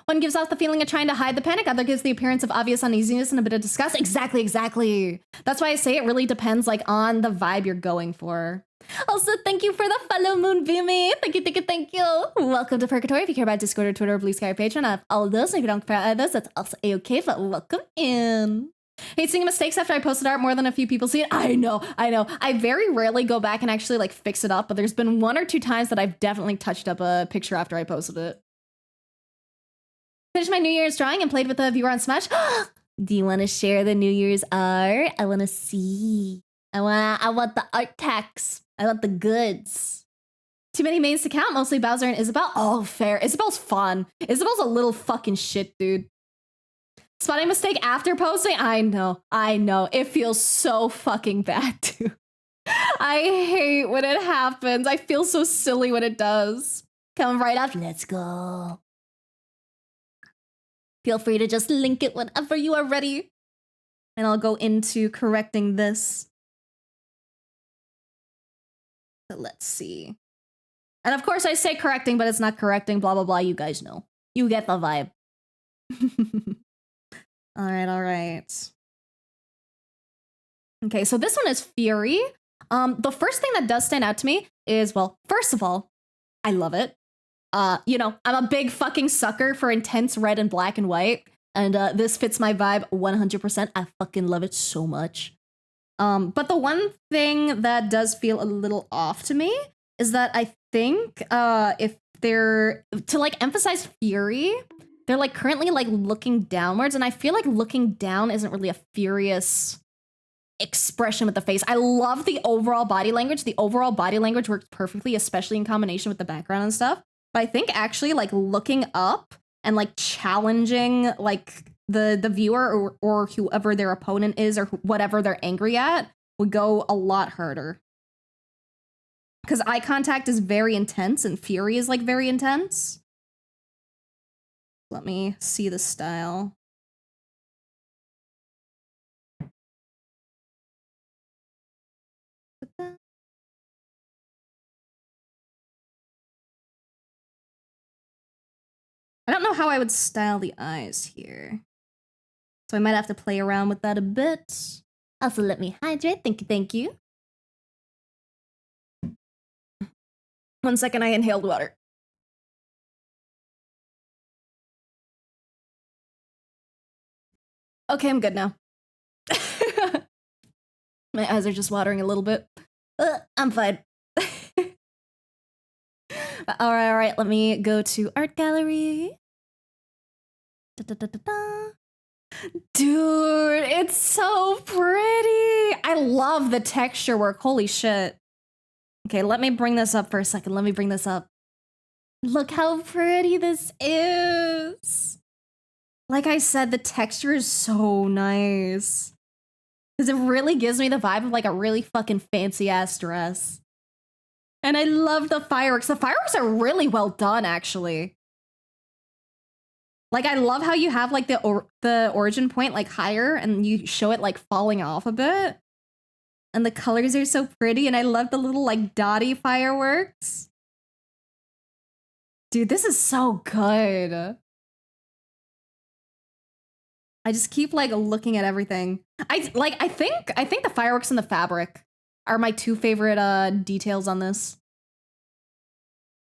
One gives off the feeling of trying to hide the panic, other gives the appearance of obvious uneasiness and a bit of disgust. Exactly. That's why I say it really depends like on the vibe you're going for. Also, thank you for the follow, Moonbeamy. Thank you. Welcome to Purgatory. If you care about Discord or Twitter or Blue Sky or Patreon, I have all of those. And if you don't care about those, that's also a-okay, but welcome in. Hate seeing mistakes after I posted art more than a few people see it. I know. I very rarely go back and actually like fix it up, but there's been 1 or 2 times that I've definitely touched up a picture after I posted it. Finished my New Year's drawing and played with a viewer on Smash. Do you want to share the New Year's art? I want to see. I want the art tax. I want the goods. Too many mains to count, mostly Bowser and Isabelle. Oh, fair. Isabelle's fun. Isabelle's a little fucking shit, dude. Spotting mistake after posting? I know. It feels so fucking bad, dude. I hate when it happens. I feel so silly when it does. Come right up. Let's go. Feel free to just link it whenever you are ready. And I'll go into correcting this. So let's see. And of course I say correcting, but it's not correcting, blah, blah, blah. You guys know. You get the vibe. All right. Okay, so this one is Fury. The first thing that does stand out to me is, well, first of all, I love it. You know, I'm a big fucking sucker for intense red and black and white. And this fits my vibe 100%. I fucking love it so much. But the one thing that does feel a little off to me is that I think if they're to like emphasize Fury, they're like currently like looking downwards, and I feel like looking down isn't really a furious expression with the face. I love the overall body language. The overall body language works perfectly, especially in combination with the background and stuff. But I think actually like looking up and like challenging like the viewer or whoever their opponent is or whatever they're angry at would go a lot harder. Because eye contact is very intense and fury is like very intense. Let me see the style. I don't know how I would style the eyes here. So I might have to play around with that a bit. Also, let me hydrate. Thank you, thank you. 1 second, I inhaled water. Okay, I'm good now. My eyes are just watering a little bit. I'm fine. All right. Let me go to art gallery. Dude, it's so pretty. I love the texture work. Holy shit. Okay, let me bring this up for a second. Let me bring this up. Look how pretty this is. Like I said, the texture is so nice. Because it really gives me the vibe of like a really fucking fancy ass dress. And I love the fireworks. The fireworks are really well done, actually. Like, I love how you have like the origin point like higher and you show it like falling off a bit. And the colors are so pretty, and I love the little like dotty fireworks. Dude, this is so good. I just keep like looking at everything. I think the fireworks and the fabric are my two favorite details on this.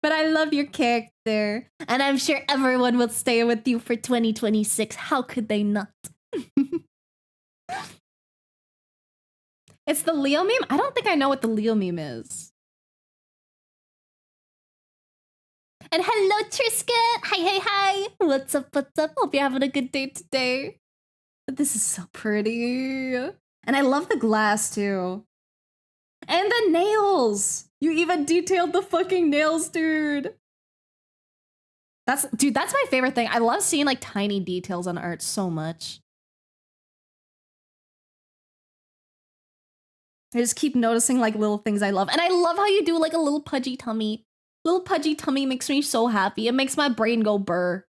But I love your character, and I'm sure everyone will stay with you for 2026. How could they not? It's the Leo meme? I don't think I know what the Leo meme is. And hello, Triska! Hi! What's up? Hope you're having a good day today. This is so pretty. And I love the glass, too. And the nails! You even detailed the fucking nails, dude! That's my favorite thing. I love seeing, like, tiny details on art so much. I just keep noticing, like, little things I love. And I love how you do, like, a little pudgy tummy. Little pudgy tummy makes me so happy. It makes my brain go burr.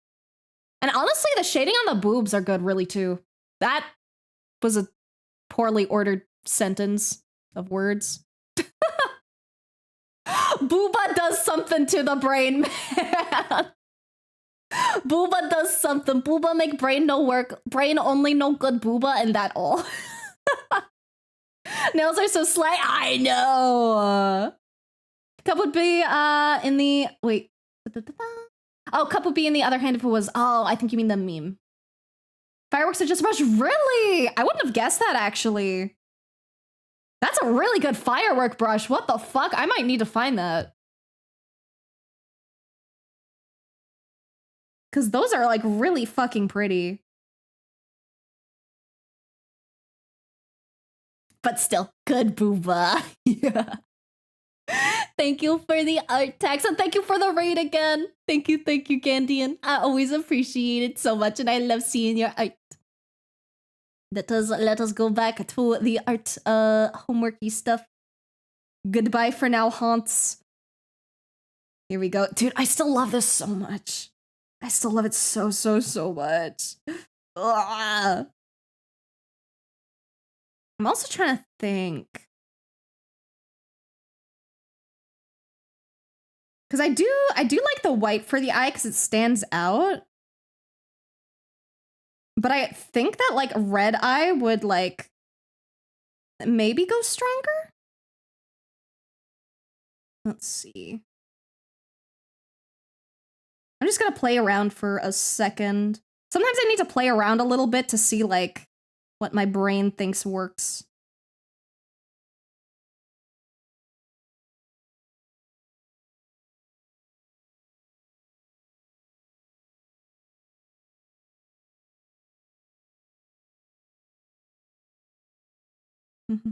And honestly, the shading on the boobs are good, really, too. That was a poorly ordered sentence of words. Booba does something to the brain, man. Booba does something. Booba make brain no work. Brain only no good booba, and that all. Nails are so slay. I know. Cup would be in the wait. Oh, cup would be in the other hand if it was. Oh, I think you mean the meme. Fireworks are just a brush. Really? I wouldn't have guessed that, actually. That's a really good firework brush. What the fuck? I might need to find that. Because those are, like, really fucking pretty. But still, good booba. Yeah. Thank you for the art tags, and thank you for the raid again. Thank you, Gandian. I always appreciate it so much, and I love seeing your art. Let us go back to the art homeworky stuff. Goodbye for now, haunts. Here we go. Dude, I still love this so much. I still love it so much. Ugh. I'm also trying to think. Because I do like the white for the eye because it stands out. But I think that, like, red eye would, like, maybe go stronger? Let's see. I'm just gonna play around for a second. Sometimes I need to play around a little bit to see, like, what my brain thinks works. Because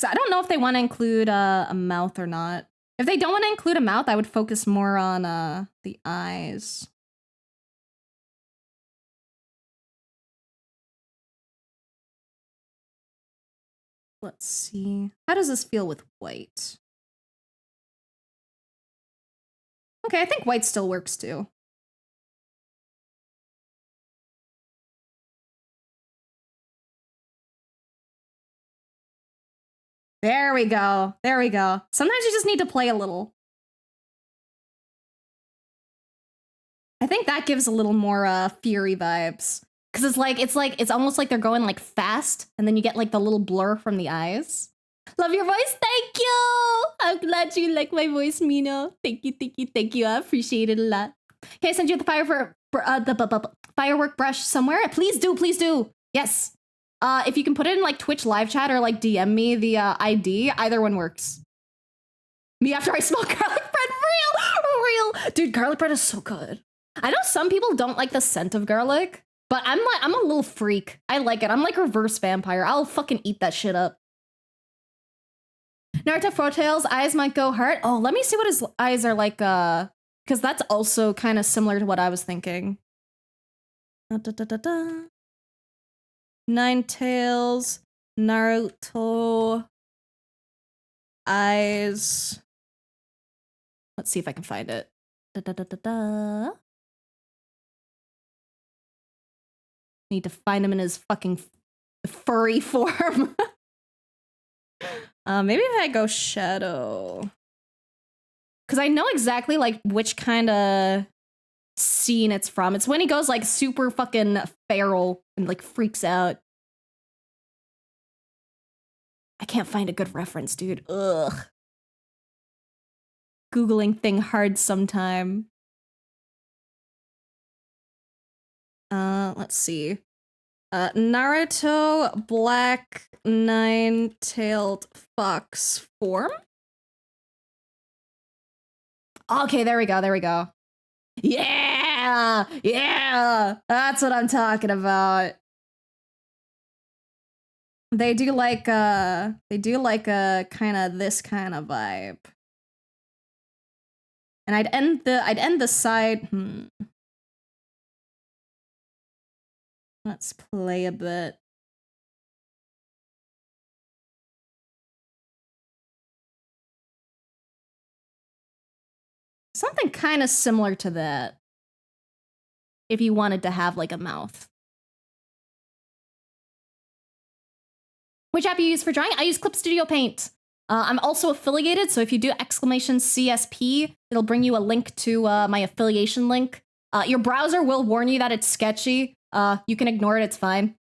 I don't know if they want to include a mouth or not. If they don't want to include a mouth, I would focus more on the eyes. Let's see. How does this feel with white? Okay, I think white still works too. There we go. There we go. Sometimes you just need to play a little. I think that gives a little more Fury vibes. Cause it's almost like they're going like fast, and then you get like the little blur from the eyes. Love your voice, thank you! I'm glad you like my voice, Mino. Thank you, thank you, thank you. I appreciate it a lot. Can I send you the firework brush somewhere? Please do, please do. Yes. If you can put it in like Twitch live chat or like DM me the ID, either one works. Me after I smell garlic bread, real. Dude, garlic bread is so good. I know some people don't like the scent of garlic, but I'm a little freak. I like it. I'm like reverse vampire. I'll fucking eat that shit up. Naruto Frotail's eyes might go hard. Oh, let me see what his eyes are like, because that's also kind of similar to what I was thinking. Ninetales, Naruto, eyes. Let's see if I can find it. Need to find him in his fucking furry form. Maybe if I go shadow. Because I know exactly like which kind of scene it's from. It's when he goes like super fucking feral and like freaks out. I can't find a good reference, dude. Ugh. Googling thing hard sometime. Let's see. Naruto Black Nine-Tailed Fox form? Okay, there we go, there we go. Yeah! Yeah! That's what I'm talking about. They do like a kind of this kind of vibe. And I'd end the side. Let's play a bit. Something kind of similar to that. If you wanted to have like a mouth. Which app you use for drawing? I use Clip Studio Paint. I'm also affiliated, so if you do !CSP, it'll bring you a link to my affiliation link. Your browser will warn you that it's sketchy. You can ignore it, it's fine.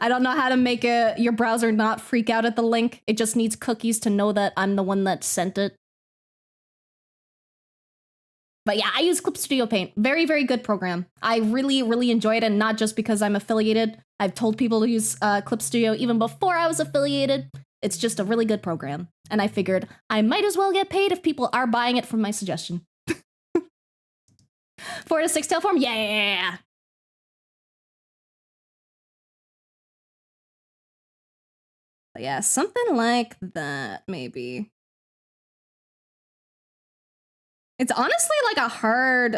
I don't know how to make your browser not freak out at the link. It just needs cookies to know that I'm the one that sent it. But yeah, I use Clip Studio Paint. Very, very good program. I really, really enjoy it, and not just because I'm affiliated. I've told people to use Clip Studio even before I was affiliated. It's just a really good program. And I figured I might as well get paid if people are buying it from my suggestion. 4 to 6 tail form? Yeah! But yeah, something like that, maybe. It's honestly like a hard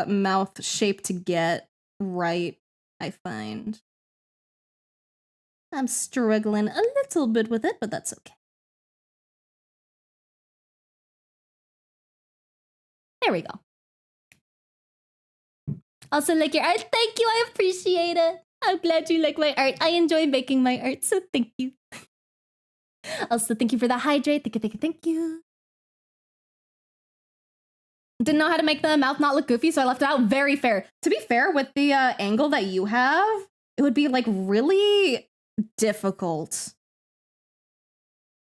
mouth shape to get right, I find. I'm struggling a little bit with it, but that's okay. There we go. Also like your art. Thank you, I appreciate it. I'm glad you like my art. I enjoy making my art, so thank you. Also, thank you for the hydrate. Thank you, thank you, thank you. Didn't know how to make the mouth not look goofy, so I left it out. Very fair. To be fair, with the angle that you have, it would be like really difficult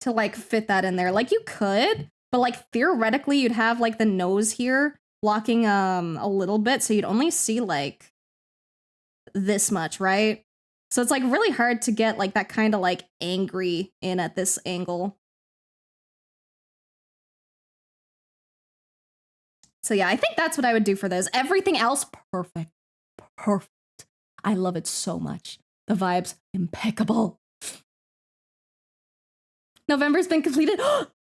to like fit that in there. Like you could, but like theoretically you'd have like the nose here blocking a little bit, so you'd only see like this much, right? So it's like really hard to get like that kind of like angry in at this angle. So yeah, I think that's what I would do for this. Everything else, perfect. Perfect. I love it so much. The vibes, impeccable. November's been completed.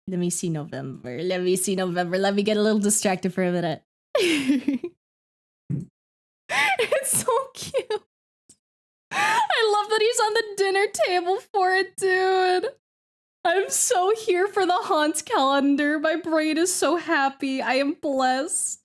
Let me see November. Let me see November. Let me get a little distracted for a minute. It's so cute. I love that he's on the dinner table for it, dude. I'm so here for the Hans calendar. My brain is so happy. I am blessed.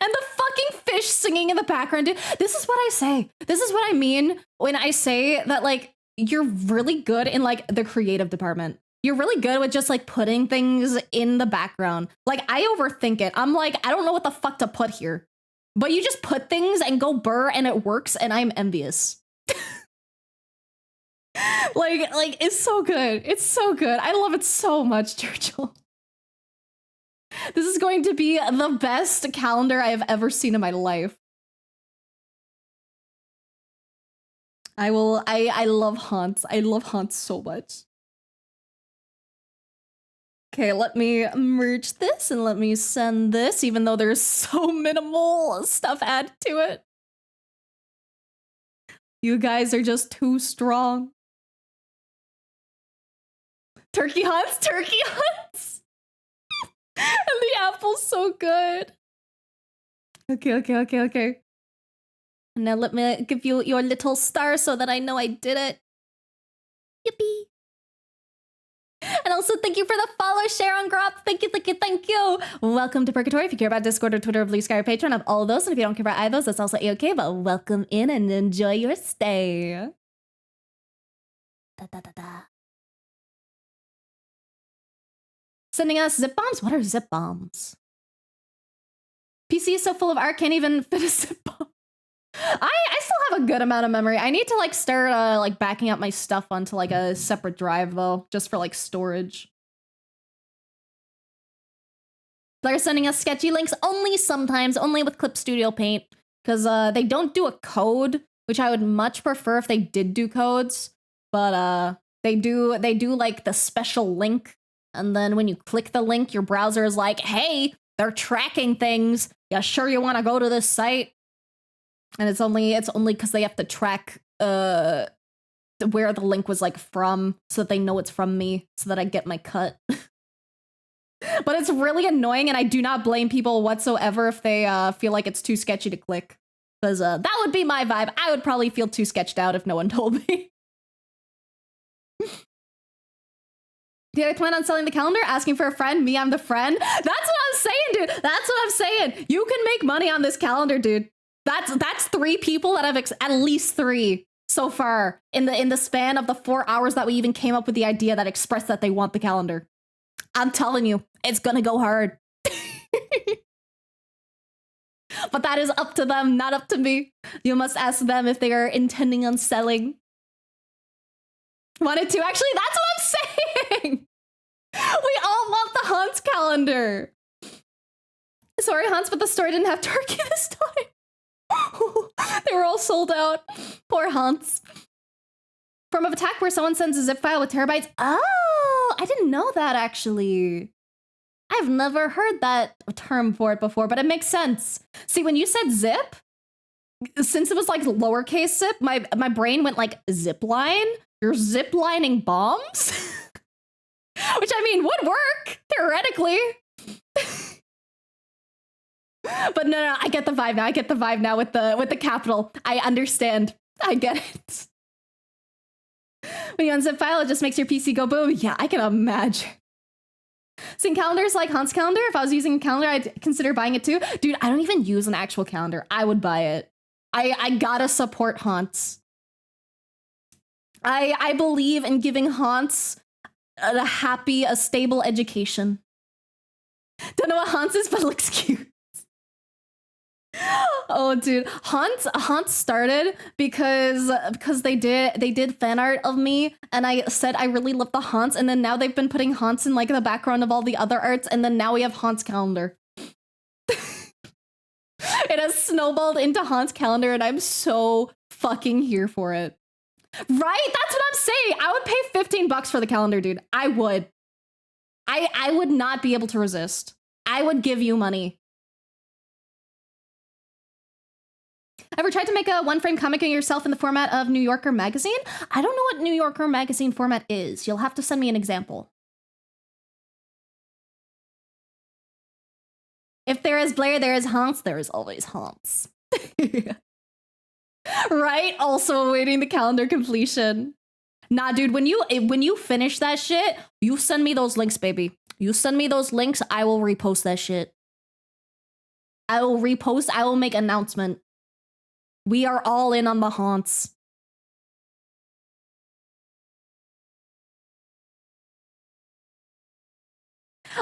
And the fucking fish singing in the background, dude. This is what I say. This is what I mean when I say that, like, you're really good in, like, the creative department. You're really good with just, like, putting things in the background. Like, I overthink it. I'm like, I don't know what the fuck to put here. But you just put things and go burr and it works, and I'm envious. like, it's so good. It's so good. I love it so much, Churchill. This is going to be the best calendar I have ever seen in my life. I love Hans. I love Hans so much. Okay, let me merge this and let me send this, even though there's so minimal stuff added to it. You guys are just too strong. Turkey Hans, Turkey Hans! And the apple's so good. Okay. Now let me give you your little star so that I know I did it. Yippee. And also thank you for the follow, Sharon Grop. Thank you. Welcome to Purgatory. If you care about Discord or Twitter or Blue Sky or Patreon, I have all of those. And if you don't care about either of those, that's also A-okay. But welcome in and enjoy your stay. Sending us zip bombs? What are zip bombs? PC is so full of art, can't even fit a zip bomb. I still have a good amount of memory. I need to like start like backing up my stuff onto like a separate drive though, just for like storage. They're sending us sketchy links only sometimes, only with Clip Studio Paint, because they don't do a code, which I would much prefer if they did do codes. But they do like the special link, and then when you click the link, your browser is like, hey, they're tracking things. You sure you want to go to this site? And it's only because they have to track where the link was like from, so that they know it's from me, so that I get my cut. But it's really annoying, and I do not blame people whatsoever if they feel like it's too sketchy to click, because that would be my vibe. I would probably feel too sketched out if no one told me. Did I plan on selling the calendar? Asking for a friend? Me, I'm the friend? That's what I'm saying, dude. That's what I'm saying. You can make money on this calendar, dude. That's 3 people that have at least 3 so far in the span of the 4 hours that we even came up with the idea that expressed that they want the calendar. I'm telling you, it's gonna go hard. But that is up to them, not up to me. You must ask them if they are intending on selling. Wanted to? Actually, that's what I'm saying. We all want the Hans calendar. Sorry, Hans, but the store didn't have turkey this time. They were all sold out. Poor Hans. From an attack where someone sends a zip file with terabytes. Oh, I didn't know that, actually. I've never heard that term for it before, but it makes sense. See, when you said zip, since it was like lowercase zip, my brain went like zip line. You're zip lining bombs? Which, I mean, would work, theoretically. But no, I get the vibe now. I get the vibe now with the capital. I understand. I get it. When you unzip file, it just makes your PC go boom. Yeah, I can imagine. Seeing calendars like Hans calendar, if I was using a calendar, I'd consider buying it too. Dude, I don't even use an actual calendar. I would buy it. I gotta support Hans. I believe in giving Hans a happy, a stable education. Don't know what Hans is, but looks cute. Oh, dude, Hans started because they did fan art of me, and I said I really love the Hans, and then now they've been putting Hans in like the background of all the other arts, and then now we have Hans calendar. It has snowballed into Hans's calendar, and I'm so fucking here for it. Right? That's what I'm saying. I would pay $15 for the calendar, dude. I would. I would not be able to resist. I would give you money. Ever tried to make a one-frame comic of yourself in the format of New Yorker magazine? I don't know what New Yorker magazine format is. You'll have to send me an example. If there is Blair, there is Hans. There is always Hans. Right? Also awaiting the calendar completion. Nah, dude, when you finish that shit, you send me those links, baby. You send me those links, I will repost that shit. I will repost, I will make announcement. We are all in on the Haunts.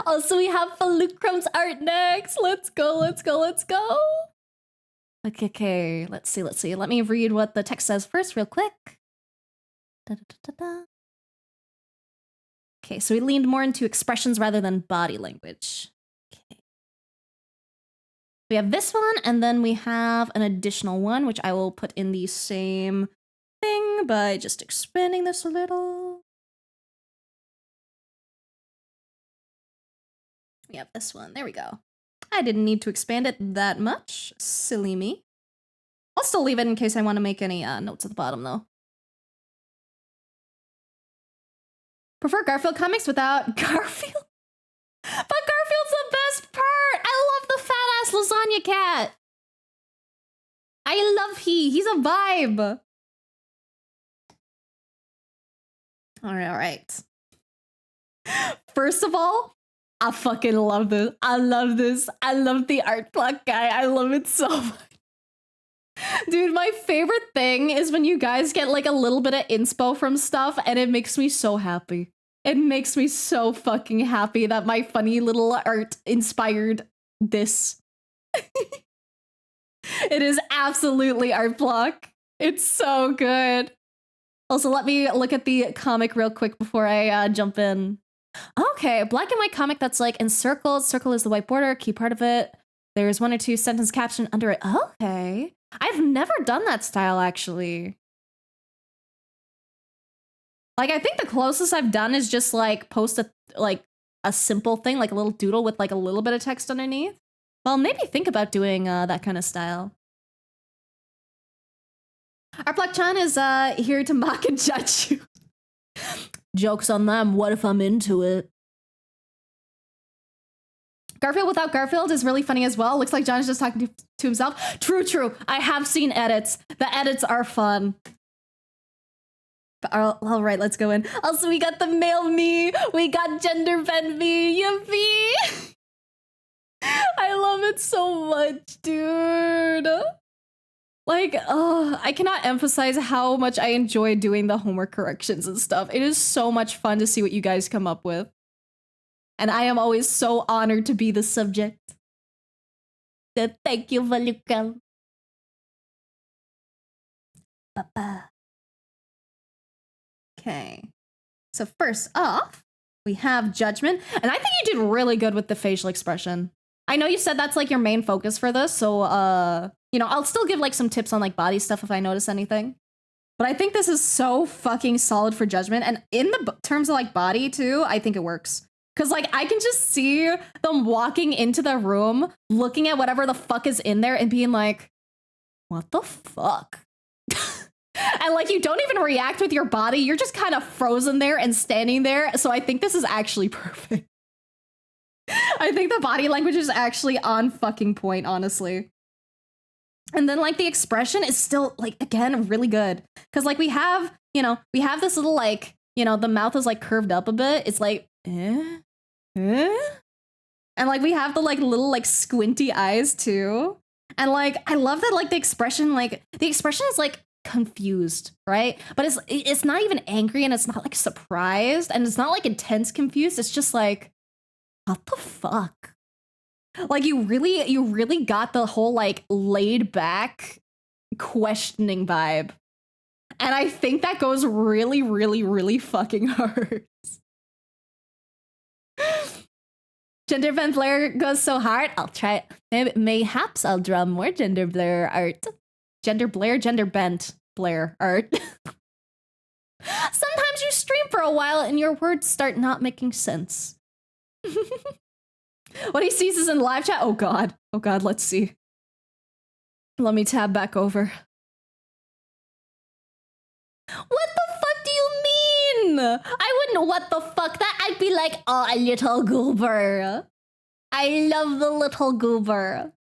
Also, we have Fulcrum's art next. Let's go, let's go, let's go. Okay, let's see. Let me read what the text says first real quick. Da-da-da-da-da. Okay, so we leaned more into expressions rather than body language. Okay. We have this one, and then we have an additional one, which I will put in the same thing by just expanding this a little. We have this one. There we go. I didn't need to expand it that much. Silly me. I'll still leave it in case I want to make any notes at the bottom, though. Prefer Garfield comics without Garfield? But Garfield's the best part! I love the fat-ass lasagna cat! I love he's a vibe! Alright. First of all, I fucking love this. I love this. I love the art block guy. I love it so much. Dude, my favorite thing is when you guys get like a little bit of inspo from stuff and it makes me so happy. It makes me so fucking happy that my funny little art inspired this. It is absolutely art block. It's so good. Also, let me look at the comic real quick before I jump in. Okay, black and white comic that's like encircled. Circle is the white border, key part of it. There's 1 or 2 sentence caption under it. Okay. I've never done that style, actually. Like, I think the closest I've done is just like post a simple thing, like a little doodle with like a little bit of text underneath. Well, maybe think about doing that kind of style. Our Black-chan is here to mock and judge you. Joke's on them. What if I'm into it? Garfield without Garfield is really funny as well. Looks like John is just talking to himself. True. I have seen edits. The edits are fun. But, all right, let's go in. Also, we got the male me. We got gender bend me. Yippee! I love it so much, dude. Like, I cannot emphasize how much I enjoy doing the homework corrections and stuff. It is so much fun to see what you guys come up with. And I am always so honored to be the subject. So thank you, Valuka. Papa. Okay. So first off, we have Judgment. And I think you did really good with the facial expression. I know you said that's like your main focus for this, so you know, I'll still give like some tips on like body stuff if I notice anything. But I think this is so fucking solid for Judgment. And in the terms of like body too, I think it works. Cause like I can just see them walking into the room, looking at whatever the fuck is in there and being like, what the fuck? And like you don't even react with your body. You're just kind of frozen there and standing there. So I think this is actually perfect. I think the body language is actually on fucking point, honestly. And then like the expression is still like, again, really good. Cause like we have this little like, you know, the mouth is like curved up a bit. It's like, and like we have the like little like squinty eyes too. And like, I love that like the expression is like confused, right? But it's not even angry and it's not like surprised and it's not like intense confused. It's just like, what the fuck? Like you really got the whole like laid back questioning vibe. And I think that goes really, really, really fucking hard. Gender bent Blair goes so hard. I'll try it. Mayhaps I'll draw more gender Blair art. Gender Blair, gender bent Blair art. Sometimes you stream for a while and your words start not making sense. What he sees is in live chat. Oh god. Oh god, let's see. Let me tab back over. What the fuck do you mean? I wouldn't what the fuck that. I'd be like, oh, a little goober. I love the little goober.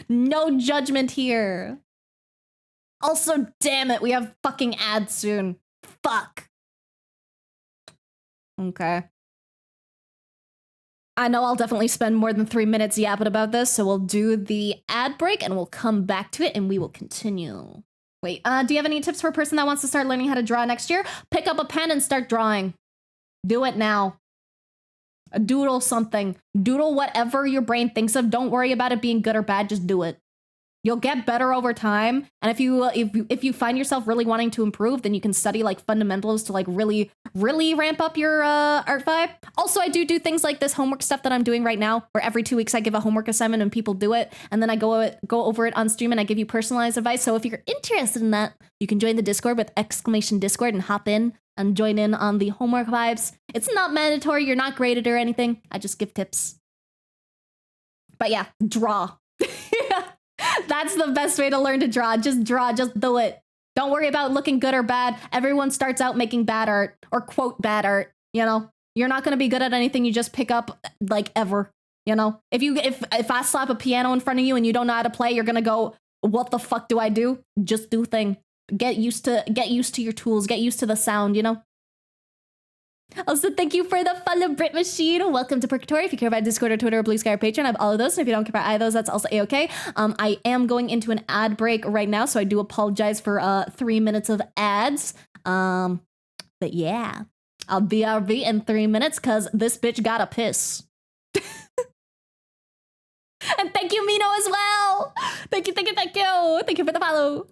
No judgment here. Also, damn it, we have fucking ads soon. Fuck. Okay. I know I'll definitely spend more than 3 minutes yapping about this, so we'll do the ad break and we'll come back to it and we will continue. Wait, do you have any tips for a person that wants to start learning how to draw next year? Pick up a pen and start drawing. Do it now. Doodle something. Doodle whatever your brain thinks of. Don't worry about it being good or bad, just do it. You'll get better over time, and if you find yourself really wanting to improve, then you can study like fundamentals to like really ramp up your art vibe. Also, I do things like this homework stuff that I'm doing right now, where every 2 weeks I give a homework assignment and people do it, and then I go over it on stream and I give you personalized advice. So if you're interested in that, you can join the Discord with !Discord and hop in and join in on the homework vibes. It's not mandatory. You're not graded or anything. I just give tips. But yeah, draw. That's the best way to learn to draw. Just draw, just do it. Don't worry about looking good or bad. Everyone starts out making bad art or quote bad art, you know? You're not going to be good at anything you just pick up like ever, you know? If I slap a piano in front of you and you don't know how to play, you're going to go, "What the fuck do I do?" Just do thing. Get used to your tools, get used to the sound, you know? Also, thank you for the follow, Brit Machine. Welcome to Purgatory. If you care about Discord or Twitter or Blue Sky or Patreon, I have all of those. And if you don't care about either of those, that's also a-okay. I am going into an ad break right now, so I do apologize for 3 minutes of ads. But yeah, I'll BRB in 3 minutes because this bitch gotta piss. And thank you, Mino, as well. Thank you. Thank you for the follow.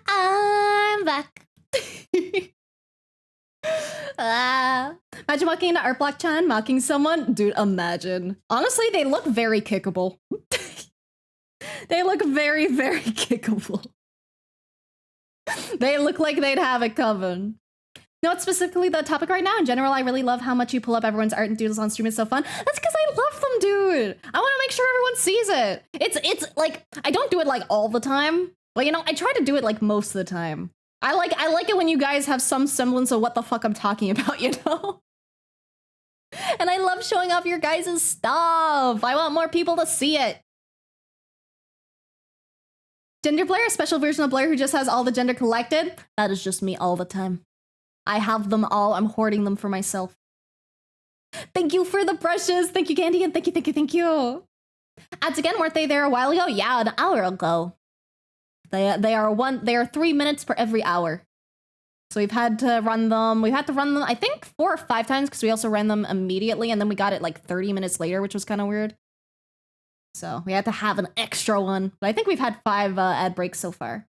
I'm back. Imagine walking into Art Block Chan, mocking someone. Dude, imagine. Honestly, they look very kickable. They look very, very kickable. They look like they'd have it covered. No, it's specifically the topic right now. In general, I really love how much you pull up everyone's art and doodles on stream. It's so fun. That's because I love them, dude. I want to make sure everyone sees it. It's like, I don't do it like all the time. But you know, I try to do it like most of the time. I like it when you guys have some semblance of what the fuck I'm talking about, you know? And I love showing off your guys' stuff. I want more people to see it. Gender Blair, a special version of Blair who just has all the gender collected. That is just me all the time. I have them all. I'm hoarding them for myself. Thank you for the brushes. Thank you, Candy, and thank you, thank you, thank you. Ads again, weren't they there a while ago? Yeah, an hour ago. They are 3 minutes per every hour. So we've had to run them. We've had to run them, I think, 4 or 5 times because we also ran them immediately and then we got it like 30 minutes later, which was kind of weird. So we had to have an extra one. But I think we've had 5 ad breaks so far.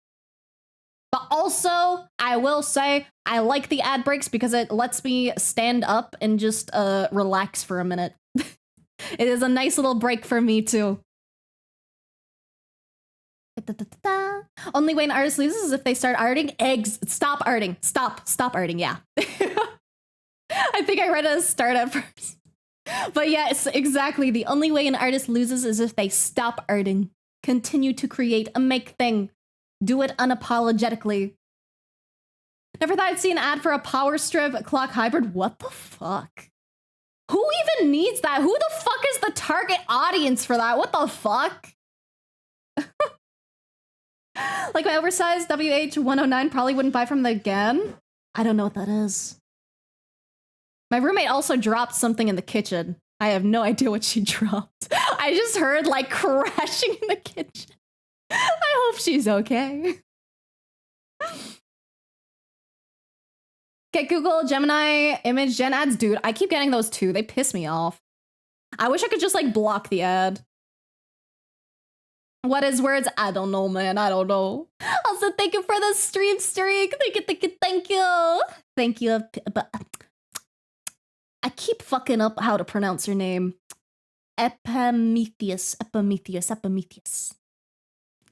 But also, I will say, I like the ad breaks because it lets me stand up and just relax for a minute. It is a nice little break for me too. Only way an artist loses is if they start arting eggs. Stop arting. Stop arting. Yeah. I think I read it as start at first. But yes, exactly. The only way an artist loses is if they stop arting. Continue to create a make thing. Do it unapologetically. Never thought I'd see an ad for a power strip clock hybrid. What the fuck? Who even needs that? Who the fuck is the target audience for that? What the fuck? Like my oversized WH-109 probably wouldn't buy from them again. I don't know what that is. My roommate also dropped something in the kitchen. I have no idea what she dropped. I just heard like crashing in the kitchen. I hope she's okay. Get Google Gemini image gen ads. Dude, I keep getting those too. They piss me off. I wish I could just like block the ad. What is words? I don't know, man. I don't know. Also, thank you for the stream streak. Thank you, thank you, thank you. Thank you. But I keep fucking up how to pronounce your name. Epimetheus.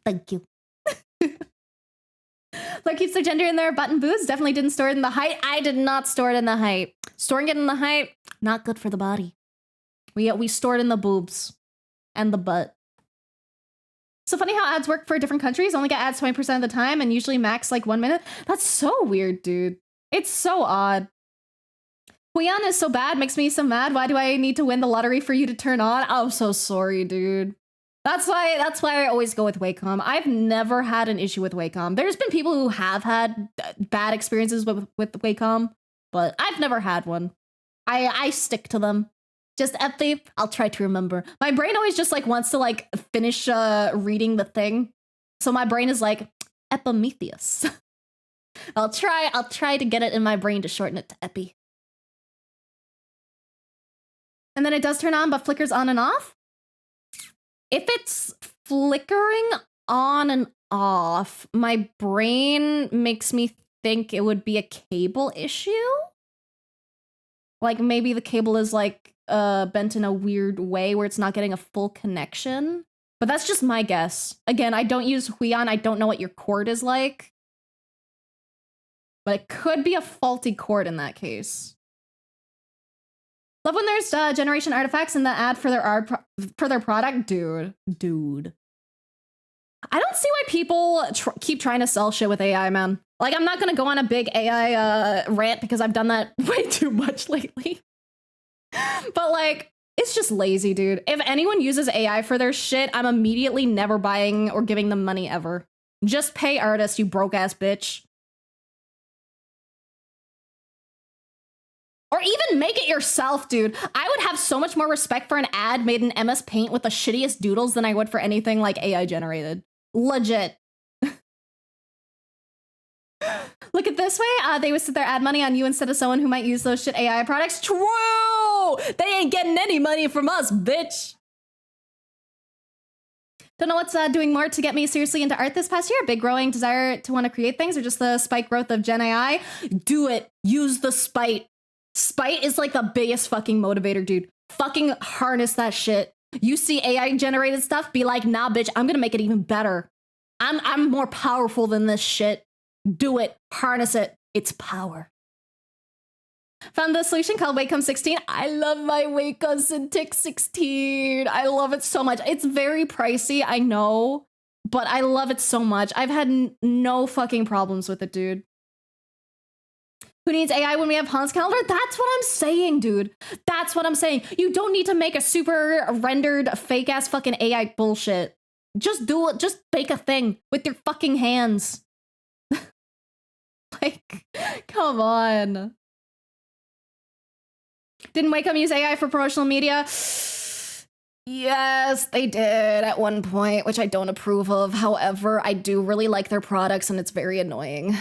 Thank you. Like keeps their gender in their button boots. Definitely didn't store it in the height. I did not store it in the height. Storing it in the height, not good for the body. We stored in the boobs and the butt. So funny how ads work for different countries. Only get ads 20% of the time and usually max like 1 minute. That's so weird, dude. It's so odd. Huion is so bad, makes me so mad. Why do I need to win the lottery for you to turn on? I'm so sorry, dude. That's why I always go with Wacom. I've never had an issue with Wacom. There's been people who have had bad experiences with Wacom, but I've never had one. I stick to them. Just Epi, I'll try to remember. My brain always just like wants to like finish reading the thing. So my brain is like, Epimetheus. I'll try to get it in my brain to shorten it to Epi. And then it does turn on, but flickers on and off. If it's flickering on and off, my brain makes me think it would be a cable issue. Like maybe the cable is like bent in a weird way where it's not getting a full connection. But that's just my guess. Again, I don't use Huion. I don't know what your cord is like. But it could be a faulty cord in that case. Love when there's generation artifacts in the ad for their product. Dude. I don't see why people keep trying to sell shit with AI, man. Like, I'm not gonna go on a big AI rant because I've done that way too much lately. But like, it's just lazy, dude. If anyone uses AI for their shit, I'm immediately never buying or giving them money ever. Just pay artists, you broke ass bitch. Or even make it yourself, dude. I would have so much more respect for an ad made in MS Paint with the shittiest doodles than I would for anything like AI generated. Legit. Look at this way. They wasted their ad money on you instead of someone who might use those shit AI products. True! They ain't getting any money from us, bitch. Don't know what's doing more to get me seriously into art this past year. Big growing desire to want to create things, or just the spike growth of Gen AI. Do it. Use the spite. Spite is like the biggest fucking motivator, dude. Fucking harness that shit. You see AI generated stuff, be like, nah, bitch, I'm gonna make it even better. I'm more powerful than this shit. Do it. Harness it. It's power. Found the solution called Wacom 16. I love my Wacom Cintiq 16. I love it so much. It's very pricey, I know, but I love it so much. I've had no fucking problems with it, dude. Who needs AI when we have Hans Calendar? That's what I'm saying, dude. That's what I'm saying. You don't need to make a super rendered fake ass fucking AI bullshit. Just do it. Just make a thing with your fucking hands. Like, come on. Didn't Wacom use AI for promotional media? Yes, they did at one point, which I don't approve of. However, I do really like their products and it's very annoying.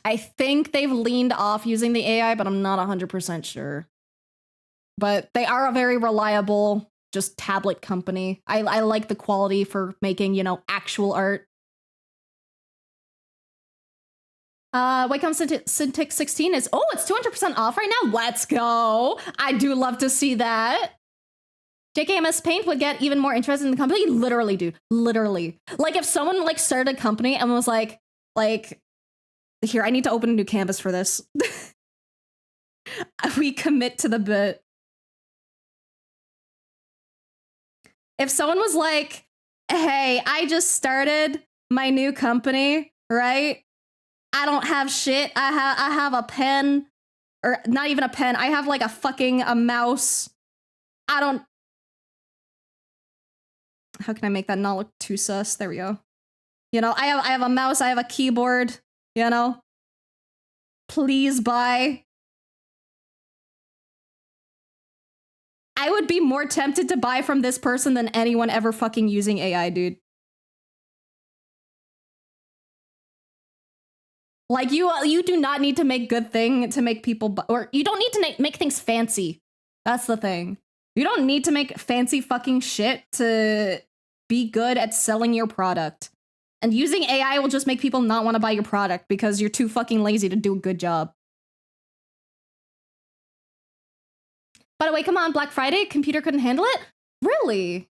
I think they've leaned off using the AI, but I'm not 100% sure. But they are a very reliable, just tablet company. I like the quality for making, you know, actual art. Wacom Cintiq 16 is, oh, it's 200% off right now. Let's go. I do love to see that. JKMS Paint would get even more interested in the company. Literally, dude. Literally. Like if someone like started a company and was like, here, I need to open a new canvas for this. We commit to the bit. If someone was like, hey, I just started my new company, right? I don't have shit. I have a pen, or not even a pen. I have like a mouse. I don't. How can I make that not look too sus? There we go. You know, I have a mouse. I have a keyboard. You know, please buy. I would be more tempted to buy from this person than anyone ever fucking using AI, dude. Like, you do not need to make good thing to make people, or you don't need to make things fancy. That's the thing. You don't need to make fancy fucking shit to be good at selling your product. And using AI will just make people not want to buy your product because you're too fucking lazy to do a good job. By the way, come on, Black Friday, computer couldn't handle it? Really?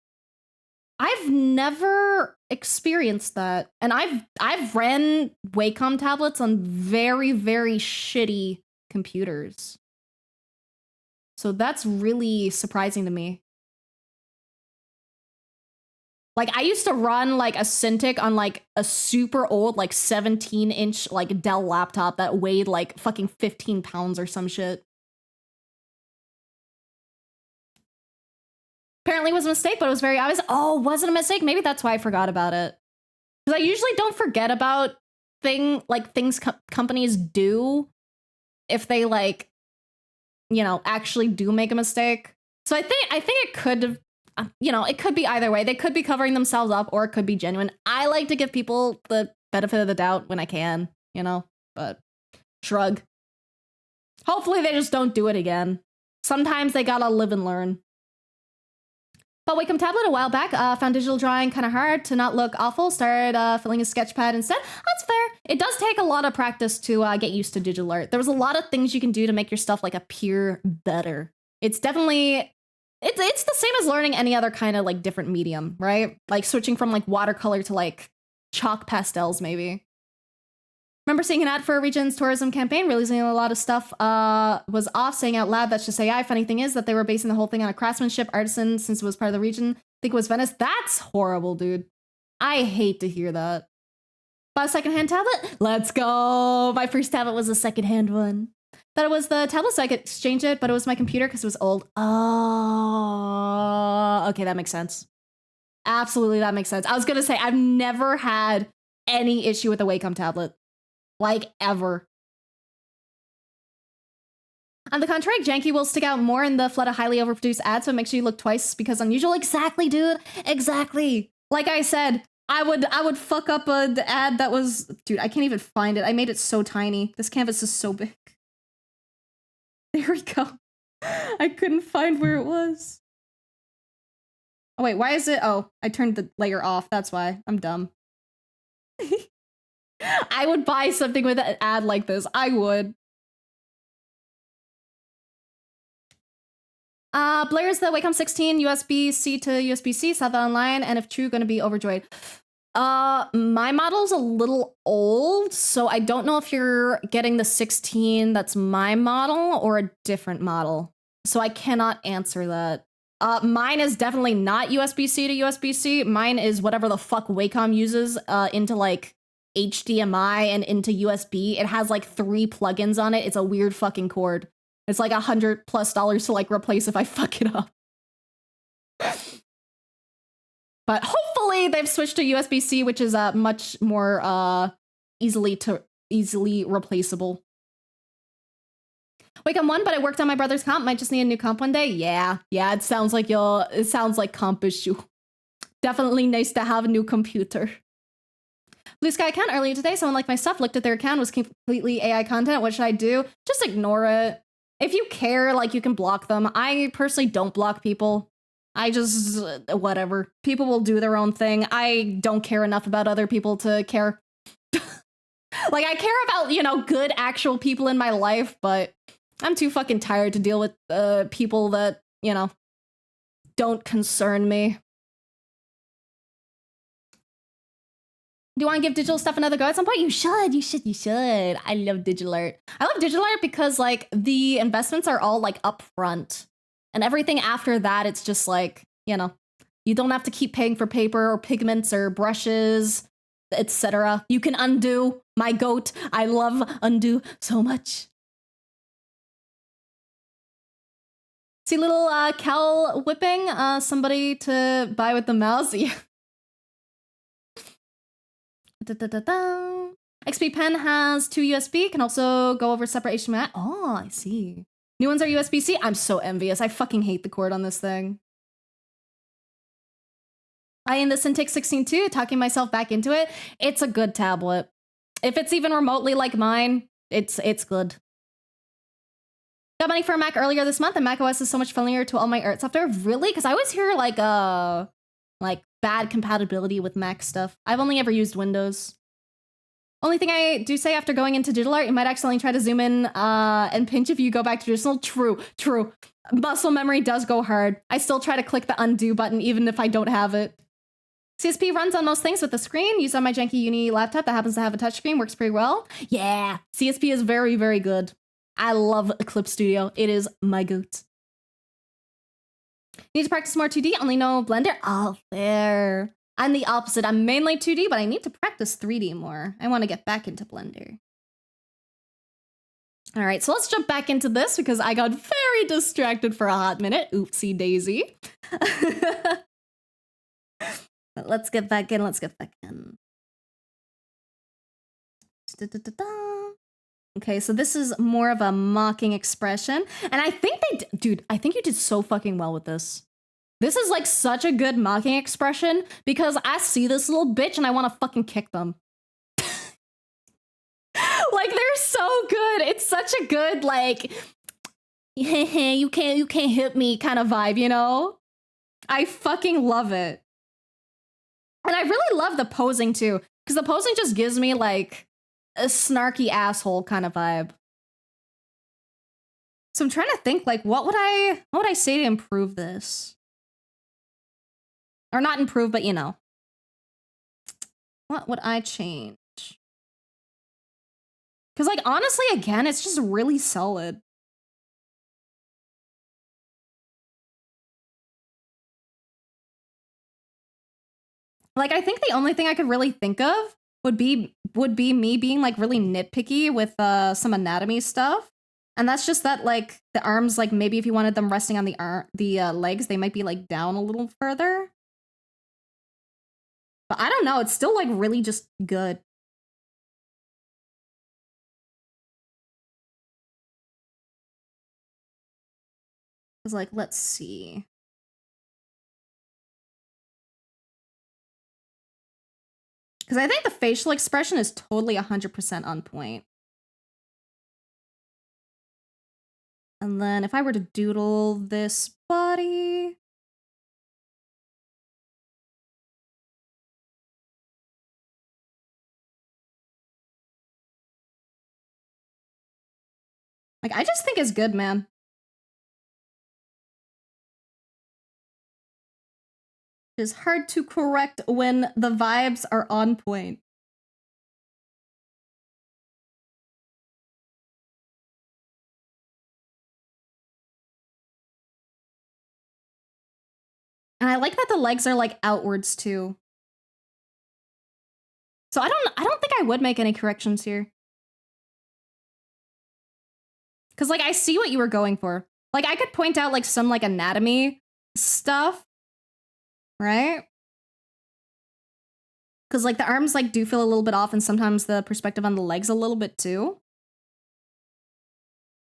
I've never experienced that. And I've ran Wacom tablets on very, very shitty computers. So that's really surprising to me. Like, I used to run like a Cintiq on like a super old, like 17-inch like Dell laptop that weighed like fucking 15 pounds or some shit. Apparently it was a mistake, but it was very obvious. Oh, was it a mistake? Maybe that's why I forgot about it. Because I usually don't forget about things companies do if they like, you know, actually do make a mistake. So I think it could have, you know, it could be either way. They could be covering themselves up or it could be genuine. I like to give people the benefit of the doubt when I can, you know, but shrug. Hopefully they just don't do it again. Sometimes they gotta live and learn. But Wacom tablet a while back, found digital drawing kind of hard to not look awful, started filling a sketchpad instead. That's fair. It does take a lot of practice to get used to digital art. There was a lot of things you can do to make your stuff like appear better. It's definitely, it's the same as learning any other kind of like different medium, right? Like switching from like watercolor to like chalk pastels maybe. Remember seeing an ad for a region's tourism campaign, realizing a lot of stuff was off, saying out loud, that's just AI. Funny thing is that they were basing the whole thing on a craftsmanship artisan since it was part of the region. I think it was Venice. That's horrible, dude. I hate to hear that. Bought a secondhand tablet? Let's go. My first tablet was a secondhand one. Thought it was the tablet so I could exchange it, but it was my computer because it was old. Oh, okay, that makes sense. Absolutely, that makes sense. I was going to say, I've never had any issue with a Wacom tablet. Like, ever. On the contrary, janky will stick out more in the flood of highly overproduced ads, so it makes you look twice because unusual. Exactly, dude. Exactly. Like I said, I would fuck up an ad that was... Dude, I can't even find it. I made it so tiny. This canvas is so big. There we go. I couldn't find where it was. Oh wait, why is it? Oh, I turned the layer off. That's why. I'm dumb. I would buy something with an ad like this. I would. Blair's the Wacom 16 USB-C to USB-C, saw that online, and if true, gonna be overjoyed. My model's a little old, so I don't know if you're getting the 16 that's my model or a different model. So I cannot answer that. Mine is definitely not USB-C to USB-C. Mine is whatever the fuck Wacom uses into like HDMI and into USB. It has like 3 plugins on it. It's a weird fucking cord. It's like $100+ to like replace if I fuck it up. But hopefully they've switched to USB-C, which is much more easily replaceable. Wacom 1, but I worked on my brother's comp. Might just need a new comp one day. Yeah, it sounds like comp issue. Definitely nice to have a new computer. Blue Sky account earlier today, someone like my stuff looked at their account, was completely AI content. What should I do? Just ignore it. If you care, like, you can block them. I personally don't block people. I just, whatever. People will do their own thing. I don't care enough about other people to care. Like, I care about, you know, good actual people in my life, but I'm too fucking tired to deal with people that, you know, don't concern me. Do you want to give digital stuff another go at some point? You should. I love DigitalArt. I love DigitalArt because, like, the investments are all, like, upfront. And everything after that, it's just, like, you know, you don't have to keep paying for paper or pigments or brushes, etc. You can undo. My goat. I love undo so much. See little Cal whipping somebody to buy with the mouse. Yeah. XP Pen has 2 USB, can also go over separate HDMI. Oh, I see. New ones are USB-C. I'm so envious. I fucking hate the cord on this thing. I in the Cintiq 16 too, talking myself back into it. It's a good tablet. If it's even remotely like mine, it's good. Got money for a Mac earlier this month, and macOS is so much familiar to all my art software. Really? Because I always hear like bad compatibility with Mac stuff. I've only ever used Windows. Only thing I do say after going into DigitalArt, you might accidentally try to zoom in and pinch if you go back to traditional. True. Muscle memory does go hard. I still try to click the undo button even if I don't have it. CSP runs on most things with the screen. Used on my janky uni laptop that happens to have a touchscreen. Works pretty well. Yeah, CSP is very, very good. I love Eclipse Studio. It is my goat. Need to practice more 2D, only know Blender. Oh, there. I'm the opposite. I'm mainly 2D, but I need to practice 3D more. I want to get back into Blender. All right, so let's jump back into this because I got very distracted for a hot minute. Oopsie daisy. But let's get back in. Okay, so this is more of a mocking expression. And I think dude, I think you did so fucking well with this. This is like such a good mocking expression because I see this little bitch and I want to fucking kick them. Like, they're so good. It's such a good, like, you can't hit me kind of vibe, you know? I fucking love it. And I really love the posing too, because the posing just gives me like a snarky asshole kind of vibe. So I'm trying to think, like, what would I say to improve this? Or not improve, but you know. What would I change? Because, like, honestly, again, it's just really solid. Like, I think the only thing I could really think of would be me being, like, really nitpicky with some anatomy stuff. And that's just that, like, the arms, like, maybe if you wanted them resting on the legs, they might be, like, down a little further. But I don't know, it's still, like, really just good. Because, like, let's see. Because I think the facial expression is totally 100% on point. And then if I were to doodle this body... Like, I just think it's good, man. It's hard to correct when the vibes are on point. And I like that the legs are like outwards too. So I don't think I would make any corrections here. Cause like I see what you were going for. Like I could point out like some like anatomy stuff, right? Cause like the arms like do feel a little bit off and sometimes the perspective on the legs a little bit too.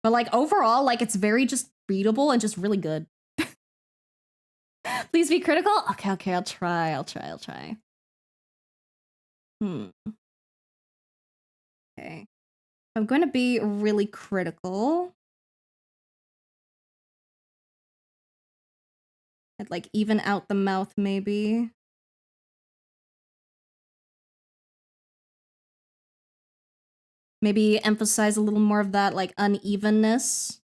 But like overall, like it's very just readable and just really good. Please be critical. Okay, I'll try. Okay. I'm going to be really critical. I'd like even out the mouth maybe. Maybe emphasize a little more of that like unevenness.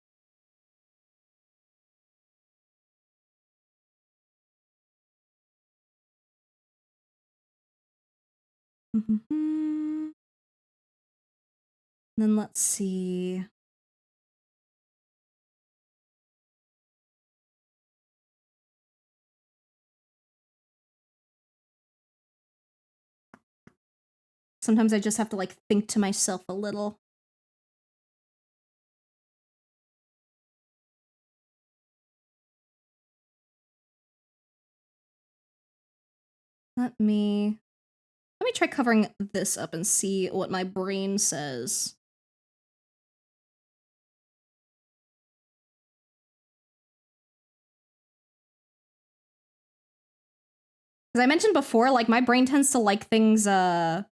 Then let's see. Sometimes I just have to like think to myself a little. Let me try covering this up and see what my brain says. As I mentioned before, like my brain tends to like things my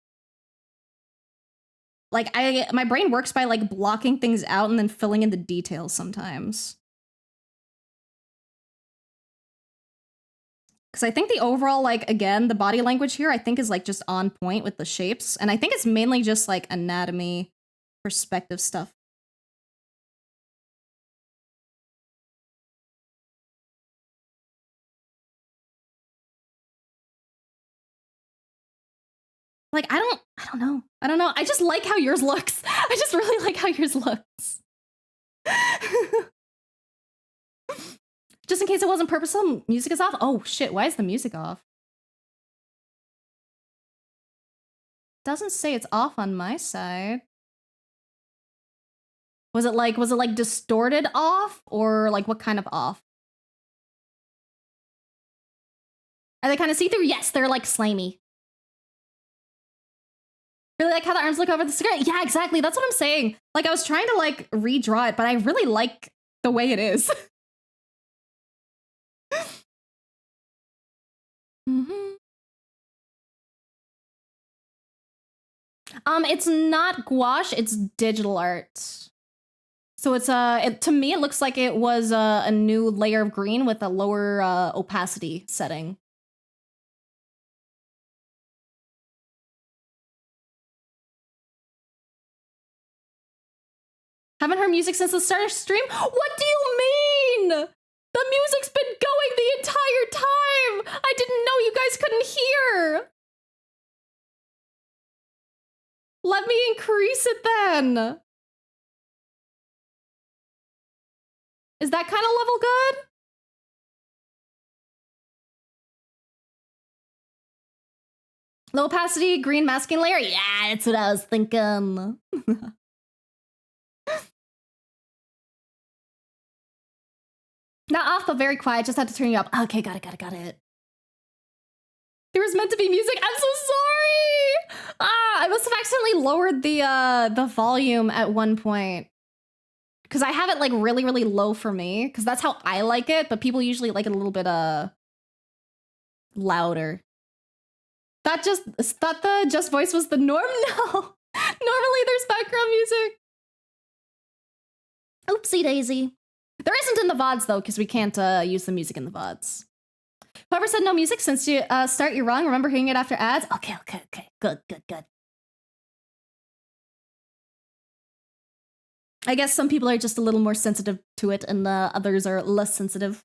brain works by like blocking things out and then filling in the details sometimes. Because I think the overall, like, again, the body language here, I think is like just on point with the shapes. And I think it's mainly just like anatomy, perspective stuff. Like, I don't know. I just like how yours looks. I just really like how yours looks. Just in case it wasn't purposeful, music is off. Oh shit, why is the music off? Doesn't say it's off on my side. Was it like distorted off or like what kind of off? Are they kind of see-through? Yes, they're like slimy. Really like how the arms look over the cigarette? Yeah, exactly. That's what I'm saying. Like I was trying to like redraw it, but I really like the way it is. It's not gouache, it's digital art. So it's to me it looks like it was a new layer of green with a lower opacity setting. Haven't heard music since the start of stream? What do you mean? The music's been going the entire time! I didn't know you guys couldn't hear! Let me increase it then! Is that kind of level good? Low opacity, green masking layer? Yeah, that's what I was thinking. Not off, but very quiet. Just had to turn you up. Okay, got it. There was meant to be music. I'm so sorry. I must have accidentally lowered the volume at one point. Because I have it like really, really low for me. Because that's how I like it. But people usually like it a little bit louder. Thought the just voice was the norm? No. Normally there's background music. Oopsie daisy. There isn't in the VODs though, because we can't use the music in the VODs. Whoever said no music since you start, you're wrong. Remember hearing it after ads? Okay. Good. I guess some people are just a little more sensitive to it and others are less sensitive.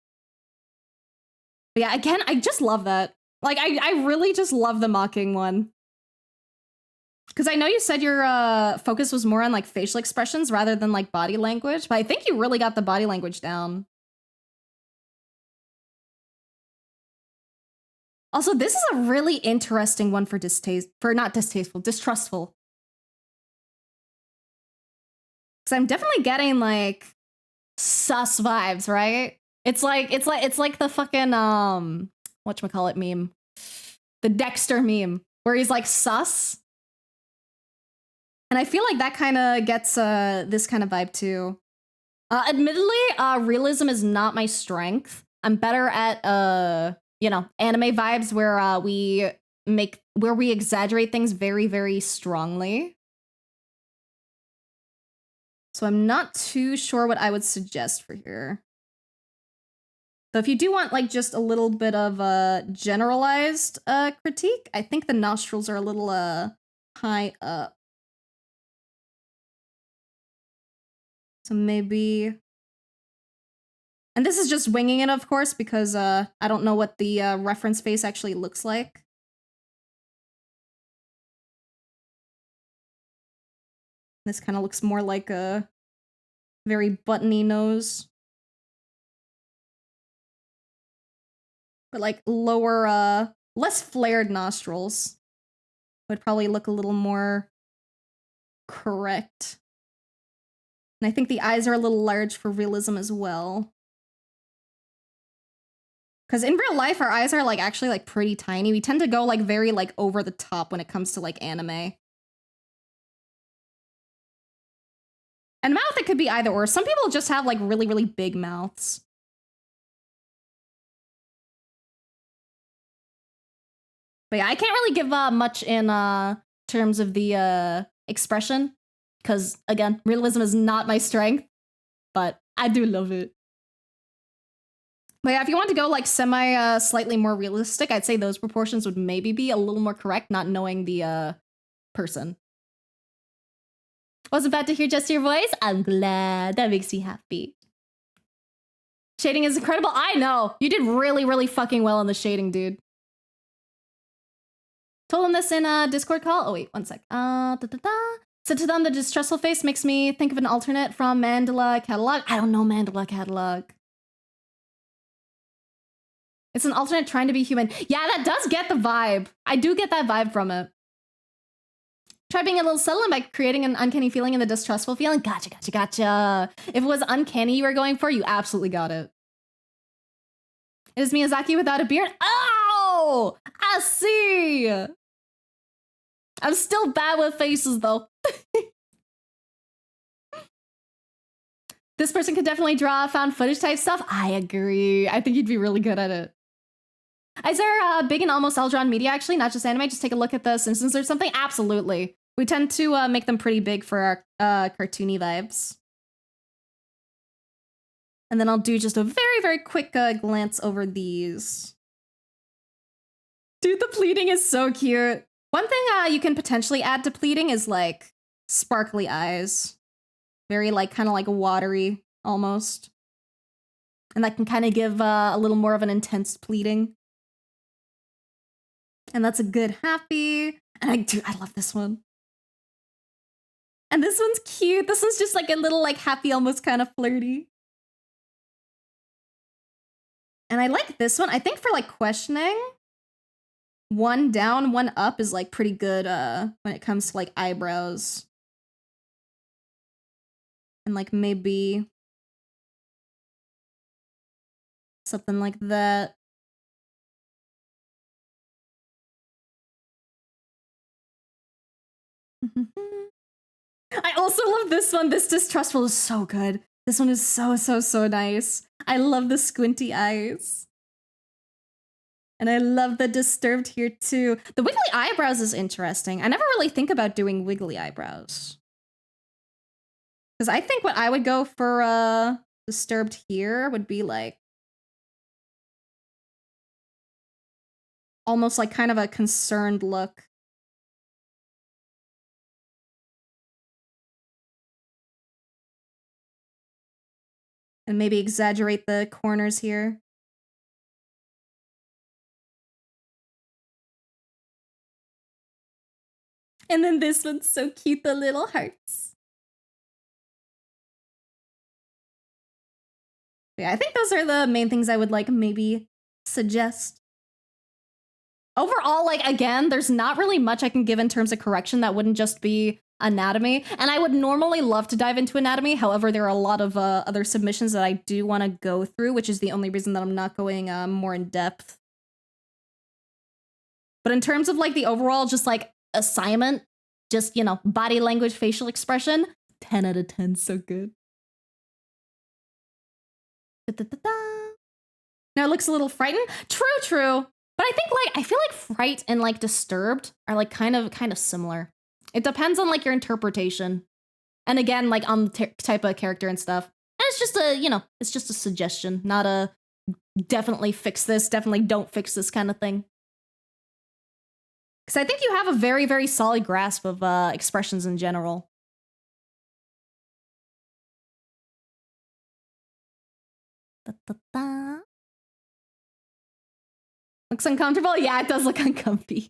But yeah, again, I just love that. Like, I really just love the mocking one. Because I know you said your focus was more on like facial expressions rather than like body language, but I think you really got the body language down. Also, this is a really interesting one for distrustful. Because I'm definitely getting like sus vibes, right? It's like the fucking whatchamacallit meme. The Dexter meme, where he's like sus. And I feel like that kind of gets this kind of vibe too. Admittedly, realism is not my strength. I'm better at you know, anime vibes where we exaggerate things very, very strongly. So I'm not too sure what I would suggest for here. So if you do want like just a little bit of generalized critique, I think the nostrils are a little high up. So maybe, and this is just winging it, of course, because I don't know what the reference face actually looks like. This kind of looks more like a very buttony nose. But like lower, less flared nostrils would probably look a little more correct. And I think the eyes are a little large for realism as well. Because in real life, our eyes are like actually like pretty tiny. We tend to go like very like over the top when it comes to like anime. And mouth, it could be either or. Some people just have like really, really big mouths. But yeah, I can't really give much in terms of the expression. Because again, realism is not my strength. But I do love it. But yeah, if you want to go like slightly more realistic, I'd say those proportions would maybe be a little more correct, not knowing the person. Wasn't bad to hear just your voice. I'm glad. That makes me happy. Shading is incredible. I know. You did really, really fucking well on the shading, dude. Told them this in a Discord call. Oh, wait, one sec. Said to them, the distrustful face makes me think of an alternate from Mandala Catalog. I don't know Mandala Catalog. It's an alternate trying to be human. Yeah, that does get the vibe. I do get that vibe from it. Try being a little subtle by creating an uncanny feeling and the distrustful feeling. Gotcha, gotcha, gotcha. If it was uncanny you were going for, you absolutely got it. It is Miyazaki without a beard. Oh, I see. I'm still bad with faces, though. This person could definitely draw found footage type stuff. I agree. I think you'd be really good at it. Is there big and almost all drawn media, actually, not just anime? Just take a look at the Simpsons or something? Absolutely. We tend to make them pretty big for our cartoony vibes. And then I'll do just a very, very quick glance over these. Dude, the pleating is so cute. One thing you can potentially add to pleating is like sparkly eyes. Very like kind of like watery almost. And that can kind of give a little more of an intense pleating. And that's a good happy. And I love this one. And this one's cute. This one's just like a little like happy, almost kind of flirty. And I like this one. I think for like questioning, one down, one up is like pretty good when it comes to like eyebrows. And like maybe something like that. I also love this one. This distrustful is so good. This one is so, so, so nice. I love the squinty eyes. And I love the disturbed here too. The wiggly eyebrows is interesting. I never really think about doing wiggly eyebrows. Because I think what I would go for disturbed here would be like almost like kind of a concerned look. And maybe exaggerate the corners here. And then this one's so cute, the little hearts. Yeah, I think those are the main things I would like maybe suggest. Overall, like, again, there's not really much I can give in terms of correction that wouldn't just be anatomy. And I would normally love to dive into anatomy. However, there are a lot of other submissions that I do want to go through, which is the only reason that I'm not going more in depth. But in terms of like the overall just like assignment, just, you know, body language, facial expression, 10 out of 10, so good. Now it looks a little frightened. True. But I think like I feel like fright and like disturbed are like kind of similar. It depends on like your interpretation. And again, like on the type of character and stuff. And it's just a, you know, it's just a suggestion, not a definitely fix this, definitely don't fix this kind of thing. Because I think you have a very, very solid grasp of expressions in general. Looks uncomfortable? Yeah, it does look uncomfy.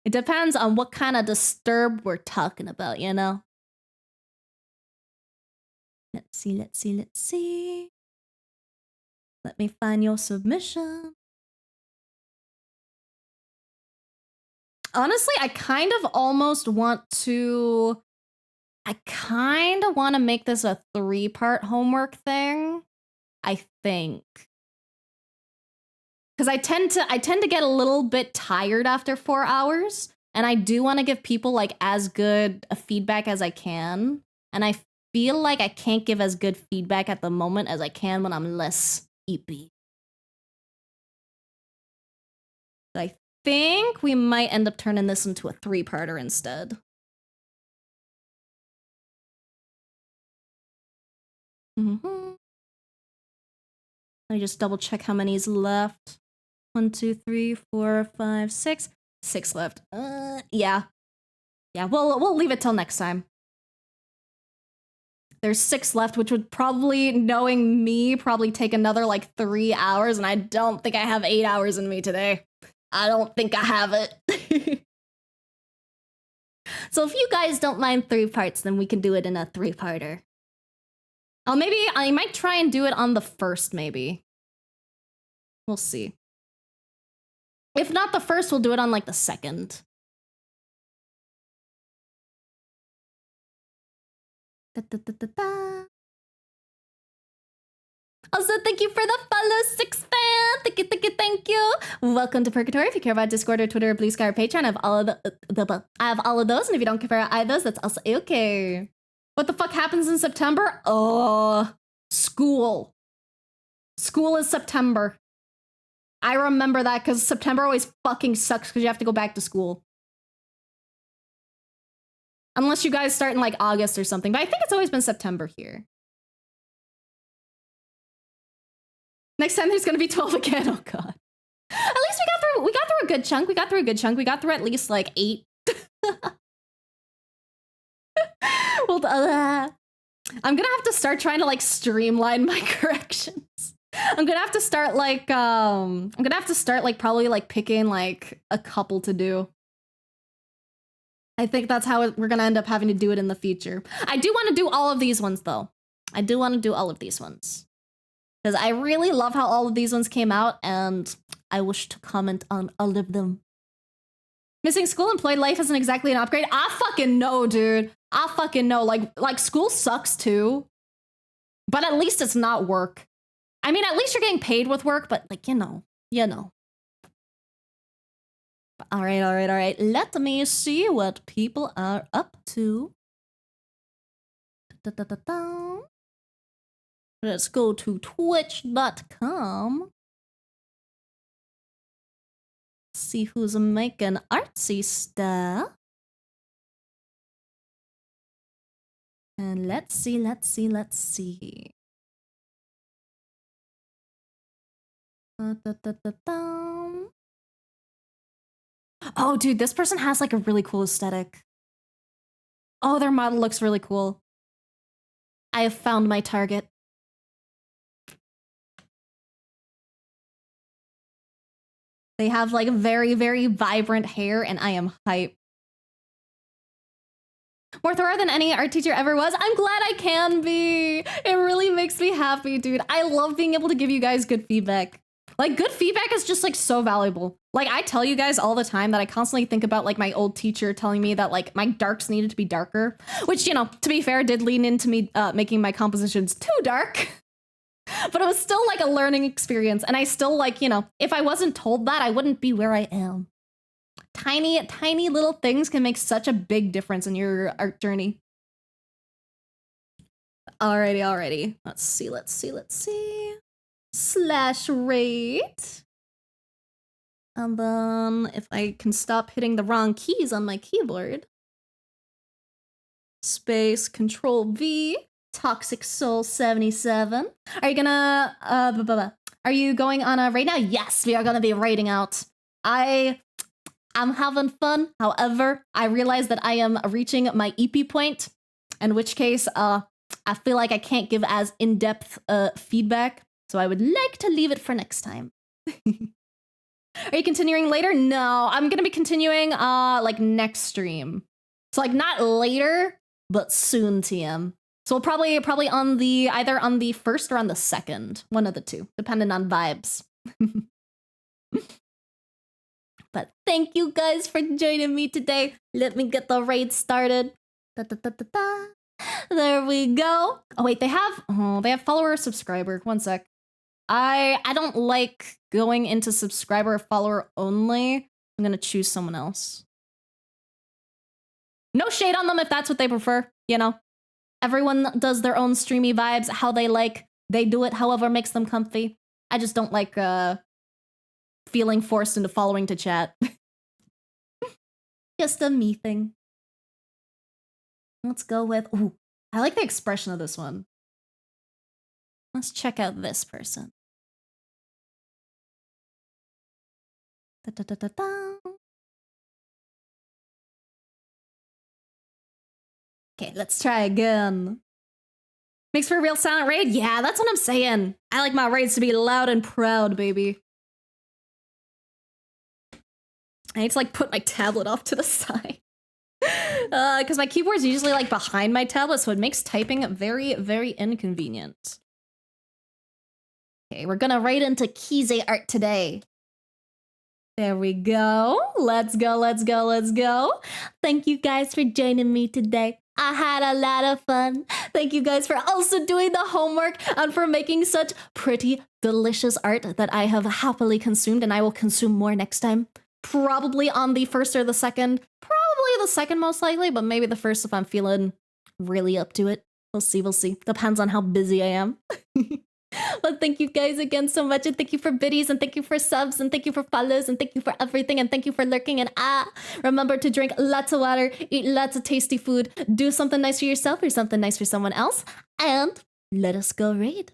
It depends on what kind of disturb we're talking about, you know? Let's see. Let me find your submission. Honestly, I kind of almost want to... I kind of want to make this a 3-part homework thing. I think. Because I tend to get a little bit tired after 4 hours. And I do want to give people like as good a feedback as I can. And I feel like I can't give as good feedback at the moment as I can when I'm less EP. So I think we might end up turning this into a 3-parter instead. Let me just double check how many is left. 1, 2, 3, 4, 5, 6. 6 left. Yeah. We'll leave it till next time. There's 6 left, which would probably, knowing me, probably take another like 3 hours, and I don't think I have 8 hours in me today. I don't think I have it. So if you guys don't mind 3 parts, then we can do it in a 3-parter. Maybe I might try and do it on the 1st, maybe. We'll see. If not the 1st, we'll do it on like the 2nd. Also, thank you for the follow, 6 fan. Thank you. Welcome to Purgatory. If you care about Discord or Twitter or Blue Sky or Patreon, I have all of those. And if you don't care about either of those, that's also okay. What the fuck happens in September? School. School is September. I remember that because September always fucking sucks because you have to go back to school. Unless you guys start in like August or something. But I think it's always been September here. Next time there's gonna be 12 again. Oh god. At least we got through a good chunk. We got through at least like 8. Well, I'm gonna have to start trying to like streamline my corrections. I'm gonna have to start like probably like picking like a couple to do. I think that's how we're gonna end up having to do it in the future. I do want to do all of these ones though. I do want to do all of these ones because I really love how all of these ones came out, and I wish to comment on all of them. Missing school employed life isn't exactly an upgrade. I fucking know, dude. I fucking know. Like school sucks too. But at least it's not work. I mean, at least you're getting paid with work, but like, you know. All right. Let me see what people are up to. Let's go to twitch.com. See who's making artsy stuff. And let's see. Oh, dude, this person has like a really cool aesthetic. Oh, their model looks really cool. I have found my target. They have like very, very vibrant hair, and I am hype. More thorough than any art teacher ever was. I'm glad I can be. It really makes me happy, dude. I love being able to give you guys good feedback. Like, good feedback is just like so valuable. Like, I tell you guys all the time that I constantly think about like my old teacher telling me that like my darks needed to be darker, which, you know, to be fair, did lean into me making my compositions too dark. But it was still like a learning experience. And I still like, you know, if I wasn't told that, I wouldn't be where I am. Tiny, tiny little things can make such a big difference in your art journey. Alrighty. Let's see. Slash rate. And then if I can stop hitting the wrong keys on my keyboard. Space, Control V, Toxic Soul 77. Are you gonna, are you going on a right now? Yes, we are gonna be rating out. I'm having fun. However, I realize that I am reaching my EP point, in which case, I feel like I can't give as in-depth feedback. So I would like to leave it for next time. Are you continuing later? No, I'm gonna be continuing like next stream. So like not later, but soon, TM. So we'll probably on the either on the 1st or on the 2nd, one of the two, depending on vibes. But thank you guys for joining me today. Let me get the raid started. There we go. Oh wait, they have follower or subscriber. One sec. I don't like going into subscriber or follower only. I'm gonna choose someone else. No shade on them if that's what they prefer, you know. Everyone does their own streamy vibes, how they like. They do it however makes them comfy. I just don't like feeling forced into following to chat. Just a me thing. Let's go with, ooh, I like the expression of this one. Let's check out this person. Okay, let's try again. Makes for a real silent raid? Yeah, that's what I'm saying. I like my raids to be loud and proud, baby. I need to like put my tablet off to the side. Because my keyboard's usually like behind my tablet, so it makes typing very, very inconvenient. Okay, we're gonna raid into Kize art today. There we go. Let's go. Thank you guys for joining me today. I had a lot of fun. Thank you guys for also doing the homework and for making such pretty, delicious art that I have happily consumed, and I will consume more next time. Probably on the 1st or the 2nd. Probably the 2nd most likely, but maybe the 1st if I'm feeling really up to it. We'll see. Depends on how busy I am. But thank you guys again so much, and thank you for biddies, and thank you for subs, and thank you for follows, and thank you for everything, and thank you for lurking, and remember to drink lots of water, eat lots of tasty food, do something nice for yourself or something nice for someone else, and let us go raid.